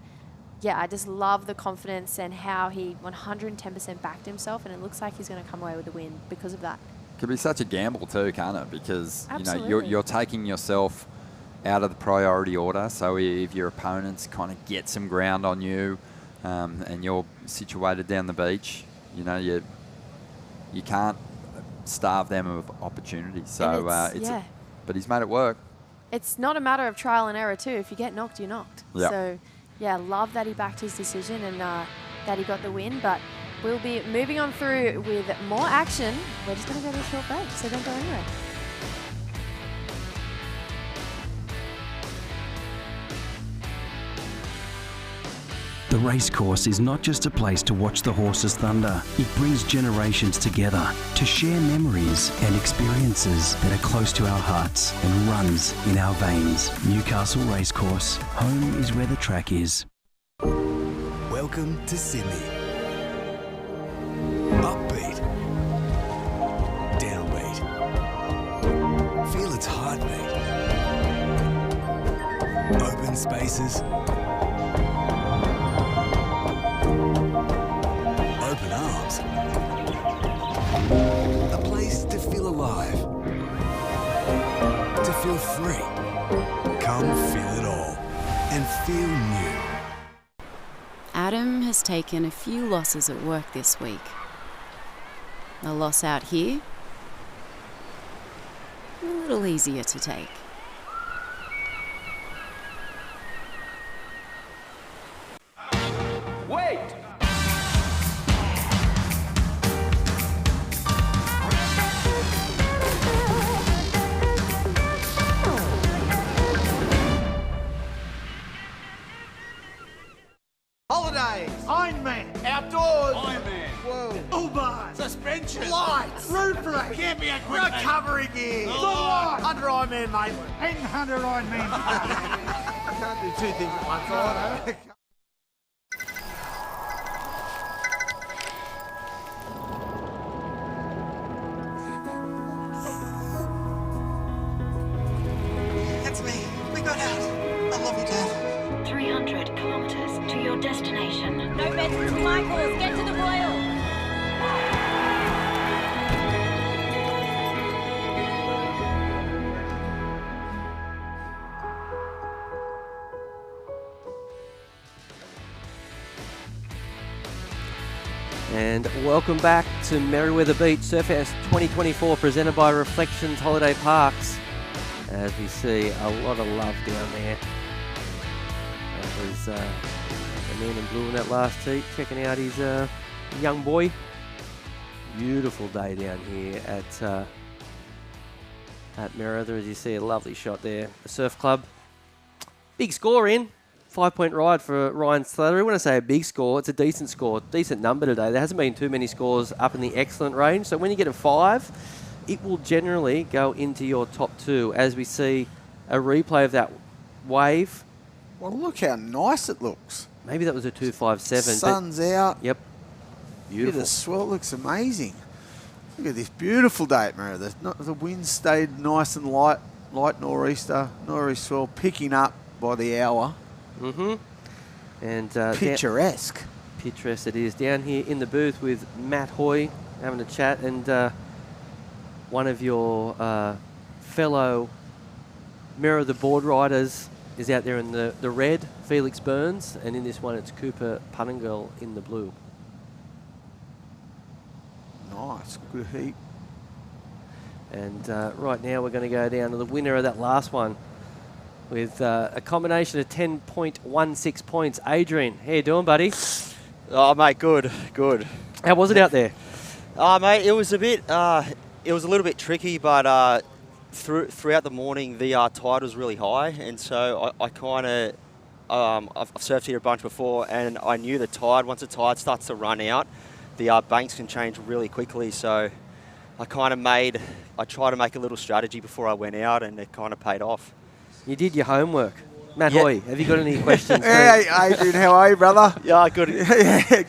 yeah, I just love the confidence and how he 110% backed himself, and it looks like he's going to come away with the win because of that. Could be such a gamble too, can't it? Because Absolutely. you're taking yourself out of the priority order. So if your opponents kind of get some ground on you and you're situated down the beach, you know, you can't starve them of opportunities. So but he's made it work. It's not a matter of trial and error too. If you get knocked, you're knocked. Yep. So yeah, love that he backed his decision and that he got the win. But we'll be moving on through with more action. We're just going to go to a short break, so don't go anywhere. The racecourse is not just a place to watch the horses thunder. It brings generations together to share memories and experiences that are close to our hearts and runs in our veins. Newcastle Racecourse. Home is where the track is. Welcome to Sydney. Upbeat. Downbeat. Feel its heartbeat. Open spaces. Open arms. A place to feel alive. To feel free. Come feel it all and feel new. Adam has taken a few losses at work this week. A loss out here, a little easier to take. Wait! Holidays, Ironman, outdoors, Ironman, whoa, Uber, suspension, lights, roof rack, camping equipment, recovery gear, under Ironman, mate, and under Ironman. I can't do two things at once. I know. That's me. We got out. I love you, Dad. 300 kilometers to your destination. No beds to Michael's. Get to the Royal. And welcome back to Merriweather Beach Surfest 2024, presented by Reflections Holiday Parks. As we see a lot of love down there. That was the man in blue in that last heat, checking out his young boy. Beautiful day down here at Merriweather, as you see a lovely shot there. The Surf Club. Big score in. 5-point ride for Ryan Slattery. When I say a big score, it's a decent score, decent number today. There hasn't been too many scores up in the excellent range. So when you get a 5, it will generally go into your top 2 as we see a replay of that wave. Well, look how nice it looks. Maybe that was a 257. Sun's out. Yep. Beautiful. The swell looks amazing. Look at this beautiful day at Merriweather. The wind stayed nice and light nor'easter swell picking up by the hour. Mm-hmm. And picturesque. Picturesque it is. Down here in the booth with Matt Hoy having a chat, and one of your fellow Mirror the Board riders is out there in the red, Felix Burns, and in this one it's Cooper Punningill in the blue. Nice, good heat. And right now we're going to go down to the winner of that last one with a combination of 10.16 points. Adrian, how you doing, buddy? Oh, mate, good. How was it out there? Mate, it was a little bit tricky, but throughout the morning the tide was really high, and so I kind of I've surfed here a bunch before, and I knew the tide. Once the tide starts to run out, the banks can change really quickly. So I tried to make a little strategy before I went out, and it kind of paid off. You did your homework. Matt Hoy, have you got any questions? Hey, Adrian, how are you, brother? Yeah, good.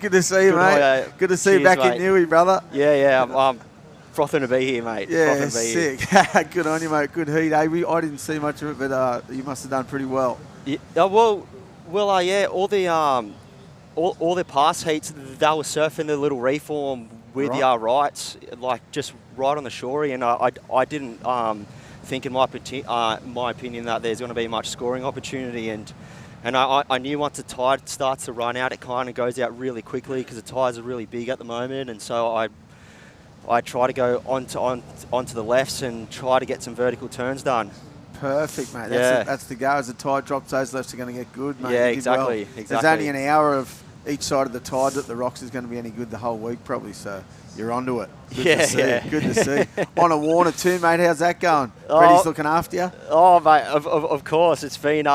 Good to see you, mate. Good to see you back in Newey, brother. Yeah, I'm frothing to be here, mate. Yeah, sick. Good on you, mate. Good heat, eh? I didn't see much of it, but you must have done pretty well. Yeah, all the past heats, they were surfing the little reform with the rights, like just right on the shorey, and I didn't think in my opinion that there's going to be much scoring opportunity, and I knew once the tide starts to run out, it kind of goes out really quickly because the tides are really big at the moment, and so I try to go onto the lefts and try to get some vertical turns done. Perfect, mate. That's the go. As the tide drops, those lefts are going to get good, mate. Yeah, exactly. There's only an hour of each side of the tide that the rocks is going to be any good the whole week, probably. So you're onto it. Good to see. Good to see. On a Warner too, mate. How's that going? Freddie's looking after you. Oh, mate. Of course. It's been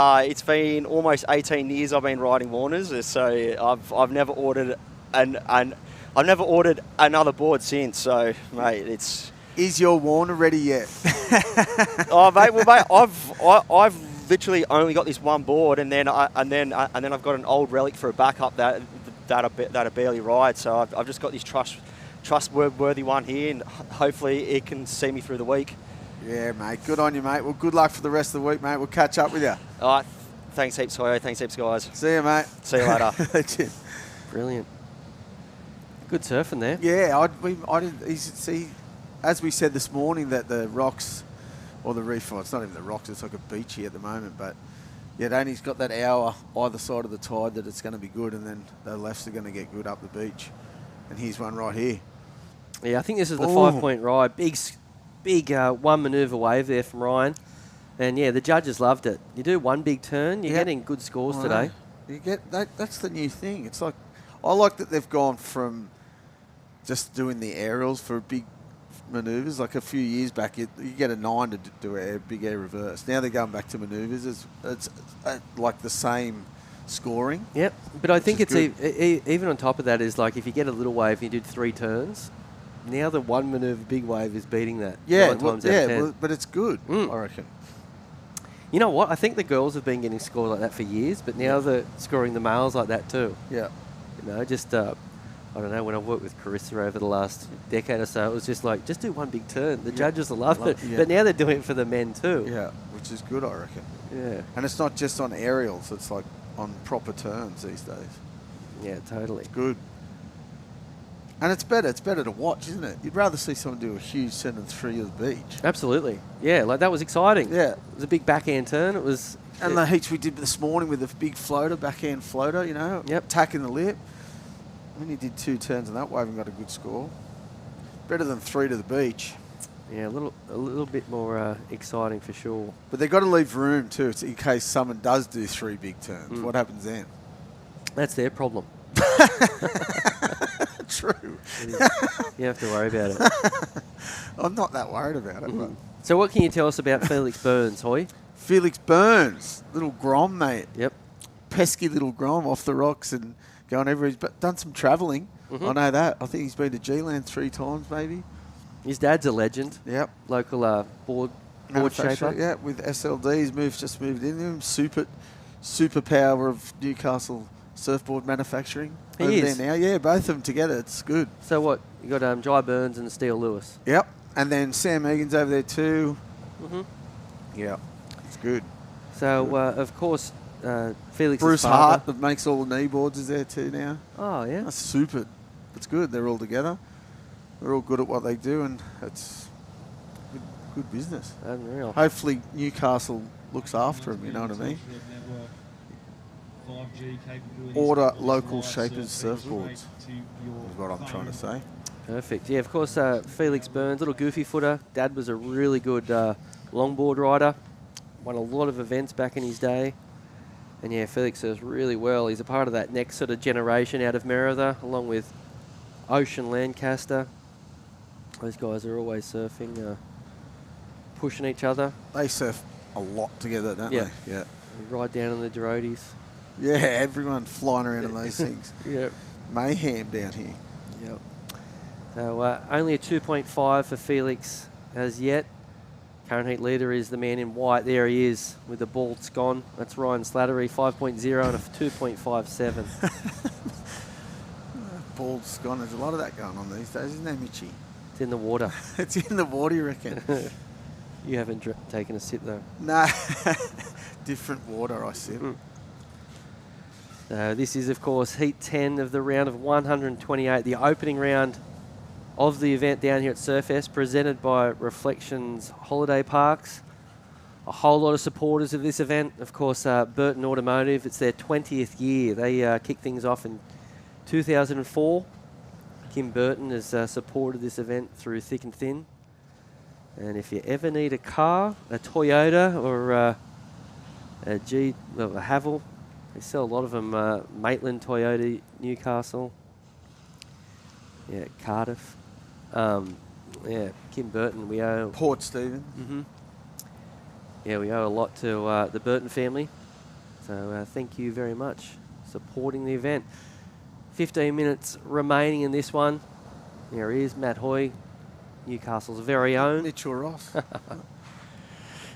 almost 18 years I've been riding Warners, so I've never ordered I've never ordered another board since. So, mate, it's. Is your Warner ready yet? Oh, mate. Well, mate, I've literally only got this one board, and then I've got an old relic for a backup that I barely ride. So I've just got this trustworthy one here, and hopefully it can see me through the week. Yeah, mate. Good on you, mate. Well, good luck for the rest of the week, mate. We'll catch up with you. All right. Thanks heaps, Hoyo. Thanks heaps, guys. See you, mate. See you later. Brilliant. Good surfing there. Yeah, I didn't see. As we said this morning, that the rocks, or the reef, it's not even the rocks, it's like a beach here at the moment, but yeah, it only's got that hour either side of the tide that it's going to be good, and then the lefts are going to get good up the beach. And here's one right here. Yeah, I think this is the 5-point ride. Big one manoeuvre wave there from Ryan. And yeah, the judges loved it. You do one big turn, you're getting good scores today. You get that. That's the new thing. It's like, I like that they've gone from just doing the aerials for big manoeuvres. Like a few years back, you get a 9 to do a big air reverse. Now they're going back to manoeuvres. It's like the same scoring. Yep, but I think it's even on top of that is like if you get a little wave and you did 3 turns, now the one manoeuvre big wave is beating that. Yeah, 9 times out of 10. But it's good, I reckon. You know what? I think the girls have been getting scored like that for years, but now they're scoring the males like that too. Yeah. You know, just, I don't know, when I've worked with Carissa over the last decade or so, it was just like, just do one big turn. The judges will love it. Yeah. But now they're doing it for the men too. Yeah, which is good, I reckon. Yeah. And it's not just on aerials, it's like on proper turns these days. Yeah, totally. It's good. And it's better to watch, isn't it? You'd rather see someone do a huge turn than 3 of the beach. Absolutely. Yeah, like that was exciting. Yeah. It was a big backhand turn. It was... And the heats we did this morning with the big floater, backhand floater, you know, tacking the lip. When you did 2 turns on that wave and got a good score. Better than 3 to the beach. Yeah, a little bit more exciting for sure. But they've got to leave room too, in case someone does do 3 big turns. What happens then? That's their problem. True. You have to worry about it. I'm not that worried about it. But. So what can you tell us about Felix Burns, Hoy? Felix Burns, little Grom, mate. Yep. Pesky little Grom off the rocks and going everywhere. He's done some travelling. I know that. I think he's been to G-Land 3 times, maybe. His dad's a legend. Yep. Local board shaper. Yeah, with SLD. He's just moved in him. Superpower of Newcastle surfboard manufacturing. He is. There now. Yeah, both of them together. It's good. So what? You got Jai Burns and Steele Lewis. Yep. And then Sam Egan's over there too. Yeah. It's good. So, of course, Felix's Bruce father. Hart that makes all the knee boards is there too now. Oh, yeah. That's super. It's good. They're all together. They're all good at what they do, and it's good business. Unreal. Hopefully Newcastle looks after them, you know what I mean? Order local shapers surfboards is what I'm trying to say. Perfect. Yeah, of course, Felix Burns, little goofy footer. Dad was a really good longboard rider. Won a lot of events back in his day. And yeah, Felix does really well. He's a part of that next sort of generation out of Merida, along with Ocean Lancaster. Those guys are always surfing, pushing each other. They surf a lot together, don't they? Yeah. They ride down on the Gerodes. Yeah, everyone flying around in those things. Yep. Mayhem down here. Yep. So only a 2.5 for Felix as yet. Current heat leader is the man in white. There he is with the bald scone. That's Ryan Slattery, 5.0 and a 2.57. Bald scone. There's a lot of that going on these days, isn't there, Mitchie? It's in the water. It's in the water, you reckon? You haven't taken a sip, though. No. Different water, I sip. This is, of course, Heat 10 of the round of 128, the opening round of the event down here at Surfest, presented by Reflections Holiday Parks. A whole lot of supporters of this event. Of course, Burton Automotive, it's their 20th year. They kicked things off in 2004. Kim Burton has supported this event through thick and thin. And if you ever need a car, a Toyota or a Haval, they sell a lot of them. Maitland Toyota, Newcastle. Yeah, Cardiff. Yeah, Kim Burton, we owe... Port Stephen. Mm-hmm. Yeah, we owe a lot to the Burton family. So thank you very much supporting the event. 15 minutes remaining in this one. There he is, Matt Hoy, Newcastle's very own. Mitchell Ross.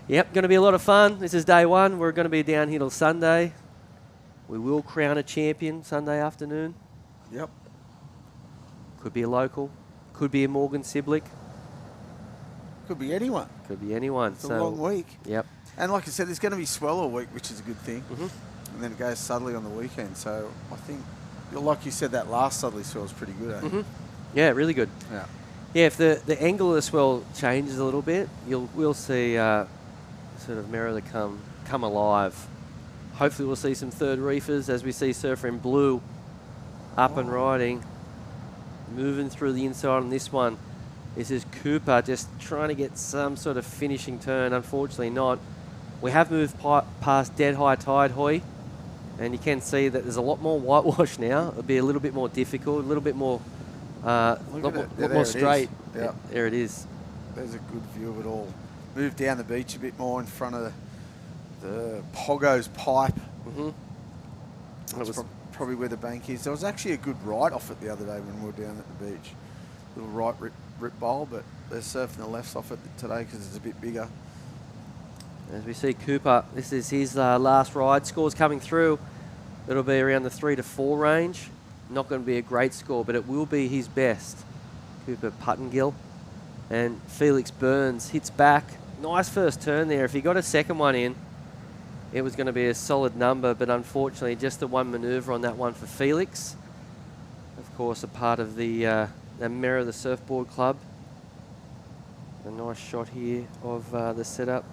Yep, going to be a lot of fun. This is day one. We're going to be down here till Sunday. We will crown a champion Sunday afternoon. Yep. Could be a local. Could be a Morgan Siblick. Could be anyone. Could be anyone. It's a long week. Yep. And like I said, there's going to be swell all week, which is a good thing. And then it goes subtly on the weekend. So I think, like you said, that last southerly swell was pretty good, eh? Yeah, really good. Yeah. Yeah, if the angle of the swell changes a little bit, we'll see sort of Merida come alive. Hopefully we'll see some third reefers as we see Surfer in Blue up and riding, moving through the inside on this one. This is Cooper just trying to get some sort of finishing turn. Unfortunately not. We have moved past dead high tide, Hoy, and you can see that there's a lot more whitewash now. It'll be a little bit more difficult, a little bit more, lot more straight. Yeah. There it is. There's a good view of it all. Move down the beach a bit more in front of the Pogo's pipe. That's probably where the bank is. There was actually a good ride off it the other day when we were down at the beach. Little right rip bowl, but they're surfing the lefts off it today because it's a bit bigger. As we see Cooper, this is his last ride. Scores coming through. It'll be around the 3 to 4 range. Not going to be a great score, but it will be his best. Cooper Puttengill. And Felix Burns hits back. Nice first turn there. If he got a second one in, it was going to be a solid number, but unfortunately just the one manoeuvre on that one for Felix. Of course, a part of the Merida Surfboard Club. A nice shot here of the setup.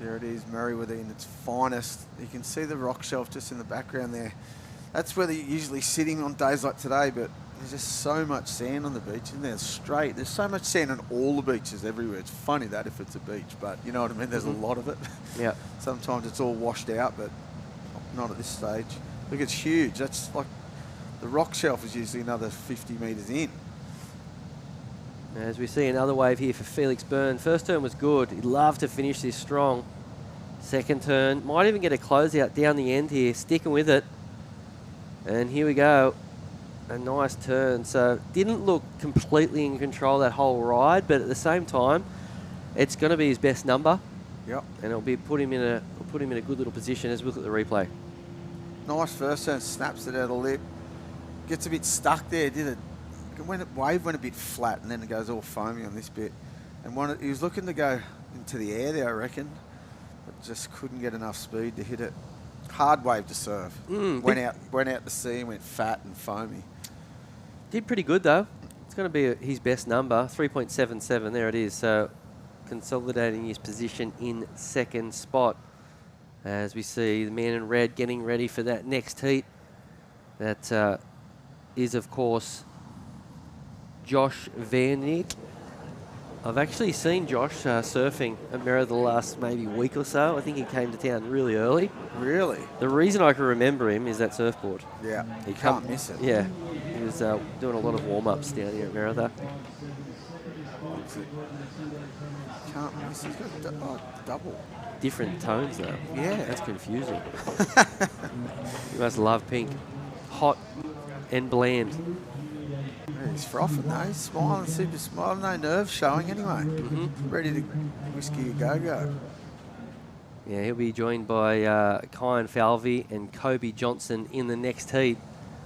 There it is, Merriweather in its finest. You can see the rock shelf just in the background there. That's where they're usually sitting on days like today, but there's just so much sand on the beach, and they're straight. There's so much sand on all the beaches everywhere. It's funny that if it's a beach, but you know what I mean? There's a lot of it. Yeah. Sometimes it's all washed out, but not at this stage. Look, it's huge. That's like the rock shelf is usually another 50 metres in. As we see another wave here for Felix Byrne. First turn was good. He'd love to finish this strong. Second turn, might even get a closeout down the end here, sticking with it. And here we go. A nice turn. So didn't look completely in control that whole ride, but at the same time, it's going to be his best number. Yep. And it'll be put him in a good little position as we look at the replay. Nice first turn, snaps it out of the lip. Gets a bit stuck there, did it? Wave went a bit flat, and then it goes all foamy on this bit. And he was looking to go into the air there, I reckon, but just couldn't get enough speed to hit it. Hard wave to surf. Went out to sea and went fat and foamy. Did pretty good though. It's going to be his best number, 3.77. There it is. So consolidating his position in second spot. As we see the man in red getting ready for that next heat. That is, of course, Josh Vanek. I've actually seen Josh surfing at Merida the last maybe week or so. I think he came to town really early. Really? The reason I can remember him is that surfboard. Yeah, he can't miss it. Yeah, he was doing a lot of warm-ups down here at Merida. Can't miss it. He's got double. Different tones though. Yeah. That's confusing. You must love pink. Hot and bland. He's frothing though. He's smiling, super smiling. No nerves showing anyway. Ready to whiskey a go-go. Yeah, he'll be joined by Kyan Falvey and Kobe Johnson in the next heat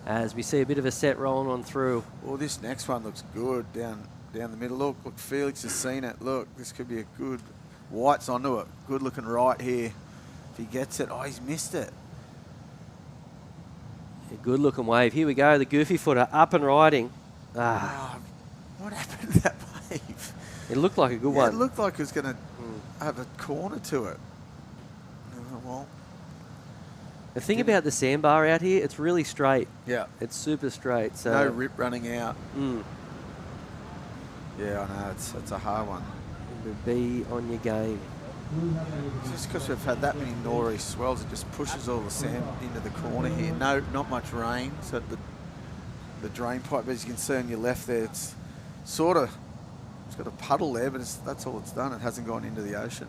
as we see a bit of a set rolling on through. Well, this next one looks good down the middle. Look, Felix has seen it. Look, this could be a good... White's onto it. Good looking right here. If he gets it, he's missed it. A good looking wave. Here we go, the goofy footer up and riding. What happened to that wave? It looked like a good one. It looked like it was going to have a corner to it. Well, the thing about the sandbar out here, it's really straight. Yeah. It's super straight. So no rip running out. Yeah, I know. It's a hard one. Be on your game. Just because we've had that many nor'east swells, it just pushes all the sand into the corner here. No, not much rain. So the drain pipe, as you can see on your left there, it's sort of, it's got a puddle there, but that's all it's done. It hasn't gone into the ocean.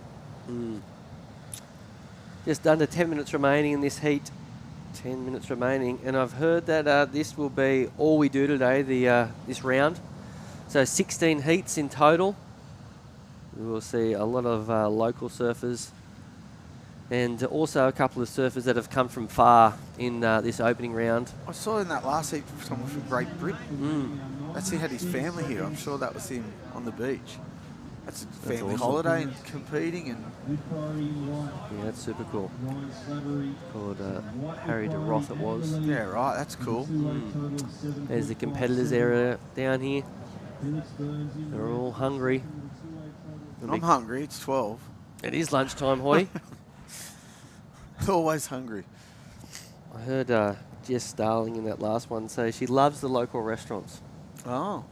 Just under 10 minutes remaining in this heat. 10 minutes remaining. And I've heard that this will be all we do today, this round. So 16 heats in total. We will see a lot of local surfers and also a couple of surfers that have come from far in this opening round. I saw in that last heat someone from Great Britain. That's he had his family here. I'm sure that was him on the beach. That's a family awesome. holiday and competing. And yeah, that's super cool. Called Harry de Roth it was. Yeah, right. That's cool. There's the competitors area down here. They're all hungry. I'm hungry. It's 12. It is lunchtime, Hoy. Always hungry. I heard Jess Starling in that last one say she loves the local restaurants. Oh.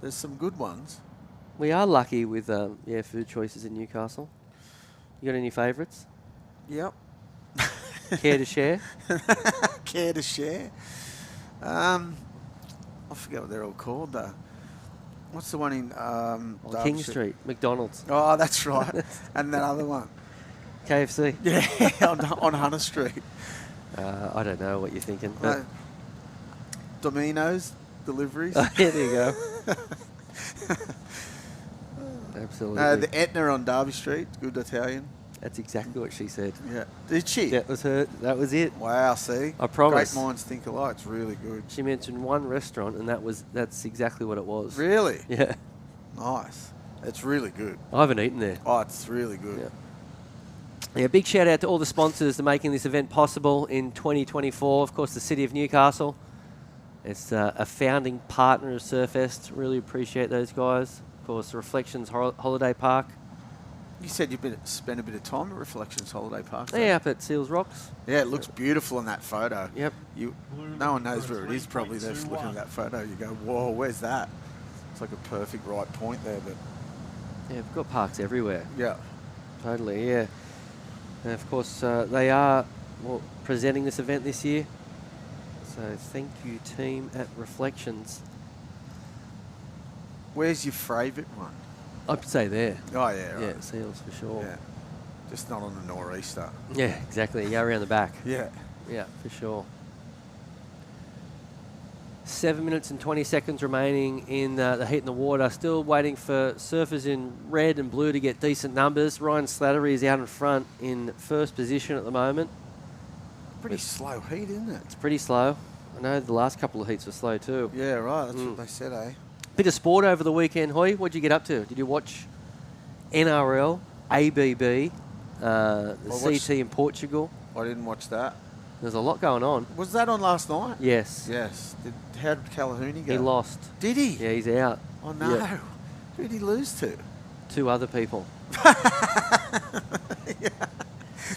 There's some good ones. We are lucky with food choices in Newcastle. You got any favourites? Yep. Care to share? Care to share? I forget what they're all called though. What's the one in King Street, McDonald's. Oh, that's right. And that other one. KFC. Yeah, on Hunter Street. I don't know what you're thinking. Domino's deliveries. Oh, yeah, there you go. Absolutely. The Etna on Derby Street, good Italian. That's exactly what she said. Yeah. Did she? That was her. That was it. Wow, see? I promise. Great minds think alike. It's really good. She mentioned one restaurant, and that's exactly what it was. Really? Yeah. Nice. It's really good. I haven't eaten there. Oh, it's really good. Yeah, big shout out to all the sponsors that are making this event possible in 2024. Of course, the City of Newcastle. It's a founding partner of Surfest. Really appreciate those guys. Of course, Reflections Holiday Park. You said you've spent a bit of time at Reflections Holiday Park. Yeah, up at Seals Rocks. Yeah, it looks beautiful in that photo. Yep. No one knows where it is. Probably they're just looking at that photo. You go, whoa, where's that? It's like a perfect right point there. But yeah, we've got parks everywhere. Yeah. Totally, yeah. And of course, they are presenting this event this year. So thank you, team at Reflections. Where's your favourite one? I'd say there. Oh, yeah, right. Yeah, Seals for sure. Yeah. Just not on a nor'easter. Yeah, exactly. Yeah, around the back. Yeah. Yeah, for sure. 7 minutes and 20 seconds remaining in the heat in the water. Still waiting for surfers in red and blue to get decent numbers. Ryan Slattery is out in front in first position at the moment. Pretty slow heat, isn't it? It's pretty slow. I know the last couple of heats were slow too. Yeah, right. That's what they said, eh? Bit of sport over the weekend, Hoy. What'd you get up to? Did you watch NRL, ABB, the CT in Portugal? I didn't watch that. There's a lot going on. Was that on last night? Yes. Yes. How did Calahouni go? He lost. Did he? Yeah, he's out. Oh, no. Yeah. Who did he lose to? 2 other people.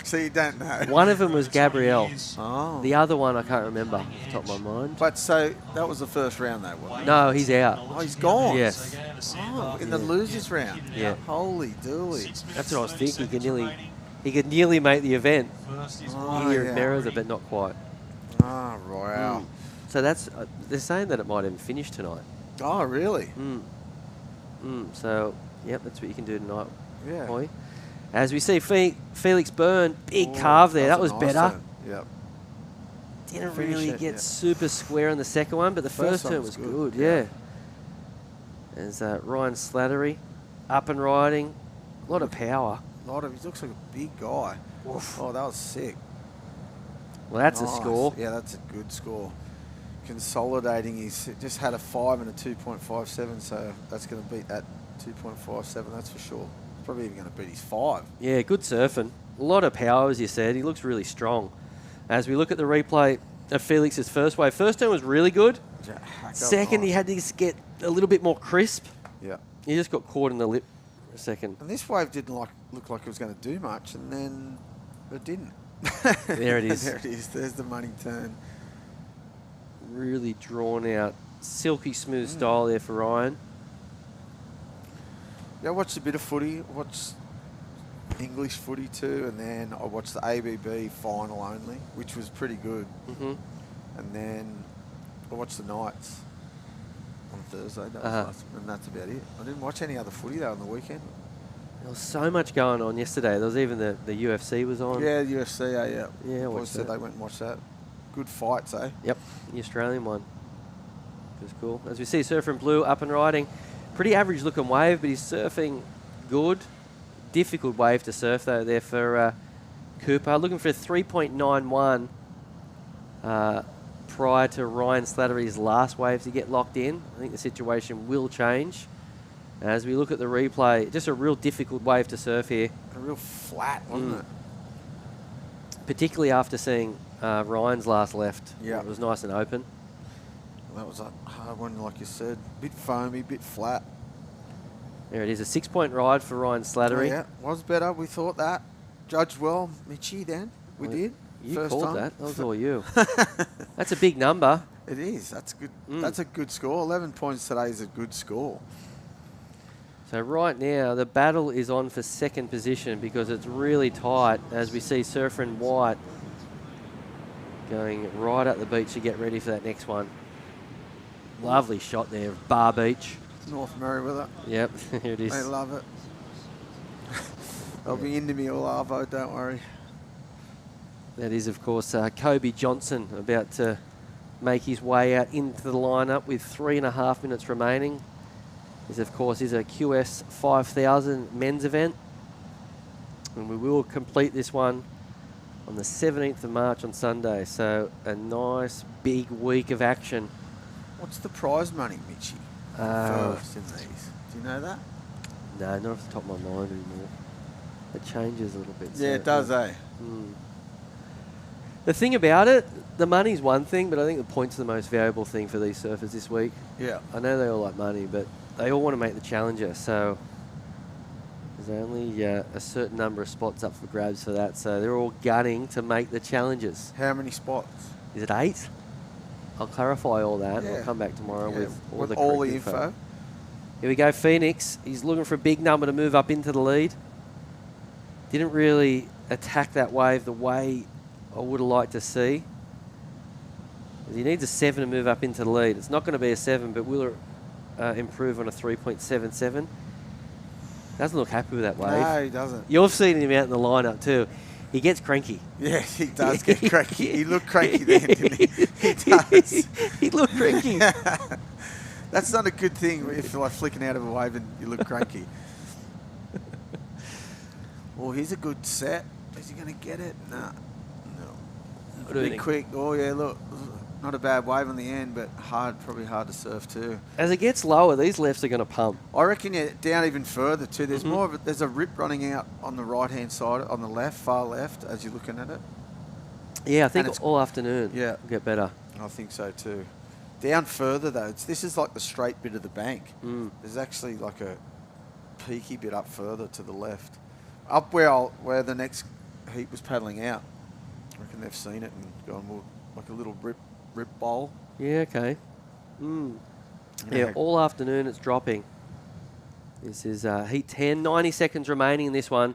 So you don't know. One of them was Gabrielle. Oh. The other one I can't remember off the top of my mind. But so that was the first round though, wasn't it? No, he's out. Oh, he's gone? Yes. Oh, in the losers round? Yeah. Holy dooly. That's what I was thinking. He could nearly make the event here at yeah. Merida, but not quite. Oh, wow. So that's they're saying that it might even finish tonight. Oh, really? So, yep, that's what you can do tonight. Yeah. Boy. As we see Felix Burn, big carve there. That was better. Yep. Didn't really get super square on the second one, but the first turn was good. Yeah. There's Ryan Slattery up and riding. A lot of power. He looks like a big guy. Oof. Oh, that was sick. Well, that's nice. a score. Yeah, that's a good score. Consolidating, he's just had a 5 and a 2.57, so that's going to beat that 2.57, that's for sure. Probably even going to beat his 5. Yeah, good surfing. A lot of power, as you said. He looks really strong. As we look at the replay of Felix's first wave, first turn was really good. Second, he had to just get a little bit more crisp. Yeah. He just got caught in the lip for a second. And this wave didn't look like it was going to do much, and then it didn't. There it is. There it is. There's the money turn. Really drawn out, silky smooth style there for Ryan. Yeah, I watched a bit of footy. I watched English footy too, and then I watched the ABB final only, which was pretty good. Mm-hmm. And then I watched the Knights on Thursday, and that's about it. I didn't watch any other footy though on the weekend. There was so much going on yesterday. There was even the UFC was on. Yeah, UFC, yeah. Yeah, I Boys watched said that. they went and watched that. Good fights, eh? Yep, the Australian one. It was cool. As we see Surfer in Blue up and riding. Pretty average looking wave, but he's surfing good. Difficult wave to surf though there for Cooper. Looking for a 3.91 prior to Ryan Slattery's last wave to get locked in. I think the situation will change. As we look at the replay, just a real difficult wave to surf here. A real flat, wasn't it? Particularly after seeing Ryan's last left. Yeah. It was nice and open. That was a hard one, like you said. Bit foamy, bit flat. There it is, a 6-point ride for Ryan Slattery. Yeah, was better. We thought that. Judged well, Mitchie, then. We did. You First called time. that. That was all you. That's a big number. It is. That's good. That's a good score. 11 points today is a good score. So right now, the battle is on for second position because it's really tight as we see Surfer in White going right up the beach to get ready for that next one. Lovely shot there of Bar Beach. North Merriweather. Yep, here it is. They love it. They'll be into me all arvo, don't worry. That is, of course, Kobe Johnson about to make his way out into the lineup with 3.5 minutes remaining. This, of course, is a QS 5000 men's event. And we will complete this one on the 17th of March on Sunday. So a nice big week of action. What's the prize money, Mitchie? First in these. Do you know that? No, not off the top of my mind anymore. It changes a little bit. Yeah, it does, eh? The thing about it, the money's one thing, but I think the points are the most valuable thing for these surfers this week. Yeah. I know they all like money, but they all want to make the Challenger, so there's only a certain number of spots up for grabs for that, so they're all gunning to make the Challengers. How many spots? Is it 8? I'll clarify all that. Yeah. I'll come back tomorrow with all the all correct the info. Here we go, Phoenix. He's looking for a big number to move up into the lead. Didn't really attack that wave the way I would have liked to see. He needs a 7 to move up into the lead. It's not going to be a 7, but will improve on a 3.77. Doesn't look happy with that wave. No, he doesn't. You've seen him out in the lineup too. He gets cranky. Yes, he does get cranky. He looked cranky then, didn't he? He does. He looked cranky. That's not a good thing if you're like flicking out of a wave and you look cranky. Well, here's a good set. Is he going to get it? Nah. No. What do you Be think? quick. Oh, yeah, look. Not a bad wave on the end, but probably hard to surf too. As it gets lower, these lefts are going to pump. I reckon you're down even further too. There's more of there's a rip running out on the right-hand side, on the left, far left, as you're looking at it. Yeah, I think all afternoon will get better. I think so too. Down further though, this is like the straight bit of the bank. There's actually like a peaky bit up further to the left. Up where the next heat was paddling out. I reckon they've seen it and gone, well, like a little rip bowl. Yeah, okay. Yeah, all afternoon it's dropping. This is heat 10, 90 seconds remaining in this one.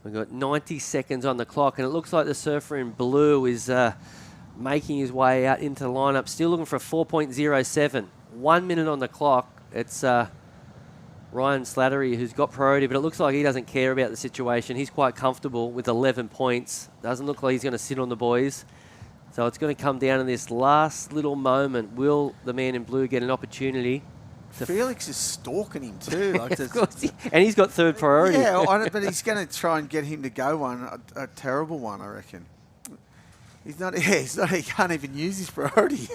We've got 90 seconds on the clock, and it looks like the surfer in blue is making his way out into the lineup, still looking for a 4.07. 1 minute on the clock. It's Ryan Slattery who's got priority, but it looks like he doesn't care about the situation. He's quite comfortable with 11 points. Doesn't look like he's going to sit on the boys. So it's going to come down to this last little moment. Will the man in blue get an opportunity? Felix is stalking him too. Like of course, and he's got third priority. Yeah, but he's going to try and get him to go one, a terrible one, I reckon. He's not. He can't even use his priority.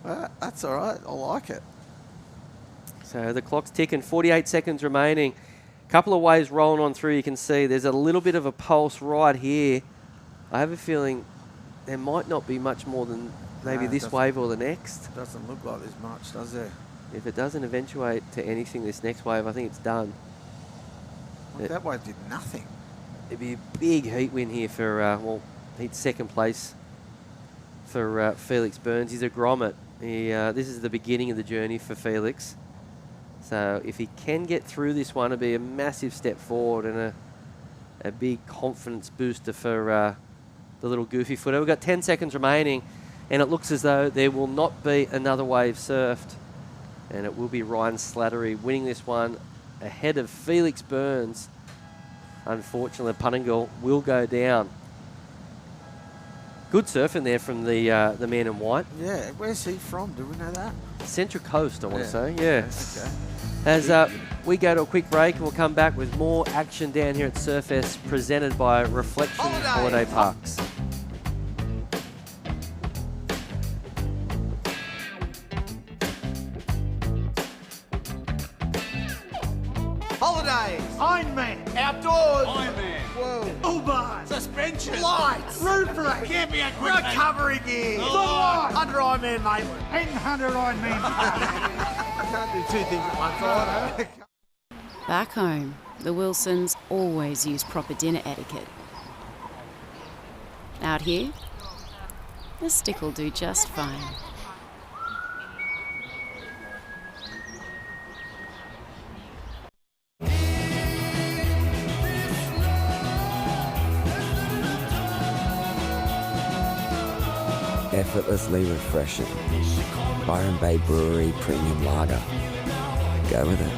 Well, that's all right. I like it. So the clock's ticking. 48 seconds remaining. Couple of waves rolling on through. You can see there's a little bit of a pulse right here. I have a feeling there might not be much more than maybe No, this wave or the next. Doesn't look like there's much, does there? If it doesn't eventuate to anything this next wave, I think it's done. Well, that wave did nothing. It'd be a big heat win here for, well, he's second place for Felix Burns. He's a grommet. This is the beginning of the journey for Felix. So if he can get through this one, it'll be a massive step forward and a big confidence booster for the little goofy footer. We've got 10 seconds remaining, and it looks as though there will not be another wave surfed. And it will be Ryan Slattery winning this one ahead of Felix Burns. Unfortunately, Punningal will go down. Good surfing there from the man in white. Yeah, where's he from? Do we know that? Central Coast, I want to say, yeah. Okay. As we go to a quick break, and we'll come back with more action down here at Surfest, presented by Reflections Holiday Parks. Holidays, Ironman, outdoors, Ironman, whoa, Uber, suspension, lights, roof rack, camping equipment, recovery gear, under Ironman, mate, and under Ironman. I can't do two things at once, I Back home, the Wilsons always use proper dinner etiquette. Out here, the stick will do just fine. Effortlessly refreshing. Byron Bay Brewery Premium Lager. Go with it.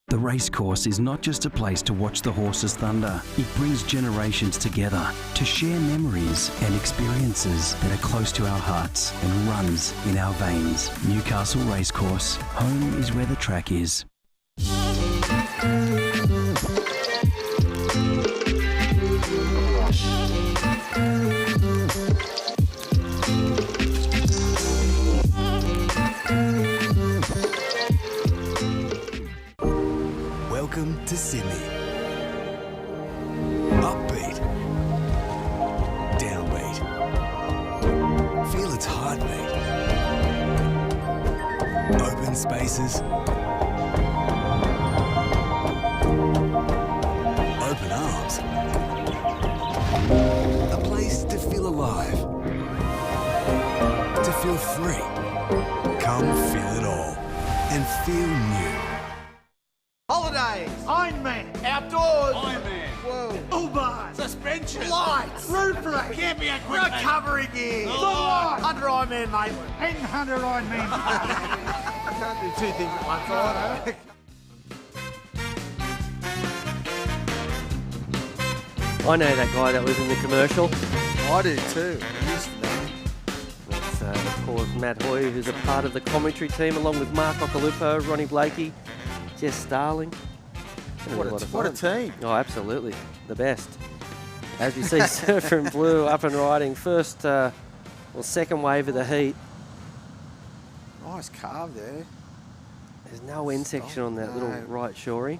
The Racecourse is not just a place to watch the horses thunder. It brings generations together to share memories and experiences that are close to our hearts and runs in our veins. Newcastle Racecourse. Home is where the track is. Welcome to Sydney. Upbeat. Downbeat. Feel its heartbeat. Open spaces. Open arms. A place to feel alive. To feel free. Come feel it all and feel new. Holidays, Ironman, outdoors, Ironman, whoa, Uber, suspension, lights, roof rack, camping equipment, recovery gear, under Ironman, mate, and under Ironman. I can't do two things at once, I I know that guy that was in the commercial. I do too. That's, of course, Matt Hoy, who's a part of the commentary team, along with Mark Occhilupo, Ronnie Blakey, Jess Starling. What a team. Oh, absolutely. The best. As we see Surfer in Blue up and riding. First, second wave of the heat. Nice carve there. There's no end section on that little right shorey.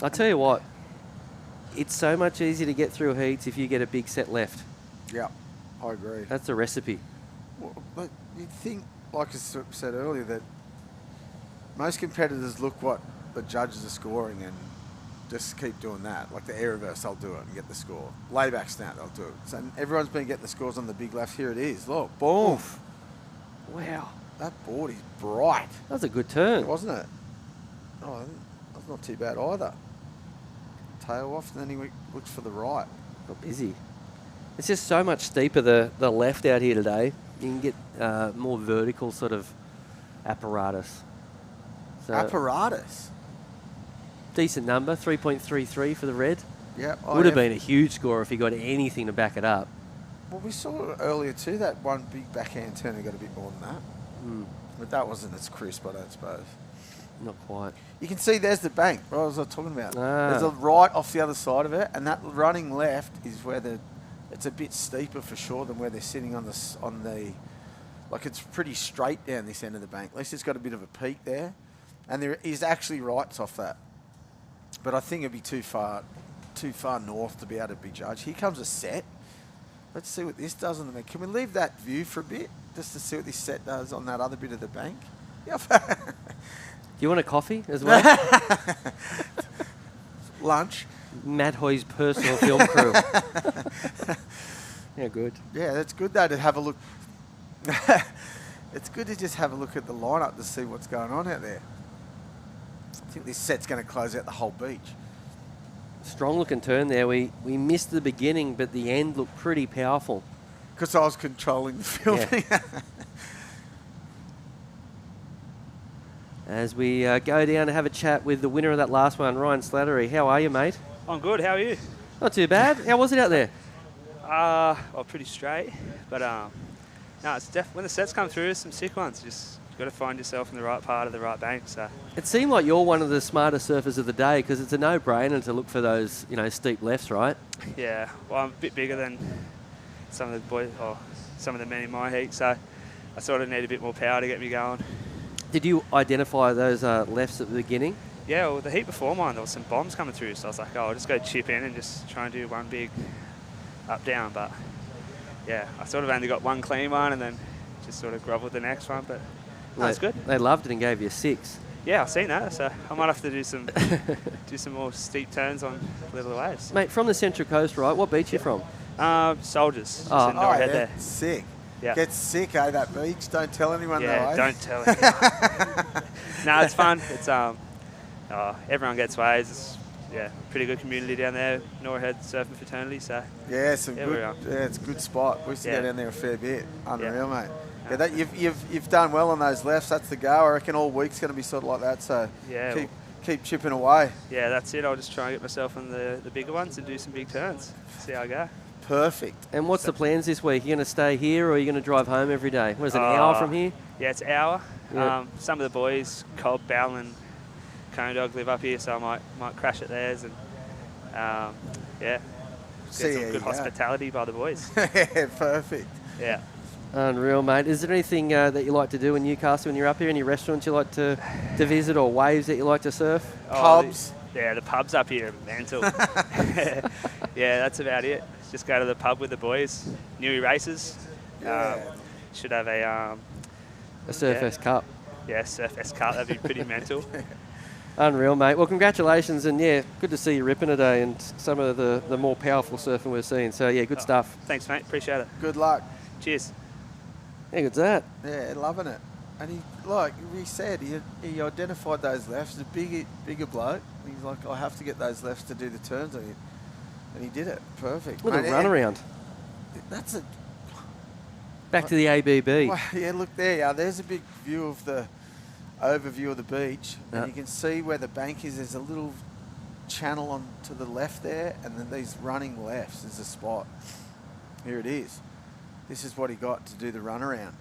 I'll tell you what, it's so much easier to get through heats if you get a big set left. Yeah, I agree. That's the recipe. Well, but you'd think, like I said earlier, that most competitors look what the judges are scoring and just keep doing that. Like the air reverse, they'll do it and get the score. Layback snap, they'll do it. So everyone's been getting the scores on the big left. Here it is. Look, boom. Oof. Wow. That board is bright. That was a good turn. Wasn't it? Oh, that's not too bad either. Tail off, and then he looks for the right. Got busy. It's just so much steeper, the left out here today. You can get more vertical sort of apparatus. So Apparatus? Decent number, 3.33 for the red. Yeah. Would have been a huge score if he got anything to back it up. Well, we saw earlier too that one big backhand turn got a bit more than that. But that wasn't as crisp, I don't suppose. Not quite. You can see there's the bank, right, as I was talking about. Ah. There's a right off the other side of it, and that running left is where it's a bit steeper for sure than where they're sitting on the like it's pretty straight down this end of the bank. At least it's got a bit of a peak there, and there is actually rights off that. But I think it'd be too far north to be able to be judged. Here comes a set. Let's see what this does on the bank. Can we leave that view for a bit, just to see what this set does on that other bit of the bank? Yep. Do you want a coffee as well? Lunch. Matt Hoy's personal film crew. Yeah, good. Yeah, that's good though to have a look. It's good to just have a look at the lineup to see what's going on out there. I think this set's going to close out the whole beach. Strong looking turn there. We missed the beginning, but the end looked pretty powerful. Because I was controlling the filming. Yeah. As we go down to have a chat with the winner of that last one, Ryan Slattery. How are you, mate? I'm good. How are you? Not too bad. How was it out there? Well, pretty straight. But no, it's when the sets come through, there's some sick ones. Just got to find yourself in the right part of the right bank. So It seemed like you're one of the smartest surfers of the day because it's a no-brainer to look for those, steep lefts, right? yeah, well, I'm a bit bigger than some of the boys or some of the men in my heat, so I sort of need a bit more power to get me going. Did you identify those lefts at the beginning? Yeah, well, the heat before mine, there was some bombs coming through, so I was like, I'll just go chip in and just try and do one big up-down. But, yeah, I sort of only got one clean one and then just sort of grovelled the next one, but that's good. They loved it and gave you a 6. Yeah, I've seen that, so I might have to do some more steep turns on little waves. Mate, from the Central Coast, right? What beach you from? Soldiers. Oh, in Norwood there. Sick. Yeah. Get sick, that beach. Don't tell anyone though, eh? Don't tell anyone. No, it's fun. It's everyone gets waves. It's, pretty good community down there. Norwood surfing fraternity. So yeah, it's a good spot. We used to go down there a fair bit. Unreal, mate. Yeah, that you've done well on those lefts. That's the go. I reckon all week's going to be sort of like that. So keep chipping away. Yeah, that's it. I'll just try and get myself on the bigger ones and do some big turns. See how I go. Perfect. And what's the plans this week? Are you going to stay here or are you going to drive home every day? What is it, an hour from here? Yeah, it's an hour. Yeah. Some of the boys, Cobb, Bell and Cone Dog live up here, so I might crash at theirs and get some good hospitality by the boys. Yeah, perfect. Yeah. Unreal, mate. Is there anything that you like to do in Newcastle when you're up here? Any restaurants you like to visit or waves that you like to surf? Pubs? The pubs up here are mental. Yeah, that's about it. Just go to the pub with the boys. Newey races. Should have a Surfest Cup. Yeah, Surfest Cup. That'd be pretty mental. Unreal, mate. Well, congratulations, and good to see you ripping today and some of the more powerful surfing we're seeing. So, good stuff. Thanks, mate. Appreciate it. Good luck. Cheers. How good's that? Yeah, loving it. And he, like we said, he identified those lefts. He's a bigger bloke. He's like, I have to get those lefts to do the turns on you. And he did it. Perfect. What a run around. That's a... Back to the ABB. Well, yeah, look there. Yeah, there's a big view of the overview of the beach. Yeah. And you can see where the bank is. There's a little channel on to the left there. And then these running lefts is a spot. Here it is. This is what he got to do the run around.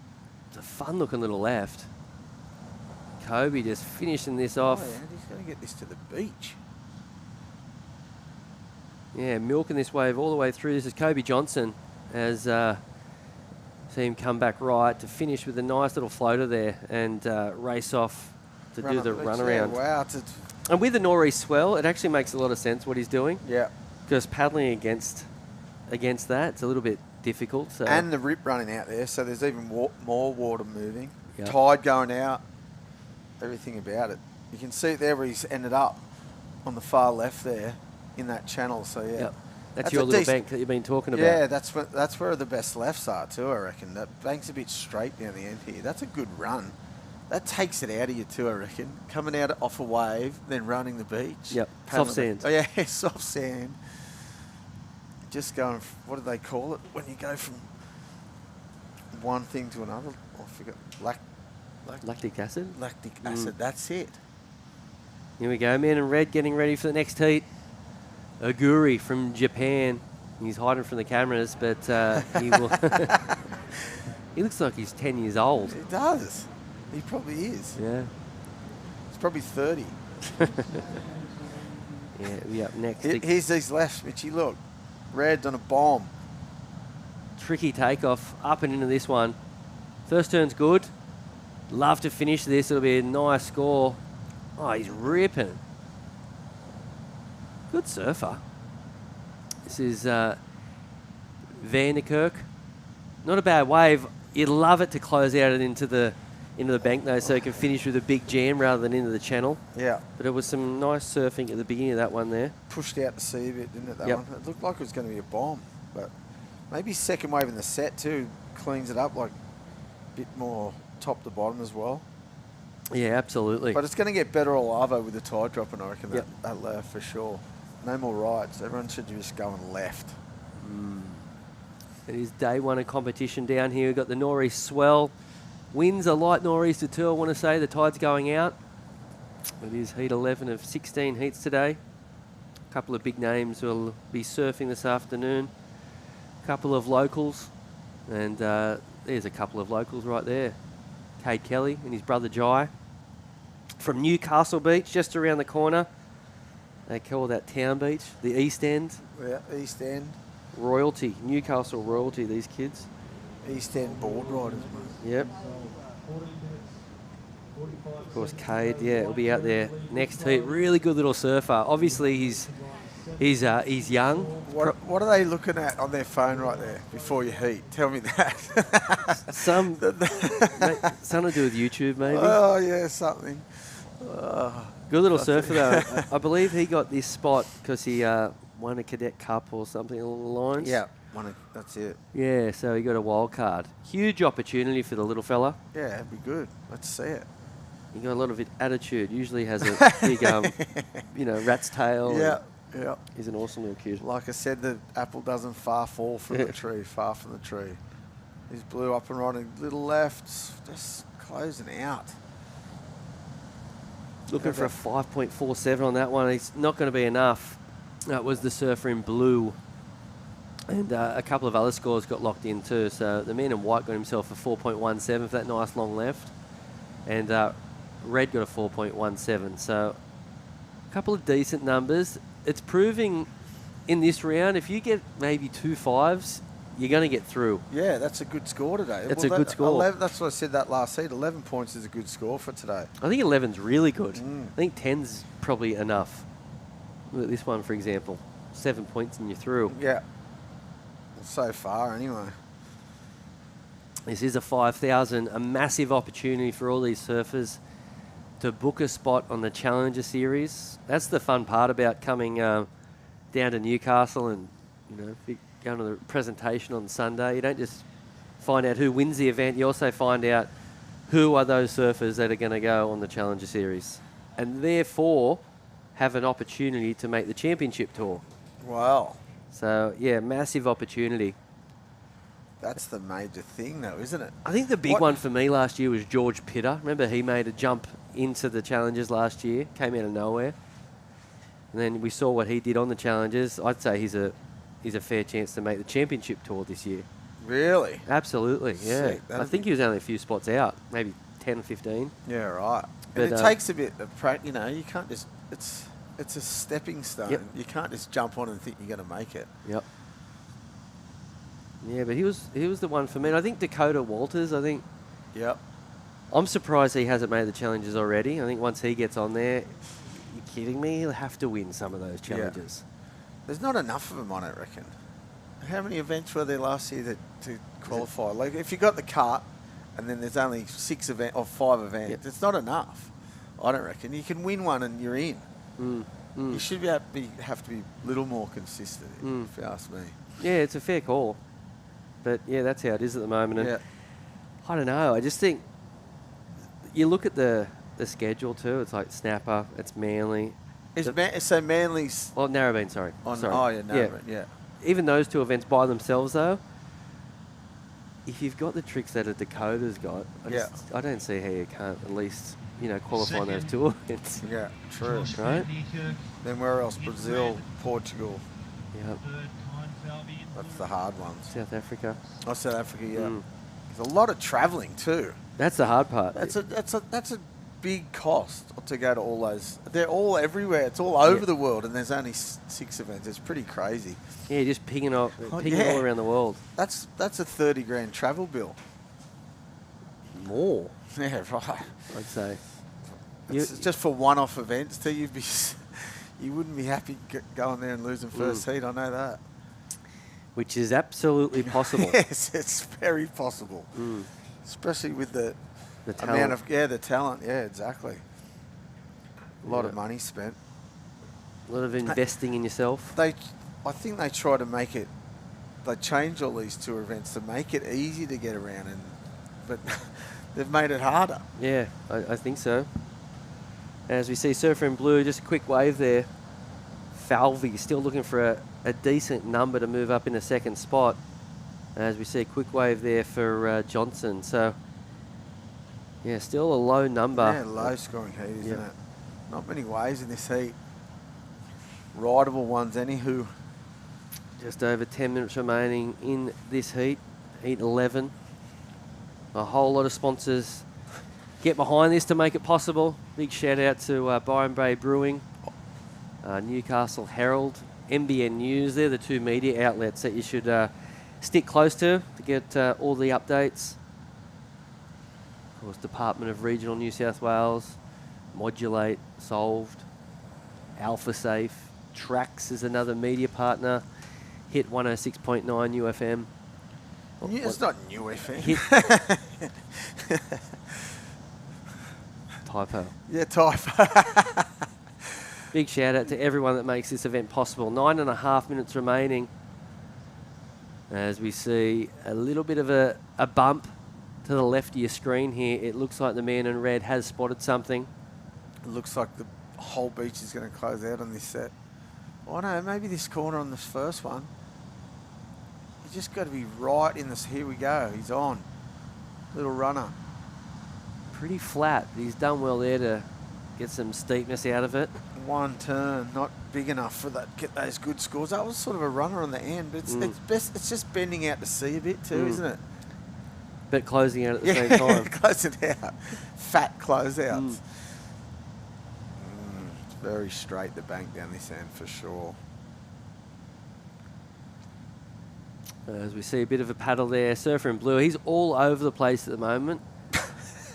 It's a fun looking little left. Kobe just finishing this off. Oh, yeah, he's going to get this to the beach. Yeah, milking this wave all the way through. This is Kobe Johnson as see him come back right to finish with a nice little floater there and race off to do the run around. Wow. And with the nor'east swell, it actually makes a lot of sense what he's doing. Yeah. Because paddling against that, it's a little bit difficult. So. And the rip running out there, so there's even more water moving. Yep. Tide going out. Everything about it. You can see it there where he's ended up on the far left there in that channel. So, yeah. Yep. That's your little bank that you've been talking about. Yeah, that's where the best lefts are too, I reckon. That bank's a bit straight down the end here. That's a good run. That takes it out of you too, I reckon. Coming out off a wave, then running the beach. Yep, soft sand. Oh, yeah, soft sand. Just going, what do they call it? When you go from one thing to another. I forget. Lactic acid? Lactic acid, that's it. Here we go, man in red getting ready for the next heat. Aguri from Japan. He's hiding from the cameras, but he will. He looks like he's 10 years old. He does. He probably is. Yeah. He's probably 30. Yeah, we up next. Here's these lefts, Mitchy. Look. Red on a bomb. Tricky takeoff up and into this one. First turn's good. Love to finish this. It'll be a nice score. Oh, he's ripping. Good surfer. This is Vanderkerk. Not a bad wave. You'd love it to close out it into the bank though, so you can finish with a big jam rather than into the channel. Yeah. But it was some nice surfing at the beginning of that one there. Pushed out to sea a bit, didn't it, that Yep. one? It looked like it was going to be a bomb, but maybe second wave in the set too cleans it up, like a bit more top to bottom as well. Yeah, absolutely. But it's going to get better all over with the tide dropping, I reckon, that left for sure. No more rights. Everyone should just go on left. It is day one of competition down here. We've got the nor'east swell. Winds are light nor'easter too, I want to say. The tide's going out. It is heat 11 of 16 heats today. A couple of big names will be surfing this afternoon. A couple of locals. And there's a couple of locals right there. Cade Kelly and his brother Jai. From Newcastle Beach, just around the corner. They call that Town Beach, the East End. Yeah, East End. Royalty, Newcastle royalty, these kids. East End board riders, mate. Yep. Of course, Cade, yeah, he'll be out there next heat. Really good little surfer. Obviously, he's young. What are they looking at on their phone right there before you heat? Tell me that. Something to do with YouTube, maybe. Oh, yeah, something. Good little surfer, though. I believe he got this spot because he won a cadet cup or something along the lines. Yeah, that's it. Yeah, so he got a wild card. Huge opportunity for the little fella. Yeah, it'd be good. Let's see it. He got a lot of attitude. Usually has a big, rat's tail. Yeah, yeah. He's an awesome little kid. Like I said, the apple doesn't far fall from the tree, far from the tree. He's blew up and right, a little left, just closing out. Looking for a 5.47 on that one. It's not going to be enough. That was the surfer in blue. And a couple of other scores got locked in too. So the man in white got himself a 4.17 for that nice long left. And red got a 4.17. So a couple of decent numbers. It's proving in this round, if you get maybe 2 5s, you're going to get through. Yeah, that's a good score today. That's a good score. 11, that's what I said that last heat. 11 points is a good score for today. I think 11's really good. I think 10's probably enough. Look at this one, for example. 7 points and you're through. Yeah. So far, anyway. This is a 5,000, a massive opportunity for all these surfers to book a spot on the Challenger Series. That's the fun part about coming down to Newcastle and, going to the presentation on Sunday. You don't just find out who wins the event, you also find out who are those surfers that are going to go on the Challenger Series. And therefore have an opportunity to make the championship tour. Wow. So, yeah, massive opportunity. That's the major thing, though, isn't it? I think the big one for me last year was George Pitter. Remember, he made a jump into the Challengers last year, came out of nowhere. And then we saw what he did on the Challengers. I'd say he's a fair chance to make the championship tour this year. Really? Absolutely, yeah. Sick. I think he was only a few spots out, maybe 10 or 15. Yeah, right. But And it takes a bit of practice, you can't just... It's a stepping stone. Yep. You can't just jump on and think you're going to make it. Yep. Yeah, but he was the one for me. And I think Dakota Walters, Yep. I'm surprised he hasn't made the challenges already. I think once he gets on there, you're kidding me? He'll have to win some of those challenges. Yeah. There's not enough of them on it, I reckon. How many events were there last year to qualify? Like, if you got the cart and then there's only 6 events or 5 events, it's not enough, I don't reckon. You can win one and you're in. You should have to be a little more consistent, if you ask me. Yeah, it's a fair call. But, yeah, that's how it is at the moment. And I don't know. I just think you look at the schedule, too. It's like Snapper. It's Manly. So Manly's... Well, Narrabeen, sorry. Oh, yeah, Narrabeen, yeah. Even those 2 events by themselves, though, if you've got the tricks that a Dakota's got, I don't see how you can't at least... qualify on those 2 events. Yeah, true. Right? Then where else? Brazil, Portugal. Yep. That's the hard ones. South Africa. Oh, South Africa, yeah. There's a lot of travelling too. That's the hard part. That's a big cost to go to all those. They're all everywhere. It's all over the world, and there's only 6 events. It's pretty crazy. Yeah, just picking all around the world. That's a 30 grand travel bill. More. Yeah, right. I'd say. It's just for one-off events too. You wouldn't be happy going there and losing first heat. I know that. Which is absolutely possible. Yes, it's very possible. Especially with the amount of, the talent. Yeah, exactly. A lot of money spent. A lot of investing in yourself. I think they try to make it, they change all these tour events to make it easy to get around, but they've made it harder. Yeah, I think so. As we see Surfer in Blue, just a quick wave there. Falvey still looking for a decent number to move up in the second spot. As we see a quick wave there for Johnson. So, yeah, still a low number. Yeah, low scoring heat, isn't it? Not many waves in this heat. Rideable ones, anywho. Just over 10 minutes remaining in this heat. Heat 11. A whole lot of sponsors get behind this to make it possible. Big shout out to Byron Bay Brewing, Newcastle Herald, NBN News. They're the two media outlets that you should stick close to get all the updates. Of course, Department of Regional New South Wales, Modulate, Solved, Alpha Safe, Trax is another media partner, Hit 106.9 UFM. It's not New FM. Typo. Yeah, typo. Big shout out to everyone that makes this event possible. 9.5 minutes remaining. As we see a little bit of a bump to the left of your screen here. It looks like the man in red has spotted something. It looks like the whole beach is going to close out on this set. Oh no, maybe this corner on this first one. You just got to be right in this. Here we go. He's on. Little runner. Pretty flat. He's done well there to get some steepness out of it. One turn, not big enough for that. Get those good scores. That was sort of a runner on the end, but it's best. It's just bending out to sea a bit too, isn't it? But closing out at the same time. Closing out. Fat closeouts. It's very straight, the bank down this end for sure. As we see a bit of a paddle there. Surfer in Blue, he's all over the place at the moment.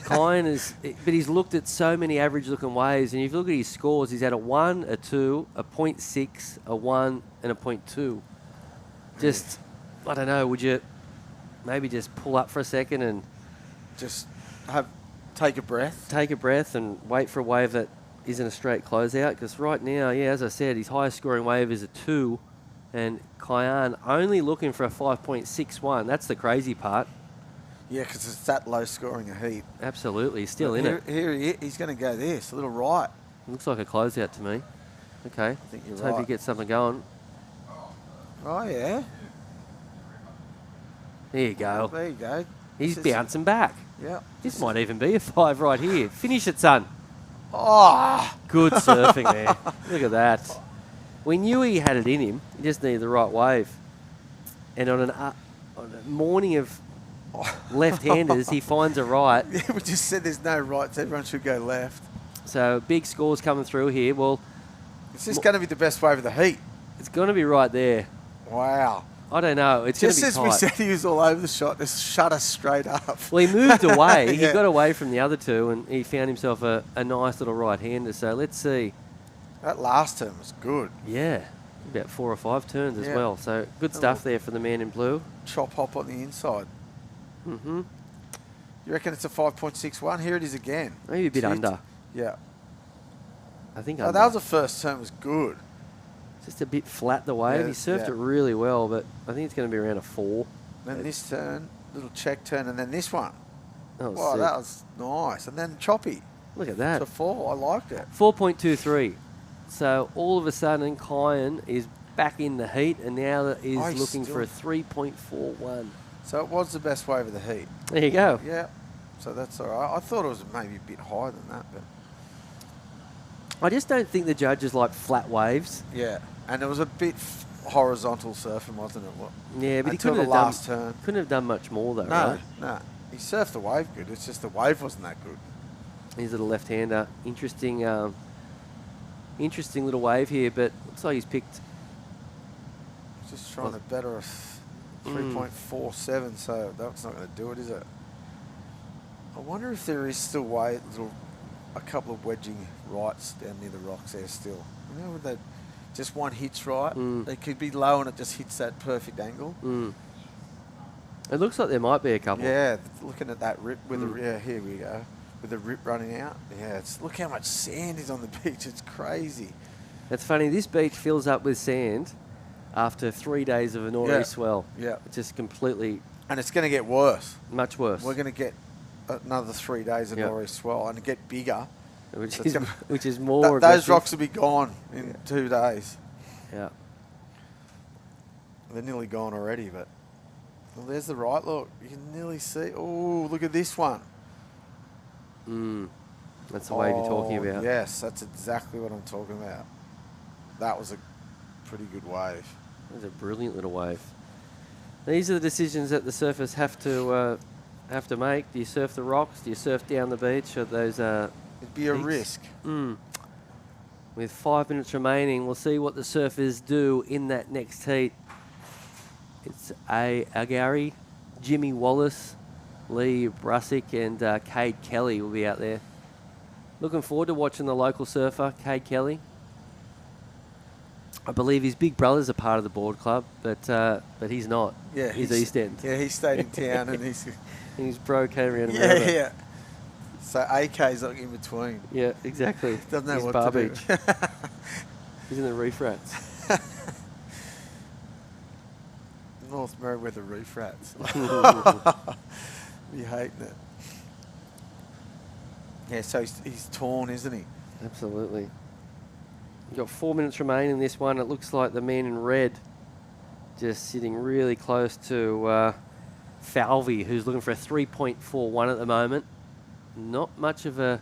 Kyan is, but he's looked at so many average-looking waves, and if you look at his scores, he's had a 1, a 2, a 0.6, a 1, and a 0.2. Just, I don't know, would you maybe just pull up for a second and just take a breath? Take a breath and wait for a wave that isn't a straight closeout, because right now, yeah, as I said, his highest scoring wave is a 2, and Kyan only looking for a 5.61. That's the crazy part. Yeah, because it's that low scoring a heat. Absolutely, he's still in it. Here he's going to go this, a little right. Looks like a closeout to me. Okay, I think you're let's right. hope he gets something going. Oh, yeah. There you go. There you go. He's bouncing back. Yeah. This might even be a 5 right here. Finish it, son. Oh! Good surfing there. Look at that. We knew he had it in him. He just needed the right wave. And on a morning of left-handers, he finds a right. Yeah, we just said there's no rights. Everyone should go left. So big scores coming through here. Well, is this going to be the best wave of the heat? It's going to be right there. Wow. I don't know. It's going to be tight. Just as we said, he was all over the shot. Just shut us straight up. Well, he moved away. Yeah. He got away from the other two, and he found himself a nice little right-hander. So let's see. That last turn was good. Yeah. About 4 or 5 turns as well. So good stuff there for the man in blue. Chop hop on the inside. Mm-hmm. You reckon it's a 5.61? Here it is again. Maybe a bit under. Yeah. I think that was the first turn. Was good. Just a bit flat the wave. Yeah, he surfed it really well, but I think it's going to be around a 4. Then this turn, little check turn, and then this one. That was wow, sick. that was nice. And then choppy. Look at that. It's a 4. I liked it. 4.23. So all of a sudden, Kyan is back in the heat, and now is looking for a 3.41. So it was the best wave of the heat. There you go. Yeah. So that's all right. I thought it was maybe a bit higher than that, but I just don't think the judges like flat waves. yeah. And it was a bit horizontal surfing, wasn't it? Yeah, but he until couldn't the have last turn. Couldn't have done much more though, No, right? no. He surfed the wave good. It's just the wave wasn't that good. He's a little left-hander. Interesting, interesting little wave here, but looks like he's picked. Just trying to better a 3.47, so that's not going to do it, is it? I wonder if there is still a couple of wedging rights down near the rocks there still. You know, with that Just one hits right. It could be low and it just hits that perfect angle. It looks like there might be a couple. Yeah, looking at that rip with here we go. With the rip running out. Yeah, look how much sand is on the beach. It's crazy. It's funny, this beach fills up with sand after 3 days of a nor'east swell. Yeah. It's just completely... And it's going to get worse. Much worse. We're going to get another 3 days of nor'east swell and get bigger. Which is more aggressive. Those rocks will be gone in 2 days. Yeah. They're nearly gone already, but... Well, there's the right look. You can nearly see... Oh, look at this one. That's the wave you're talking about. Yes, that's exactly what I'm talking about. That was a pretty good wave. That was a brilliant little wave. These are the decisions that the surfers have to make. Do you surf the rocks? Do you surf down the beach? Or those it'd be a risk. With 5 minutes remaining, we'll see what the surfers do in that next heat. It's Agari, Jimmy Wallace, Lee Brusick and Cade Kelly will be out there. Looking forward to watching the local surfer, Cade Kelly. I believe his big brother's a part of the board club, but he's not. Yeah, he's East End. Yeah, he stayed in town and his bro came around. Yeah. So AK's like in between. Yeah, exactly. Doesn't know he's what Bar to Beach. do. He's in the Reef Rats. North Merriweather Reef Rats. You're hating it. Yeah, so he's torn, isn't he? Absolutely. You've got 4 minutes remaining in this one. It looks like the man in red just sitting really close to Falvey, who's looking for a 3.41 at the moment. Not much of a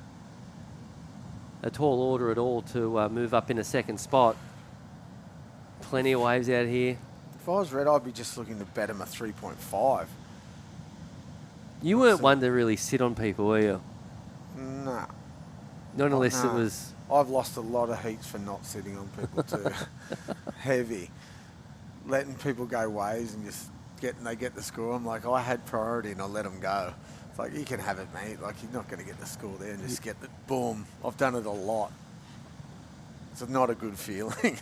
tall order at all to move up in a second spot. Plenty of waves out here. If I was red, I'd be just looking to bet him a 3.5. You weren't one to really sit on people, were you? Nah. Not unless it was... I've lost a lot of heats for not sitting on people too. Heavy. Letting people go waves and just they get the score. I'm like, I had priority and I let them go. It's like, you can have it, mate. Like, you're not going to get the score there and just get the boom. I've done it a lot. It's not a good feeling.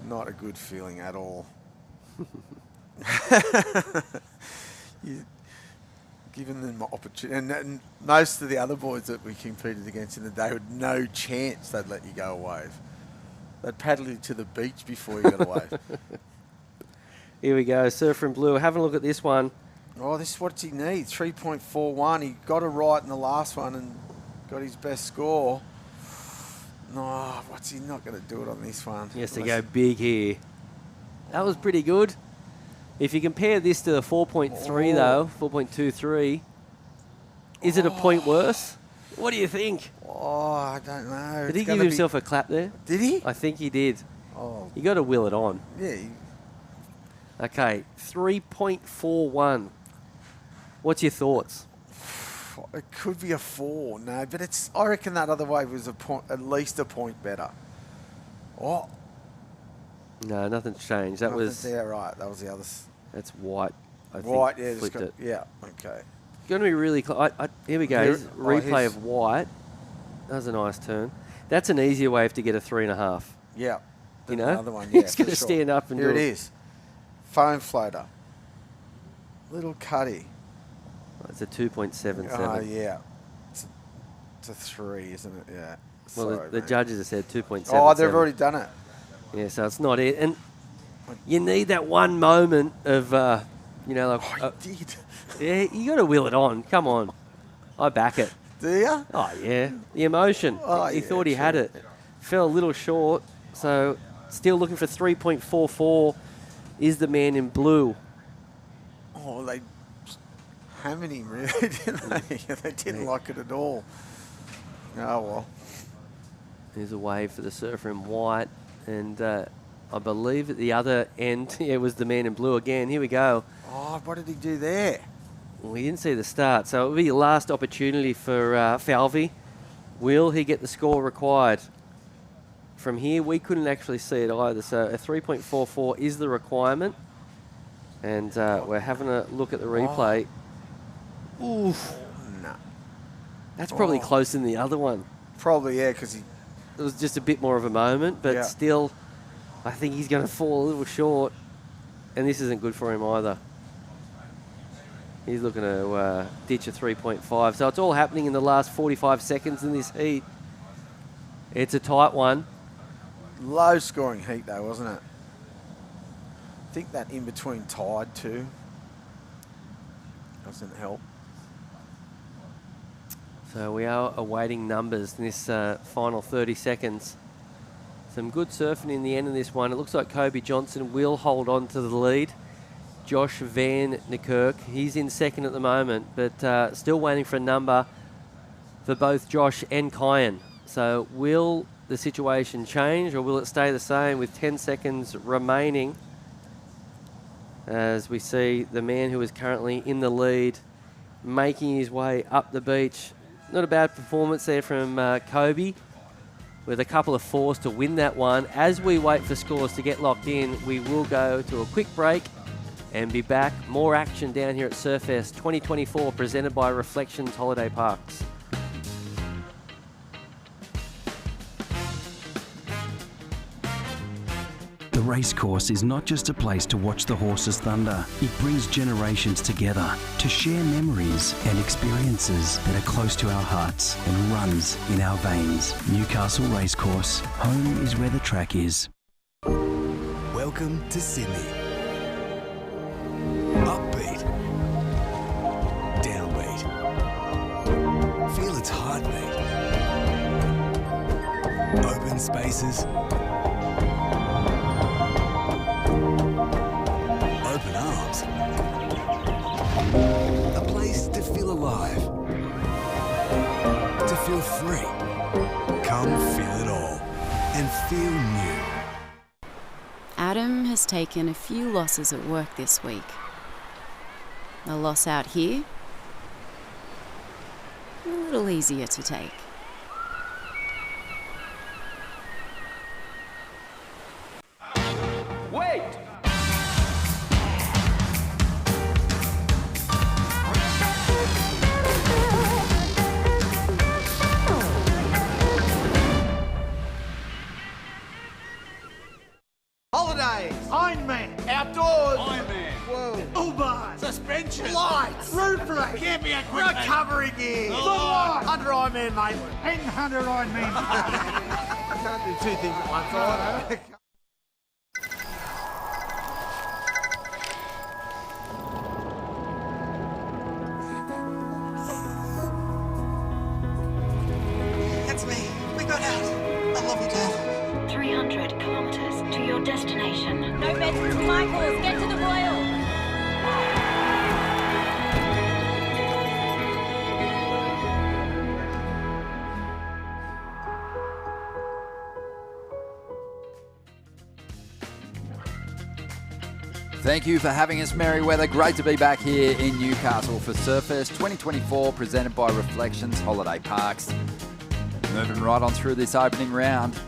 Not a good feeling at all. You giving them opportunity, and most of the other boys that we competed against in the day had no chance they'd let you go a wave. They'd paddle you to the beach before you got a wave. Here we go, Surfer in Blue. Having a look at this one. Oh, this is what he needs, 3.41. He got it right in the last one and got his best score. No, what's he not going to do it on this one? He has to go big here. That was pretty good. If you compare this to the 4.3 though, 4.23, is it a point worse? What do you think? Oh, I don't know. Did he give himself a clap there? Did he? I think he did. Oh. You got to will it on. Yeah. Okay, 3.41. What's your thoughts? It could be a 4, no, but I reckon that other wave was at least a point better. Oh. No, nothing's changed. That was... Yeah, right. That was the other... That's white. I think White, yeah. flipped it. Yeah, okay. Going to be really close. Here we go. Replay here's of white. That was a nice turn. That's an easier wave to get a 3.5. Yeah. You know? Another one, yeah. He's going to stand up and Here do it is. Foam floater. Little cutty. It's a 2.77. Oh, yeah. It's a 3, isn't it? Yeah. Well, Sorry, the mate. judges have said 2.77. Oh, they've already done it. Yeah, so it's not it. And you need that one moment of, you know, like... Oh, he did. Yeah, you got to will it on. Come on. I back it. Do you? Oh, yeah. The emotion. Oh, he yeah, thought he had it. Fell a little short. So still looking for 3.44 is the man in blue. Oh, they hammered him, really, didn't they? They didn't like it at all. Oh, well. There's a wave for the surfer in white. And I believe at the other end, it was the man in blue again. Here we go. Oh, what did he do there? Well, we didn't see the start, so it'll be your last opportunity for Falvey. Will he get the score required? From here, we couldn't actually see it either, so a 3.44 is the requirement. And we're having a look at the replay. Oof. No. That's probably closer than the other one. Probably, yeah, because it was just a bit more of a moment, but still, I think he's going to fall a little short, and this isn't good for him either. He's looking to ditch a 3.5. So it's all happening in the last 45 seconds in this heat. It's a tight one. Low scoring heat though, wasn't it? I think that in between tide too doesn't help. So we are awaiting numbers in this final 30 seconds. Some good surfing in the end of this one. It looks like Kobe Johnson will hold on to the lead. Josh Van Niekerk, he's in second at the moment, but still waiting for a number for both Josh and Kyan. So will the situation change or will it stay the same with 10 seconds remaining? As we see the man who is currently in the lead making his way up the beach. Not a bad performance there from Kobe, with a couple of fours to win that one. As we wait for scores to get locked in, we will go to a quick break and be back. More action down here at Surfest 2024, presented by Reflections Holiday Parks. The Racecourse is not just a place to watch the horses thunder. It brings generations together to share memories and experiences that are close to our hearts and runs in our veins. Newcastle Racecourse. Home is where the track is. Welcome to Sydney. Upbeat. Downbeat. Feel its heartbeat. Open spaces. Open arms. A place to feel alive. To feel free. Come feel it all and feel new. Adam has taken a few losses at work this week. A loss out here, a little easier to take. Wait! Holidays, Ironman, outdoors, Ironman, whoa, Uber, suspension, lights, roof rack, camping equipment, recovery gear, under Ironman, mate, and under Ironman. I can't do two things at once. That's me. We got out. I love you, Dad. 300 kilometers to your destination. No beds to Michaels. Get to the Royal. Thank you for having us, Merryweather. Great to be back here in Newcastle for Surfest 2024, presented by Reflections Holiday Parks. Moving right on through this opening round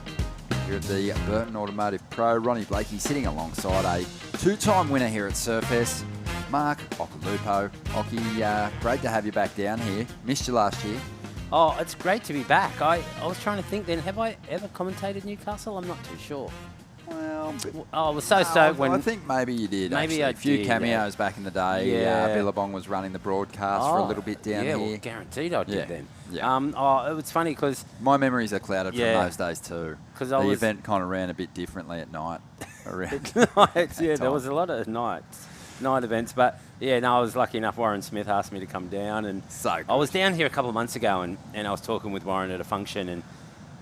here at the Burton Automotive Pro. Ronnie Blakey sitting alongside a two-time winner here at Surfest, Mark Occhilupo. Occhi, great to have you back down here. Missed you last year. Oh, it's great to be back. I was trying to think then, have I ever commentated Newcastle? I'm not too sure. Well, I was so stoked when... I think maybe you did, Maybe actually. I A few did, cameos back in the day. Yeah. Billabong was running the broadcast for a little bit down here. Well, guaranteed I did then. Yeah. It was funny because... My memories are clouded from those days too. Because the event kind of ran a bit differently at night. Around nights, yeah, there was a lot of night events. But, yeah, no, I was lucky enough. Warren Smith asked me to come down. And I was down here a couple of months ago and I was talking with Warren at a function and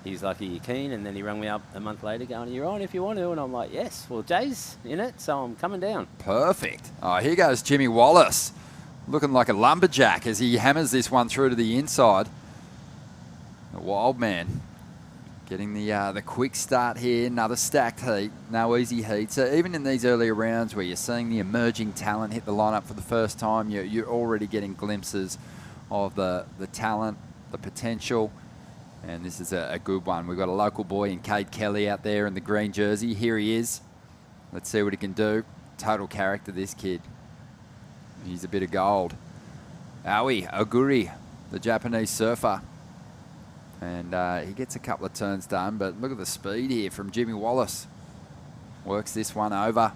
he's like, are you keen? And then he rang me up a month later going, you're on if you want to. And I'm like, yes. Well, Jay's in it, so I'm coming down. Perfect. Oh, here goes Jimmy Wallace, looking like a lumberjack as he hammers this one through to the inside. The wild man getting the quick start here. Another stacked heat. No easy heat. So even in these earlier rounds where you're seeing the emerging talent hit the lineup for the first time, you're already getting glimpses of the talent, the potential. And this is a good one. We've got a local boy in Cade Kelly out there in the green jersey. Here he is. Let's see what he can do. Total character, this kid. He's a bit of gold. Aoi Oguri, the Japanese surfer. And he gets a couple of turns done, but look at the speed here from Jimmy Wallace. Works this one over.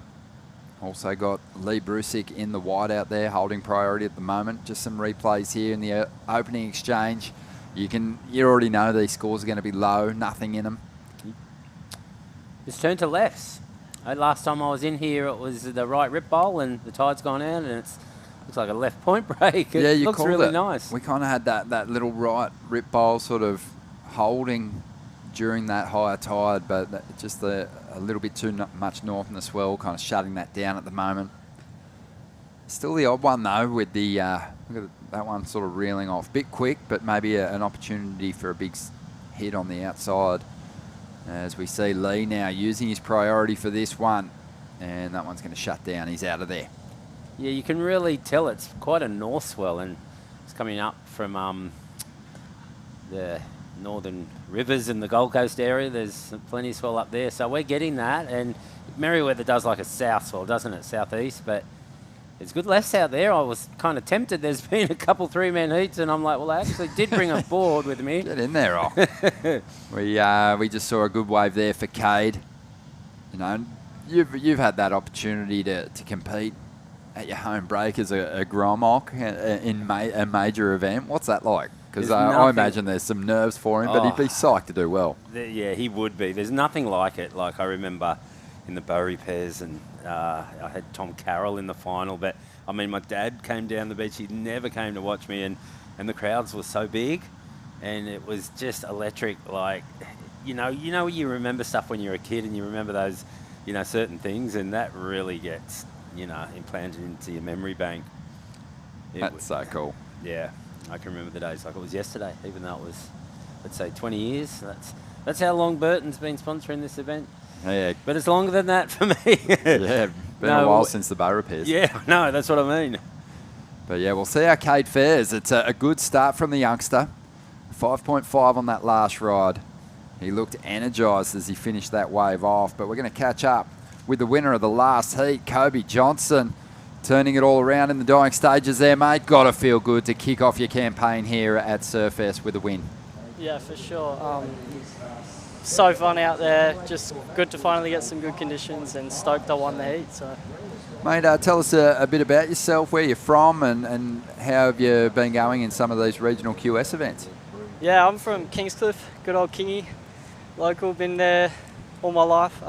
Also got Lee Brusick in the wide out there, holding priority at the moment. Just some replays here in the opening exchange. You already know these scores are going to be low, nothing in them. It's turned to lefts. Last time I was in here, it was the right rip bowl, and the tide's gone out, and looks like a left point break. It looks really nice. We kind of had that little right rip bowl sort of holding during that higher tide, but just a little bit too much north in the swell, kind of shutting that down at the moment. Still the odd one though, with the look at that one sort of reeling off. Bit quick, but maybe an opportunity for a big hit on the outside. As we see Lee now using his priority for this one, and that one's going to shut down. He's out of there. Yeah, you can really tell it's quite a north swell, and it's coming up from the northern rivers in the Gold Coast area. There's plenty of swell up there, so we're getting that. And Merriweather does like a south swell, doesn't it? Southeast, but it's good lefts out there. I was kind of tempted. There's been a couple 3-man heats, and I'm like, well, I actually did bring a board with me. Get in there, We just saw a good wave there for Cade. You know, you've had that opportunity to compete at your home break as a Gromok in a major event. What's that like? Because I imagine there's some nerves for him, but he'd be psyched to do well. Yeah, he would be. There's nothing like it. Like I remember in the Bow repairs, and I had Tom Carroll in the final, but I mean, my dad came down the beach. He never came to watch me, and the crowds were so big, and it was just electric. Like, you remember stuff when you're a kid, and you remember those, certain things, and that really gets, implanted into your memory bank. That's so cool. Yeah, I can remember the days like it was yesterday, even though it was, let's say, 20 years. That's how long Burton's been sponsoring this event. Yeah. But it's longer than that for me. Yeah, been a while since the bow repairs. Yeah, no, that's what I mean. But yeah, we'll see how Cade fares. It's a good start from the youngster. 5.5 on that last ride. He looked energised as he finished that wave off. But we're going to catch up with the winner of the last heat, Kobe Johnson. Turning it all around in the dying stages there, mate. Got to feel good to kick off your campaign here at Surfest with a win. Yeah, for sure. So fun out there. Just good to finally get some good conditions, and stoked I won the heat. So, mate, tell us a bit about yourself, where you're from, and how have you been going in some of these regional QS events? Yeah, I'm from Kingscliff, good old Kingy, local. Been there all my life.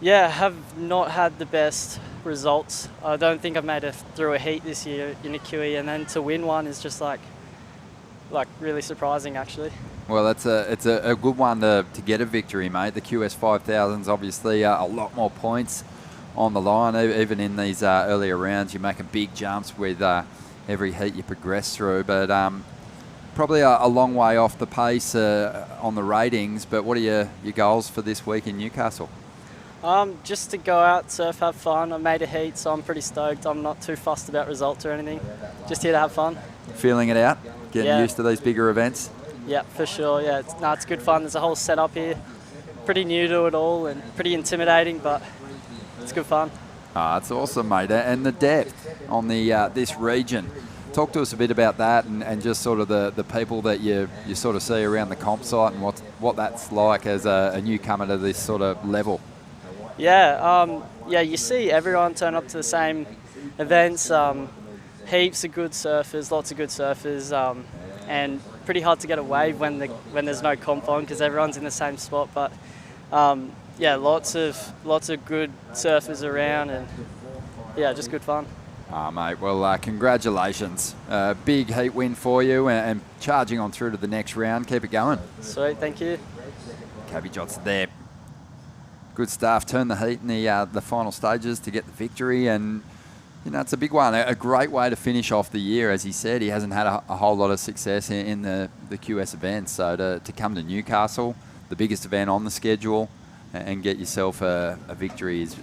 Have not had the best results. I don't think I've made it through a heat this year in a QE, and then to win one is just like really surprising, actually. Well, it's a good one to get a victory, mate. The QS 5000's obviously a lot more points on the line. Even in these earlier rounds, you're making big jumps with every heat you progress through. But probably a long way off the pace on the ratings. But what are your goals for this week in Newcastle? Just to go out, surf, have fun. I made a heat, so I'm pretty stoked. I'm not too fussed about results or anything. Just here to have fun. Feeling it out? Getting used to these bigger events? Yeah, for sure. Yeah, it's good fun. There's a whole setup here. Pretty new to it all and pretty intimidating, but it's good fun. It's awesome, mate. And the depth on this region. Talk to us a bit about that, and just sort of the people that you sort of see around the comp site, and what that's like as a newcomer to this sort of level. Yeah, you see everyone turn up to the same events. Heaps of good surfers, lots of good surfers, and pretty hard to get a wave when there's no comp on, because everyone's in the same spot. But lots of good surfers around, and just good fun. Mate, well, congratulations. Big heat win for you, and charging on through to the next round. Keep it going. Sweet, thank you. Kobe Johnson there. Good stuff. Turn the heat in the final stages to get the victory, and it's a big one. A great way to finish off the year. As he said, he hasn't had a whole lot of success in the QS events. So to come to Newcastle, the biggest event on the schedule, and get yourself a victory is,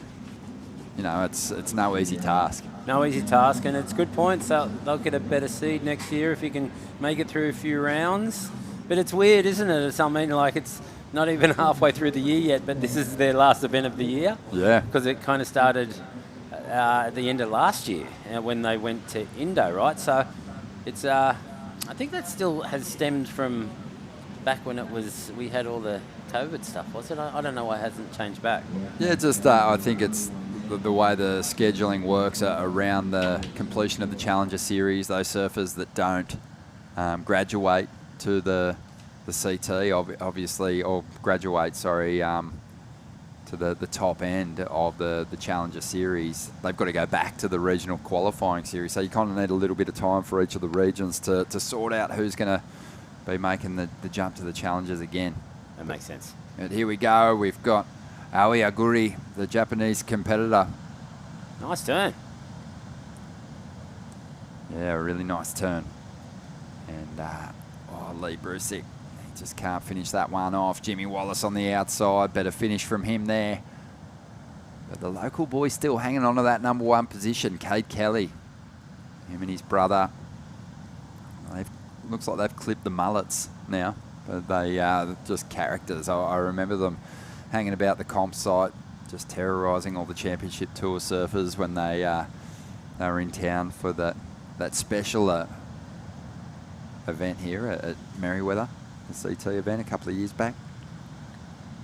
it's no easy task. No easy task, and it's good points. They'll get a better seed next year if you can make it through a few rounds. But it's weird, isn't it? It's not even halfway through the year yet, but this is their last event of the year. Yeah. Because it kind of started at the end of last year when they went to Indo, right? So it's I think that still has stemmed from back when we had all the COVID stuff, was it? I don't know why it hasn't changed back. Yeah, just I think it's the way the scheduling works around the completion of the Challenger Series. Those surfers that don't graduate to the CT, obviously, or graduate, sorry, to the top end of the Challenger Series, they've got to go back to the regional qualifying series. So you kind of need a little bit of time for each of the regions to sort out who's going to be making the jump to the Challengers again. That makes sense. And here we go. We've got Aoi Aguri, the Japanese competitor. Nice turn. Yeah, a really nice turn. And Lee Brusick, he just can't finish that one off. Jimmy Wallace on the outside, better finish from him there. But the local boy still hanging on to that number 1 position, Cade Kelly. Him and his brother. Looks like they've clipped the mullets now, but they are just characters. I remember them hanging about the comp site, just terrorising all the championship tour surfers when they were in town for that special event here at Merriweather, the CT event a couple of years back.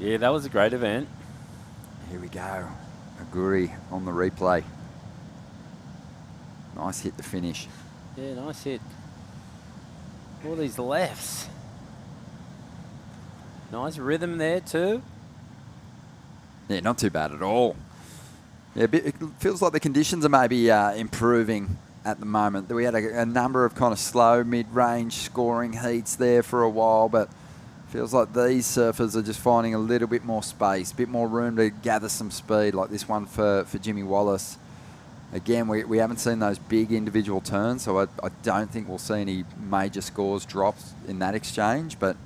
Yeah, that was a great event. Here we go. Aguri on the replay. Nice hit to finish. Yeah, nice hit. All these lefts. Nice rhythm there too. Yeah, not too bad at all. Yeah, it feels like the conditions are maybe improving at the moment. We had a number of kind of slow mid-range scoring heats there for a while, but feels like these surfers are just finding a little bit more space, a bit more room to gather some speed, like this one for Jimmy Wallace. Again, we haven't seen those big individual turns, so I don't think we'll see any major scores drops in that exchange, but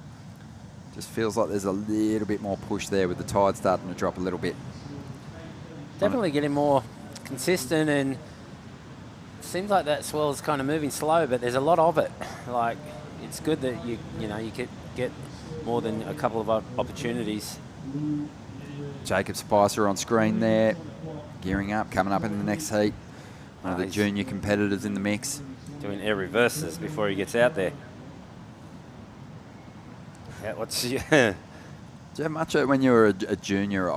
just feels like there's a little bit more push there with the tide starting to drop a little bit. Definitely getting more consistent, and it seems like that swell is kind of moving slow, but there's a lot of it. Like, it's good that you could get more than a couple of opportunities. Jacob Spicer on screen there, gearing up, coming up in the next heat. One of the junior competitors in the mix. Doing air reverses before he gets out there. Yeah, do you have much when you were a junior,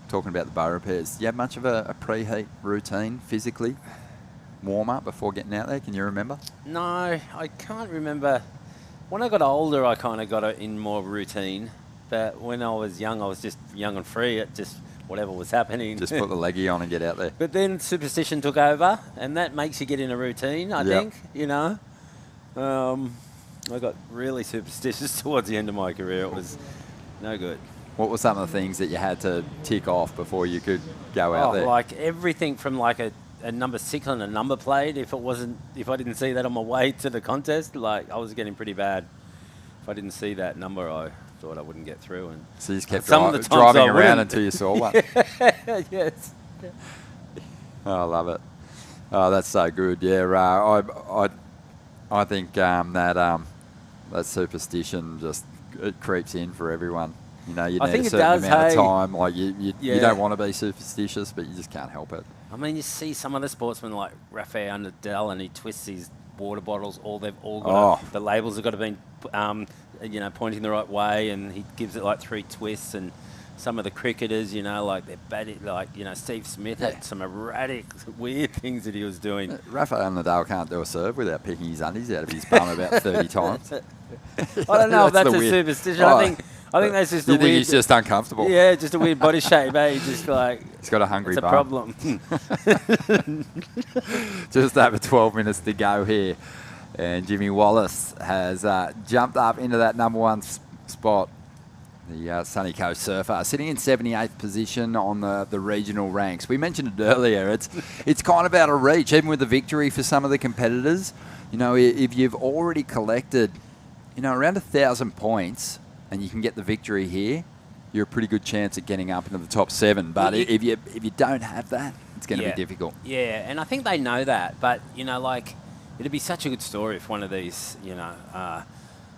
talking about the bow repairs, do you have much of a pre-heat routine physically? Warm up before getting out there, can you remember? No, I can't remember. When I got older, I kind of got it in more routine. But when I was young, I was just young and free. It just whatever was happening. Just put the leggy on and get out there. But then superstition took over, and that makes you get in a routine, I think, I got really superstitious towards the end of my career. It was no good. What were some of the things that you had to tick off before you could go out there? Like everything from like a number 6 on a number plate. If I didn't see that on my way to the contest, like I was getting pretty bad. If I didn't see that number, I thought I wouldn't get through. And so you just kept driving around until you saw one. Yes. Oh, I love it. Oh, that's so good. Yeah, I think that superstition just it creeps in for everyone. You know, you need a certain amount of time. Like you don't want to be superstitious, but you just can't help it. I mean, you see some of the sportsmen like Rafael Nadal, and he twists his water bottles. They've all got the labels have got to be, pointing the right way, and he gives it like 3 twists. And some of the cricketers, like they're batting, Steve Smith had some erratic, weird things that he was doing. Rafael Nadal can't do a serve without picking his undies out of his bum about 30 times. I don't know if that's a superstition. I think that's just you think he's just uncomfortable. Yeah, just a weird body shape, eh? Just like he's got a hungry bum. Problem. Just over 12 minutes to go here, and Jimmy Wallace has jumped up into that number 1 spot. The Sunny Coast surfer sitting in 78th position on the regional ranks. We mentioned it earlier. It's kind of out of reach, even with the victory for some of the competitors. If you've already collected, around 1,000 points, and you can get the victory here, you're a pretty good chance at getting up into the top 7. But if you don't have that, it's going to be difficult. Yeah, and I think they know that. But, it'd be such a good story if one of these,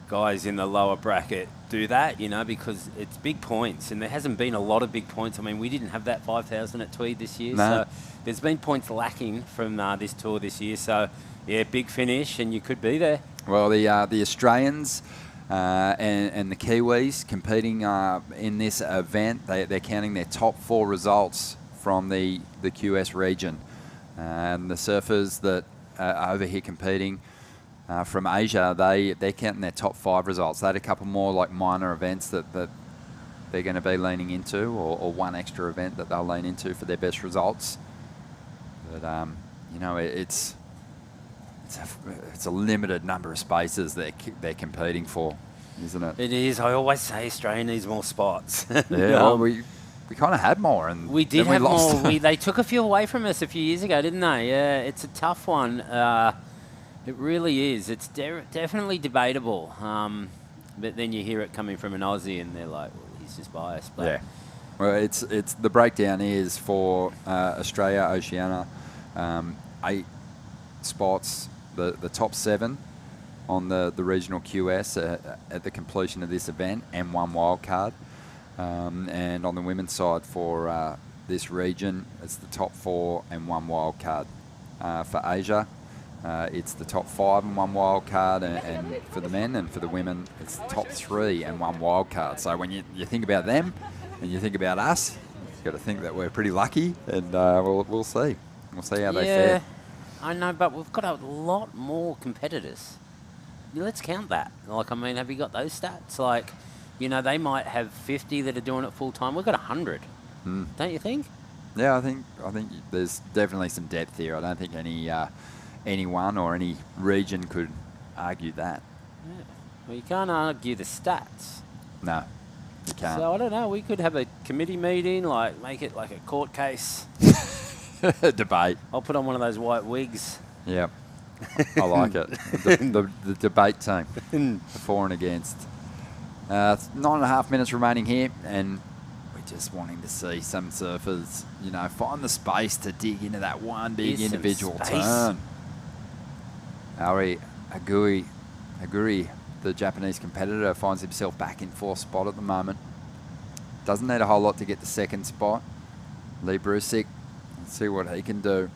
guys in the lower bracket do that, because it's big points, and there hasn't been a lot of big points. I mean, we didn't have that 5,000 at Tweed this year, so there's been points lacking from this tour this year. So, yeah, big finish, and you could be there. Well, the Australians and the Kiwis competing in this event, they're counting their top 4 results from the QS region. And the surfers that are over here competing from Asia, they're counting their top 5 results. They had a couple more like minor events that they're going to be leaning into, or one extra event that they'll lean into for their best results. But you know, it's a limited number of spaces that they're competing for, isn't it? It is. I always say Australia needs more spots. Yeah, we kind of had more, and we did then have lost more. They took a few away from us a few years ago, didn't they? Yeah, it's a tough one. It really is. It's definitely debatable. But then you hear it coming from an Aussie, and they're like, well, he's just biased. But yeah. Well, it's the breakdown is for Australia, Oceania, 8 spots, the top 7 on the regional QS at the completion of this event, and 1 wild card. And on the women's side for this region, it's the top 4 and 1 wild card. For Asia, it's the top 5 and 1 wild card, and for the men, and for the women, it's the top 3 and 1 wild card. So when you think about them and you think about us, you've got to think that we're pretty lucky, and we'll see. We'll see how they fare. I know, but we've got a lot more competitors. Let's count that. Like, I mean, have you got those stats? Like, you know, they might have 50 that are doing it full time. We've got 100. Don't you think? Yeah, I think there's definitely some depth here. I don't think anyone or any region could argue that. Yeah. Well, you can't argue the stats. No, you can't. So I don't know. We could have a committee meeting, like make it like a court case. Debate. I'll put on one of those white wigs. Yep. I like it. The debate team, for and against. 9.5 minutes remaining here, and we're just wanting to see some surfers, you know, find the space to dig into that one big individual turn. Aoi Aguri, the Japanese competitor, finds himself back in 4th spot at the moment. Doesn't need a whole lot to get the 2nd spot. Lee Brusick, let's see what he can do.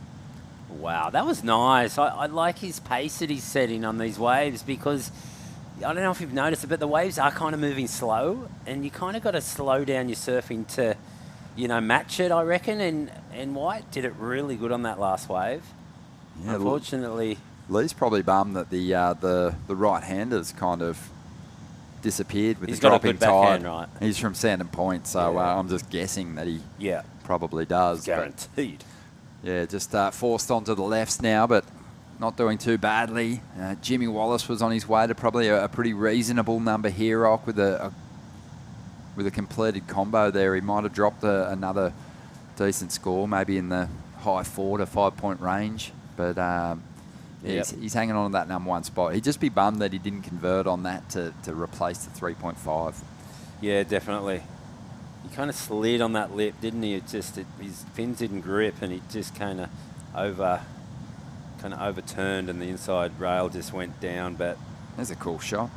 Wow, that was nice. I like his pace that he's setting on these waves, because I don't know if you've noticed it, but the waves are kind of moving slow, and you kind of got to slow down your surfing to, you know, match it, I reckon. And White did it really good on that last wave. Yeah, unfortunately, Lee's probably bummed that the right-handers kind of disappeared with he's the got dropping a good backhand, tide. right? He's from Sandon Point, so I'm just guessing that he probably does. Guaranteed. Yeah, just forced onto the lefts now, but not doing too badly. Jimmy Wallace was on his way to probably a pretty reasonable number here, Rock, with a completed combo there. He might have dropped another decent score, maybe in the high 4 to 5 point range. But he's hanging on to that number 1 spot. He'd just be bummed that he didn't convert on that to replace the 3.5. Yeah, definitely. He kind of slid on that lip, didn't he? His fins didn't grip, and he just kind of overturned, and the inside rail just went down. But that's a cool shot.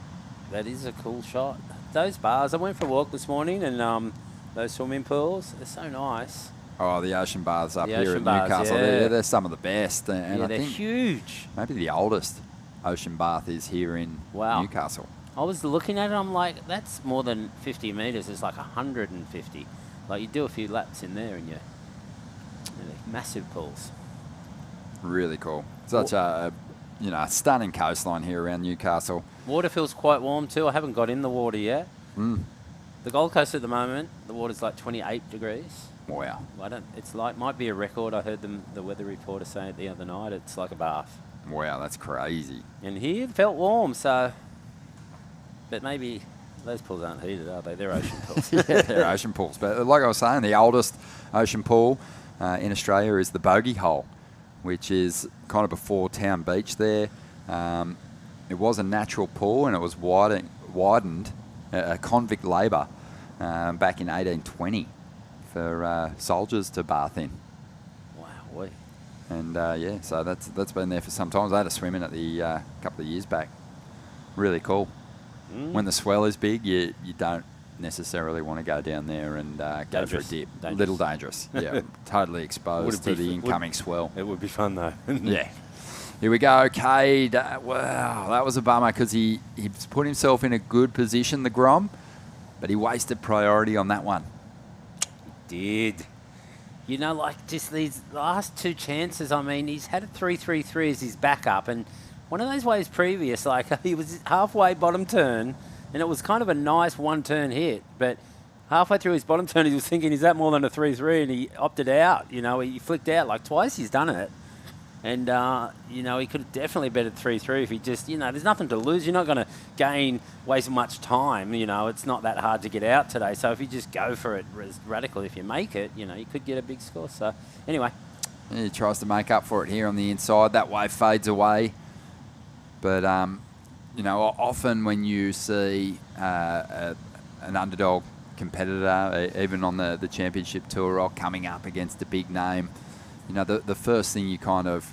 That is a cool shot. Those bars, I went for a walk this morning, and those swimming pools, they're so nice. Oh, the ocean baths up here in Newcastle, they're some of the best. And they're huge. Maybe the oldest ocean bath is here in Newcastle. I was looking at it, I'm like, that's more than 50 metres. It's like 150. Like, you do a few laps in there, and they're massive pools. Really cool. Such a stunning coastline here around Newcastle. Water feels quite warm too. I haven't got in the water yet. The Gold Coast at the moment, the water's like 28 degrees. Wow. Might be a record. I heard the weather reporter say it the other night. It's like a bath. Wow, that's crazy. And here it felt warm, so. But maybe those pools aren't heated, are they? They're ocean pools. Yeah, they're ocean pools. But like I was saying, the oldest ocean pool in Australia is the Bogey Hole, which is kind of before Town Beach there. It was a natural pool, and it was widened convict labour back in 1820 for soldiers to bath in. Wow. And so that's been there for some time. I had a swim in it a couple of years back. Really cool. When the swell is big, you don't necessarily want to go down there and go for a dip. Dangerous. Little dangerous. Yeah, totally exposed to the incoming swell. It would be fun though. Yeah. Here we go, Cade. Wow, that was a bummer because he's put himself in a good position, the Grom, but he wasted priority on that one. He did. You know, like just these last two chances, I mean, he's had a 3-3-3 as his backup, and one of those waves previous, like he was halfway bottom turn, and it was kind of a nice one-turn hit, but halfway through his bottom turn, he was thinking, is that more than a 3-3? And he opted out. You know, he flicked out like twice. He's done it. And, you know, he could have definitely betted 3-3 if he just, you know, there's nothing to lose. You're not going to waste much time. You know, it's not that hard to get out today. So if you just go for it radically, if you make it, you know, you could get a big score. So anyway. He tries to make up for it here on the inside. That wave fades away. But, you know, often when you see an underdog competitor, even on the championship tour, or coming up against a big name, you know, the first thing you kind of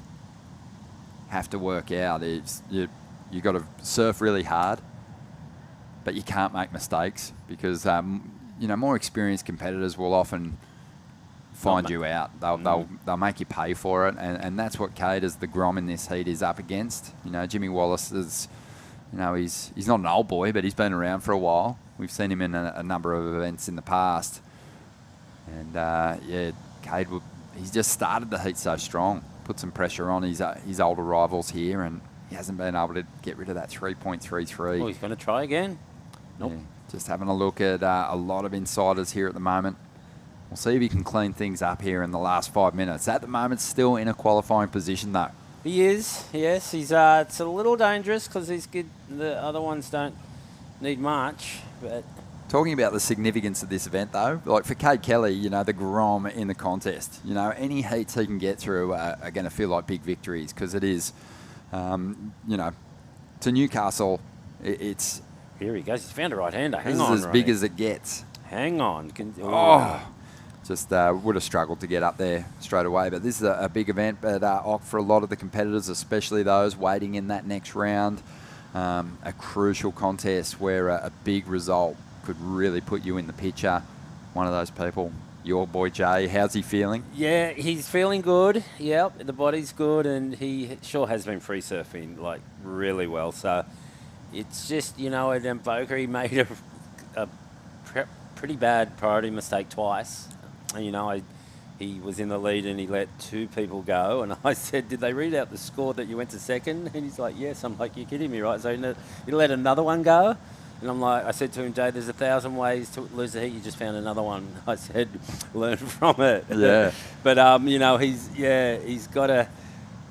have to work out is you got to surf really hard, but you can't make mistakes because, you know, more experienced competitors will often find you out. They'll make you pay for it, and that's what Cade, as the Grom in this heat, is up against. You know, Jimmy Wallace is, you know, he's not an old boy, but he's been around for a while. We've seen him in a number of events in the past, and yeah, Cade he's just started the heat so strong, put some pressure on his older rivals here, and he hasn't been able to get rid of that 3.33. Oh, he's going to try again? Nope. Yeah, just having a look at a lot of insiders here at the moment. We'll see if he can clean things up here in the last 5 minutes. At the moment, still in a qualifying position, though. He is, yes. He's it's a little dangerous because he's good. The other ones don't need much, but... Talking about the significance of this event, though, like for Cade Kelly, you know, the Grom in the contest, you know, any heats he can get through are going to feel like big victories because it is, you know, to Newcastle, it's... Here he goes. He's found a right-hander. Hang on, on, as big as it gets. Hang on. Just would have struggled to get up there straight away. But this is a big event, but for a lot of the competitors, especially those waiting in that next round, a crucial contest where a big result could really put you in the picture. One of those people, your boy Jay, how's he feeling? Yeah, he's feeling good. Yep, the body's good, and he sure has been free surfing like really well. So it's just, you know, at Boca he made a pretty bad priority mistake twice. And, you know, he was in the lead and he let two people go. And I said, did they read out the score that you went to second? And he's like, yes. I'm like, you're kidding me, right? So you let another one go? And I'm like, I said to him, Jay, there's 1,000 ways to lose the heat. You just found another one. I said, learn from it. Yeah. But, you know, he's got to,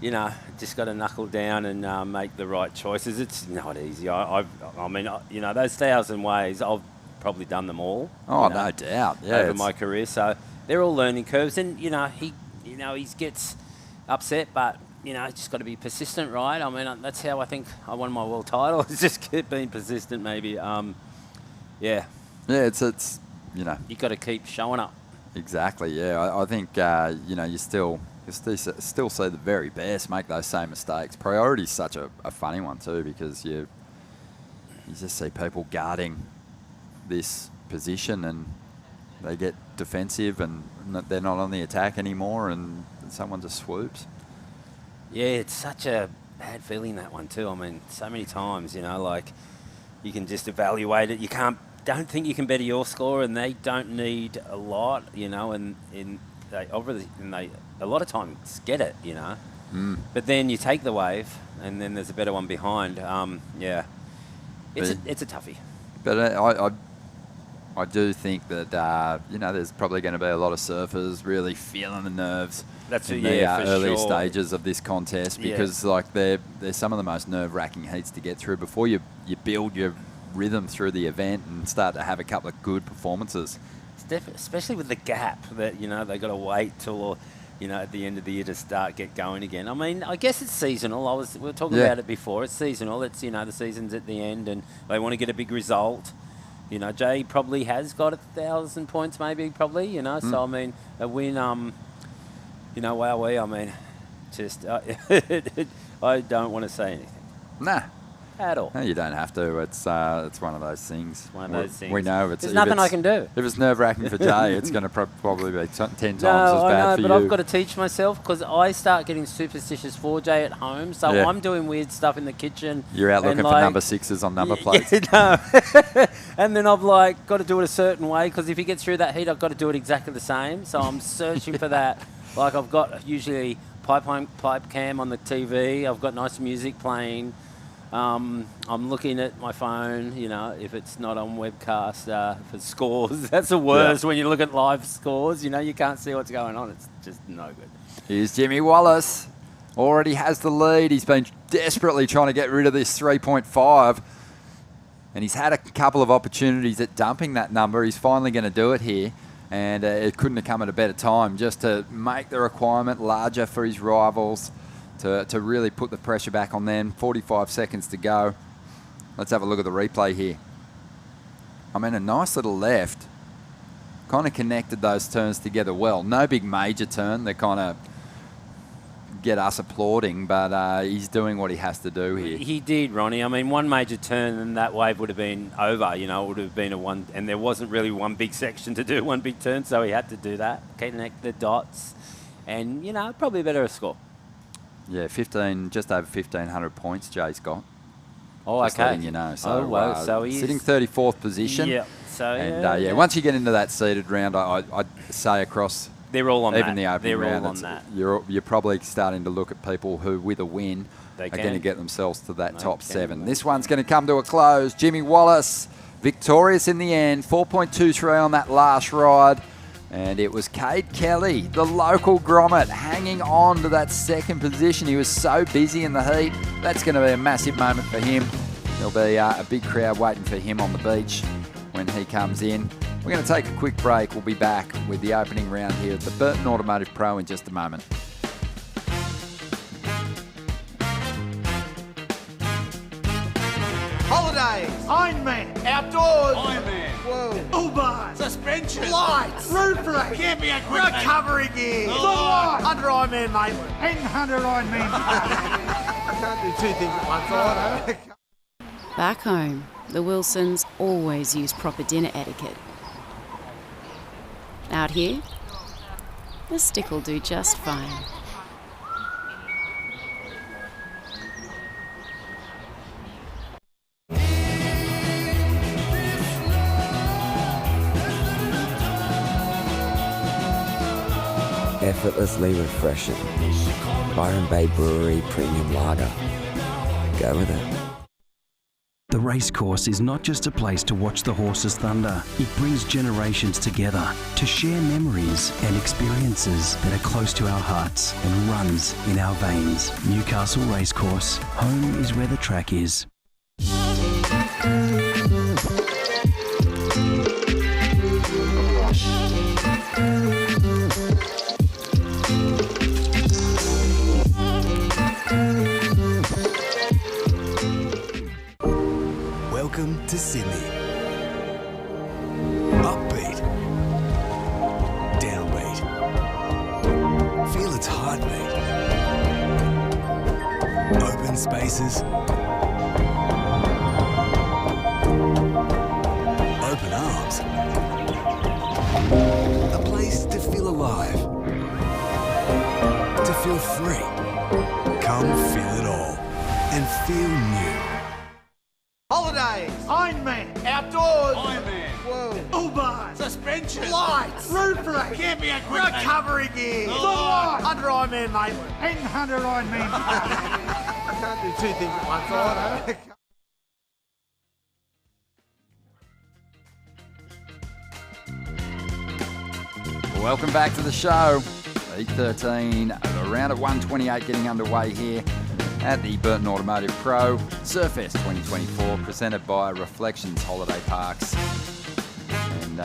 you know, just got to knuckle down and make the right choices. It's not easy. I mean, you know, those 1,000 ways, I've probably done them all. Oh, no doubt. Yeah. Over my career. So they're all learning curves. And, you know, he gets upset, but, you know, just got to be persistent, right? I mean, that's how I think I won my world title. It's just keep being persistent, maybe. Yeah. Yeah, it's you know. You got to keep showing up. Exactly, yeah. I think, you know, you still see the very best make those same mistakes. Priority's such a funny one, too, because you just see people guarding this position and they get defensive and they're not on the attack anymore and someone just swoops. Yeah, it's such a bad feeling, that one too. I mean, so many times, you know, like you can just evaluate it. You don't think you can better your score, and they don't need a lot, you know, and they a lot of times get it, you know. But then you take the wave, and then there's a better one behind. Yeah, it's a toughie. But I do think that you know, there's probably going to be a lot of surfers really feeling the nerves. That's in the early stages of this contest, because like they're some of the most nerve-wracking heats to get through before you build your rhythm through the event and start to have a couple of good performances. Especially with the gap that, you know, they got to wait till, you know, at the end of the year to get going again. I mean, I guess it's seasonal. We were talking about it before. It's seasonal. It's, you know, the season's at the end and they want to get a big result. You know, Jay probably has got 1,000 points, maybe, you know. So, I mean, a win, you know, wowee, I mean, just, I don't want to say anything. Nah. at all. No, you don't have to. It's one of those things. One of those things. We know it's. There's nothing I can do. If it's nerve-wracking for Jay, it's going to probably be 10 times as No, bad I know, for but you. I've got to teach myself because I start getting superstitious for Jay at home. So Yeah. I'm doing weird stuff in the kitchen. You're out looking and for number 6s on number plates. No. And then I've like got to do it a certain way because if he gets through that heat, I've got to do it exactly the same. So I'm searching for that. Like I've got usually pipe cam on the TV. I've got nice music playing. I'm looking at my phone, you know, if it's not on webcast for scores. That's the worst when you look at live scores. You know, you can't see what's going on. It's just no good. Here's Jimmy Wallace. Already has the lead. He's been desperately trying to get rid of this 3.5. And he's had a couple of opportunities at dumping that number. He's finally going to do it here. And it couldn't have come at a better time just to make the requirement larger for his rivals, to really put the pressure back on them. 45 seconds to go. Let's have a look at the replay here. I mean, a nice little left. Kind of connected those turns together well. No big major turn. They kind of get us applauding, but he's doing what he has to do here. He did, Ronnie. I mean, one major turn and that wave would have been over. You know, it would have been a one, and there wasn't really one big section to do one big turn, so he had to do that, connect the dots, and, you know, probably a better score. Yeah, just over 1,500 points Jay's got. Oh, just okay. letting you know. So, oh, wow. So he's sitting 34th position. Yeah. So, And, once you get into that seeded round, I'd say across... They're all on even that. the opening They're round, all on that. You're probably starting to look at people who, with a win, They are can. going to get themselves to that top can. 7. This one's going to come to a close. Jimmy Wallace, victorious in the end. 4.23 on that last ride. And it was Cade Kelly, the local grommet, hanging on to that second position. He was so busy in the heat. That's going to be a massive moment for him. There'll be a big crowd waiting for him on the beach when he comes in. We're going to take a quick break. We'll be back with the opening round here at the Burton Automotive Pro in just a moment. Holidays, Ironman, outdoors, Ironman, whoa, Uber, suspension, lights, roof rack, camping equipment, recovery gear, under Ironman, mate, and under Ironman. I can't do 2 things at once, I know. Back home, the Wilsons always use proper dinner etiquette. Out here, the stick will do just fine. Effortlessly refreshing. Byron Bay Brewery Premium Lager. Go with it. The Racecourse is not just a place to watch the horses thunder. It brings generations together to share memories and experiences that are close to our hearts and runs in our veins. Newcastle Racecourse. Home is where the track is. Welcome to Sydney. Upbeat. Downbeat. Feel its heartbeat. Open spaces. Open arms. A place to feel alive. To feel free. Come feel it all. And feel new. Holidays, Ironman, outdoors, Ironman, whoa, Uber, suspension, lights, roof rack, camping equipment, recovery gear, under Ironman, mate, and under Ironman. I can't do 2 things at once, I know. Welcome back to the show. Heat 13, a round of 128 getting underway here at the Burton Automotive Pro Surfest 2024, presented by Reflections Holiday Parks. And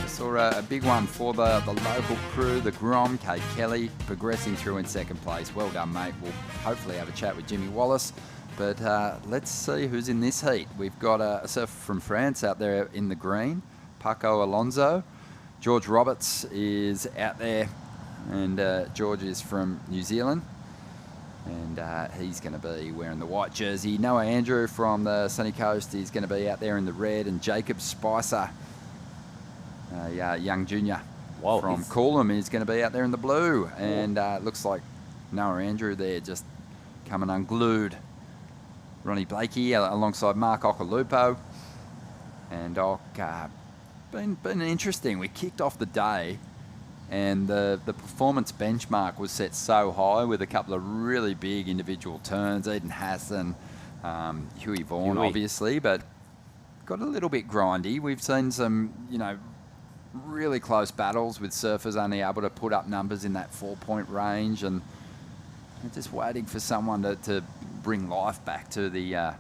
saw a big one for the local crew, the Grom, Kate Kelly, progressing through in second place. Well done, mate. We'll hopefully have a chat with Jimmy Wallace. But let's see who's in this heat. We've got a surfer from France out there in the green, Paco Alonso. George Roberts is out there, and George is from New Zealand. And he's going to be wearing the white jersey. Noah Andrew from the Sunny Coast is going to be out there in the red. And Jacob Spicer, young junior from Coolum, is going to be out there in the blue. And it looks like Noah Andrew there just coming unglued. Ronnie Blakey alongside Mark Occhilupo. And been interesting. We kicked off the day, and the performance benchmark was set so high with a couple of really big individual turns. Eden Hassan, Huey Vaughan, obviously, but got a little bit grindy. We've seen some, really close battles with surfers only able to put up numbers in that 4-point range, and just waiting for someone to bring life back to the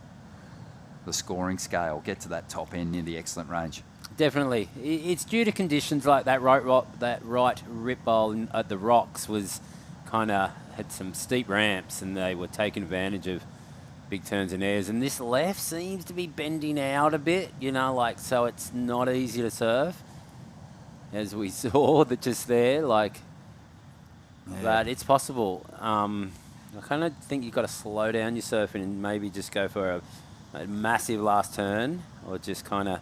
scoring scale, get to that top end near the excellent range. Definitely. It's due to conditions like that right rip bowl at the rocks was kind of had some steep ramps, and they were taking advantage of big turns and airs. And this left seems to be bending out a bit, so it's not easy to surf, as we saw that just there, but it's possible. I kind of think you've got to slow down your surfing and maybe just go for a massive last turn, or just kind of,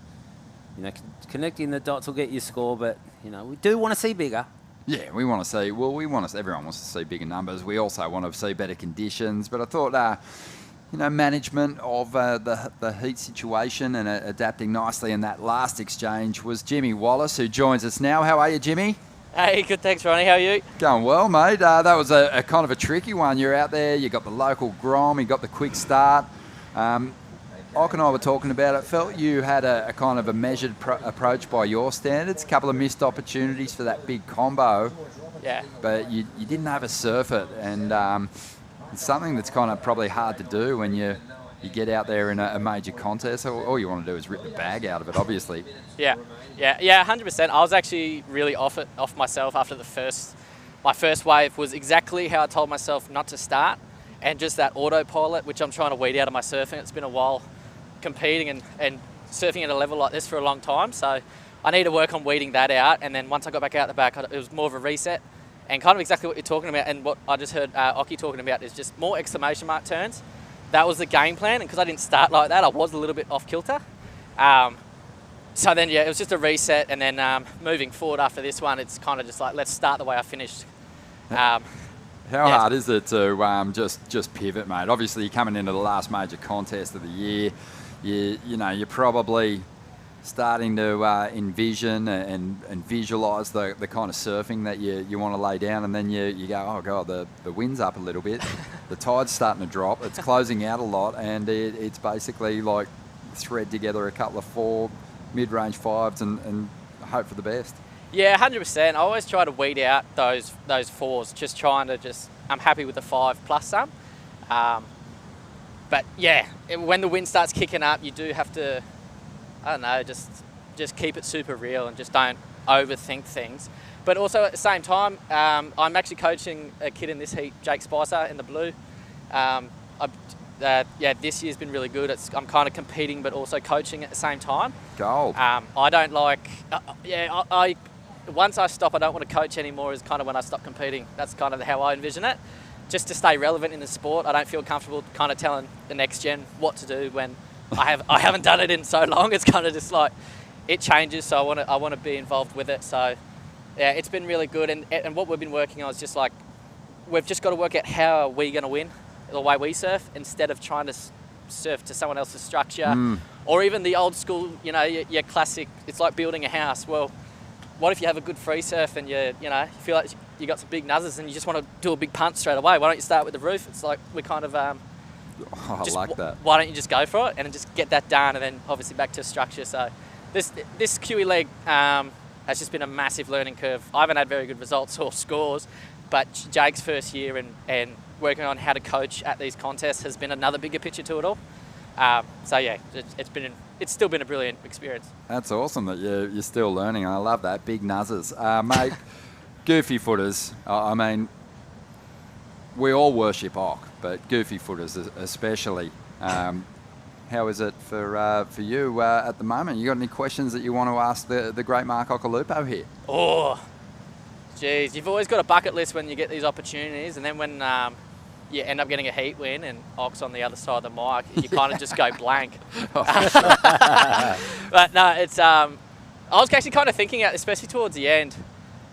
connecting the dots will get you score, but, we do want to see bigger. Yeah, we want to see, everyone wants to see bigger numbers. We also want to see better conditions, but I thought, management of the heat situation and adapting nicely in that last exchange was Jimmy Wallace, who joins us now. How are you, Jimmy? Hey, good, thanks, Ronnie. How are you? Going well, mate. That was a kind of a tricky one. You're out there, you got the local grom, you got the quick start. Ock and I were talking about it. Felt you had a kind of a measured approach by your standards. A couple of missed opportunities for that big combo. Yeah. But you didn't oversurf it, and it's something that's kind of probably hard to do when you get out there in a major contest. All you want to do is rip the bag out of it, obviously. Yeah, 100%. I was actually really off myself after my first wave was exactly how I told myself not to start, and just that autopilot, which I'm trying to weed out of my surfing. It's been a while competing and surfing at a level like this for a long time, so I need to work on weeding that out. And then once I got back out the back, it was more of a reset, and kind of exactly what you're talking about, and what I just heard Oki talking about is just more exclamation mark turns. That was the game plan, and because I didn't start like that, I was a little bit off kilter. So then, it was just a reset, and then moving forward after this one, it's kind of just like, let's start the way I finished. How hard is it to just pivot, mate? Obviously, you're coming into the last major contest of the year. You're probably starting to envision and visualise the kind of surfing that you want to lay down, and then you go, oh God, the wind's up a little bit, the tide's starting to drop, it's closing out a lot, and it's basically like thread together a couple of 4 mid-range 5s and hope for the best. Yeah, 100%. I always try to weed out those 4s, just trying to I'm happy with the 5 plus some. But yeah, when the wind starts kicking up, you do have to, I don't know, just keep it super real and just don't overthink things. But also at the same time, I'm actually coaching a kid in this heat, Jake Spicer in the blue. This year's been really good. I'm kind of competing but also coaching at the same time. Gold. I don't like, once I stop, I don't want to coach anymore, is kind of when I stop competing. That's kind of how I envision it. Just to stay relevant in the sport. I don't feel comfortable kind of telling the next gen what to do when I haven't done it in so long. It's kind of just like, it changes, so I want to be involved with it. So yeah, it's been really good. And what we've been working on is just like, we've just got to work out how are we going to win the way we surf, instead of trying to surf to someone else's structure, or even the old school, your classic, it's like building a house. Well, what if you have a good free surf and you feel like you got some big nuzzers and you just want to do a big punt straight away? Why don't you start with the roof? It's like we kind of I like that. Why don't you just go for it and just get that done, and then obviously back to structure. So this QE leg has just been a massive learning curve. I haven't had very good results or scores, but Jake's first year and working on how to coach at these contests has been another bigger picture to it all. So yeah, it's still been a brilliant experience. That's awesome that you're still learning. I love that. Big nuzzers. Mate, goofy footers. I mean, we all worship Ock, but goofy footers especially. How is it for you at the moment? You got any questions that you want to ask the great Mark Occhilupo here? Oh, geez, you've always got a bucket list when you get these opportunities, and then when you end up getting a heat win and Ox on the other side of the mic, you kind of just go blank. But no, it's I was actually kind of thinking, especially towards the end,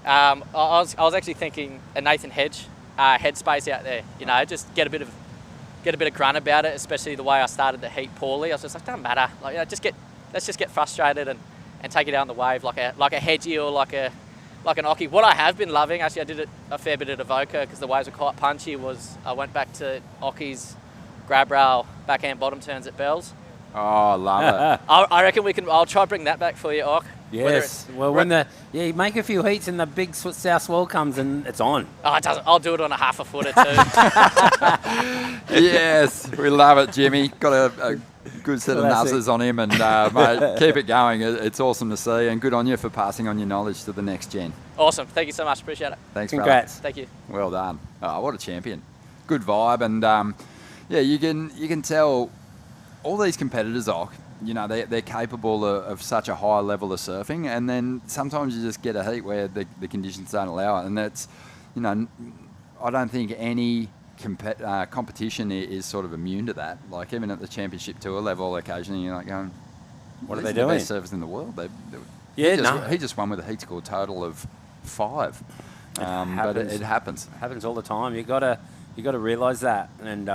I was actually thinking a Nathan Hedge headspace out there. You know, just get a bit of grunt about it, especially the way I started the heat poorly. I was just like, doesn't matter. Like, you know, let's just get frustrated and take it down the wave like a Hedgie or like an Ockie. What I have been loving, actually, I did a fair bit at Avoca because the waves were quite punchy, was I went back to Ockie's grab rail backhand bottom turns at Bells. Oh, I love it. I reckon I'll try to bring that back for you, Ock. Yes. Well, you make a few heats and the big south swell comes and it's on. Oh, it doesn't. I'll do it on a half a footer too. Yes, we love it, Jimmy. Got a good set of nuzzers on him, and mate, keep it going. It's awesome to see, and good on you for passing on your knowledge to the next gen. Awesome. Thank you so much. Appreciate it. Thanks, Congrats. brother. Thank you. Well done. Oh, what a champion. Good vibe, and yeah, you can tell all these competitors, you know, they're capable of such a high level of surfing, and then sometimes you just get a heat where the conditions don't allow it, and that's, you know, I don't think any competition is sort of immune to that. Like, even at the championship tour level, occasionally you're like going, what are they doing? doing? The best surfers in the world. He just won with a heat score total of 5. But it happens. It happens all the time. You gotta realise that, and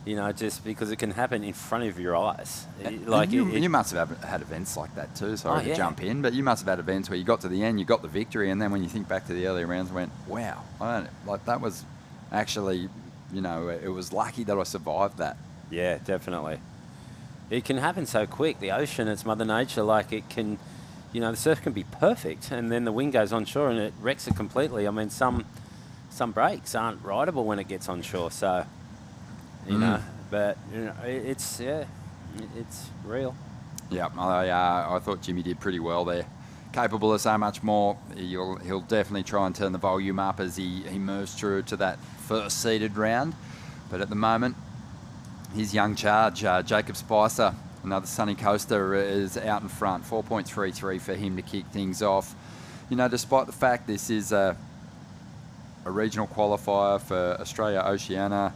you know, just because it can happen in front of your eyes. Like you must have had events like that too. Sorry to jump in, but you must have had events where you got to the end, you got the victory, and then when you think back to the earlier rounds, went, wow, that was actually, you know, it was lucky that I survived that. Yeah, definitely. It can happen so quick. The ocean, it's Mother Nature. Like, it can, you know, the surf can be perfect, and then the wind goes onshore and it wrecks it completely. I mean, some breaks aren't rideable when it gets onshore. So, you know, but you know, it's real. Yeah, I thought Jimmy did pretty well there. Capable of so much more. He'll definitely try and turn the volume up as he moves through to that first seeded round. But at the moment, his young charge, Jacob Spicer, another Sunny Coaster, is out in front. 4.33 for him to kick things off. You know, despite the fact this is a regional qualifier for Australia, Oceania,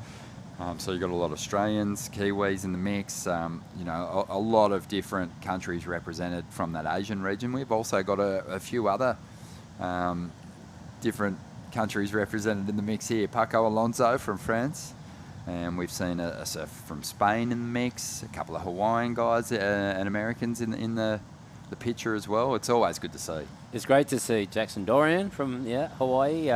so you've got a lot of Australians, Kiwis in the mix, you know, a lot of different countries represented from that Asian region. We've also got a few other different countries represented in the mix here. Paco Alonso from France, and we've seen a surfer from Spain in the mix, a couple of Hawaiian guys and Americans in the picture as well. It's always good to see. It's great to see Jackson Dorian from Hawaii,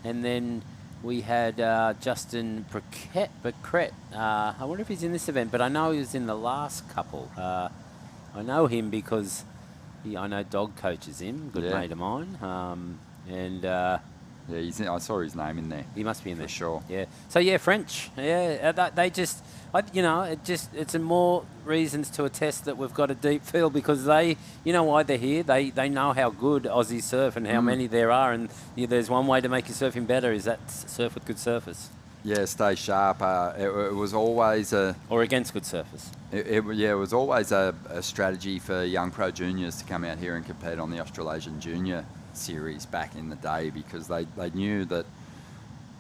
and then we had Justin Becret. I wonder if he's in this event, but I know he was in the last couple. I know him because I know Dog coaches him, good mate of mine. Yeah, I saw his name in there. He must be in there. For sure. Yeah. So, yeah, French. Yeah, they just, you know, it's more reasons to attest that we've got a deep field, because they, you know why they're here. They know how good Aussies surf and how many there are, and there's one way to make your surfing better, is that surf with good surfers. Yeah, stay sharp. It was always or against good surfers. It was always a strategy for young pro juniors to come out here and compete on the Australasian Junior Series back in the day, because they knew that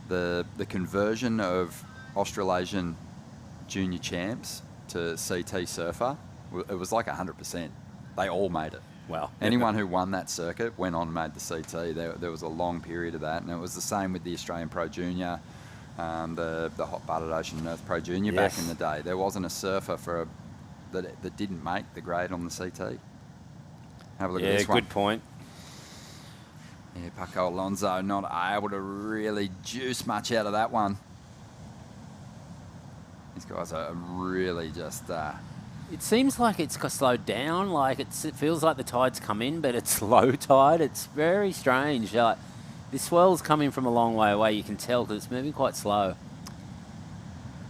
the conversion of Australasian Junior champs to CT surfer, it was like 100%. They all made it. Wow. Anyone who won that circuit went on and made the CT. There was a long period of that, and it was the same with the Australian Pro Junior, the Hot Butted Ocean and Earth Pro Junior back in the day. There wasn't a surfer that didn't make the grade on the CT. Have a look at this one. Yeah, good point. Yeah, Paco Alonso not able to really juice much out of that one. These guys are really just... It seems like it's got slowed down. Like it feels like the tide's come in, but it's low tide. It's very strange. Like, this swell's coming from a long way away. You can tell because it's moving quite slow.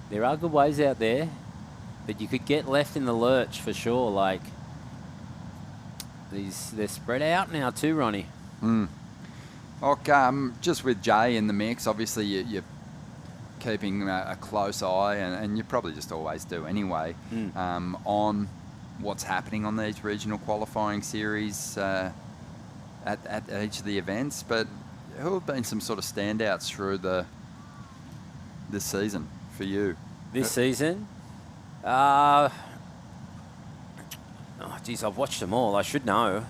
There are good waves out there, but you could get left in the lurch for sure. Like, they're spread out now too, Ronnie. Just with Jay in the mix, obviously you're keeping a close eye, and you probably just always do anyway, on what's happening on these regional qualifying series at each of the events. But who have been some sort of standouts through the this season for you? This season? Geez, I've watched them all. I should know.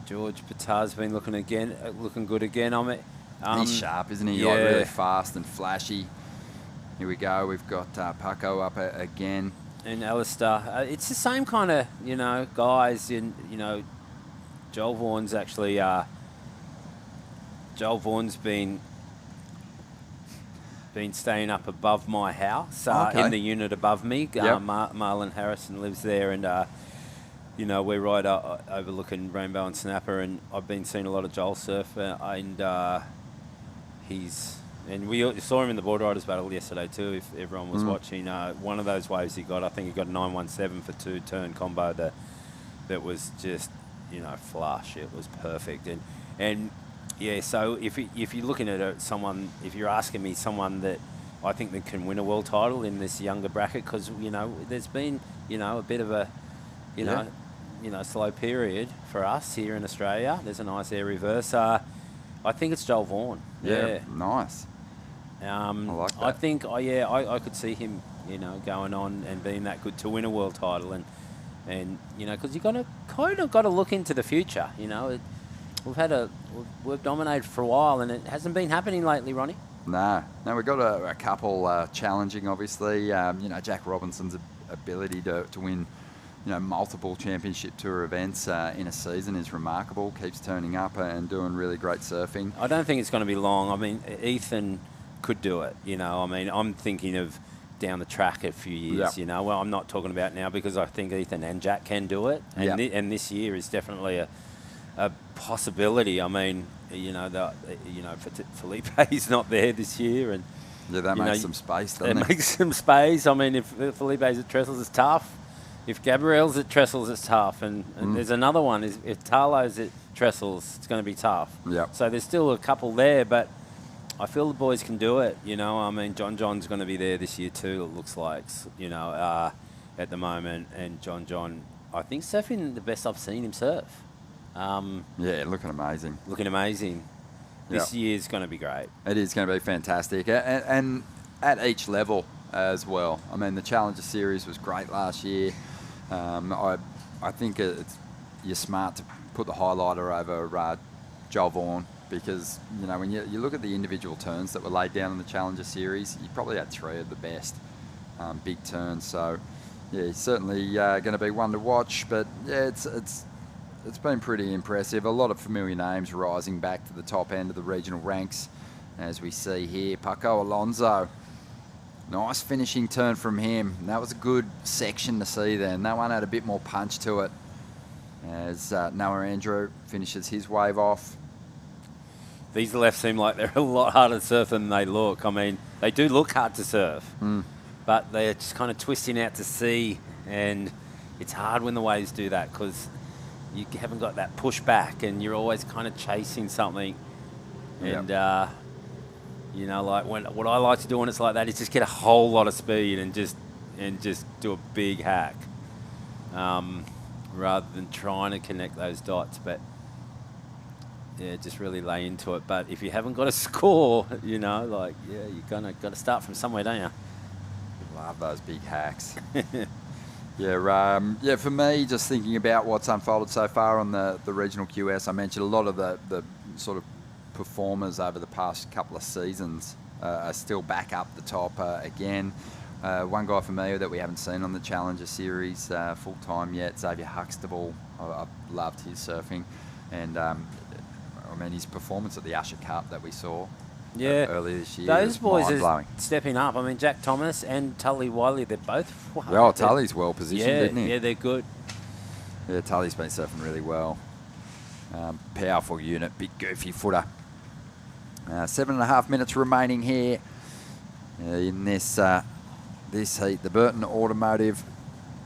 George Patar's been looking good again. He's sharp, isn't he? Yeah. Like really fast and flashy. Here we go. We've got Paco up again. And Alistair. It's the same kind of, guys. Joel Vaughan's actually... Joel Vaughan's been staying up above my house, in the unit above me. Marlon Harrison lives there, and we're right overlooking Rainbow and Snapper, and I've been seeing a lot of Joel surf, and we saw him in the board riders battle yesterday too. If everyone was watching, one of those waves he got, I think he got a 917 for 2-turn combo that was just flush. It was perfect, and. Yeah, so if you're looking at if you're asking me someone that I think that can win a world title in this younger bracket, because there's been a bit of a slow period for us here in Australia. There's a nice air reverse. I think it's Joel Vaughan. Yeah, nice. I like that. I think I could see him going on and being that good to win a world title, and because you've kind of got to look into the future. We've dominated for a while, and it hasn't been happening lately, Ronnie. No, we've got a couple challenging, obviously. Jack Robinson's ability to win, multiple championship tour events in a season is remarkable. Keeps turning up and doing really great surfing. I don't think it's going to be long. I mean, Ethan could do it. I'm thinking of down the track a few years. Yep. Well, I'm not talking about now because I think Ethan and Jack can do it, and and this year is definitely a possibility. I mean, Felipe's not there this year, and that makes some space, doesn't it? It makes some space. I mean, if Felipe's at Trestles, it's tough. If Gabriel's at Trestles, it's tough, and there's another one. If Tarlo's at Trestles, it's going to be tough. Yep. So there's still a couple there, but I feel the boys can do it. I mean, John's going to be there this year too. It looks like, at the moment, and John, I think surfing the best I've seen him surf. Looking amazing. This year's going to be great. It is going to be fantastic. And at each level as well. I mean, the Challenger Series was great last year. I think you're smart to put the highlighter over Joel Vaughan, because, when you look at the individual turns that were laid down in the Challenger Series, you probably had 3 of the best big turns. So, he's certainly going to be one to watch. But, it's been pretty impressive. A lot of familiar names rising back to the top end of the regional ranks, as we see here. Paco Alonso, nice finishing turn from him. That was a good section to see then. That one had a bit more punch to it, as Noah Andrew finishes his wave off. These lefts seem like they're a lot harder to surf than they look. I mean, they do look hard to surf, but they're just kind of twisting out to sea, and it's hard when the waves do that, because you haven't got that push back, and you're always kind of chasing something. And, what I like to do when it's like that is just get a whole lot of speed and just do a big hack, rather than trying to connect those dots. But, just really lay into it. But if you haven't got a score, you're got to start from somewhere, don't you? Love those big hacks. For me, just thinking about what's unfolded so far on the regional QS, I mentioned a lot of the sort of performers over the past couple of seasons are still back up the top again. One guy for me that we haven't seen on the Challenger Series full time yet, Xavier Huxtable. I loved his surfing, and his performance at the Usher Cup that we saw earlier this year. Those boys are stepping up. I mean, Jack Thomas and Tully Wiley, they're both... Tully's well positioned, isn't he? Yeah, they're good. Yeah, Tully's been surfing really well. Powerful unit, big goofy footer. 7.5 minutes remaining here in this heat. The Burton Automotive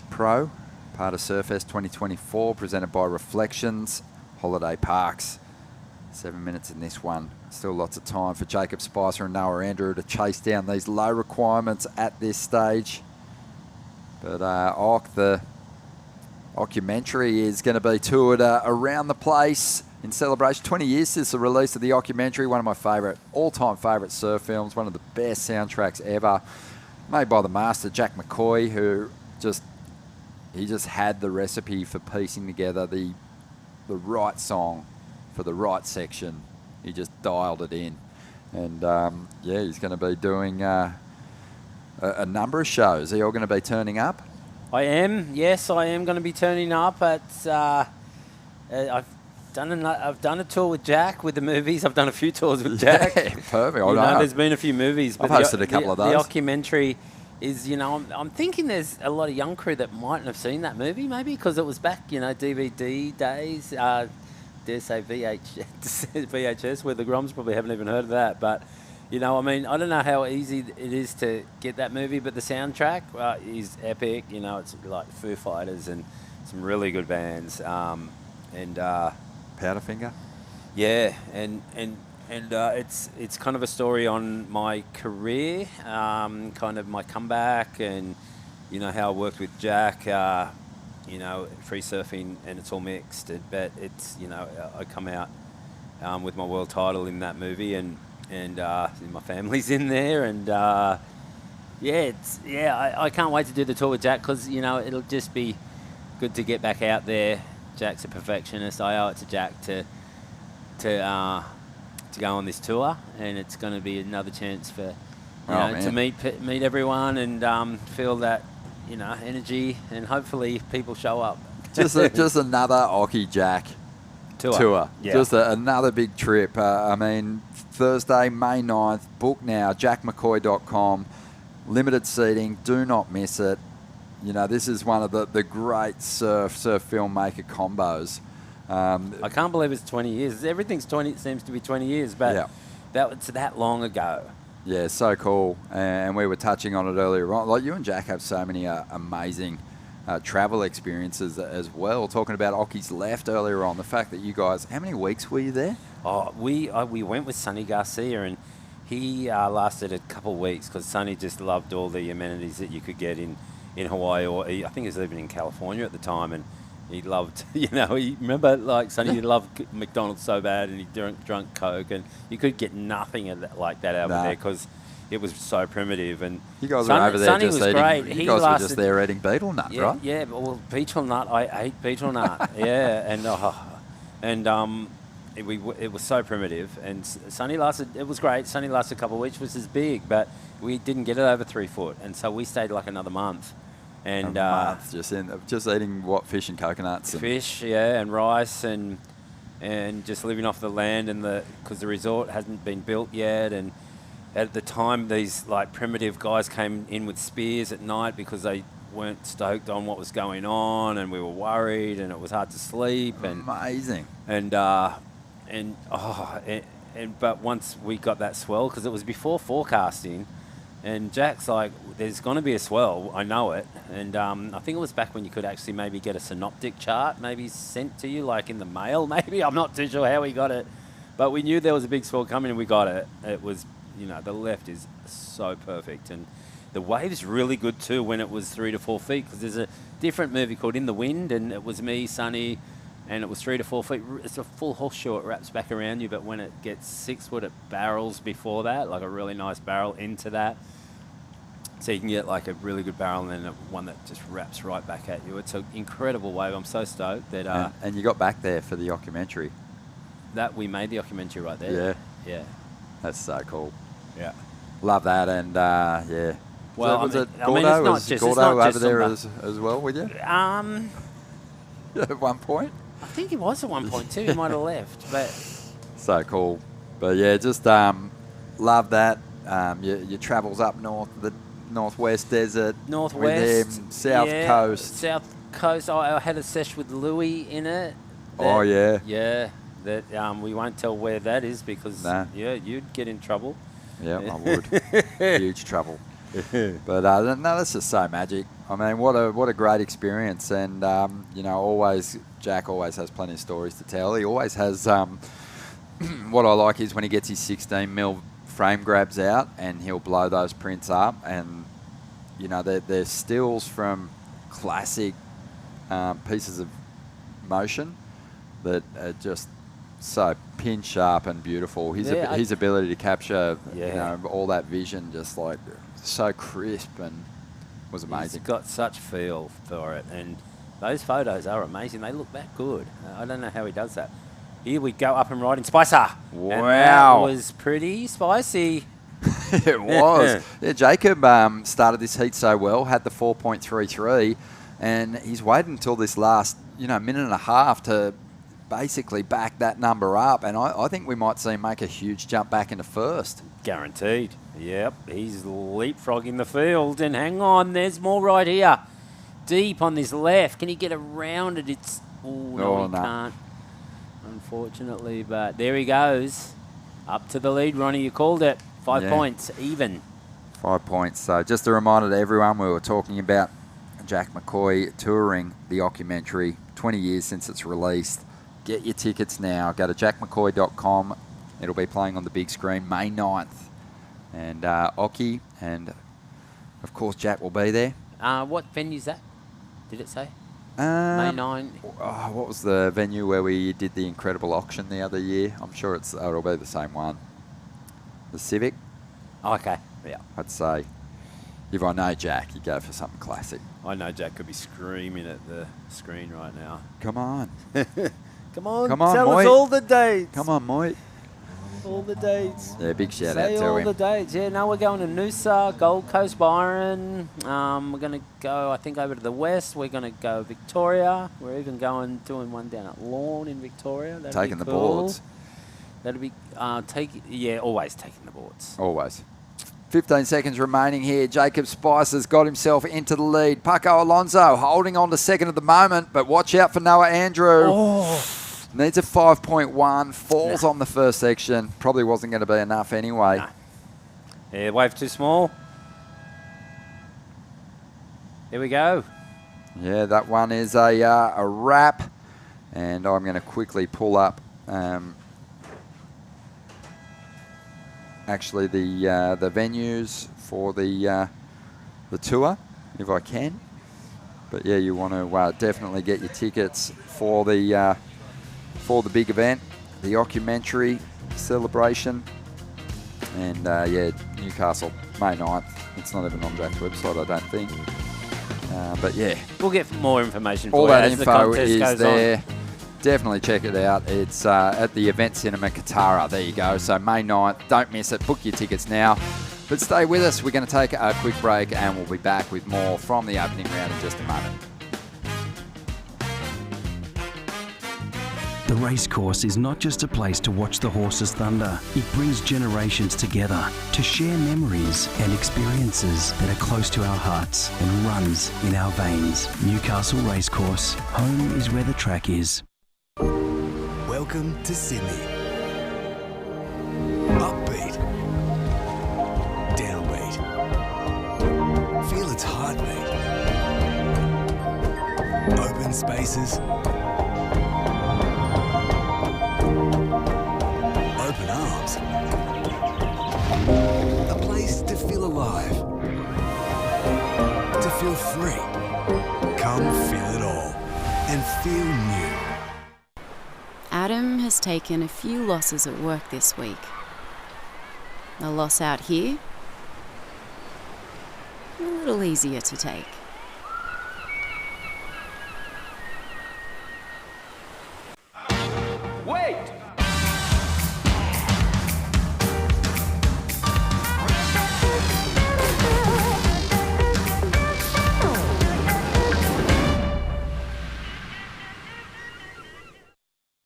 Pro, part of Surfest 2024, presented by Reflections Holiday Parks. 7 minutes in this one. Still lots of time for Jacob Spicer and Noah Andrew to chase down these low requirements at this stage. But the documentary is going to be toured around the place in celebration. 20 years since the release of the documentary, one of my all-time favourite surf films, one of the best soundtracks ever, made by the master Jack McCoy, who just had the recipe for piecing together the right song for the right section. He just dialed it in. And, he's going to be doing a number of shows. Are you all going to be turning up? I am. Yes, I am going to be turning up. I've done a tour with Jack with the movies. I've done a few tours with Jack. Yeah, perfect. There's been a few movies. I've hosted a couple of those. The documentary is, I'm thinking there's a lot of young crew that mightn't have seen that movie, maybe, because it was back, DVD days. Dare say VHS, where the Groms probably haven't even heard of that. But, I don't know how easy it is to get that movie, but the soundtrack is epic. It's like Foo Fighters and some really good bands. Powderfinger? Yeah, and it's kind of a story on my career, kind of my comeback, and how I worked with Jack, free surfing, and it's all mixed. But it's I come out with my world title in that movie, and my family's in there, and I can't wait to do the tour with Jack, because it'll just be good to get back out there. Jack's a perfectionist. I owe it to Jack to go on this tour, and it's going to be another chance for to meet everyone and feel that energy, and hopefully people show up. Just another Occy Jack tour. Yeah. Just another big trip. Thursday, May 9th. Book now. jackmccoy.com. Limited seating. Do not miss it. This is one of the great surf filmmaker combos. I can't believe it's 20 years. Everything's 20. It seems to be 20 years, but it's that long ago. Yeah, so cool. And we were touching on it earlier on. Like, you and Jack have so many amazing travel experiences as well. Talking about Occy's Left earlier on, the fact that you guys, how many weeks were you there? Oh, we went with Sonny Garcia, and he lasted a couple of weeks, because Sonny just loved all the amenities that you could get in Hawaii, or I think he was living in California at the time, and he loved, remember, like, Sonny loved McDonald's so bad, and he drunk Coke, and you could get nothing like that over there, because it was so primitive. And you guys were over there Sonny just was eating, great. You guys were just there eating beetle nut, right? Yeah, well, beetle nut, I ate beetle nut, it was so primitive, and Sonny lasted, it was great. Sonny lasted a couple of weeks, which is big, but we didn't get it over 3 foot, and so we stayed like another month. And just eating fish and coconuts. Fish, and rice, and just living off the land, and because the resort hasn't been built yet, and at the time these like primitive guys came in with spears at night because they weren't stoked on what was going on, and we were worried, and it was hard to sleep. Amazing. But once we got that swell, because it was before forecasting. And Jack's like, there's going to be a swell, I know it. And I think it was back when you could actually maybe get a synoptic chart maybe sent to you, like in the mail maybe. I'm not too sure how we got it. But we knew there was a big swell coming, and we got it. It was, the left is so perfect. And the wave's really good too when it was 3 to 4 feet, because there's a different movie called In the Wind, and it was me, Sonny, and it was 3 to 4 feet. It's a full horseshoe. It wraps back around you, but when it gets 6 foot, it barrels before that, like a really nice barrel into that. So you can get like a really good barrel, and then one that just wraps right back at you. It's an incredible wave. I'm so stoked that... and you got back there for the documentary. That we made the documentary right there. Yeah. That's so cool. Yeah. Love that, and yeah. Well, was it it's Gordo? not Was just Gordo over just there as well with you? At one point? I think he was at one point too. He might have left, but... So cool. But yeah, just love that. Your travels up north, the Northwest Desert. Northwest. With them, South Coast. South Coast. I had a sesh with Louis in it. Oh, yeah. Yeah. That we won't tell where that is, because you'd get in trouble. Yeah, I would. Huge trouble. But no, that's just so magic. I mean, what a great experience. And, Jack always has plenty of stories to tell. He always has, what I like is when he gets his 16mm frame grabs out, and he'll blow those prints up, and they're stills from classic pieces of motion that are just so pin sharp and beautiful. His ability to capture all that vision, just like so crisp, and was amazing. He's got such feel for it, and those photos are amazing. They look that good. I don't know how he does that. Here we go, up and riding Spicer. Wow. And that was pretty spicy. It was. Yeah, Jacob started this heat so well, had the 4.33, and he's waited until this last, minute and a half to basically back that number up, and I think we might see him make a huge jump back into first. Guaranteed. Yep, he's leapfrogging the field, and hang on, there's more right here. Deep on this left. Can he get around it? It's he can't, unfortunately, but there he goes. Up to the lead, Ronnie, you called it. 5 points, even. 5 points. So just a reminder to everyone, we were talking about Jack McCoy touring the documentary, 20 years since it's released. Get your tickets now. Go to jackmccoy.com. It'll be playing on the big screen May 9th. And Oki and, of course, Jack will be there. What venue's that? Did it say? May 9. What was the venue where we did the incredible auction the other year? I'm sure it'll be the same one. The Civic? Okay, yeah. I'd say, if I know Jack, you go for something classic. I know Jack could be screaming at the screen right now. Come on. Come on, Come on, tell Moit. us all the dates. Come on, Moit. All the dates. Yeah, big shout out Say to all him. the dates. Yeah, now we're going to Noosa, Gold Coast, Byron. We're going to go, I think, over to the west. We're going to go Victoria. We're even doing one down at Lawn in Victoria. That'd Taking be the cool. boards. That'd be, always taking the boards. Always. 15 seconds remaining here. Jacob Spicer's got himself into the lead. Paco Alonso holding on to second at the moment, but watch out for Noah Andrew. Needs a 5.1. Falls on the first section. Probably wasn't going to be enough anyway. No. Yeah, wave too small. Here we go. Yeah, that one is a wrap. And I'm going to quickly pull up actually the venues for the tour, if I can. But yeah, you want to definitely get your tickets for the big event, the documentary celebration, and Newcastle, May 9th. It's not even on Jack's website, I don't think. But yeah, we'll get more information. All for that you as info the is goes there. On. Definitely check it out. It's at the Event Cinema Katara. There you go. So May 9th, don't miss it. Book your tickets now. But stay with us. We're going to take a quick break and we'll be back with more from the opening round in just a moment. The Racecourse is not just a place to watch the horses thunder. It brings generations together to share memories and experiences that are close to our hearts and runs in our veins. Newcastle Racecourse. Home is where the track is. Welcome to Sydney. Upbeat. Downbeat. Feel its heartbeat. Open spaces. Open arms. A place to feel alive. To feel free. Come feel it all. And feel new. Adam has taken a few losses at work this week. A loss out here, a little easier to take. Wait!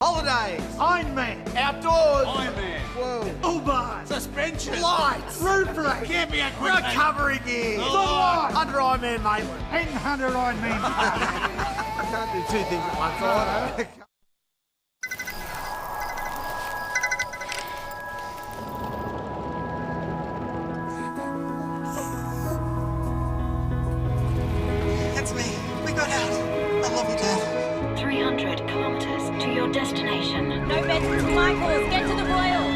Holidays, Ironman, outdoors, Ironman, whoa, Uber, suspension, lights, roof rack, camping equipment, recovery gear, Under Ironman, mate, and 100 Ironman. I can't do two things at once, I know. That's me. We got out. I love you, Dad. 300 kilometers to your destination. No beds for Michaels. Get to the Royal.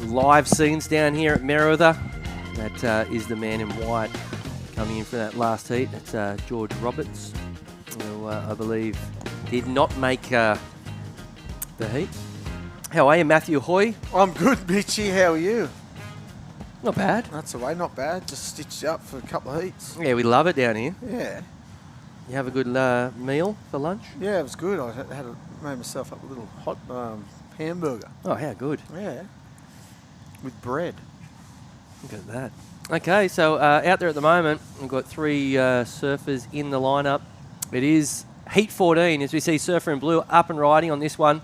live scenes down here at Merrither. That is the man in white coming in for that last heat. That's George Roberts, who I believe did not make the heat. How are you, Matthew Hoy? I'm good, Mitchie. How are you? Not bad. That's the way, not bad. Just stitched you up for a couple of heats. Yeah, we love it down here. Yeah. You have a good meal for lunch? Yeah, it was good. I made myself up a little hot hamburger. Oh, how good. Yeah. With bread. Look at that. Okay, so out there at the moment, we've got 3 surfers in the lineup. It is heat 14, as we see Surfer in Blue up and riding on this one.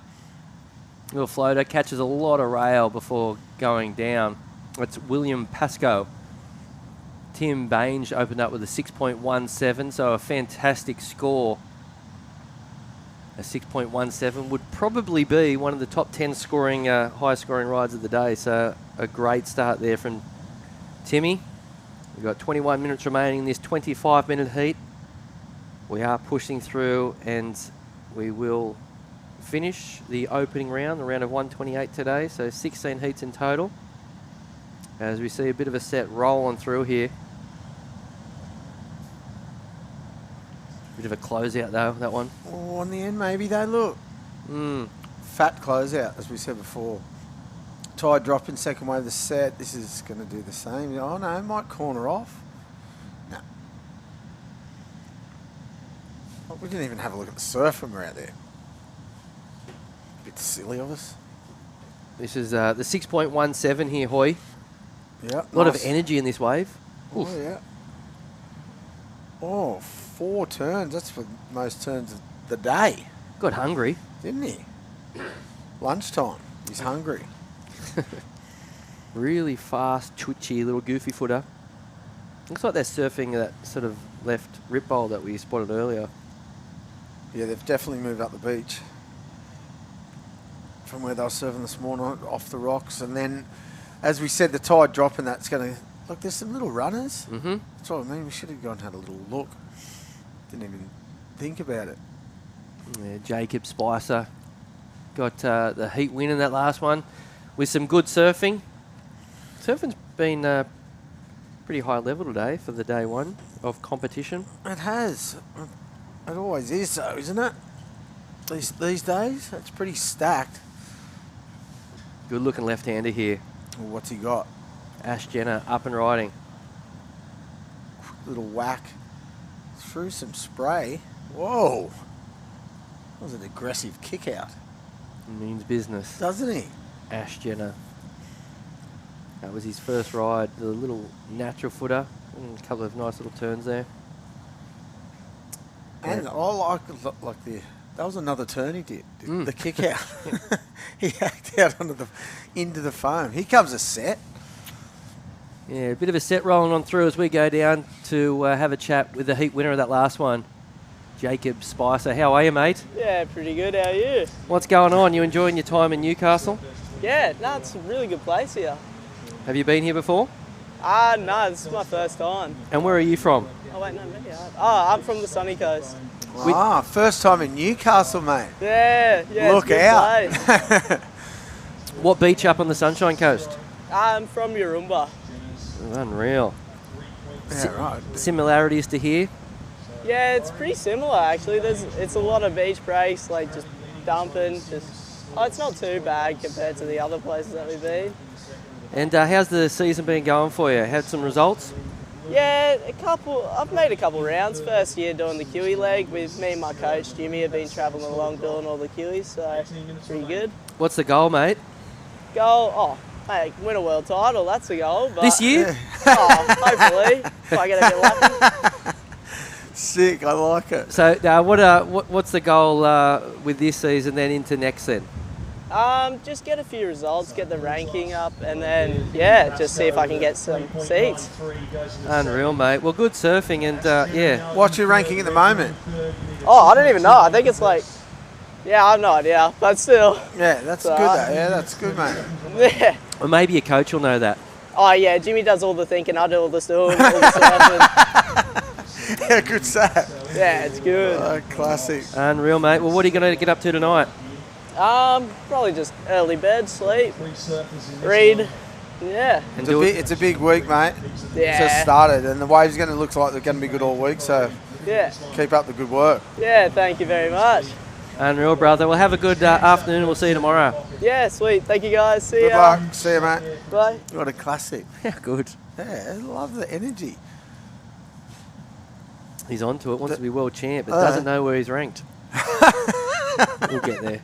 Little floater, catches a lot of rail before going down. That's William Pascoe. Tim Bainge opened up with a 6.17, so a fantastic score. A 6.17 would probably be one of the top 10 scoring, highest scoring rides of the day. So a great start there from Timmy. We've got 21 minutes remaining in this 25-minute heat. We are pushing through, and we will finish the opening round, the round of 128 today. So 16 heats in total. As we see a bit of a set rolling through here. Bit of a closeout though, that one. Oh, on the end maybe though, look. Fat closeout, as we said before. Tide dropping second wave of the set. This is going to do the same. Oh no, it might corner off. No. Oh, we didn't even have a look at the surf when we're out there. Bit silly of us. This is the 6.17 here, Hoy. Yeah. A lot of energy in this wave. Oh, yeah. Oh, 4 turns. That's for most turns of the day. Got hungry. Didn't he? Lunchtime. He's hungry. Really fast, twitchy little goofy footer. Looks like they're surfing that sort of left rip bowl that we spotted earlier. Yeah, they've definitely moved up the beach from where they were surfing this morning, off the rocks. And then, as we said, the tide dropping, that's going to... Look, there's some little runners. Mm-hmm. That's what I mean. We should have gone and had a little look. Didn't even think about it. Yeah, Jacob Spicer got the heat win in that last one with some good surfing. Surfing's been pretty high level today for the day one of competition. It has. It always is, though, isn't it? These days, it's pretty stacked. Good looking left-hander here. Well, what's he got? Ash Jenner up and riding. Quick little whack through some spray. Whoa. That was an aggressive kick out. Means business. Doesn't he? Ash Jenner. That was his first ride. The little natural footer. And a couple of nice little turns there. And I like the... That was another turn he did. The kick out. He hacked out into the foam. Here comes a set. Yeah, a bit of a set rolling on through as we go down to have a chat with the heat winner of that last one, Jacob Spicer. How are you, mate? Yeah, pretty good. How are you? What's going on? You enjoying your time in Newcastle? Yeah, no, it's a really good place here. Have you been here before? No, this is my first time. And where are you from? Oh, wait, no, maybe I have. Oh, I'm from the sunny coast. First time in Newcastle, mate. Yeah. Look out. What beach up on the Sunshine Coast? I'm from Yarumba. Unreal. Yeah, right. Similarities to here? Yeah, it's pretty similar, actually. It's a lot of beach breaks, like just dumping. It's not too bad compared to the other places that we've been. And how's the season been going for you? Had some results? Yeah, I've made a couple rounds. First year doing the Kiwi leg with me and my coach Jimmy have been travelling along doing all the Kiwis, so pretty good. What's the goal, mate? Goal? Hey, win a world title, that's the goal. But this year? Hopefully, if I get a bit lucky. Sick, I like it. So what's the goal with this season then into next then? Just get a few results, get the ranking up, and then, just see if I can get some seats. Unreal, mate. Well, good surfing, and What's your ranking at the moment? Oh, I don't even know. I think it's like, I have no idea, but still. Yeah, that's good, though. Yeah, that's good, mate. Yeah. Or maybe your coach will know that. Oh, yeah, Jimmy does all the thinking, I do all the doing, all the surfing. Yeah, good set. Yeah, it's good. Oh, classic. Unreal, mate. Well, what are you going to get up to tonight? Probably just early bed, sleep, read. Yeah. It's a big week, mate. Yeah. It's just started, and the waves are going to look like they're going to be good all week. So yeah, keep up the good work. Yeah, thank you very much. Unreal, brother. Well, have a good afternoon. We'll see you tomorrow. Yeah, sweet. Thank you, guys. See ya. Good luck. See you, mate. Bye. What a classic. Yeah, good. Yeah, I love the energy. He's onto it. Wants to be world champ, but doesn't know where he's ranked. We'll get there.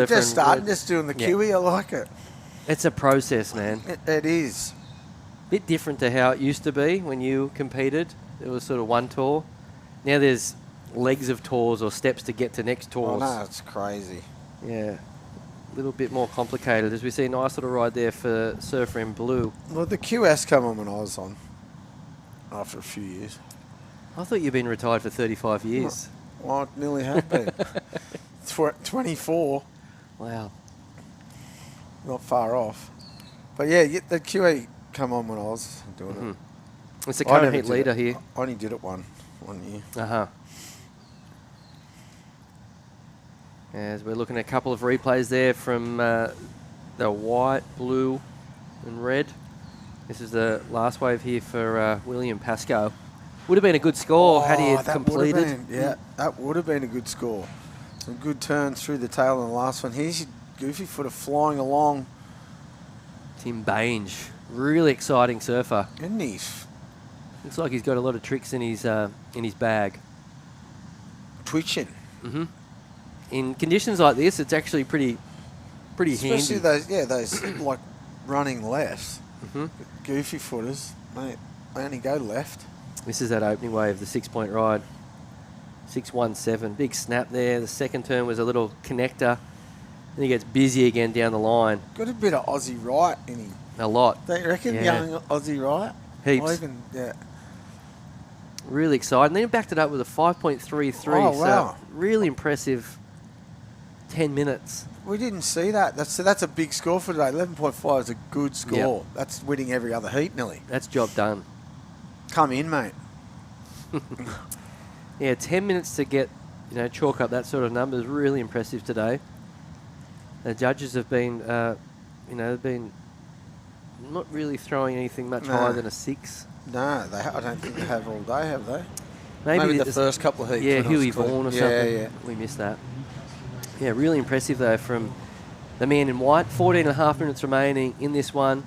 Just starting, just doing the Kiwi. I like it. It's a process, man. It is. Bit different to how it used to be when you competed. It was sort of one tour. Now there's legs of tours or steps to get to next tours. Oh, no, it's crazy. Yeah. A little bit more complicated. As we see a nice little ride there for Surfer in Blue. Well, the QS come on when I was on after a few years. I thought you'd been retired for 35 years. Well, I nearly have been. 24. Wow. Not far off. But yeah, the QE come on when I was doing it. It's the current heat leader here. I only did it one year. Uh-huh. As we're looking at a couple of replays there from the white, blue and red. This is the last wave here for William Pascoe. Would have been a good score had he had completed. That would have been a good score. Some good turns through the tail in the last one. Here's your goofy footer flying along. Tim Bainge, really exciting surfer. Isn't he? Looks like he's got a lot of tricks in his bag. Twitching. Mm-hmm. In conditions like this, it's actually pretty Especially handy. those like running lefts. Mm-hmm. Goofy footers, mate. They only go left. This is that opening wave, the 6-point ride. 617, big snap there. The second turn was a little connector. Then he gets busy again down the line. Got a bit of Aussie right in him. A lot. Don't you reckon? Yeah. Young Aussie right? Heaps. Or even, yeah. Really exciting. Then he backed it up with a 5.33. Oh, wow. So really impressive 10 minutes. We didn't see that. That's a big score for today. 11.5 is a good score. Yep. That's winning every other heat nearly. That's job done. Come in, mate. Yeah, 10 minutes to get, chalk up that sort of number is really impressive today. The judges have been, they've been not really throwing anything much higher than a 6. No, I don't think they have all day, have they? Maybe the first couple of heats. Yeah, Huey Vaughan or something. Yeah. We missed that. Yeah, really impressive though from the man in white. 14.5 minutes remaining in this one.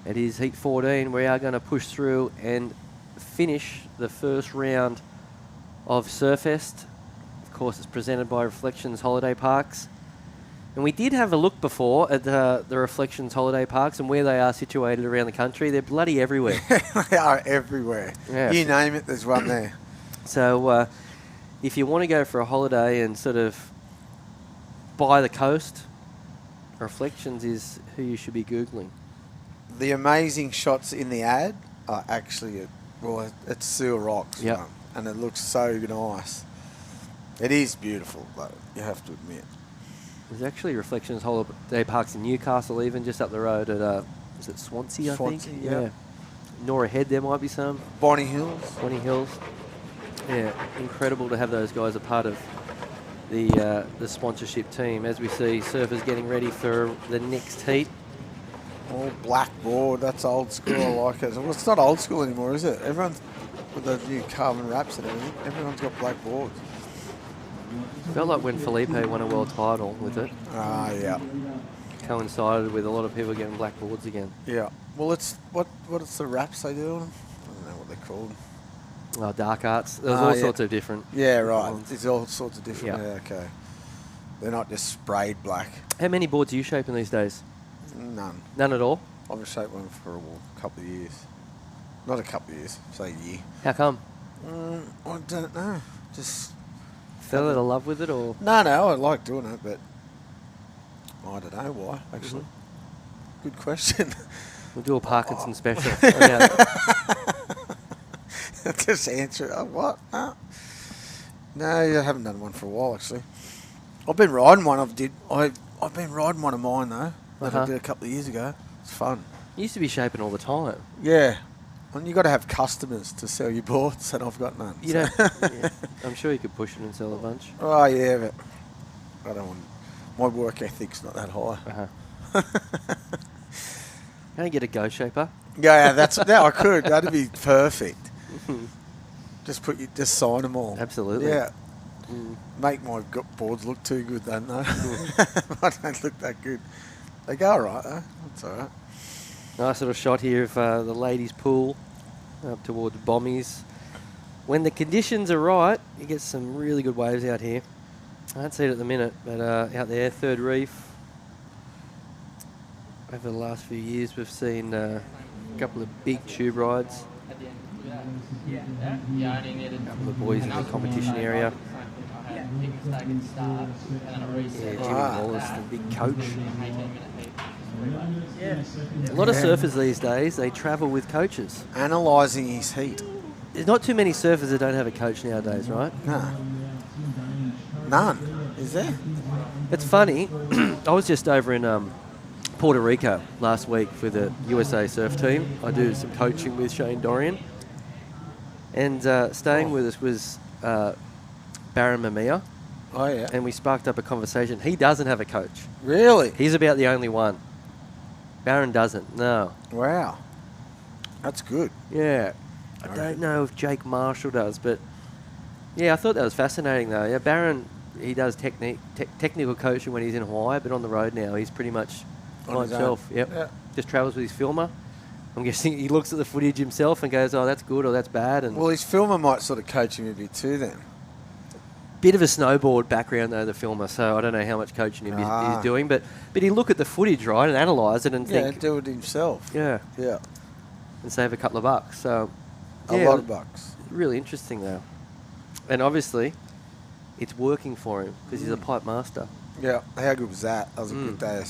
It is heat 14. We are going to push through and finish the first round of Surfest. Of course, it's presented by Reflections Holiday Parks. And we did have a look before at the Reflections Holiday Parks and where they are situated around the country. They're bloody everywhere. They are everywhere. Yeah. You name it, there's one there. So if you want to go for a holiday and sort of by the coast, Reflections is who you should be Googling. The amazing shots in the ad are actually, it's Seal Rocks. Yep. One, and it looks so nice. It is beautiful, though, you have to admit. There's actually Reflections Holiday Parks in Newcastle, even just up the road at, is it Swansea, I think? Yeah. Nora Head, there might be some. Bonnie Hills. Bonnie Hills. Yeah, incredible to have those guys a part of the sponsorship team. As we see, surfers getting ready for the next heat. All black board, that's old school, I like it. Well, it's not old school anymore, is it? Everyone's, with the new carbon wraps and everything, everyone's got black boards. Felt like when Felipe won a world title with it. Ah, yeah. Coincided with a lot of people getting black boards again. Yeah. Well, it's what's the wraps they do on them? I don't know what they're called. Oh, dark arts. There's all sorts of different. Yeah, right. ones. There's all sorts of different. Yeah, okay. They're not just sprayed black. How many boards are you shaping these days? None. None at all? I've shaped one for a couple of years. Not a couple of years, say a year. How come? I don't know. Just fell out of love with it, or? No, I like doing it, but I don't know why, actually. Good question. We'll do a Parkinson special. Just answer it. Oh, what? No, I haven't done one for a while, actually. I've been riding one. I've been riding one of mine, though, that I did a couple of years ago. It's fun. You used to be shaping all the time. Yeah. And you got to have customers to sell your boards, and I've got none. You so. don't. Yeah, I'm sure you could push it and sell a bunch. Oh yeah, but I don't want. My work ethic's not that high. Can I get a Go Shaper? Yeah, I could. That'd be perfect. Just sign them all. Absolutely. Yeah. Make my boards look too good, don't they? I don't look that good. They go all right, though. That's all right. Nice little shot here of the ladies' pool up towards Bommies. When the conditions are right, you get some really good waves out here. I don't see it at the minute, but out there, third reef. Over the last few years, we've seen a couple of big tube rides. A couple of boys in the competition area. Yeah, Jimmy Wallace, the big coach. A lot of surfers these days, they travel with coaches. Analysing his heat. There's not too many surfers that don't have a coach nowadays, right? No. None, is there? It's funny. I was just over in Puerto Rico last week for the USA surf team. I do some coaching with Shane Dorian. And staying with us was Baron Mamiya. Oh, yeah. And we sparked up a conversation. He doesn't have a coach. Really? He's about the only one. Baron doesn't, no. Wow. That's good. Yeah. I don't know if Jake Marshall does, but yeah, I thought that was fascinating though. Yeah, Baron, he does technical coaching when he's in Hawaii, but on the road now, he's pretty much by himself. Yep. Yeah. Just travels with his filmer. I'm guessing he looks at the footage himself and goes, oh, that's good or that's bad. And well, his filmer might sort of coach him a bit too then. Bit of a snowboard background though, the filmer, so I don't know how much coaching he's doing, but he'd look at the footage, right, and analyse it and think... Yeah, do it himself. Yeah. Yeah. And save a couple of bucks, so... A lot of bucks. Really interesting though. And obviously, it's working for him because he's a pipe master. Yeah, how good was that? That was a good day.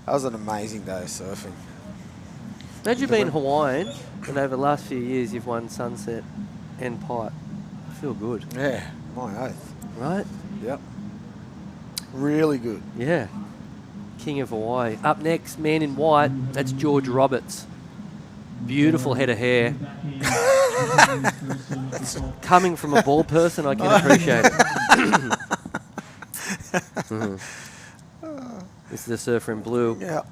That was an amazing day of surfing. Imagine being Hawaiian and over the last few years you've won Sunset and Pipe. I feel good. Yeah, my oath. Right? Yep. Really good. Yeah. King of Hawaii. Up next, man in white, that's George Roberts. Beautiful head of hair. Coming from a bald person, I can appreciate it. This is the surfer in blue. Yeah.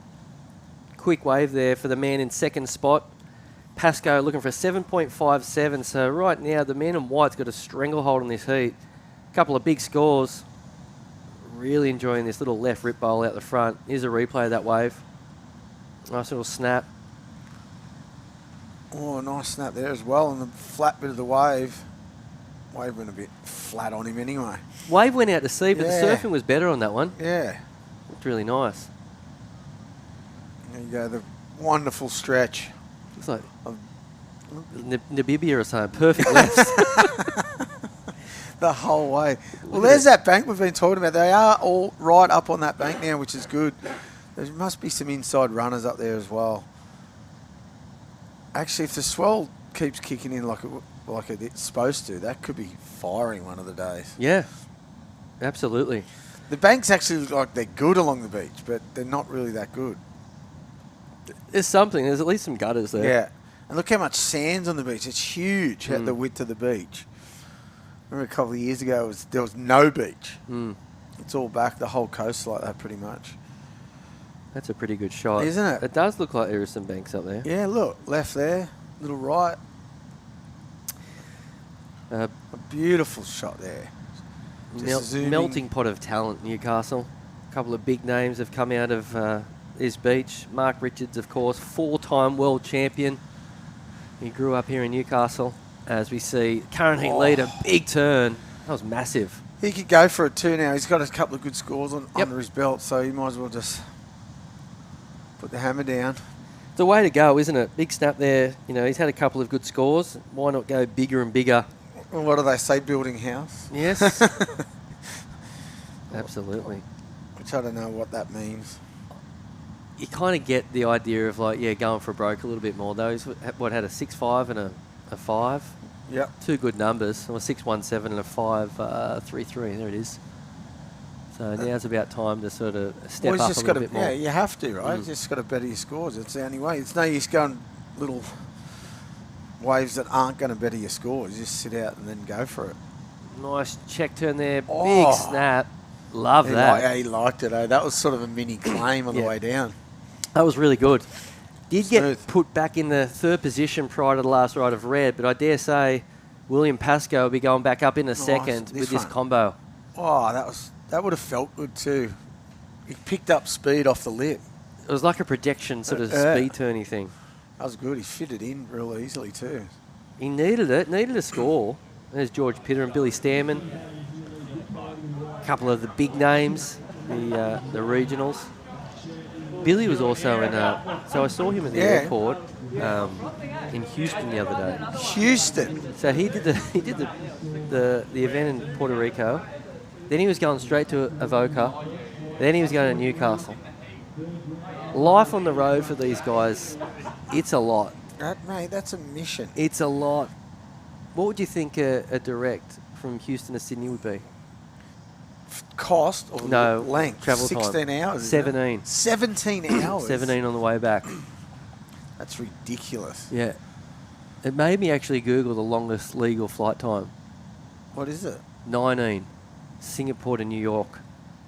Quick wave there for the man in second spot. Pasco looking for a 7.57. So right now, the man in white's got a stranglehold on this heat. A couple of big scores. Really enjoying this little left rip bowl out the front. Here's a replay of that wave. Nice little snap. Oh, nice snap there as well. And the flat bit of the wave. Wave went a bit flat on him anyway. Wave went out to sea, but the surfing was better on that one. Yeah. Looked really nice. There you go, the wonderful stretch. Looks like Namibia or something. Perfect lefts. The whole way. Well, there's that bank we've been talking about. They are all right up on that bank now, which is good. There must be some inside runners up there as well. Actually, if the swell keeps kicking in like it's supposed to, that could be firing one of the days. Yeah, absolutely. The banks actually look like they're good along the beach, but they're not really that good. There's something. There's at least some gutters there. Yeah. And look how much sand's on the beach. It's huge at the width of the beach. Remember a couple of years ago, there was no beach. It's all back, the whole coast like that pretty much. That's a pretty good shot. Isn't it? It does look like there are some banks up there. Yeah, look, left there, little right. A beautiful shot there. Melting pot of talent, Newcastle. A couple of big names have come out of this beach. Mark Richards, of course, 4-time world champion. He grew up here in Newcastle. As we see, current heat leader, big turn. That was massive. He could go for it too now. He's got a couple of good scores under his belt, so he might as well just put the hammer down. It's a way to go, isn't it? Big snap there. You know, he's had a couple of good scores. Why not go bigger and bigger? Well, what do they say, building house? Yes. Absolutely. Which I don't know what that means. You kind of get the idea of going for broke a little bit more. Those had a 6.5 and a 5. Yep. 2 good numbers. Or a 6.17 and a 5.33. There it is. So now's about time to sort of step up a little bit more. Yeah, you have to, right? You just got to better your scores. It's the only way. It's no use going little waves that aren't going to better your scores. You just sit out and then go for it. Nice check turn there. Oh. Big snap. Love that. Yeah, he liked it. That was sort of a mini claim on the way down. That was really good. Did Smooth. get put back in the third position prior to the last ride of red, but I dare say William Pascoe will be going back up in a second with this combo. Oh, that would have felt good too. He picked up speed off the lip. It was like a projection sort of speed turny thing. That was good. He fitted in real easily too. He needed it. Needed a score. There's George Pitter and Billy Stairman. A couple of the big names, the regionals. Billy was also in so I saw him at the airport in Houston the other day. Houston. So he did the event in Puerto Rico. Then he was going straight to Avoca. Then he was going to Newcastle. Life on the road for these guys, it's a lot. Mate, that's a mission. It's a lot. What would you think a direct from Houston to Sydney would be? Cost or length? Travel 16 time. hours. 17. 17 hours? 17 on the way back. That's ridiculous. Yeah. It made me actually Google the longest legal flight time. What is it? 19. Singapore to New York.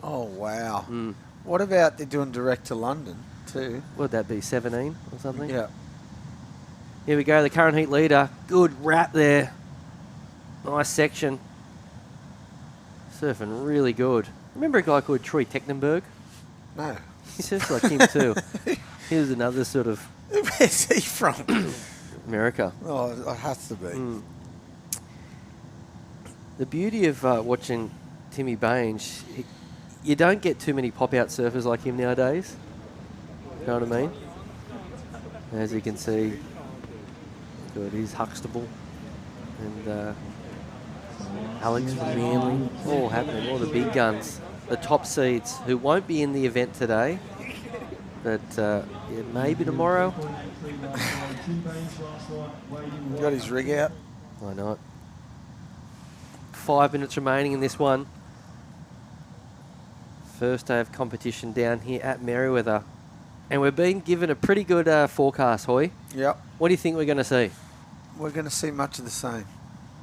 Oh, wow. What about they're doing direct to London too? Would that be 17 or something? Yeah. Here we go, the current heat leader. Good wrap there. Nice section. Surfing really good. Remember a guy called Troy Technenberg? No. He surfs like him too. He was another sort of... Where's he from? America. Oh, it has to be. The beauty of watching Timmy Baines, you don't get too many pop-out surfers like him nowadays. You know what I mean? As you can see, good, he's Huxtable. And Alex from Manly, all happening, all the big guns. The top seeds, who won't be in the event today, but maybe tomorrow. Got his rig out. Why not? 5 minutes remaining in this one. First day of competition down here at Merewether. And we're being given a pretty good forecast, Hoy. Yep. What do you think we're going to see? We're going to see much of the same.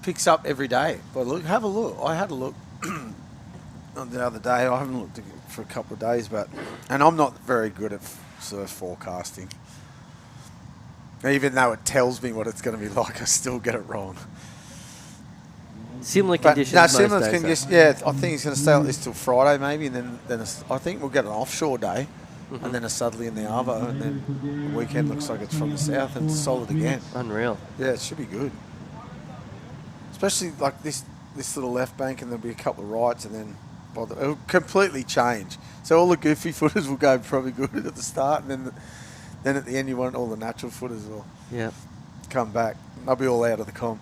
Picks up every day. But look, have a look. I had a look the other day. I haven't looked for a couple of days, and I'm not very good at surf forecasting. Even though it tells me what it's going to be like, I still get it wrong. Similar conditions. No, similar conditions. Yeah, I think it's going to stay like this till Friday, maybe, and then I think we'll get an offshore day, and then a southerly in the Arvo, and then the weekend looks like it's from the south and it's solid again. Unreal. Yeah, it should be good. Especially like this little left bank, and there'll be a couple of rights, and then it'll completely change. So all the goofy footers will go probably good at the start, and then at the end you want all the natural footers will come back. They'll be all out of the comp.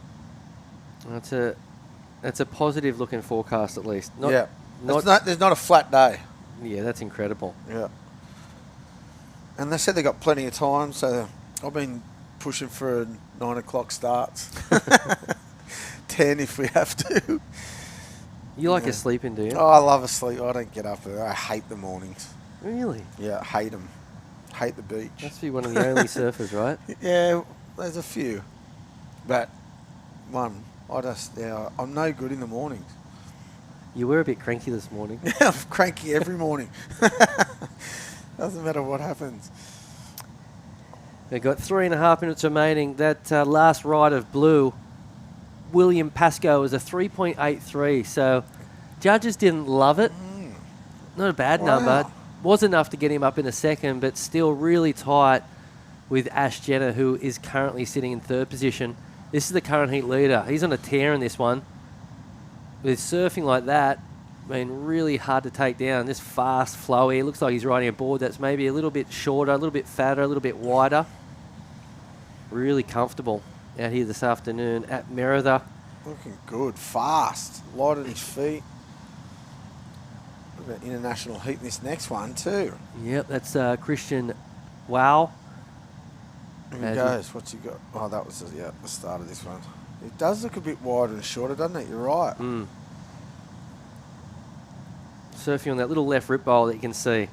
That's a positive looking forecast at least. There's not a flat day. Yeah, that's incredible. Yeah. And they said they got plenty of time, so I've been pushing for 9 o'clock starts. 10 if we have to. You like a sleeping, do you? Oh, I love a sleep. I don't get up. I hate the mornings. Really? Yeah, I hate them. Hate the beach. Must be one of the only surfers, right? Yeah, there's a few. But I'm no good in the mornings. You were a bit cranky this morning. Yeah, I'm cranky every morning. Doesn't matter what happens. We've got 3.5 minutes remaining. That last ride of blue, William Pascoe, was a 3.83. So judges didn't love it. Not a bad number. Was enough to get him up in a second, but still really tight with Ash Jenner, who is currently sitting in third position. This is the current heat leader. He's on a tear in this one. With surfing like that, I mean, really hard to take down. This fast, flowy. It looks like he's riding a board that's maybe a little bit shorter, a little bit fatter, a little bit wider. Really comfortable out here this afternoon at Merewether. Looking good. Fast. Light on his feet. Look at international heat in this next one too. Yep, that's Christian Wow. Here he goes. What's he got? Oh, that was the start of this one. It does look a bit wider and shorter, doesn't it? You're right. Surfing on that little left rip bowl that you can see.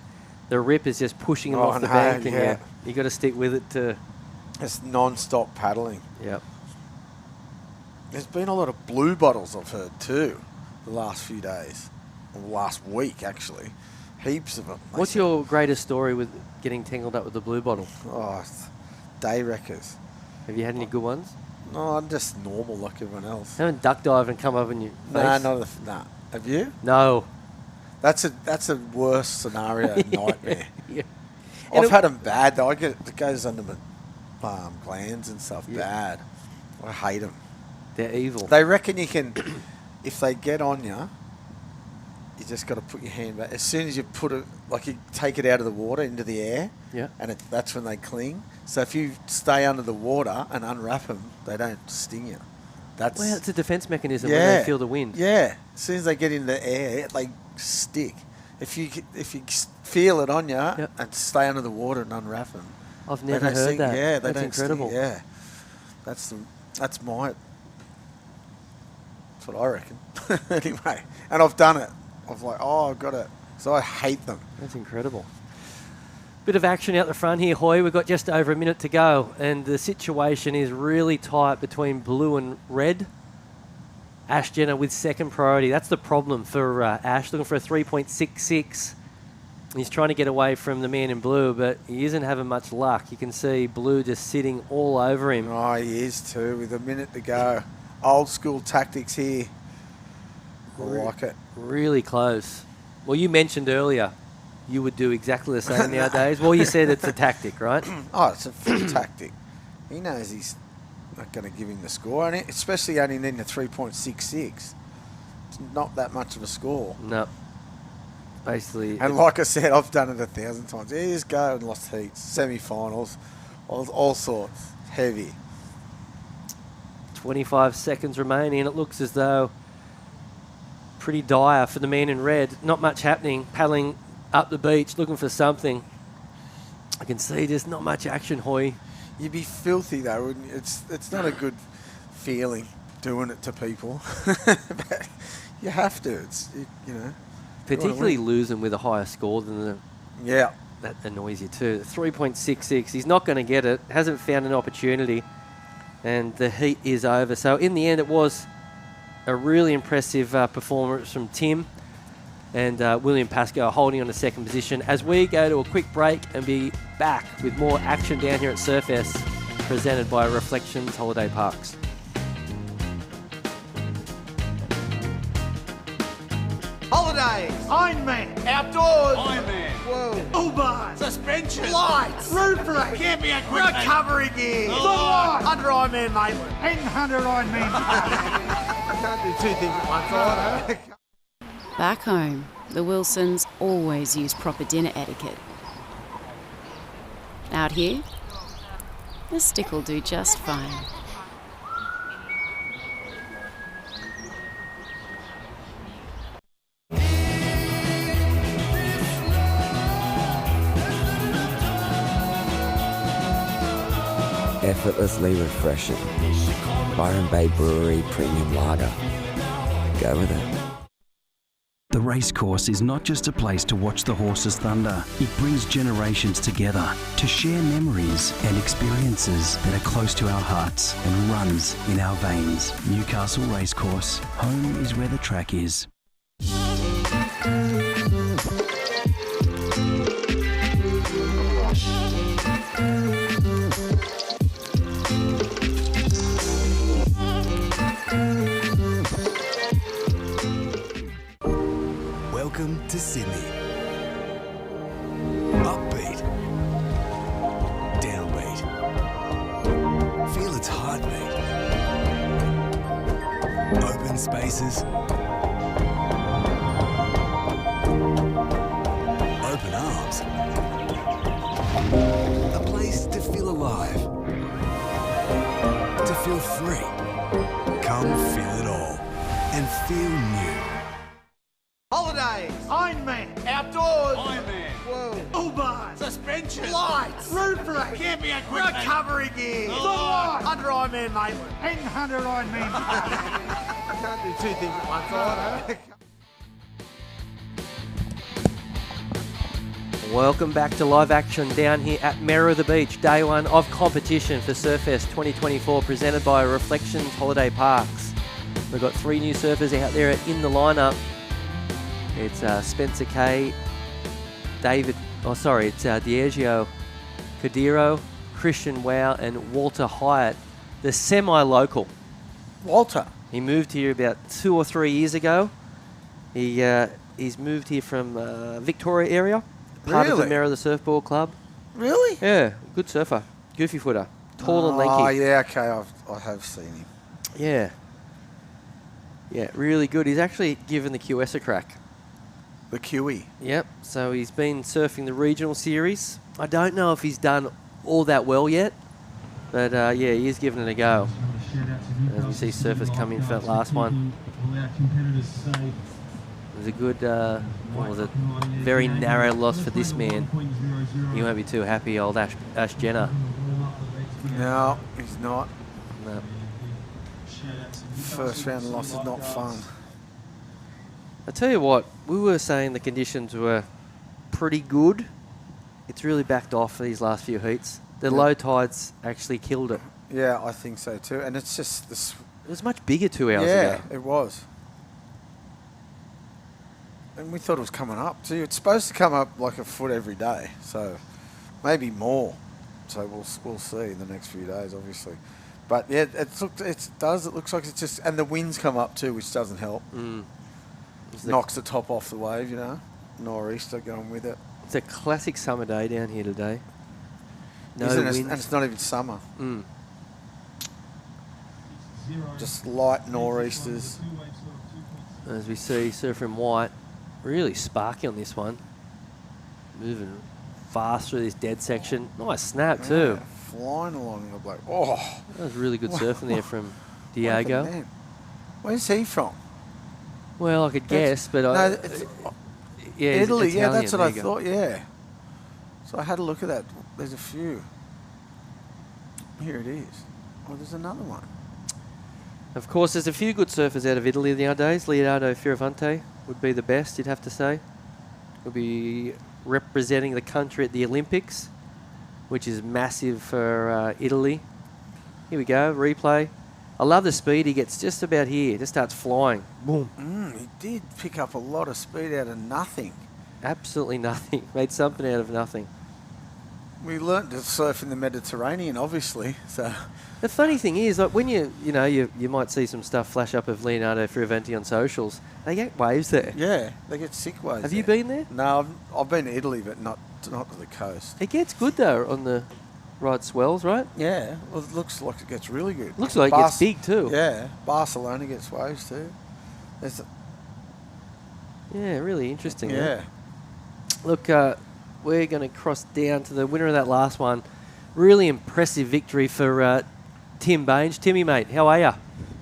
The rip is just pushing him off the bank, and you got to stick with it to... It's non-stop paddling. Yep. There's been a lot of blue bottles I've heard too the last few days, or last week actually. Heaps of them. What's your greatest story with getting tangled up with the blue bottle? Oh, day wreckers. Have you had any good ones? No, I'm just normal like everyone else. Haven't duck dive and come over in your Nah, face? nah. Have you? No. That's a worse scenario, nightmare. Yeah. I've had them bad though. It goes under my glands and stuff. Bad. I hate them. They're evil. They reckon you can, if they get on you, you just got to put your hand back. As soon as you put it, like you take it out of the water into the air, yeah, and that's when they cling. So if you stay under the water and unwrap them, they don't sting you. That's well, it's a defense mechanism when they feel the wind. Yeah. As soon as they get in the air, they stick. If you feel it on you and stay under the water and unwrap them, I've never heard that. Yeah, that's incredible. Sting. Yeah, that's what I reckon. Anyway, and I've done it. I've I've got it. So I hate them. That's incredible. Bit of action out the front here, Hoy. We've got just over a minute to go, and the situation is really tight between blue and red. Ash Jenner with second priority. That's the problem for Ash, looking for a 3.66. He's trying to get away from the man in blue, but he isn't having much luck. You can see blue just sitting all over him. Oh, he is too, with a minute to go. Old school tactics here. I like it. Really close. Well, you mentioned earlier you would do exactly the same nowadays. Well, you said it's a tactic, right? Oh, it's a full tactic. He knows he's not going to give him the score, and especially only needing a 3.66. It's not that much of a score. No. Basically. And like I said, I've done it 1,000 times. You just go and lost heats, semi-finals, all sorts. Heavy. 25 seconds remaining, and it looks as though pretty dire for the man in red. Not much happening. Paddling up the beach, looking for something. I can see there's not much action, Hoy. You'd be filthy though, wouldn't you? It's not a good feeling doing it to people. But you have to. It's you know. Particularly losing with a higher score than the. Yeah. That annoys you too. 3.66. He's not going to get it. Hasn't found an opportunity, and the heat is over. So in the end, it was a really impressive performance from Tim and William Pascoe holding on to second position. As we go to a quick break and be back with more action down here at Surfest, presented by Reflections Holiday Parks. Holidays, Ironman, outdoors, Ironman, whoa, Uber, suspension, lights, roof rack, camping equipment, recovery gear, Under Ironman Maitland, and Under Ironman. I can't do two things at once, I know. Back home, the Wilsons always use proper dinner etiquette. Out here, the stick will do just fine. Effortlessly refreshing. Byron Bay Brewery Premium Lager. Go with it. The Racecourse is not just a place to watch the horses thunder. It brings generations together to share memories and experiences that are close to our hearts and runs in our veins. Newcastle Racecourse. Home is where the track is. Welcome to Sydney. Upbeat. Downbeat. Feel its heartbeat. Open spaces. Open arms. A place to feel alive. To feel free. Come feel it all. And feel new. Holidays, Ironman, outdoors, Ironman, whoa, Uber, suspension, lights, roof rack, camping equipment, recovery gear, Under Ironman Maitland, and Under Ironman. I can't do two things at once, I know. Welcome back to live action down here at Merrow the Beach, day one of competition for Surfest 2024, presented by Reflections Holiday Parks. We've got 3 new surfers out there in the lineup. It's Spencer Kay, Diageo Cadiro, Christian Wow, and Walter Hyatt, the semi-local. Walter? He moved here about 2 or 3 years ago. He's moved here from Victoria area, part of the Merrow the Surfboard Club. Really? Yeah, good surfer, goofy footer, tall and lanky. Oh, yeah, okay, I have seen him. Yeah. Yeah, really good. He's actually given the QS a crack. The QE? Yep, so he's been surfing the regional series. I don't know if he's done all that well yet, but yeah, he is giving it a go. As we see surfers come in for that last one. It was a good, very narrow loss for this man. He won't be too happy, old Ash Jenner. No, he's not. No. First round loss is not fun. I tell you what, we were saying the conditions were pretty good. It's really backed off for these last few heats. The low tides actually killed it. Yeah, I think so too. And it's just this. It was much bigger 2 hours ago. Yeah, it was. And we thought it was coming up too. It's supposed to come up like a foot every day, so maybe more. So we'll see in the next few days, obviously. But yeah, it looks like it's just, and the winds come up too, which doesn't help. Knocks the top off the wave, you know. Nor'easter going with it. It's a classic summer day down here today. No Isn't it? winds. And it's not even summer. Just light nor'easters. As we see, surfer in white, really sparky on this one. Moving fast through this dead section. Nice snap too. Flying along the bloke. Oh, that was really good surfing there from Diego. Where's he from? Well, I could guess, but yeah, Italy. Italian, Yeah, that's what I there you go. thought. Yeah. So I had a look at that. There's a few. Here it is. Oh, there's another one. Of course, there's a few good surfers out of Italy nowadays. Leonardo Fioravanti would be the best, you'd have to say. He'll be representing the country at the Olympics, which is massive for Italy. Here we go, replay. I love the speed he gets just about here. Just starts flying. Boom. He did pick up a lot of speed out of nothing. Absolutely nothing. Made something out of nothing. We learnt to surf in the Mediterranean, obviously. So the funny thing is, like when you might see some stuff flash up of Leonardo Fioravanti on socials. They get waves there. Yeah, they get sick waves. Have you been there? No, I've been to Italy, but not to the coast. It gets good though on the right swells, right? Yeah, well, it looks like it gets really good. Looks like it gets big too. Yeah, Barcelona gets waves too. Yeah, really interesting. Yeah. Look, we're going to cross down to the winner of that last one. Really impressive victory for Tim Baines. Timmy, mate, how are you?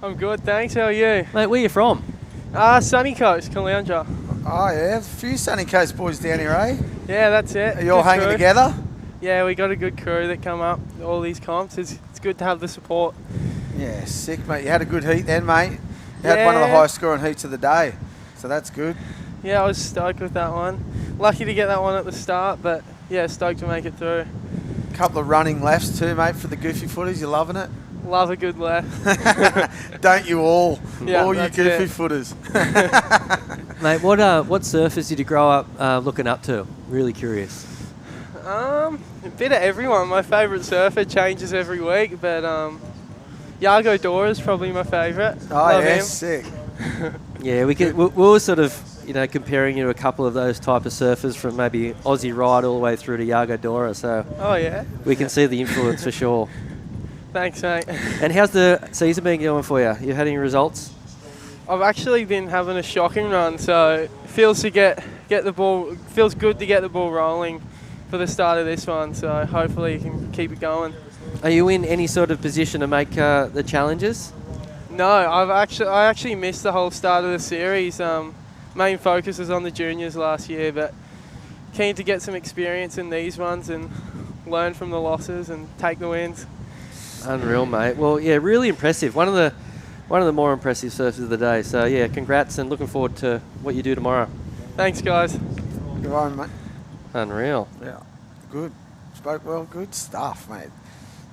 I'm good, thanks. How are you? Mate, where are you from? Sunny Coast, Caloundra. Oh, yeah. A few Sunny Coast boys down here, eh? Yeah, that's it. Are you all hanging together? Yeah, we got a good crew that come up all these comps. It's good to have the support. Yeah, sick, mate. You had a good heat then, mate. You had one of the highest scoring heats of the day, so that's good. Yeah, I was stoked with that one. Lucky to get that one at the start, but yeah, stoked to make it through. Couple of running lefts too, mate, for the goofy footies. You loving it? Love a good left. Don't you all? Yeah, all you goofy it. footers. Mate, what surfers did you grow up looking up to? Really curious. A bit of everyone. My favourite surfer changes every week, but Iago Dora's probably my favourite. Oh, Love yeah, him. sick. Yeah, we were sort of, comparing you to a couple of those type of surfers from maybe Aussie Ride all the way through to Iago Dora, so oh yeah, we can see the influence for sure. Thanks, mate. And how's the season been going for you? You had any results? I've actually been having a shocking run, so it feels to get the ball. Feels good to get the ball rolling for the start of this one. So hopefully you can keep it going. Are you in any sort of position to make the challenges? No, I actually missed the whole start of the series. Main focus was on the juniors last year, but keen to get some experience in these ones and learn from the losses and take the wins. Unreal, mate. Well, yeah, really impressive. One of the more impressive surfers of the day. So yeah, congrats and looking forward to what you do tomorrow. Thanks, guys. Good on, mate. Unreal. Yeah, good. Spoke well, good stuff, mate.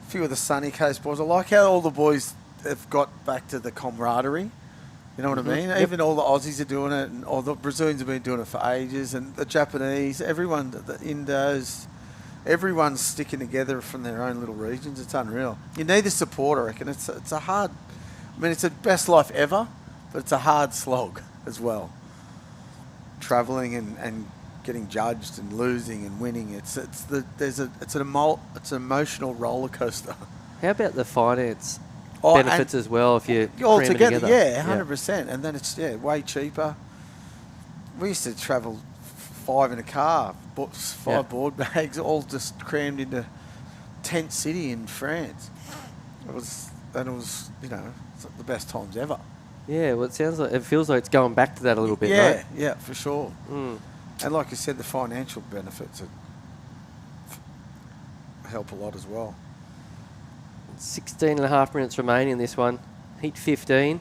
A few of the Sunny Coast boys. I like how all the boys have got back to the camaraderie. You know what I mean? Yep. Even all the Aussies are doing it, and all the Brazilians have been doing it for ages, and the Japanese, everyone, the Indos, everyone's sticking together from their own little regions. It's unreal. You need the support, I reckon. It's a hard. I mean, it's the best life ever, but it's a hard slog as well. Travelling and getting judged and losing and winning. It's an emotional roller coaster. How about the finance benefits as well if you all cram it together? together? Yeah, 100%. And then it's way cheaper. We used to travel 5 in a car, 5 board bags, all just crammed into tent city in France. It was it's the best times ever. Yeah, well, it feels like it's going back to that a little bit, yeah, right? Yeah, for sure. Mm. And like you said, the financial benefits help a lot as well. 16 and a half minutes remaining in this one. Heat 15.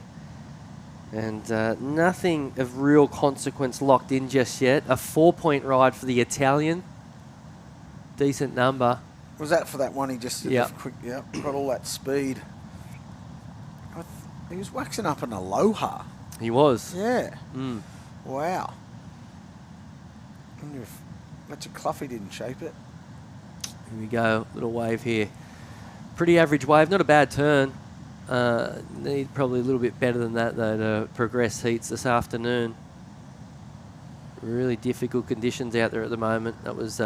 And nothing of real consequence locked in just yet. A 4-point ride for the Italian. Decent number. Was that for that one he just did quick, got all that speed. He was waxing up an Aloha. He was. Yeah. Mm. Wow. I wonder if Richard Cluffy didn't shape it. Here we go. Little wave here. Pretty average wave. Not a bad turn. Need probably a little bit better than that, though, to progress heats this afternoon. Really difficult conditions out there at the moment. That was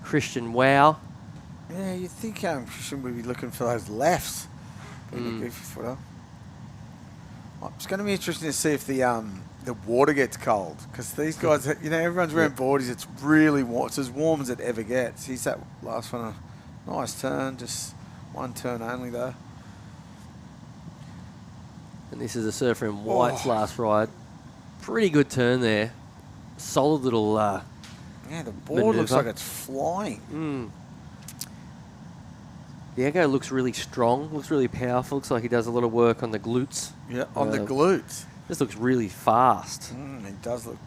Christian Wow. Yeah, you'd think Christian would be looking for those lefts. Being a goofy footer. It's going to be interesting to see if the water gets cold, because these guys, everyone's wearing boardies. It's really warm. It's as warm as it ever gets. He's that last one, a nice turn, just one turn only though. And this is a surfer in white's last ride. Pretty good turn there. Solid little the board looks like it's flying. The Echo looks really strong, looks really powerful. Looks like he does a lot of work on the glutes. Yeah, on the glutes. This looks really fast. He does look.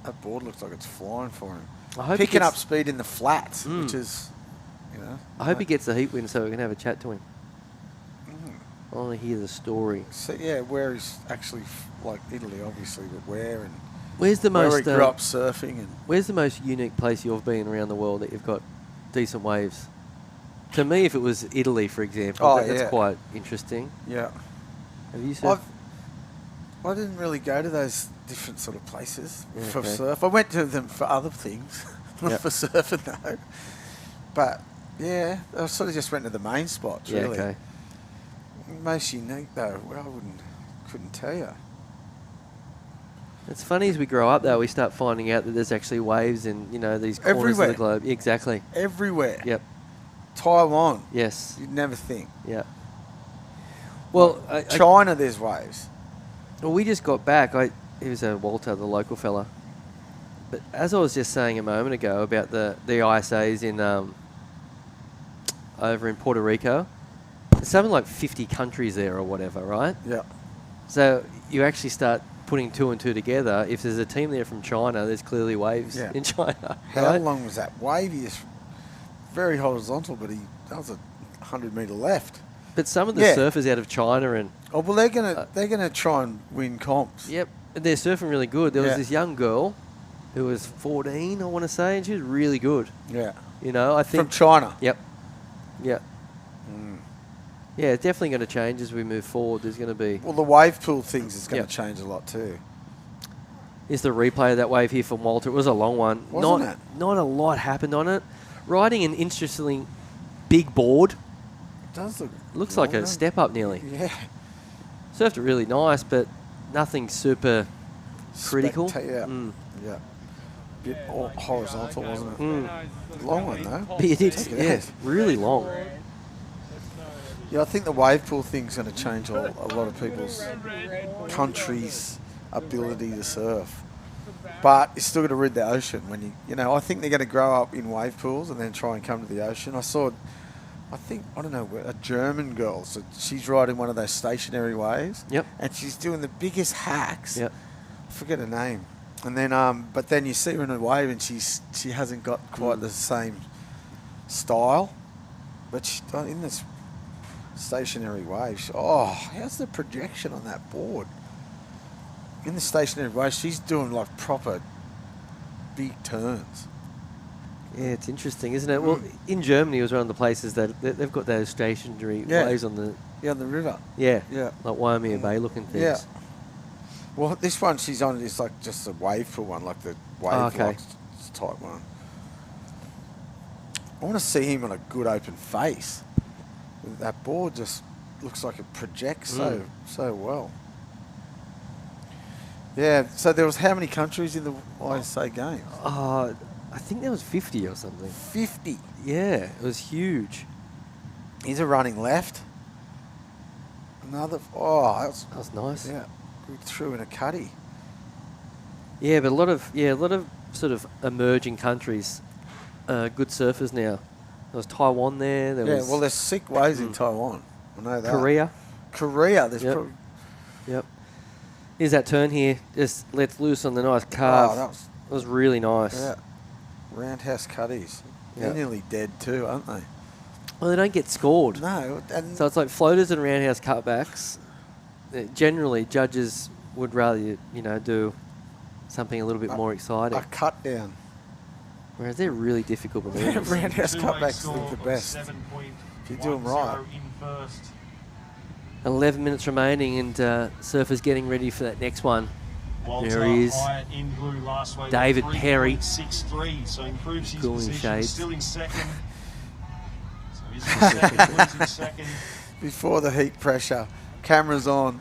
That board looks like it's flying for him. I hope Picking up speed in the flats, which is, I hope he gets the heat win so we can have a chat to him. I want to hear the story. So where he's actually like Italy, obviously, but where and where's the where most he grew up surfing and where's the most unique place you've been around the world that you've got decent waves? To me, if it was Italy, for example, that's quite interesting. Yeah. Have you surfed? I didn't really go to those different sort of places for surf. I went to them for other things, not for surfing though. But yeah, I sort of just went to the main spots really. Okay. Most unique though, I couldn't tell you. It's funny as we grow up though, we start finding out that there's actually waves in these corners of the globe. Exactly. Everywhere. Yep. Taiwan. Yes. You'd never think. Yeah. Well, China, there's waves. Well, we just got back. He was Walter, the local fella. But as I was just saying a moment ago about the ISAs in over in Puerto Rico, there's something like 50 countries there or whatever, right? Yeah. So you actually start putting 2 and 2 together. If there's a team there from China, there's clearly waves in China. How long was that wave? He is very horizontal, but that was 100 metre left. But some of the surfers out of China and they're gonna try and win comps. Yep, and they're surfing really good. There was this young girl who was 14, I want to say, and she was really good. Yeah, I think from China. Yep. Yeah. Yeah, it's definitely going to change as we move forward. There's going to be the wave pool things is going to change a lot too. Here's the replay of that wave here from Walter. It was a long one. Wasn't it? Not a lot happened on it. Riding an interestingly big board. It does looks like a step up nearly. Yeah. Surfed it really nice, but nothing super critical. Yeah. Bit horizontal, wasn't it? Long one though. But you did, really long. Yeah, I think the wave pool thing's going to change a lot of people's countries' ability to surf. But you're still got to read the ocean when I think they're going to grow up in wave pools and then try and come to the ocean. I don't know, a German girl. So she's riding one of those stationary waves. Yep. And she's doing the biggest hacks. Yep. I forget her name. And then, but then you see her in a wave, and she hasn't got quite the same style. But in this stationary wave, how's the projection on that board? In the stationary wave, she's doing like proper big turns. Yeah, it's interesting, isn't it? Well, in Germany, it was one of the places that they've got those stationary waves on the on the river. Yeah, yeah, like Waimea Bay looking things. Yeah. Well, this one she's on is like just a wave pool one, like the wave locks type one. I want to see him on a good open face. That board just looks like it projects so well. Yeah. So there was how many countries in the ISA Games? I think there was 50 or something. 50. Yeah, it was huge. He's a running left. Another. That was nice. Yeah. We threw in a cutty. Yeah, but a lot of sort of emerging countries, good surfers now. There was Taiwan there. Well, there's sick waves in Taiwan. I know that. Korea. There's Yep. Here's that turn here. Just lets loose on the nice carve. That was really nice. Yeah. Roundhouse cutties. Yep. They're nearly dead too, aren't they? Well, they don't get scored. No. So it's like floaters and roundhouse cutbacks. Generally, judges would rather you do something a little bit more exciting. A cut down. Whereas they're really difficult maneuvers. Roundhouse cutbacks look the best. If you do them right. 11 minutes remaining, and Surfer's getting ready for that next one. There he is. David Perry. Cooling shades. Still in second. Before the heat pressure. Cameras on.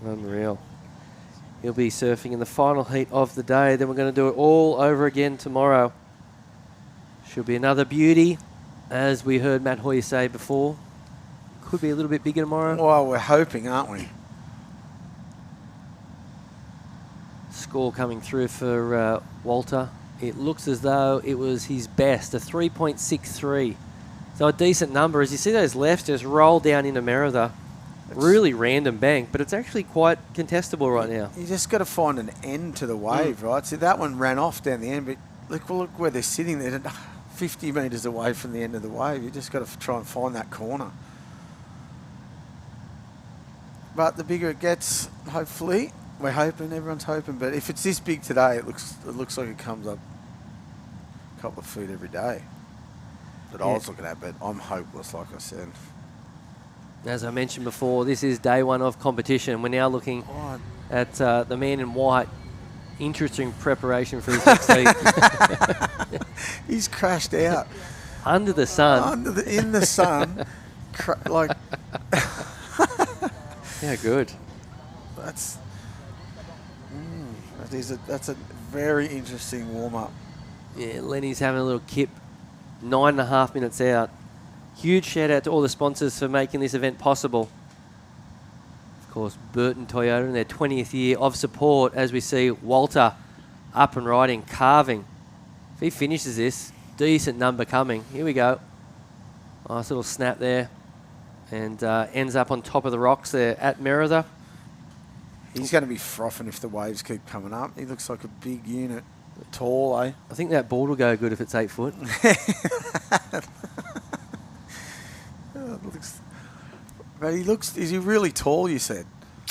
Unreal. He'll be surfing in the final heat of the day. Then we're going to do it all over again tomorrow. Should be another beauty, as we heard Matt Hoyer say before. Could be a little bit bigger tomorrow. Well, we're hoping, aren't we? Score coming through for Walter. It looks as though it was his best, a 3.63. So a decent number. As you see those lefts just roll down into Merida. Really random bank, but it's actually quite contestable right now. You just got to find an end to the wave, right? See, that one ran off down the end, but look where they're sitting there, 50 metres away from the end of the wave. You just got to try and find that corner. But the bigger it gets, hopefully, we're hoping, everyone's hoping. But if it's this big today, it looks like it comes up a couple of feet every day. That I was looking at, but I'm hopeless, like I said. As I mentioned before, this is day one of competition. We're now looking at the man in white. Interesting preparation for his next heat. He's crashed out. Under the sun. In the sun. Yeah, good. That's a very interesting warm-up. Yeah, Lenny's having a little kip. 9.5 minutes out. Huge shout out to all the sponsors for making this event possible. Of course, Burton Toyota in their 20th year of support, as we see Walter up and riding, carving. If he finishes this, decent number coming. Here we go. Nice little snap there. And ends up on top of the rocks there at Merida. He's going to be frothing if the waves keep coming up. He looks like a big unit. Tall, eh? I think that board will go good if it's 8 foot. But is he really tall, you said?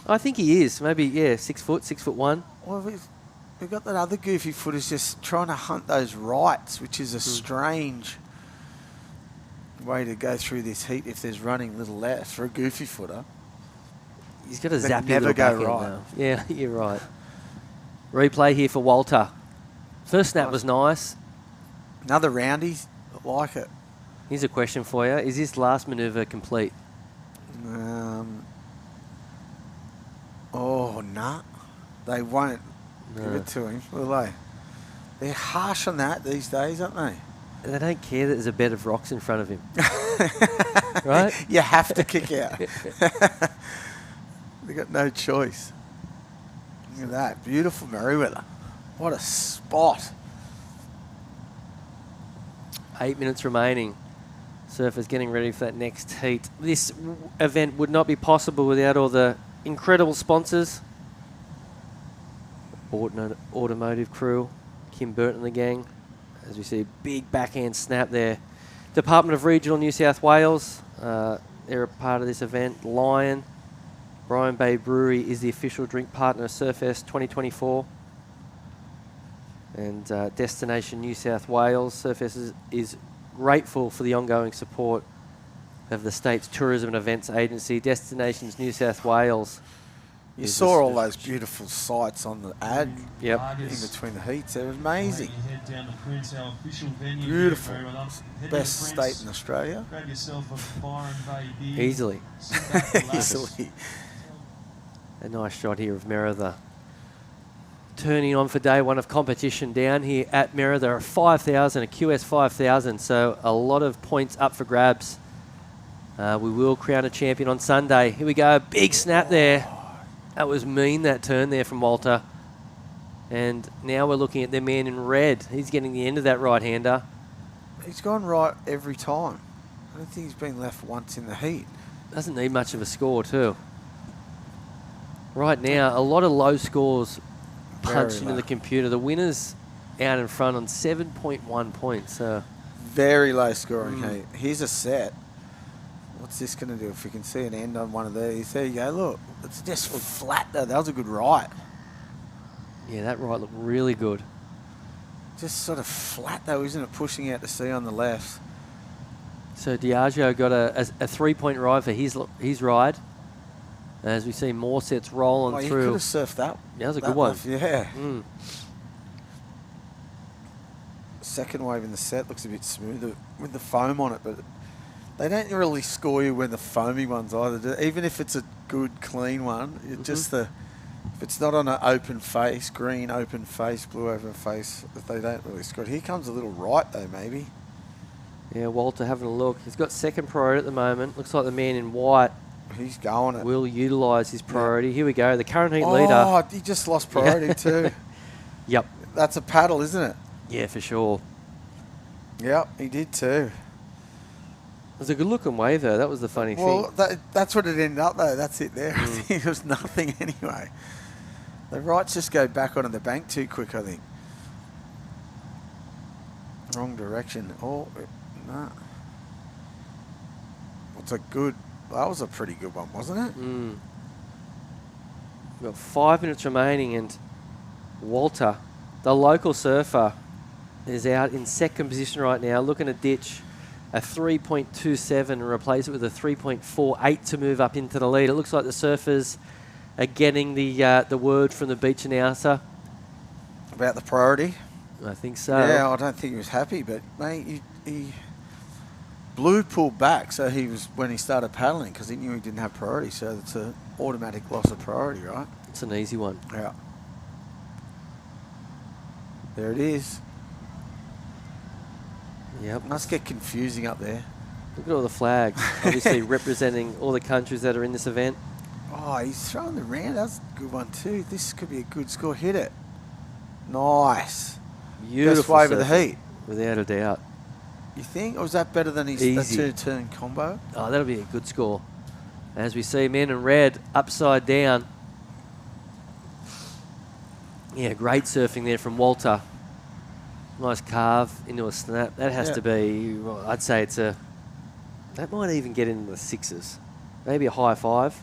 I think he is. Maybe, 6 foot, 6'1". Well, we've got that other goofy foot who's just trying to hunt those rights, which is a strange way to go through this heat if there's running little left for a goofy footer. He's got a zappy never little go back right. end now. Yeah, you're right. Replay here for Walter. First snap was nice. Another roundy. I like it. Here's a question for you. Is this last manoeuvre complete? Nah. They won't give it to him, will they? They're harsh on that these days, aren't they? They don't care that there's a bed of rocks in front of him. Right? You have to kick out. They got no choice. Look at that. Beautiful Merriweather. What a spot. 8 minutes remaining. Surfers getting ready for that next heat. This event would not be possible without all the incredible sponsors. Burton Automotive crew, Kim Burton and the gang. As we see, big backhand snap there. Department of Regional New South Wales, they're a part of this event. Lion, Byron Bay Brewery is the official drink partner of Surfest 2024. And Destination New South Wales. Surfest is grateful for the ongoing support of the state's tourism and events agency. Destinations New South Wales. You saw all those beautiful sights on the ad. Yep. In between the heats. It was amazing. Beautiful. Best state in Australia. Easily. Easily. A nice shot here of Merida. Turning on for day one of competition down here at Merida. A 5,000, a QS 5,000. So a lot of points up for grabs. We will crown a champion on Sunday. Here we go. Big snap there. That was mean, that turn there from Walter. And now we're looking at the man in red. He's getting the end of that right-hander. He's gone right every time. I don't think he's been left once in the heat. Doesn't need much of a score too. Right now, a lot of low scores punched into the computer. The winner's out in front on 7.1 points. So very low scoring heat. Here's a set. What's this going to do? If we can see an end on one of these. There you go, look. It's just flat though. That was a good right. Yeah, that right looked really good. Just sort of flat though, isn't it? Pushing out to sea on the left. So Diageo got a 3-point ride for his ride. As we see more sets rolling through. You could have surfed that. Yeah, that was a good one. Left, yeah. Second wave in the set looks a bit smoother with the foam on it, but they don't really score you when the foamy ones either. Even if it's a good, clean one, it just if it's not on an open face, green open face, blue open face, they don't really score. Here comes a little right though, maybe. Yeah, Walter having a look. He's got second priority at the moment. Looks like the man in white. He's going it. Will utilise his priority. Here we go. The current heat leader. Oh, he just lost priority too. Yep. That's a paddle, isn't it? Yeah, for sure. Yep, he did too. It was a good-looking wave, though. That was the funny thing. Well, that's what it ended up, though. That's it there. I think it was nothing anyway. The rights just go back onto the bank too quick, I think. Wrong direction. Oh, no. That was a pretty good one, wasn't it? We've got 5 minutes remaining, and Walter, the local surfer, is out in second position right now, looking to ditch a 3.27 and replace it with a 3.48 to move up into the lead. It looks like the surfers are getting the word from the beach announcer. About the priority? I think so. Yeah, I don't think he was happy, but mate, he Blue pulled back, so he was when he started paddling because he knew he didn't have priority, so it's an automatic loss of priority, right? It's an easy one. Yeah. There it is. Yep. Must get confusing up there. Look at all the flags, obviously representing all the countries that are in this event. Oh, he's throwing the round. That's a good one too. This could be a good score. Hit it. Nice. Beautiful. Best wave of the heat. Without a doubt. You think? Or was that better than his two-turn combo? Oh, that'll be a good score. As we see men in red upside down. Yeah, great surfing there from Walter. Nice carve into a snap. That has to be, well, I'd say it's a, that might even get into the sixes. Maybe a high five.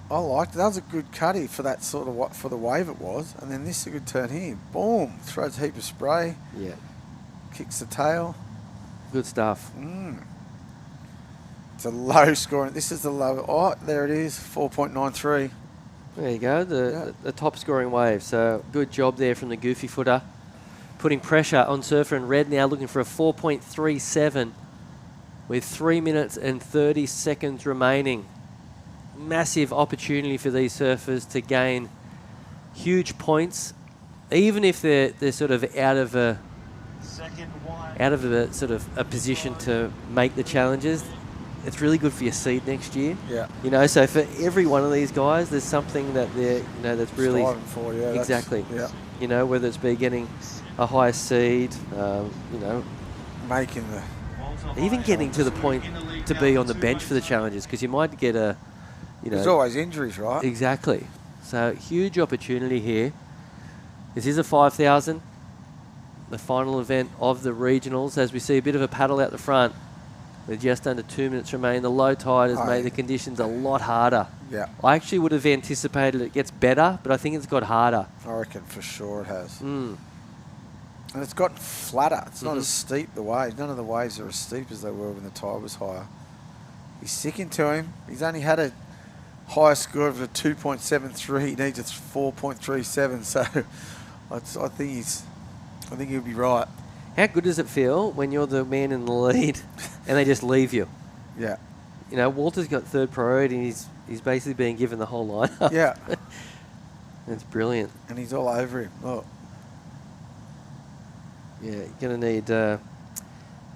I liked it. That was a good cutty for that sort of what for the wave it was. And then this is a good turn here. Boom. Throws a heap of spray. Yeah. Kicks the tail. Good stuff. It's a low scoring. This is the low. Oh, there it is. 4.93. There you go. The top scoring wave. So good job there from the goofy footer. Putting pressure on surfer in red now, looking for a 4.37 with 3 minutes and 30 seconds remaining. Massive opportunity for these surfers to gain huge points, even if they're sort of out of a sort of a position to make the challenges. It's really good for your seed next year. Yeah. You know, so for every one of these guys, there's something that they're, you know, that's really striving for. Yeah. Exactly. Yeah. You know, whether it's be getting a high seed, you know, making the, even getting to the point to be on the bench for the challenges, because you might get a, you know, there's always injuries, right? Exactly. So huge opportunity here. This is a 5,000, the final event of the regionals, as we see a bit of a paddle out the front with just under 2 minutes remaining. The low tide has made the conditions a lot harder. Yeah. I actually would have anticipated it gets better, but I think it's got harder. I reckon for sure it has. Mm. And it's gotten flatter. It's not as steep, the waves. None of the waves are as steep as they were when the tide was higher. He's sticking to him. He's only had a higher score of a 2.73. He needs a 4.37. So I think he'll be right. How good does it feel when you're the man in the lead and they just leave you? Yeah. You know, Walter's got third priority and he's basically being given the whole lineup. Yeah. It's brilliant. And he's all over him. Look. Yeah, you're going to need to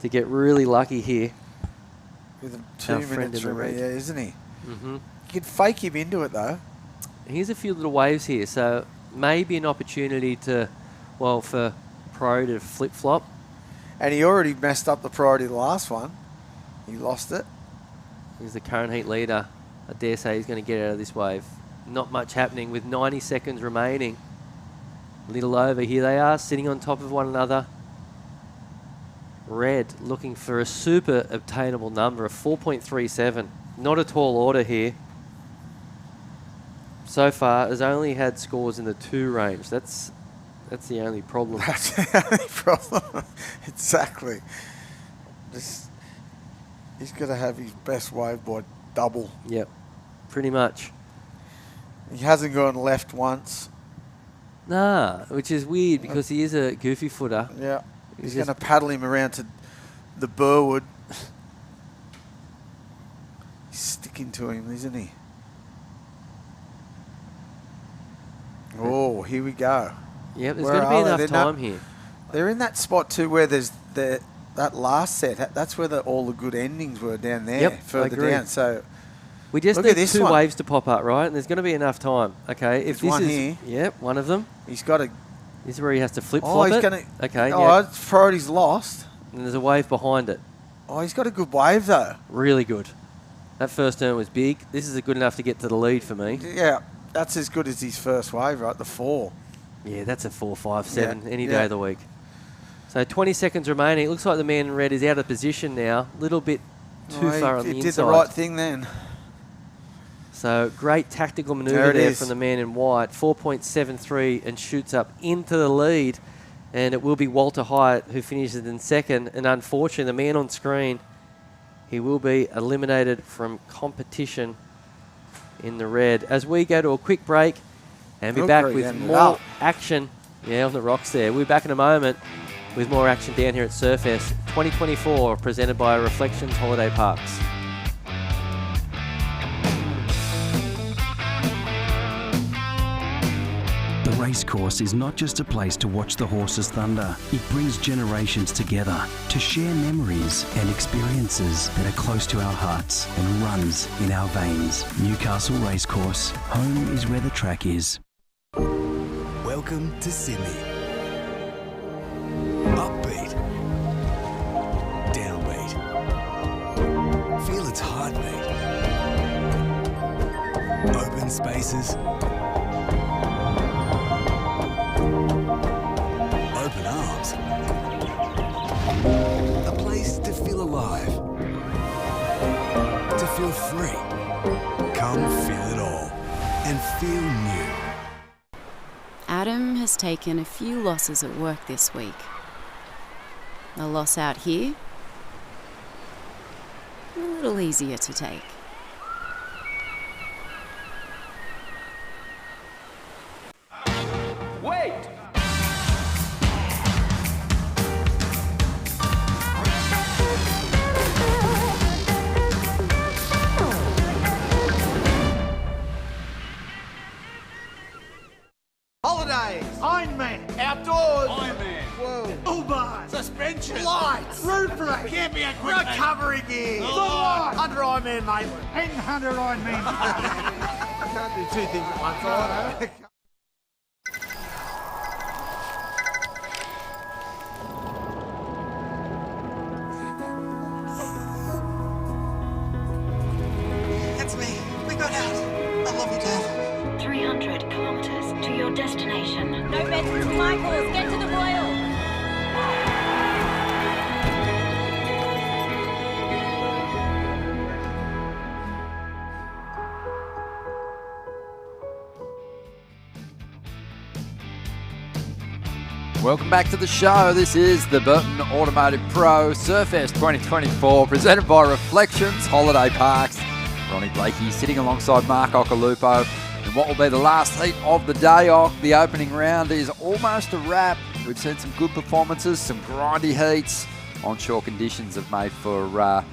get really lucky here. With 2 minutes remaining, yeah, isn't he? Mm-hmm. You can fake him into it, though. Here's a few little waves here, so maybe an opportunity to, well, for priority to flip-flop. And he already messed up the priority of the last one. He lost it. He's the current heat leader. I dare say he's going to get out of this wave. Not much happening with 90 seconds remaining. A little over. Here they are, sitting on top of one another. Red looking for a super obtainable number of 4.37. Not a tall order here. So far, has only had scores in the 2 range. That's the only problem. That's the only problem. Exactly. He's got to have his best wave by double. Yep, pretty much. He hasn't gone left once. Nah, which is weird because he is a goofy footer. Yeah. He's going to paddle him around to the Burwood. He's sticking to him, isn't he? Oh, here we go. Yep, there's going to be enough time here. They're in that spot too where there's that last set. That's where all the good endings were down there. Yep, further down. So we just need 2 waves to pop up, right? And there's going to be enough time. Okay, if this one is here. Yep, one of them. He's got to. This is where he has to flip-flop Oh, he's it. going to. Okay. Oh, yep. priority's lost. And there's a wave behind it. Oh, he's got a good wave though. Really good. That first turn was big. This is good enough to get to the lead for me. Yeah, that's as good as his first wave, right? The 4. Yeah, that's a 4, 5, 7 any day of the week. So 20 seconds remaining. It looks like the man in red is out of position now. A little bit too far on the inside. He did the right thing then. So great tactical manoeuvre there from the man in white. 4.73 and shoots up into the lead. And it will be Walter Hyatt who finishes in second. And unfortunately, the man on screen, he will be eliminated from competition in the red. As we go to a quick break and be back with more action. Yeah, on the rocks there. We'll be back in a moment with more action down here at Surfest 2024, presented by Reflections Holiday Parks. The Racecourse is not just a place to watch the horses thunder. It brings generations together to share memories and experiences that are close to our hearts and runs in our veins. Newcastle Racecourse. Home is where the track is. Welcome to Sydney. Upbeat. Downbeat. Feel its heartbeat. Open spaces. Open arms. A place to feel alive. To feel free. Come feel it all. And feel new. Adam has taken a few losses at work this week. A loss out here, a little easier to take. Wait! Holidays, Ironman, outdoors, Ironman, whoa, Uber, suspension, lights, roof rack, camping equipment, recovery gear, under Ironman Maitland, and under Ironman. I can't do 2 things at once. I know. That's me. We got out. I love you, Dad. 300 kilometers to your destination. No beds Welcome back to the show. This is the Burton Automotive Pro Surfest 2024, presented by Reflections Holiday Parks. Ronnie Blakey sitting alongside Mark Occhilupo in what will be the last heat of the day. The opening round is almost a wrap. We've seen some good performances, some grindy heats. Onshore conditions have made for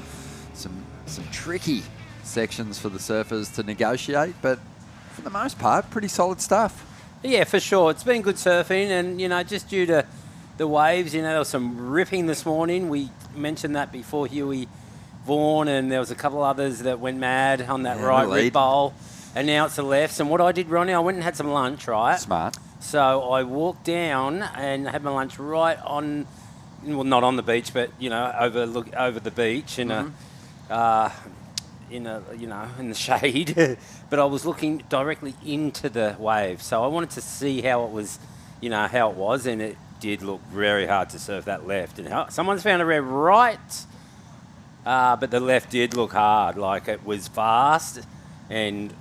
some tricky sections for the surfers to negotiate, but for the most part, pretty solid stuff. Yeah, for sure. It's been good surfing, and, just due to the waves, there was some ripping this morning. We mentioned that before, Huey Vaughan, and there was a couple others that went mad on that right rip bowl, and now it's the lefts. And what I did, Ronnie, I went and had some lunch, right? Smart. So I walked down and had my lunch right on, well, not on the beach, but, over the beach in in the shade, but I was looking directly into the wave. So I wanted to see how it was, and it did look very hard to surf that left. And someone's found a red right, but the left did look hard, like it was fast and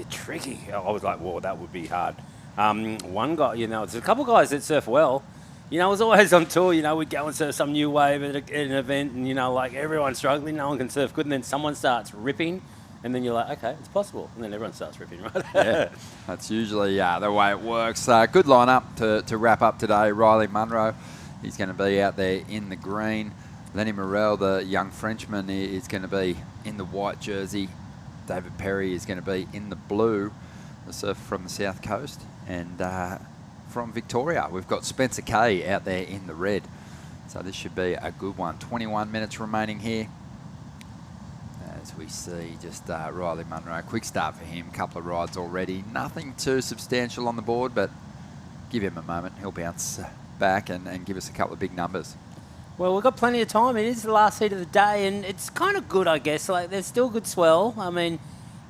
tricky. I was like, whoa, that would be hard. One guy, there's a couple guys that surf well. I was always on tour, we'd go and surf some new wave at an event and, like everyone's struggling, no one can surf good, and then someone starts ripping, and then you're like, okay, it's possible. And then everyone starts ripping, right? Yeah, that's usually the way it works. Good lineup to wrap up today. Riley Munro, he's going to be out there in the green. Lenny Morel, the young Frenchman, is going to be in the white jersey. David Perry is going to be in the blue, the surfer from the south coast. And from Victoria, we've got Spencer Kay out there in the red. So this should be a good one. 21 minutes remaining here. As we see just Riley Munro, quick start for him, couple of rides already. Nothing too substantial on the board, but give him a moment. He'll bounce back and give us a couple of big numbers. Well, we've got plenty of time. It is the last heat of the day, and it's kind of good, I guess. Like, there's still good swell. I mean,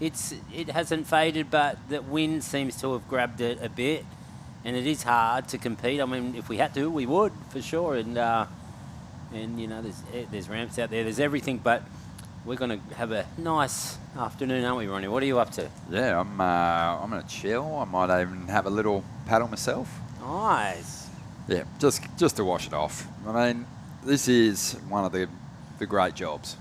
it hasn't faded, but the wind seems to have grabbed it a bit. And it is hard to compete. I mean, if we had to, we would, for sure. And there's ramps out there. There's everything. But we're going to have a nice afternoon, aren't we, Ronnie? What are you up to? Yeah, I'm going to chill. I might even have a little paddle myself. Nice. Yeah, just to wash it off. I mean, this is one of the great jobs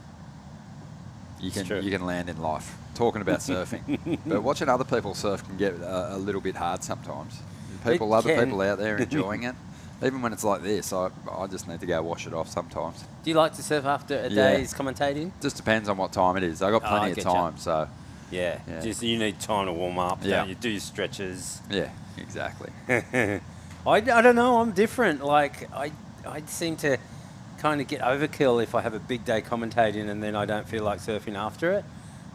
you can land in life. Talking about surfing. But watching other people surf can get a little bit hard sometimes. Other people out there enjoying it. Even when it's like this, I just need to go wash it off sometimes. Do you like to surf after a day's commentating? Just depends on what time it is. I've got plenty of time, so... Yeah, just you need time to warm up, don't you? Do your stretches. Yeah, exactly. I don't know, I'm different. Like, I seem to kind of get overkill if I have a big day commentating and then I don't feel like surfing after it.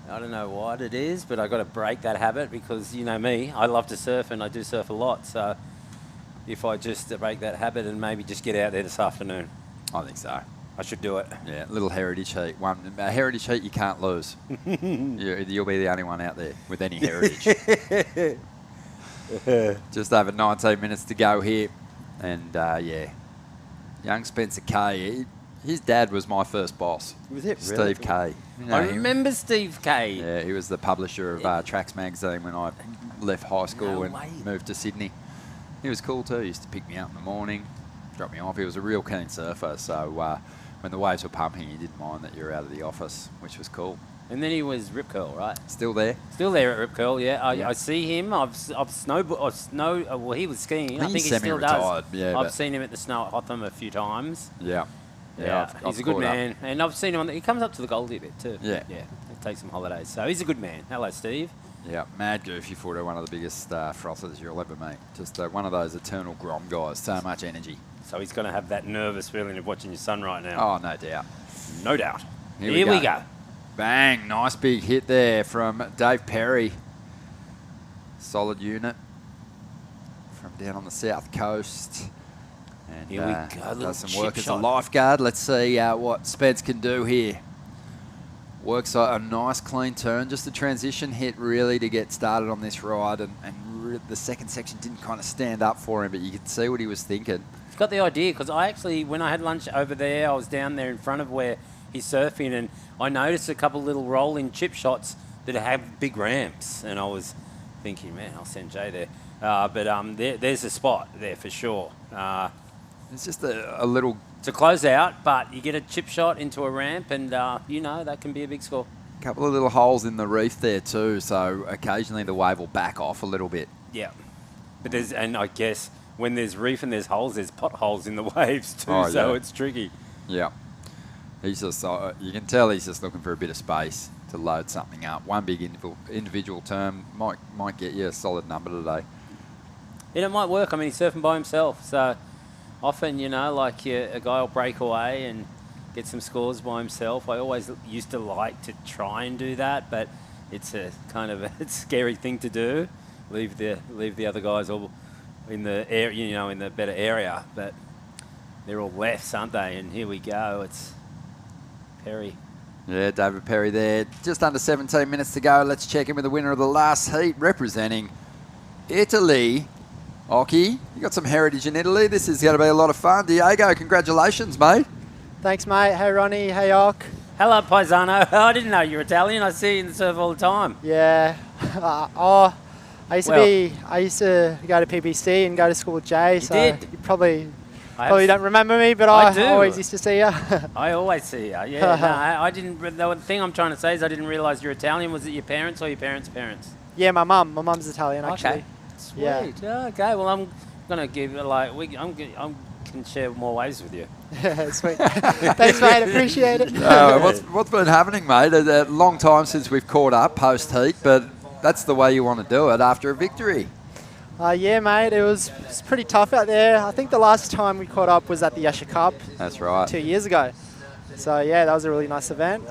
I don't know what it is, but I've got to break that habit because, you know me, I love to surf and I do surf a lot. So if I just break that habit and maybe just get out there this afternoon. I think so. I should do it. Yeah, little heritage heat. A heritage heat you can't lose. You'll be the only one out there with any heritage. Just over 19 minutes to go here. And, young Spencer Kay, his dad was my first boss. Was it Steve really? Kay. I remember Steve Kay. Yeah, he was the publisher of Tracks magazine when I left high school and moved to Sydney. He was cool too. He used to pick me up in the morning, drop me off. He was a real keen surfer. So when the waves were pumping, he didn't mind that you were out of the office, which was cool. And then he was Rip Curl, right? Still there? Still there at Rip Curl, yeah. I see him. Well, he was skiing. I think he still does. Yeah, I've seen him at the snow at Hotham a few times. Yeah. Yeah, he's a good man. And I've seen him he comes up to the Goldie a bit too. Yeah. Yeah, he takes some holidays. So he's a good man. Hello, Steve. Yeah, mad goofy footer, one of the biggest frothers you'll ever meet. Just one of those eternal Grom guys, so much energy. So he's going to have that nervous feeling of watching your son right now. Oh, no doubt. No doubt. Here we go. Bang, nice big hit there from Dave Perry. Solid unit from down on the south coast. And here we go. Does some work as a lifeguard. Let's see what Spence can do here. Works a nice clean turn, just a transition hit really to get started on this ride, and the second section didn't kind of stand up for him, but you could see what he was thinking. He's got the idea, because I actually, when I had lunch over there, I was down there in front of where he's surfing, and I noticed a couple little rolling chip shots that have big ramps, and I was thinking, man, I'll send Jay there. But there's a spot there for sure. It's just a little... It's a closeout, but you get a chip shot into a ramp and, that can be a big score. A couple of little holes in the reef there too, so occasionally the wave will back off a little bit. Yeah. But and I guess when there's reef and there's holes, there's potholes in the waves too, so it's tricky. Yeah. He's just, you can tell he's just looking for a bit of space to load something up. One big individual term might get you a solid number today. And it might work. I mean, he's surfing by himself, so often, a guy will break away and get some scores by himself. I always used to like to try and do that, but it's a kind of a scary thing to do. Leave the other guys all in the area, in the better area, but they're all lefts, aren't they? And here we go. It's Perry. Yeah, David Perry there. Just under 17 minutes to go. Let's check in with the winner of the last heat, representing Italy. Oki, you got some heritage in Italy. This is going to be a lot of fun. Diego, congratulations, mate. Thanks, mate. Hey, Ronnie. Hey, Ock. Hello, Paisano. I didn't know you were Italian. I see you in the surf all the time. Yeah. I used to go to PBC and go to school with Jay. You did? You probably don't remember me, but I always used to see you. I always see you. Yeah. No, I didn't. The thing I'm trying to say is I didn't realise you're Italian. Was it your parents or your parents' parents? Yeah, my mum. My mum's Italian, actually. Okay. Sweet. Yeah. Okay. Well, I'm gonna give it I can share more waves with you. Sweet. Thanks, mate. Appreciate it. What's been happening, mate? A long time since we've caught up post heat, but that's the way you want to do it after a victory. Yeah, mate. It was pretty tough out there. I think the last time we caught up was at the Asia Cup. That's right. 2 years ago. So yeah, that was a really nice event.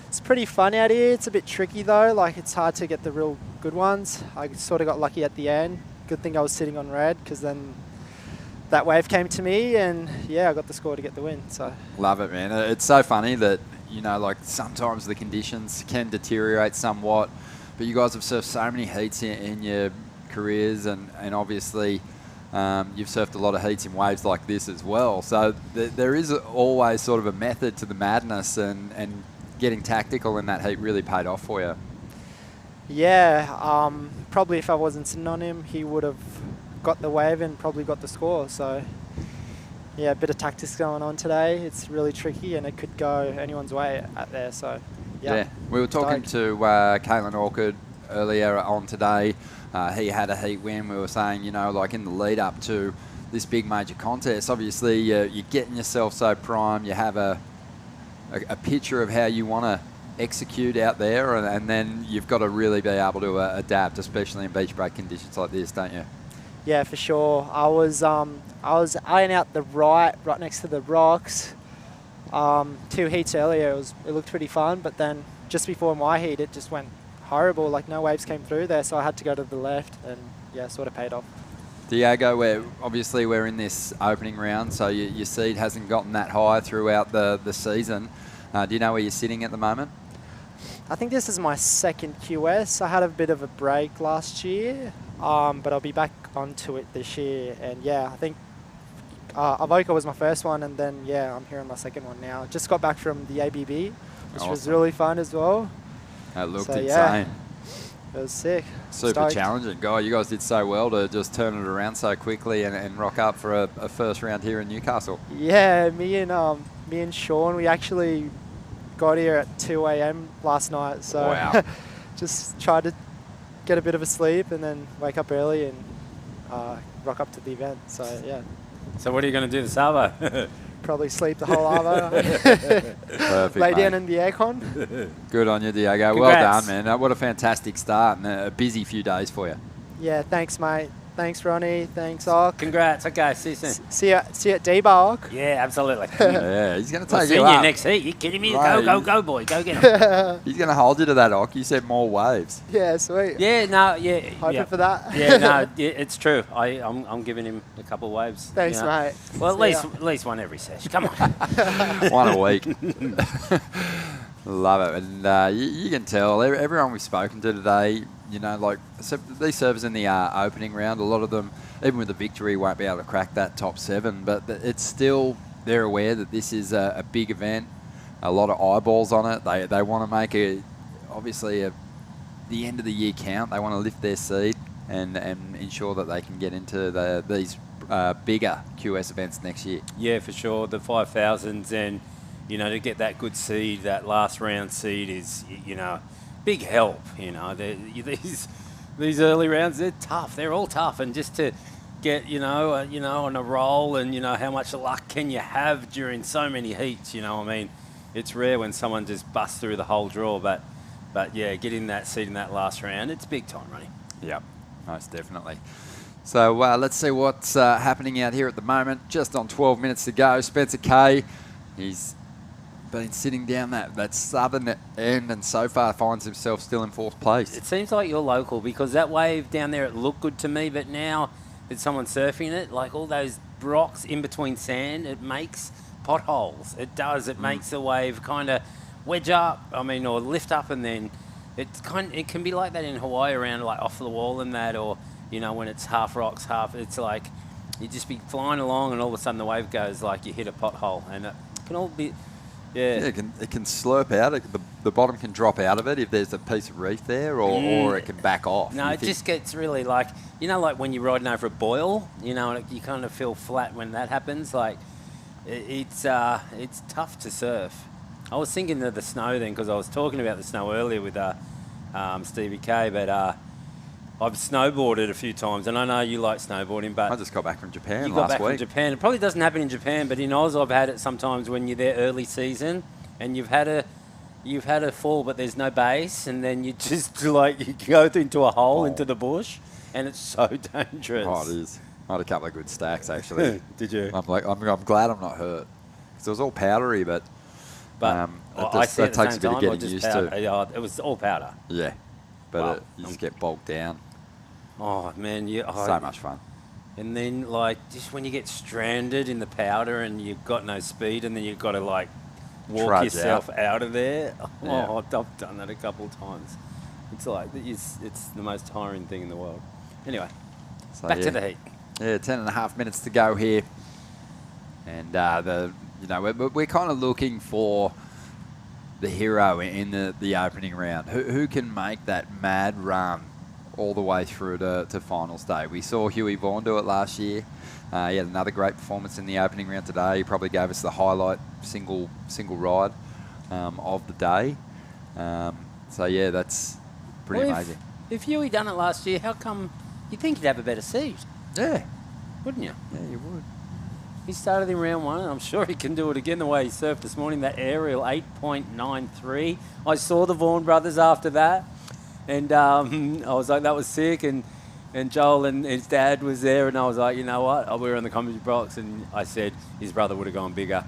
It's pretty fun out here. It's a bit tricky though. Like, it's hard to get the real good ones. I sort of got lucky at the end. Good thing I was sitting on red, because then that wave came to me and yeah, I got the score to get the win. So love it, man. It's so funny that, sometimes the conditions can deteriorate somewhat, but you guys have surfed so many heats in your careers, and obviously you've surfed a lot of heats in waves like this as well. So there is always sort of a method to the madness, and getting tactical in that heat really paid off for you. Yeah, probably if I wasn't sitting on him, he would have got the wave and probably got the score. So yeah, a bit of tactics going on today. It's really tricky and it could go anyone's way out there. So yeah. We were talking to Caelan Orchard earlier on today. He had a heat win. We were saying, in the lead up to this big major contest, obviously you're getting yourself so primed. You have a picture of how you want to execute out there, and then you've got to really be able to adapt, especially in beach break conditions like this, don't you? Yeah, for sure. I was eyeing out the right next to the rocks. 2 heats earlier, it looked pretty fun, but then just before my heat, it just went horrible. Like, no waves came through there, so I had to go to the left, and yeah, sort of paid off. Diego, we're in this opening round, so your seed hasn't gotten that high throughout the season. Do you know where you're sitting at the moment? I think this is my second QS. I had a bit of a break last year, but I'll be back onto it this year. And yeah, I think Avoca was my first one, and then yeah, I'm here on my second one now. Just got back from the ABB, which was really fun as well. That looked insane. Yeah, it was sick. Super challenging. You guys did so well to just turn it around so quickly and rock up for a first round here in Newcastle. Yeah, me and Sean, we actually got here at 2 a.m. last night. So wow. Just tried to get a bit of a sleep and then wake up early and rock up to the event. So yeah. So what are you going to do this Arvo? Probably sleep the whole Arvo. Perfect, Lay down mate. in the aircon. Good on you, Diego. Congrats. Well done, man. What a fantastic start and a busy few days for you. Yeah, thanks, mate. Thanks, Ronnie. Thanks, Ock. Congrats. Okay, see you soon. See you at D-Bar, Ock. Yeah, absolutely. Yeah, he's going to take see you up. next heat. You kidding me? Right. Go, boy. Go get him. He's going to hold you to that, Ock. You said more waves. Yeah, sweet. Yeah, no, yeah. Hoping for that. Yeah, no, it's true. I'm giving him a couple of waves. Thanks, mate. Well, at least one every session. Come on. One a week. Love it. And you can tell, everyone we've spoken to today, so these servers in the opening round, a lot of them, even with the victory, won't be able to crack that top 7, but it's still, they're aware that this is a big event, a lot of eyeballs on it. They want to make the end of the year count. They want to lift their seed and ensure that they can get into these bigger QS events next year. Yeah, for sure. The 5,000s and, to get that good seed, that last round seed is, big help. These early rounds, they're tough. They're all tough. And just to get, on a roll and, how much luck can you have during so many heats, it's rare when someone just busts through the whole draw. But yeah, getting that seed in that last round, it's big time, Ronnie. Yep, most definitely. So let's see what's happening out here at the moment. Just on 12 minutes to go. Spencer Kay, he's been sitting down that southern end and so far finds himself still in 4th place. It seems like you're local because that wave down there, it looked good to me, but now that someone's surfing it, like all those rocks in between sand, it makes potholes. It does. It makes the wave kind of wedge up, or lift up, and then it can be like that in Hawaii around like off the wall and that, or when it's half rocks, half, it's like you just be flying along and all of a sudden the wave goes like you hit a pothole, and it can all be, it can slurp out. The bottom can drop out of it if there's a piece of reef there, or it can back off. No, it just gets really like, like when you're riding over a boil, and you kind of feel flat when that happens. Like it's tough to surf. I was thinking of the snow then because I was talking about the snow earlier with Stevie K, but I've snowboarded a few times, and I know you like snowboarding, but I just got back from Japan last week. You got back from Japan. It probably doesn't happen in Japan, but in Oz I've had it sometimes when you're there early season and you've had a fall, but there's no base, and then you just you go into a hole into the bush, and it's so dangerous. Oh, it is. I had a couple of good stacks actually. Did you? I'm glad I'm not hurt because it was all powdery, but that takes a bit of getting used to. It was all powder. Yeah, but you just get bogged down. Oh man, so much fun. And then just when you get stranded in the powder and you've got no speed, and then you've got to walk Trudge yourself out of there. Yeah. Oh, I've done that a couple of times. It's it's the most tiring thing in the world. Anyway, so back to the heat. Yeah, 10.5 minutes to go here, and we're kind of looking for the hero in the opening round. Who can make that mad run all the way through to finals day? We saw Huey Vaughan do it last year. He had another great performance in the opening round today. He probably gave us the highlight single ride of the day. So yeah, that's pretty amazing. If Huey done it last year, how come you'd think he'd have a better seat? Yeah. Wouldn't you? Yeah, you would. He started in round 1, and I'm sure he can do it again the way he surfed this morning, that aerial 8.93. I saw the Vaughan brothers after that, and I was like, that was sick, and Joel and his dad was there, and I was like, you know what, we were on the commentary box, and I said his brother would have gone bigger.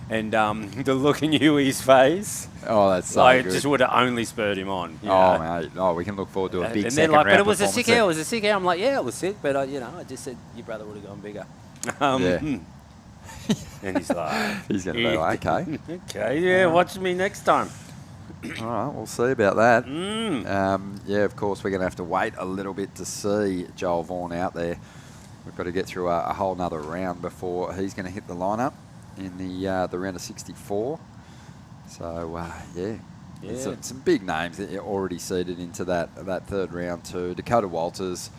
And the look in Huey's face, that's so good. It just would have only spurred him on. Mate. Oh, we can look forward to a big second round. But it was a sick air. It was a sick air. I'm like, yeah, it was sick, but I just said your brother would have gone bigger. And he's like, he's going to be like, okay. Okay, yeah, watch me next time. All right, we'll see about that. Of course, we're going to have to wait a little bit to see Joel Vaughan out there. We've got to get through a whole nother round before he's going to hit the lineup in the round of 64. So, some big names that are already seeded into that third round too. Dakota Walters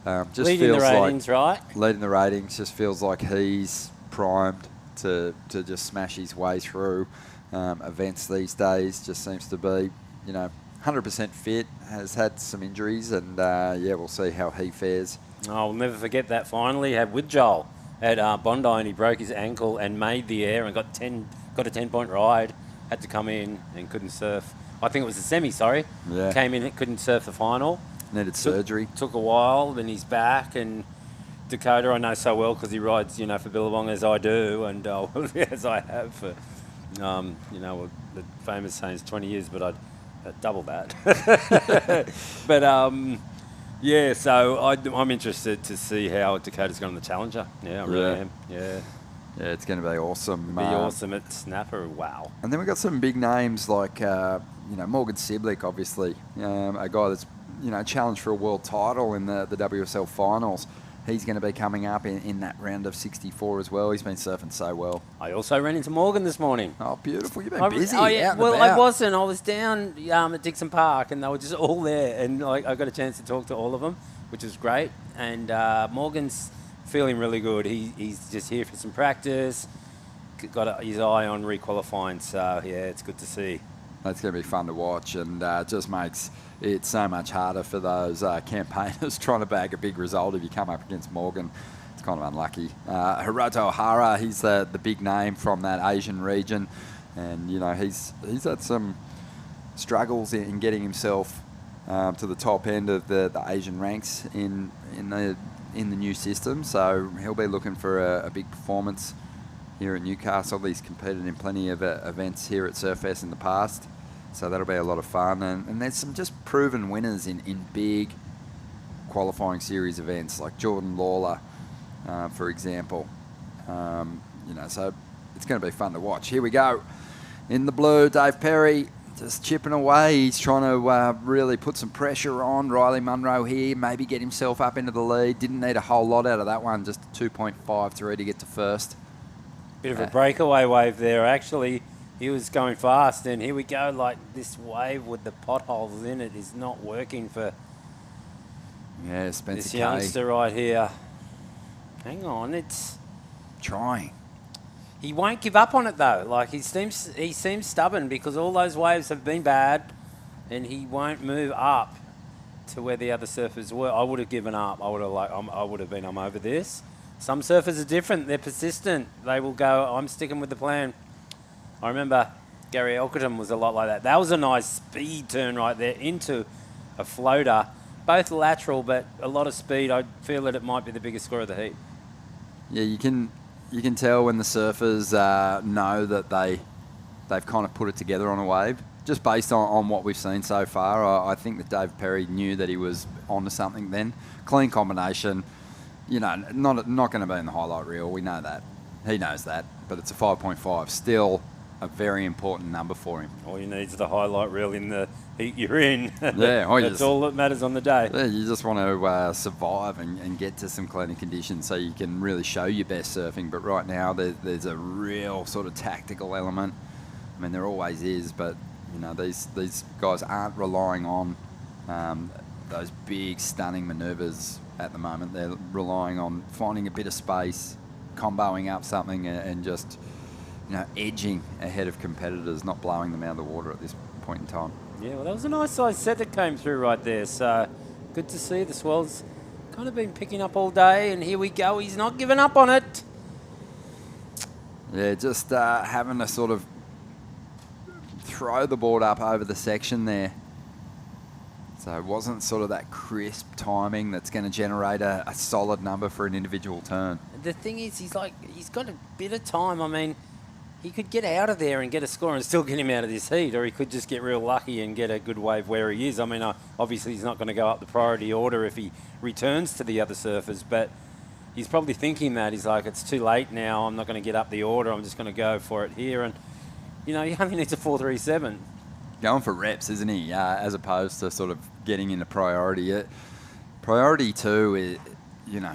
just leading feels the ratings, right? Leading the ratings, just feels like he's primed to just smash his way through events these days. Just seems to be, 100% fit, has had some injuries, and we'll see how he fares. I'll never forget that final he had with Joel at Bondi, and he broke his ankle and made the air and got a 10-point ride, had to come in and couldn't surf. I think it was the semi, Yeah. Came in, couldn't surf the final. Needed surgery. Took a while, then he's back, and Dakota I know so well because he rides, for Billabong as I do, and as I have for, the famous saying is 20 years, but I'd double that. But, so I'm interested to see how Dakota's gone on the Challenger. Yeah, I really am. Yeah. Yeah, it's going to be awesome. It'll be awesome at Snapper. Wow. And then we've got some big names like, Morgan Siblick, obviously, a guy that's, challenged for a world title in the WSL finals. He's going to be coming up in that round of 64 as well. He's been surfing so well. I also ran into Morgan this morning. Oh, beautiful. You've been busy. I wasn't. I was down at Dixon Park, and they were just all there. And I got a chance to talk to all of them, which is great. And Morgan's feeling really good. He's just here for some practice. Got his eye on requalifying, so yeah, it's good to see. That's going to be fun to watch, and just makes it so much harder for those campaigners trying to bag a big result if you come up against Morgan. It's kind of unlucky. Hiroto Ohara, he's the big name from that Asian region, and you know he's had some struggles in getting himself to the top end of the Asian ranks in the new system. So he'll be looking for a big performance here at Newcastle. He's competed in plenty of events here at Surfest in the past, so that'll be a lot of fun. And there's some just proven winners in big qualifying series events, like Jordan Lawler, for example. You know, so it's going to be fun to watch. Here we go. In the blue, Dave Perry just chipping away. He's trying to really put some pressure on Riley Munro here, maybe get himself up into the lead. Didn't need a whole lot out of that one, just 2.53 to get to first. Bit of a breakaway wave there. Actually, he was going fast, and here we go. Like, this wave with the potholes in it is not working for Spencer this Kay. youngster right here. Hang on, it's trying. He won't give up on it though. Like, he seems stubborn because all those waves have been bad, and he won't move up to where the other surfers were. I would have given up. I would have been I'm over this. Some surfers are different. They're persistent. They will go, I'm sticking with the plan. I remember Gary Elkerton was a lot like that. That was a nice speed turn right there into a floater. Both lateral, but a lot of speed. I feel that it might be the biggest score of the heat. Yeah, you can tell when the surfers know that they've kind of put it together on a wave. Just based on what we've seen so far, I think that Dave Perry knew that he was onto something then. Clean combination. You know, not going to be in the highlight reel. We know that. He knows that. But it's a 5.5. Still a very important number for him. All you need is the highlight reel in the heat you're in. Yeah, That's all that matters on the day. Yeah, you just want to survive and get to some cleaner conditions so you can really show your best surfing. But right now, there's a real sort of tactical element. I mean, there always is, but you know, these guys aren't relying on those big, stunning manoeuvres at the moment. They're relying on finding a bit of space, comboing up something, and just, you know, edging ahead of competitors, not blowing them out of the water at this point in time. Yeah, well, that was a nice size set that came through right there. So good to see. The swell's kind of been picking up all day, and here we go. He's not giving up on it. Yeah, just having to sort of throw the board up over the section there. So it wasn't sort of that crisp timing that's going to generate a solid number for an individual turn. The thing is, he's got a bit of time. I mean, he could get out of there and get a score and still get him out of this heat, or he could just get real lucky and get a good wave where he is. I mean, obviously he's not going to go up the priority order if he returns to the other surfers, but he's probably thinking that. He's like, it's too late now. I'm not going to get up the order. I'm just going to go for it here. And, you know, he only needs a 4.37. Going for reps, isn't he? As opposed to sort of getting into priority. Priority 2 is, you know,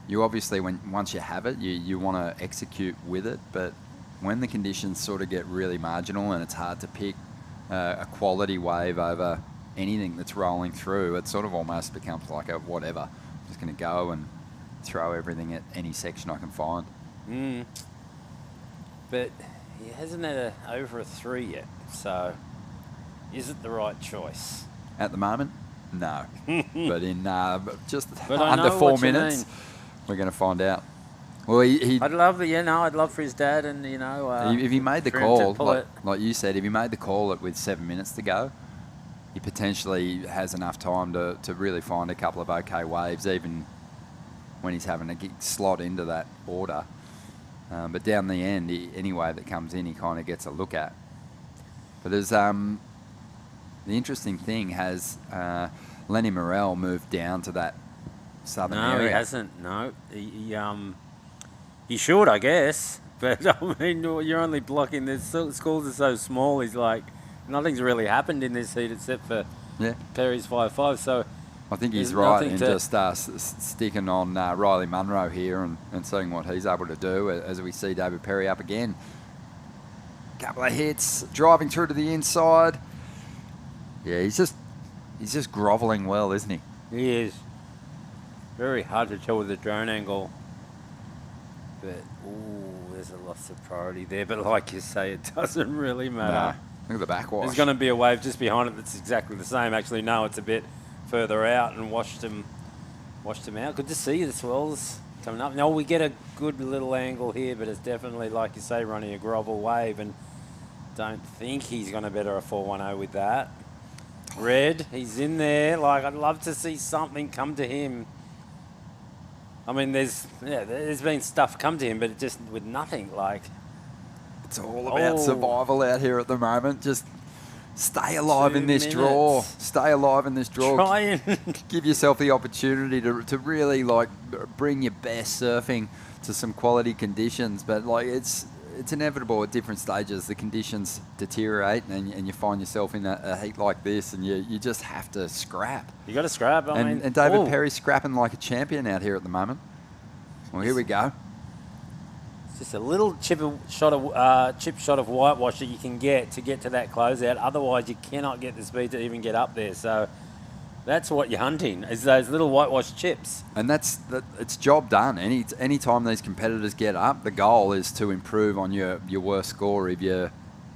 you obviously, once you have it, you want to execute with it, but when the conditions sort of get really marginal and it's hard to pick a quality wave over anything that's rolling through, it sort of almost becomes like a whatever. I'm just going to go and throw everything at any section I can find. But he hasn't had over a 3 yet, so is it the right choice? At the moment, no. But in just but under 4 minutes, we're going to find out. Well, I'd love for his dad, and you know, if he made the call, like you said, if he made the call with 7 minutes to go, he potentially has enough time to really find a couple of okay waves, even when he's having to slot into that order. But down the end, any wave that comes in, he kind of gets a look at. But there's the interesting thing, has Lenny Morrell moved down to that southern area? No, he hasn't. No, he should, I guess. But I mean, you're only blocking. The schools are so small. He's like, nothing's really happened in this heat except for Perry's 5.5. So I think he's right in just sticking on Riley Munro here and seeing what he's able to do as we see David Perry up again. Couple of hits, driving through to the inside. Yeah, he's just grovelling well, isn't he? He is. Very hard to tell with the drone angle. But, there's a loss of priority there. But like you say, it doesn't really matter. No. Look at the backwash. There's going to be a wave just behind it that's exactly the same. Actually, no, it's a bit further out and washed them out. Good to see the swells coming up. Now, we get a good little angle here, but it's definitely, like you say, Ronnie, a grovel wave. And don't think he's going to better a 410 with that. Red, he's in there. Like, I'd love to see something come to him. I mean, there's been stuff come to him, but just with nothing. Like, it's all about survival out here at the moment. Just stay alive in this draw. Stay alive in this draw. Try and give yourself the opportunity to really like bring your best surfing to some quality conditions. But like it's inevitable at different stages. The conditions deteriorate, and you find yourself in a heat like this, and you just have to scrap. You got to scrap. And David Perry's scrapping like a champion out here at the moment. Well, here we go. It's just a little chip shot of whitewash that you can get to that closeout. Otherwise, you cannot get the speed to even get up there. So that's what you're hunting, is those little whitewash chips. And it's job done. Any time these competitors get up, the goal is to improve on your worst score if you're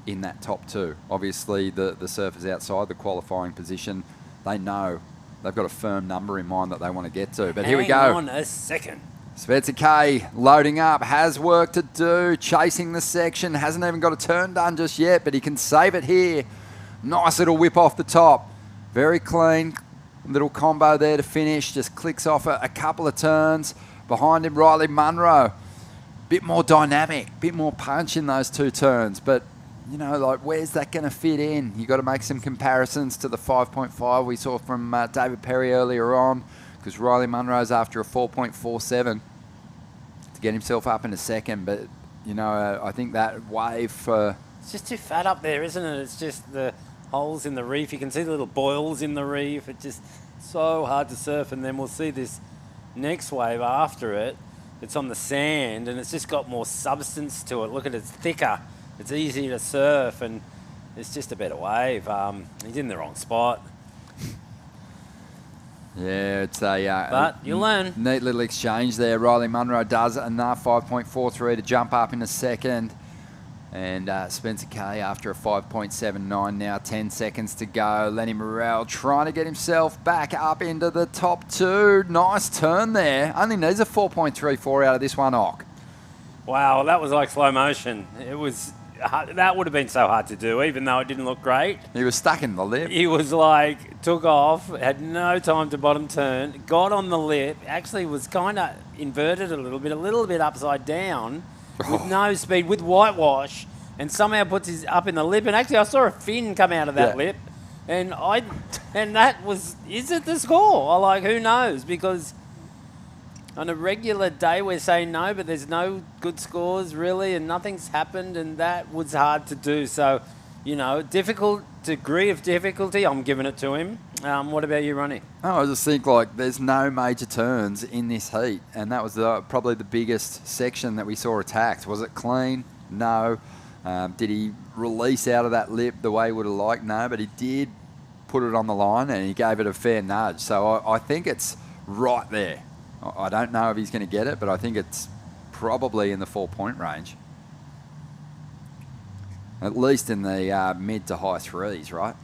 in that top two. Obviously, the surfers outside the qualifying position, they know they've got a firm number in mind that they want to get to. But here we go. Hang on a second. Spencer K loading up, has work to do, chasing the section, hasn't even got a turn done just yet, but he can save it here. Nice little whip off the top. Very clean. Little combo there to finish. Just clicks off a couple of turns. Behind him, Riley Munro. Bit more dynamic, bit more punch in those two turns. But, you know, like, where's that going to fit in? You got to make some comparisons to the 5.5 we saw from David Perry earlier on, because Riley Munro's after a 4.47 to get himself up in a second. But, you know, I think that wave for... It's just too fat up there, isn't it? It's just the holes in the reef. You can see the little boils in the reef. It's just so hard to surf. And then we'll see this next wave after it. It's on the sand, and it's just got more substance to it. Look at it, it's thicker. It's easier to surf, and it's just a better wave. He's in the wrong spot. Yeah, it's a but you learn. Neat little exchange there. Riley Munro does enough, 5.43 to jump up in a second. And Spencer K after a 5.79 now, 10 seconds to go. Lenny Morrell trying to get himself back up into the top two. Nice turn there. Only needs a 4.34 out of this one, Ock. Wow, that was like slow motion. It was... That would have been so hard to do, even though it didn't look great. He was stuck in the lip. He was like, took off, had no time to bottom turn, got on the lip, actually was kind of inverted a little bit upside down, with no speed, with whitewash, and somehow puts his up in the lip. And actually, I saw a fin come out of that lip, and that was, is it the score? Who knows? Because on a regular day, we're saying no, but there's no good scores, really, and nothing's happened, and that was hard to do. So, you know, degree of difficulty, I'm giving it to him. What about you, Ronnie? Oh, I just think, like, there's no major turns in this heat, and that was probably the biggest section that we saw attacked. Was it clean? No. Did he release out of that lip the way he would have liked? No, but he did put it on the line, and he gave it a fair nudge. So I think it's right there. I don't know if he's going to get it, but I think it's probably in the 4-point range. At least in the mid to high threes, right?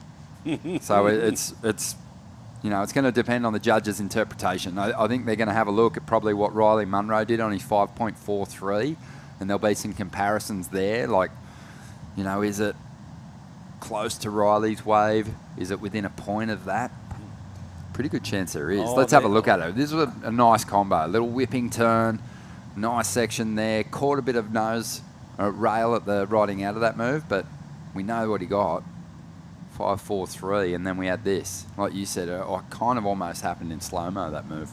So it's you know, it's going to depend on the judge's interpretation. I think they're going to have a look at probably what Riley Munro did on his 5.43, and there'll be some comparisons there. Like, you know, is it close to Riley's wave? Is it within a point of that? Pretty good chance there is. Let's have a look at it. This was a nice combo. A little whipping turn, nice section there. Caught a bit of nose rail at the riding out of that move, but we know what he got. 5.43, and then we had this. Like you said, it kind of almost happened in slow-mo, that move.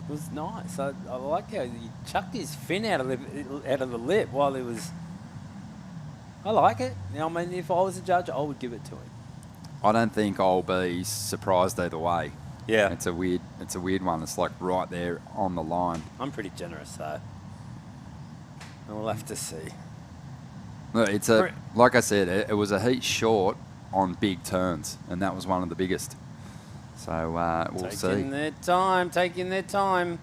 It was nice. I like how he chucked his fin out of the lip while he was... I like it. I mean, if I was a judge, I would give it to him. I don't think I'll be surprised either way. Yeah. It's a weird one. It's like right there on the line. I'm pretty generous, though. And we'll have to see. Look, like I said, it was a heat short on big turns, and that was one of the biggest. So we'll see. Taking their time.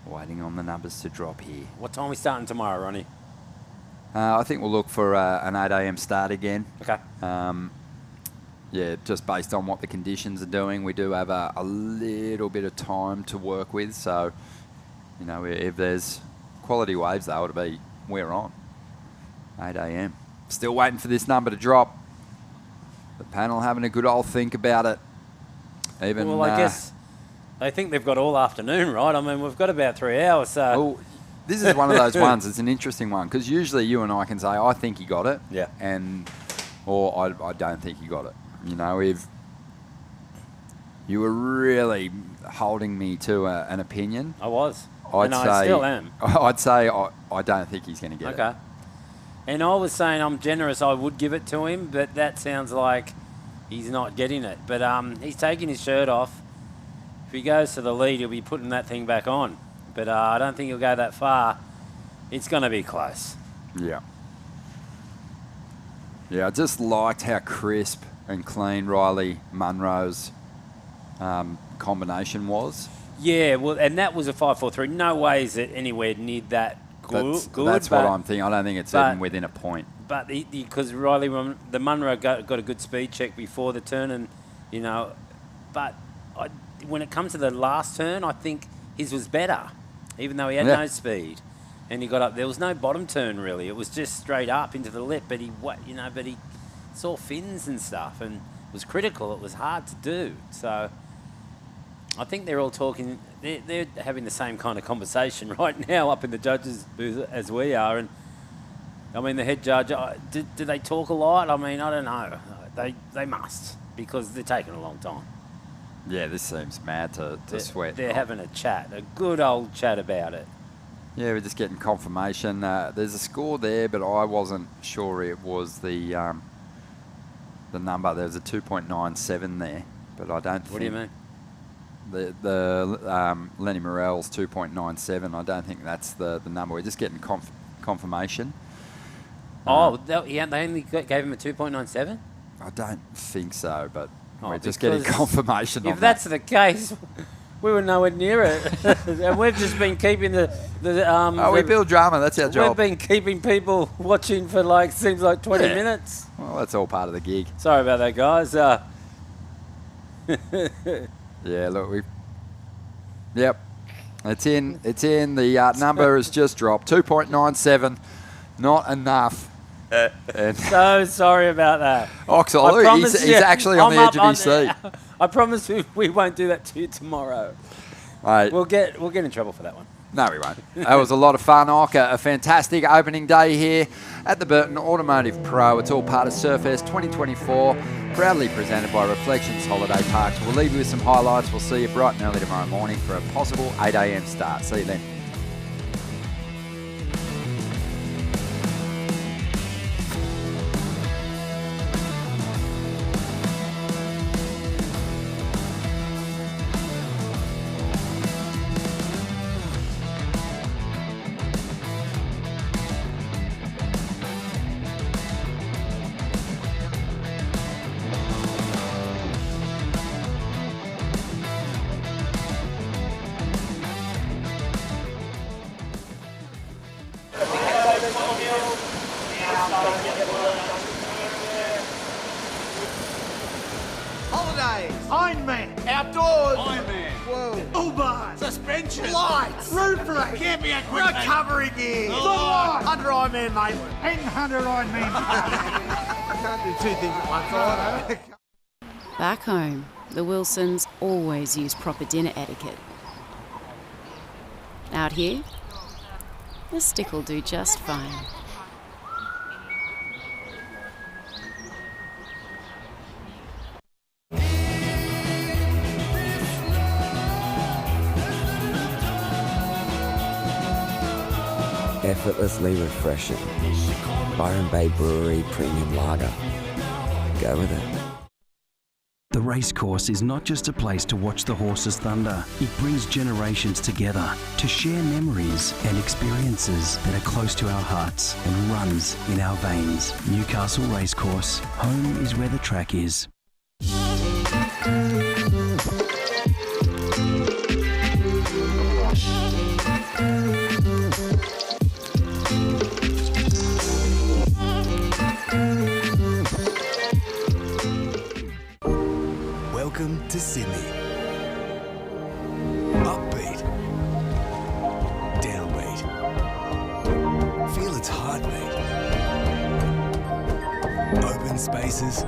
Waiting on the numbers to drop here. What time are we starting tomorrow, Ronnie? I think we'll look for an 8 a.m. start again. Okay. Yeah, just based on what the conditions are doing, we do have a little bit of time to work with. So, you know, if there's quality waves, though, it'll be we're on. 8 a.m. Still waiting for this number to drop. The panel having a good old think about it. Even well, I guess they think they've got all afternoon, right? I mean, we've got about 3 hours, so... Well, this is one of those ones. It's an interesting one because usually you and I can say, I think you got it. Yeah. Or I don't think you got it. You know, if you were really holding me to an opinion. I was. I still am. I'd say I don't think he's going to get it. Okay. And I was saying I'm generous. I would give it to him, but that sounds like he's not getting it. But he's taking his shirt off. If he goes to the lead, he'll be putting that thing back on. But I don't think he'll go that far. It's going to be close. Yeah. Yeah, I just liked how crisp and clean Riley Munro's combination was. Yeah, well, and that was a 5.43. No way is it anywhere near that good. That's what I'm thinking. I don't think it's even within a point. But because Riley, the Munro got a good speed check before the turn, and you know, but when it comes to the last turn, I think his was better, even though he had no speed, and he got up. There was no bottom turn really. It was just straight up into the lip. But he saw fins and stuff, and it was critical. It was hard to do. So I think they're all talking. They're having the same kind of conversation right now up in the judges' booth as we are, and. I mean, the head judge, do they talk a lot? I mean, I don't know. They must, because they're taking a long time. Yeah, this seems mad to sweat. They're having a chat, a good old chat about it. Yeah, we're just getting confirmation. There's a score there, but I wasn't sure it was the number. There's a 2.97 there, but I don't think... What do you mean? The Lenny Morell's 2.97, I don't think that's the number. We're just getting confirmation. They only gave him a 2.97? I don't think so, but we're just getting confirmation on that. If that's the case, we were nowhere near it. And we've just been keeping we build drama, that's our job. We've been keeping people watching for seems like 20 minutes. Well, that's all part of the gig. Sorry about that, guys. Yeah, look, Yep. It's in. The number has just dropped. 2.97. Not enough. So sorry about that. Oxo, he's actually on the edge of his seat. I promise we won't do that to you tomorrow. Right. We'll get in trouble for that one. No, we won't. That was a lot of fun, a fantastic opening day here at the Burton Automotive Pro. It's all part of Surfest 2024, proudly presented by Reflections Holiday Parks. We'll leave you with some highlights. We'll see you bright and early tomorrow morning for a possible 8 a.m. start. See you then. Holidays, Ironman, outdoors, Ironman, whoa, Uber, suspension, lights, roof rack, camping equipment, recovery gear, under Ironman, mate, and under Ironman. I can't do two things at once, right? Back home, the Wilsons always use proper dinner etiquette. Out here, the stick will do just fine. Effortlessly refreshing. Byron Bay Brewery Premium Lager. Go with it. The Racecourse is not just a place to watch the horses thunder. It brings generations together to share memories and experiences that are close to our hearts and runs in our veins. Newcastle Racecourse. Home is where the track is. Welcome to Sydney. Upbeat. Downbeat. Feel its heartbeat. Open spaces.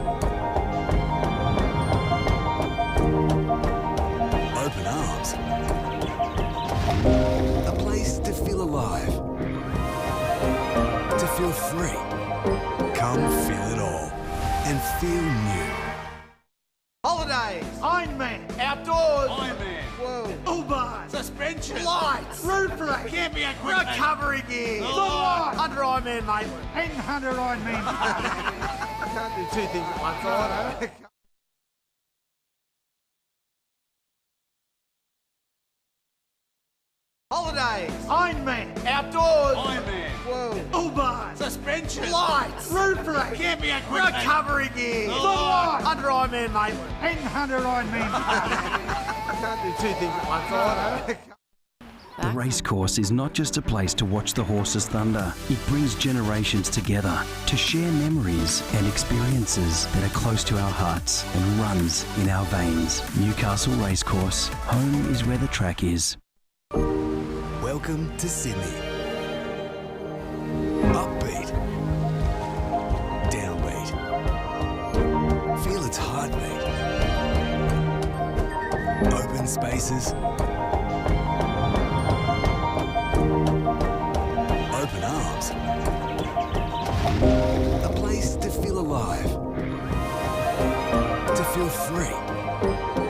Open arms. A place to feel alive. To feel free. Come feel it all and feel new. Holidays, Ironman, outdoors, Ironman, whoa, Uber, suspension, lights, roof rack, camping equipment, recovery gear, under Ironman, mate, and 100 Ironman. I can't do two things at once, I Holidays, Ironman, outdoors, Ironman, whoa, Uber, suspension, lights, roof rack, camping equipment, recovery gear, under Ironman, mate, and 100 Ironman. I can't do two things at once, I The Racecourse is not just a place to watch the horses thunder. It brings generations together to share memories and experiences that are close to our hearts and runs in our veins. Newcastle Racecourse. Home is where the track is. Welcome to Sydney. Upbeat. Downbeat. Feel its heartbeat. Open spaces. Open arms. A place to feel alive. To feel free.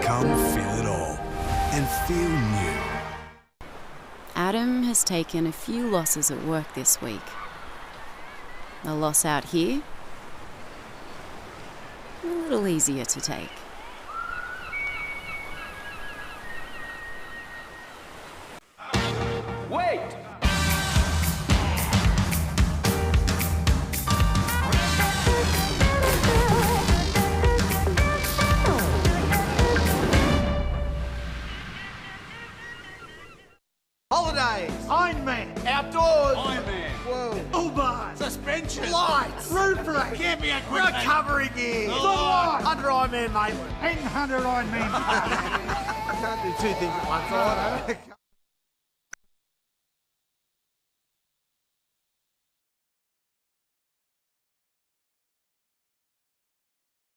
Come feel it all and feel new. Adam has taken a few losses at work this week. A loss out here, a little easier to take. Wait! Holidays, Ironman, outdoors, Ironman, whoa, Uber, suspension, lights, roof rack, camping equipment, recovery gear, under Ironman, mate, and 100 Ironman. I can't do two things at once, I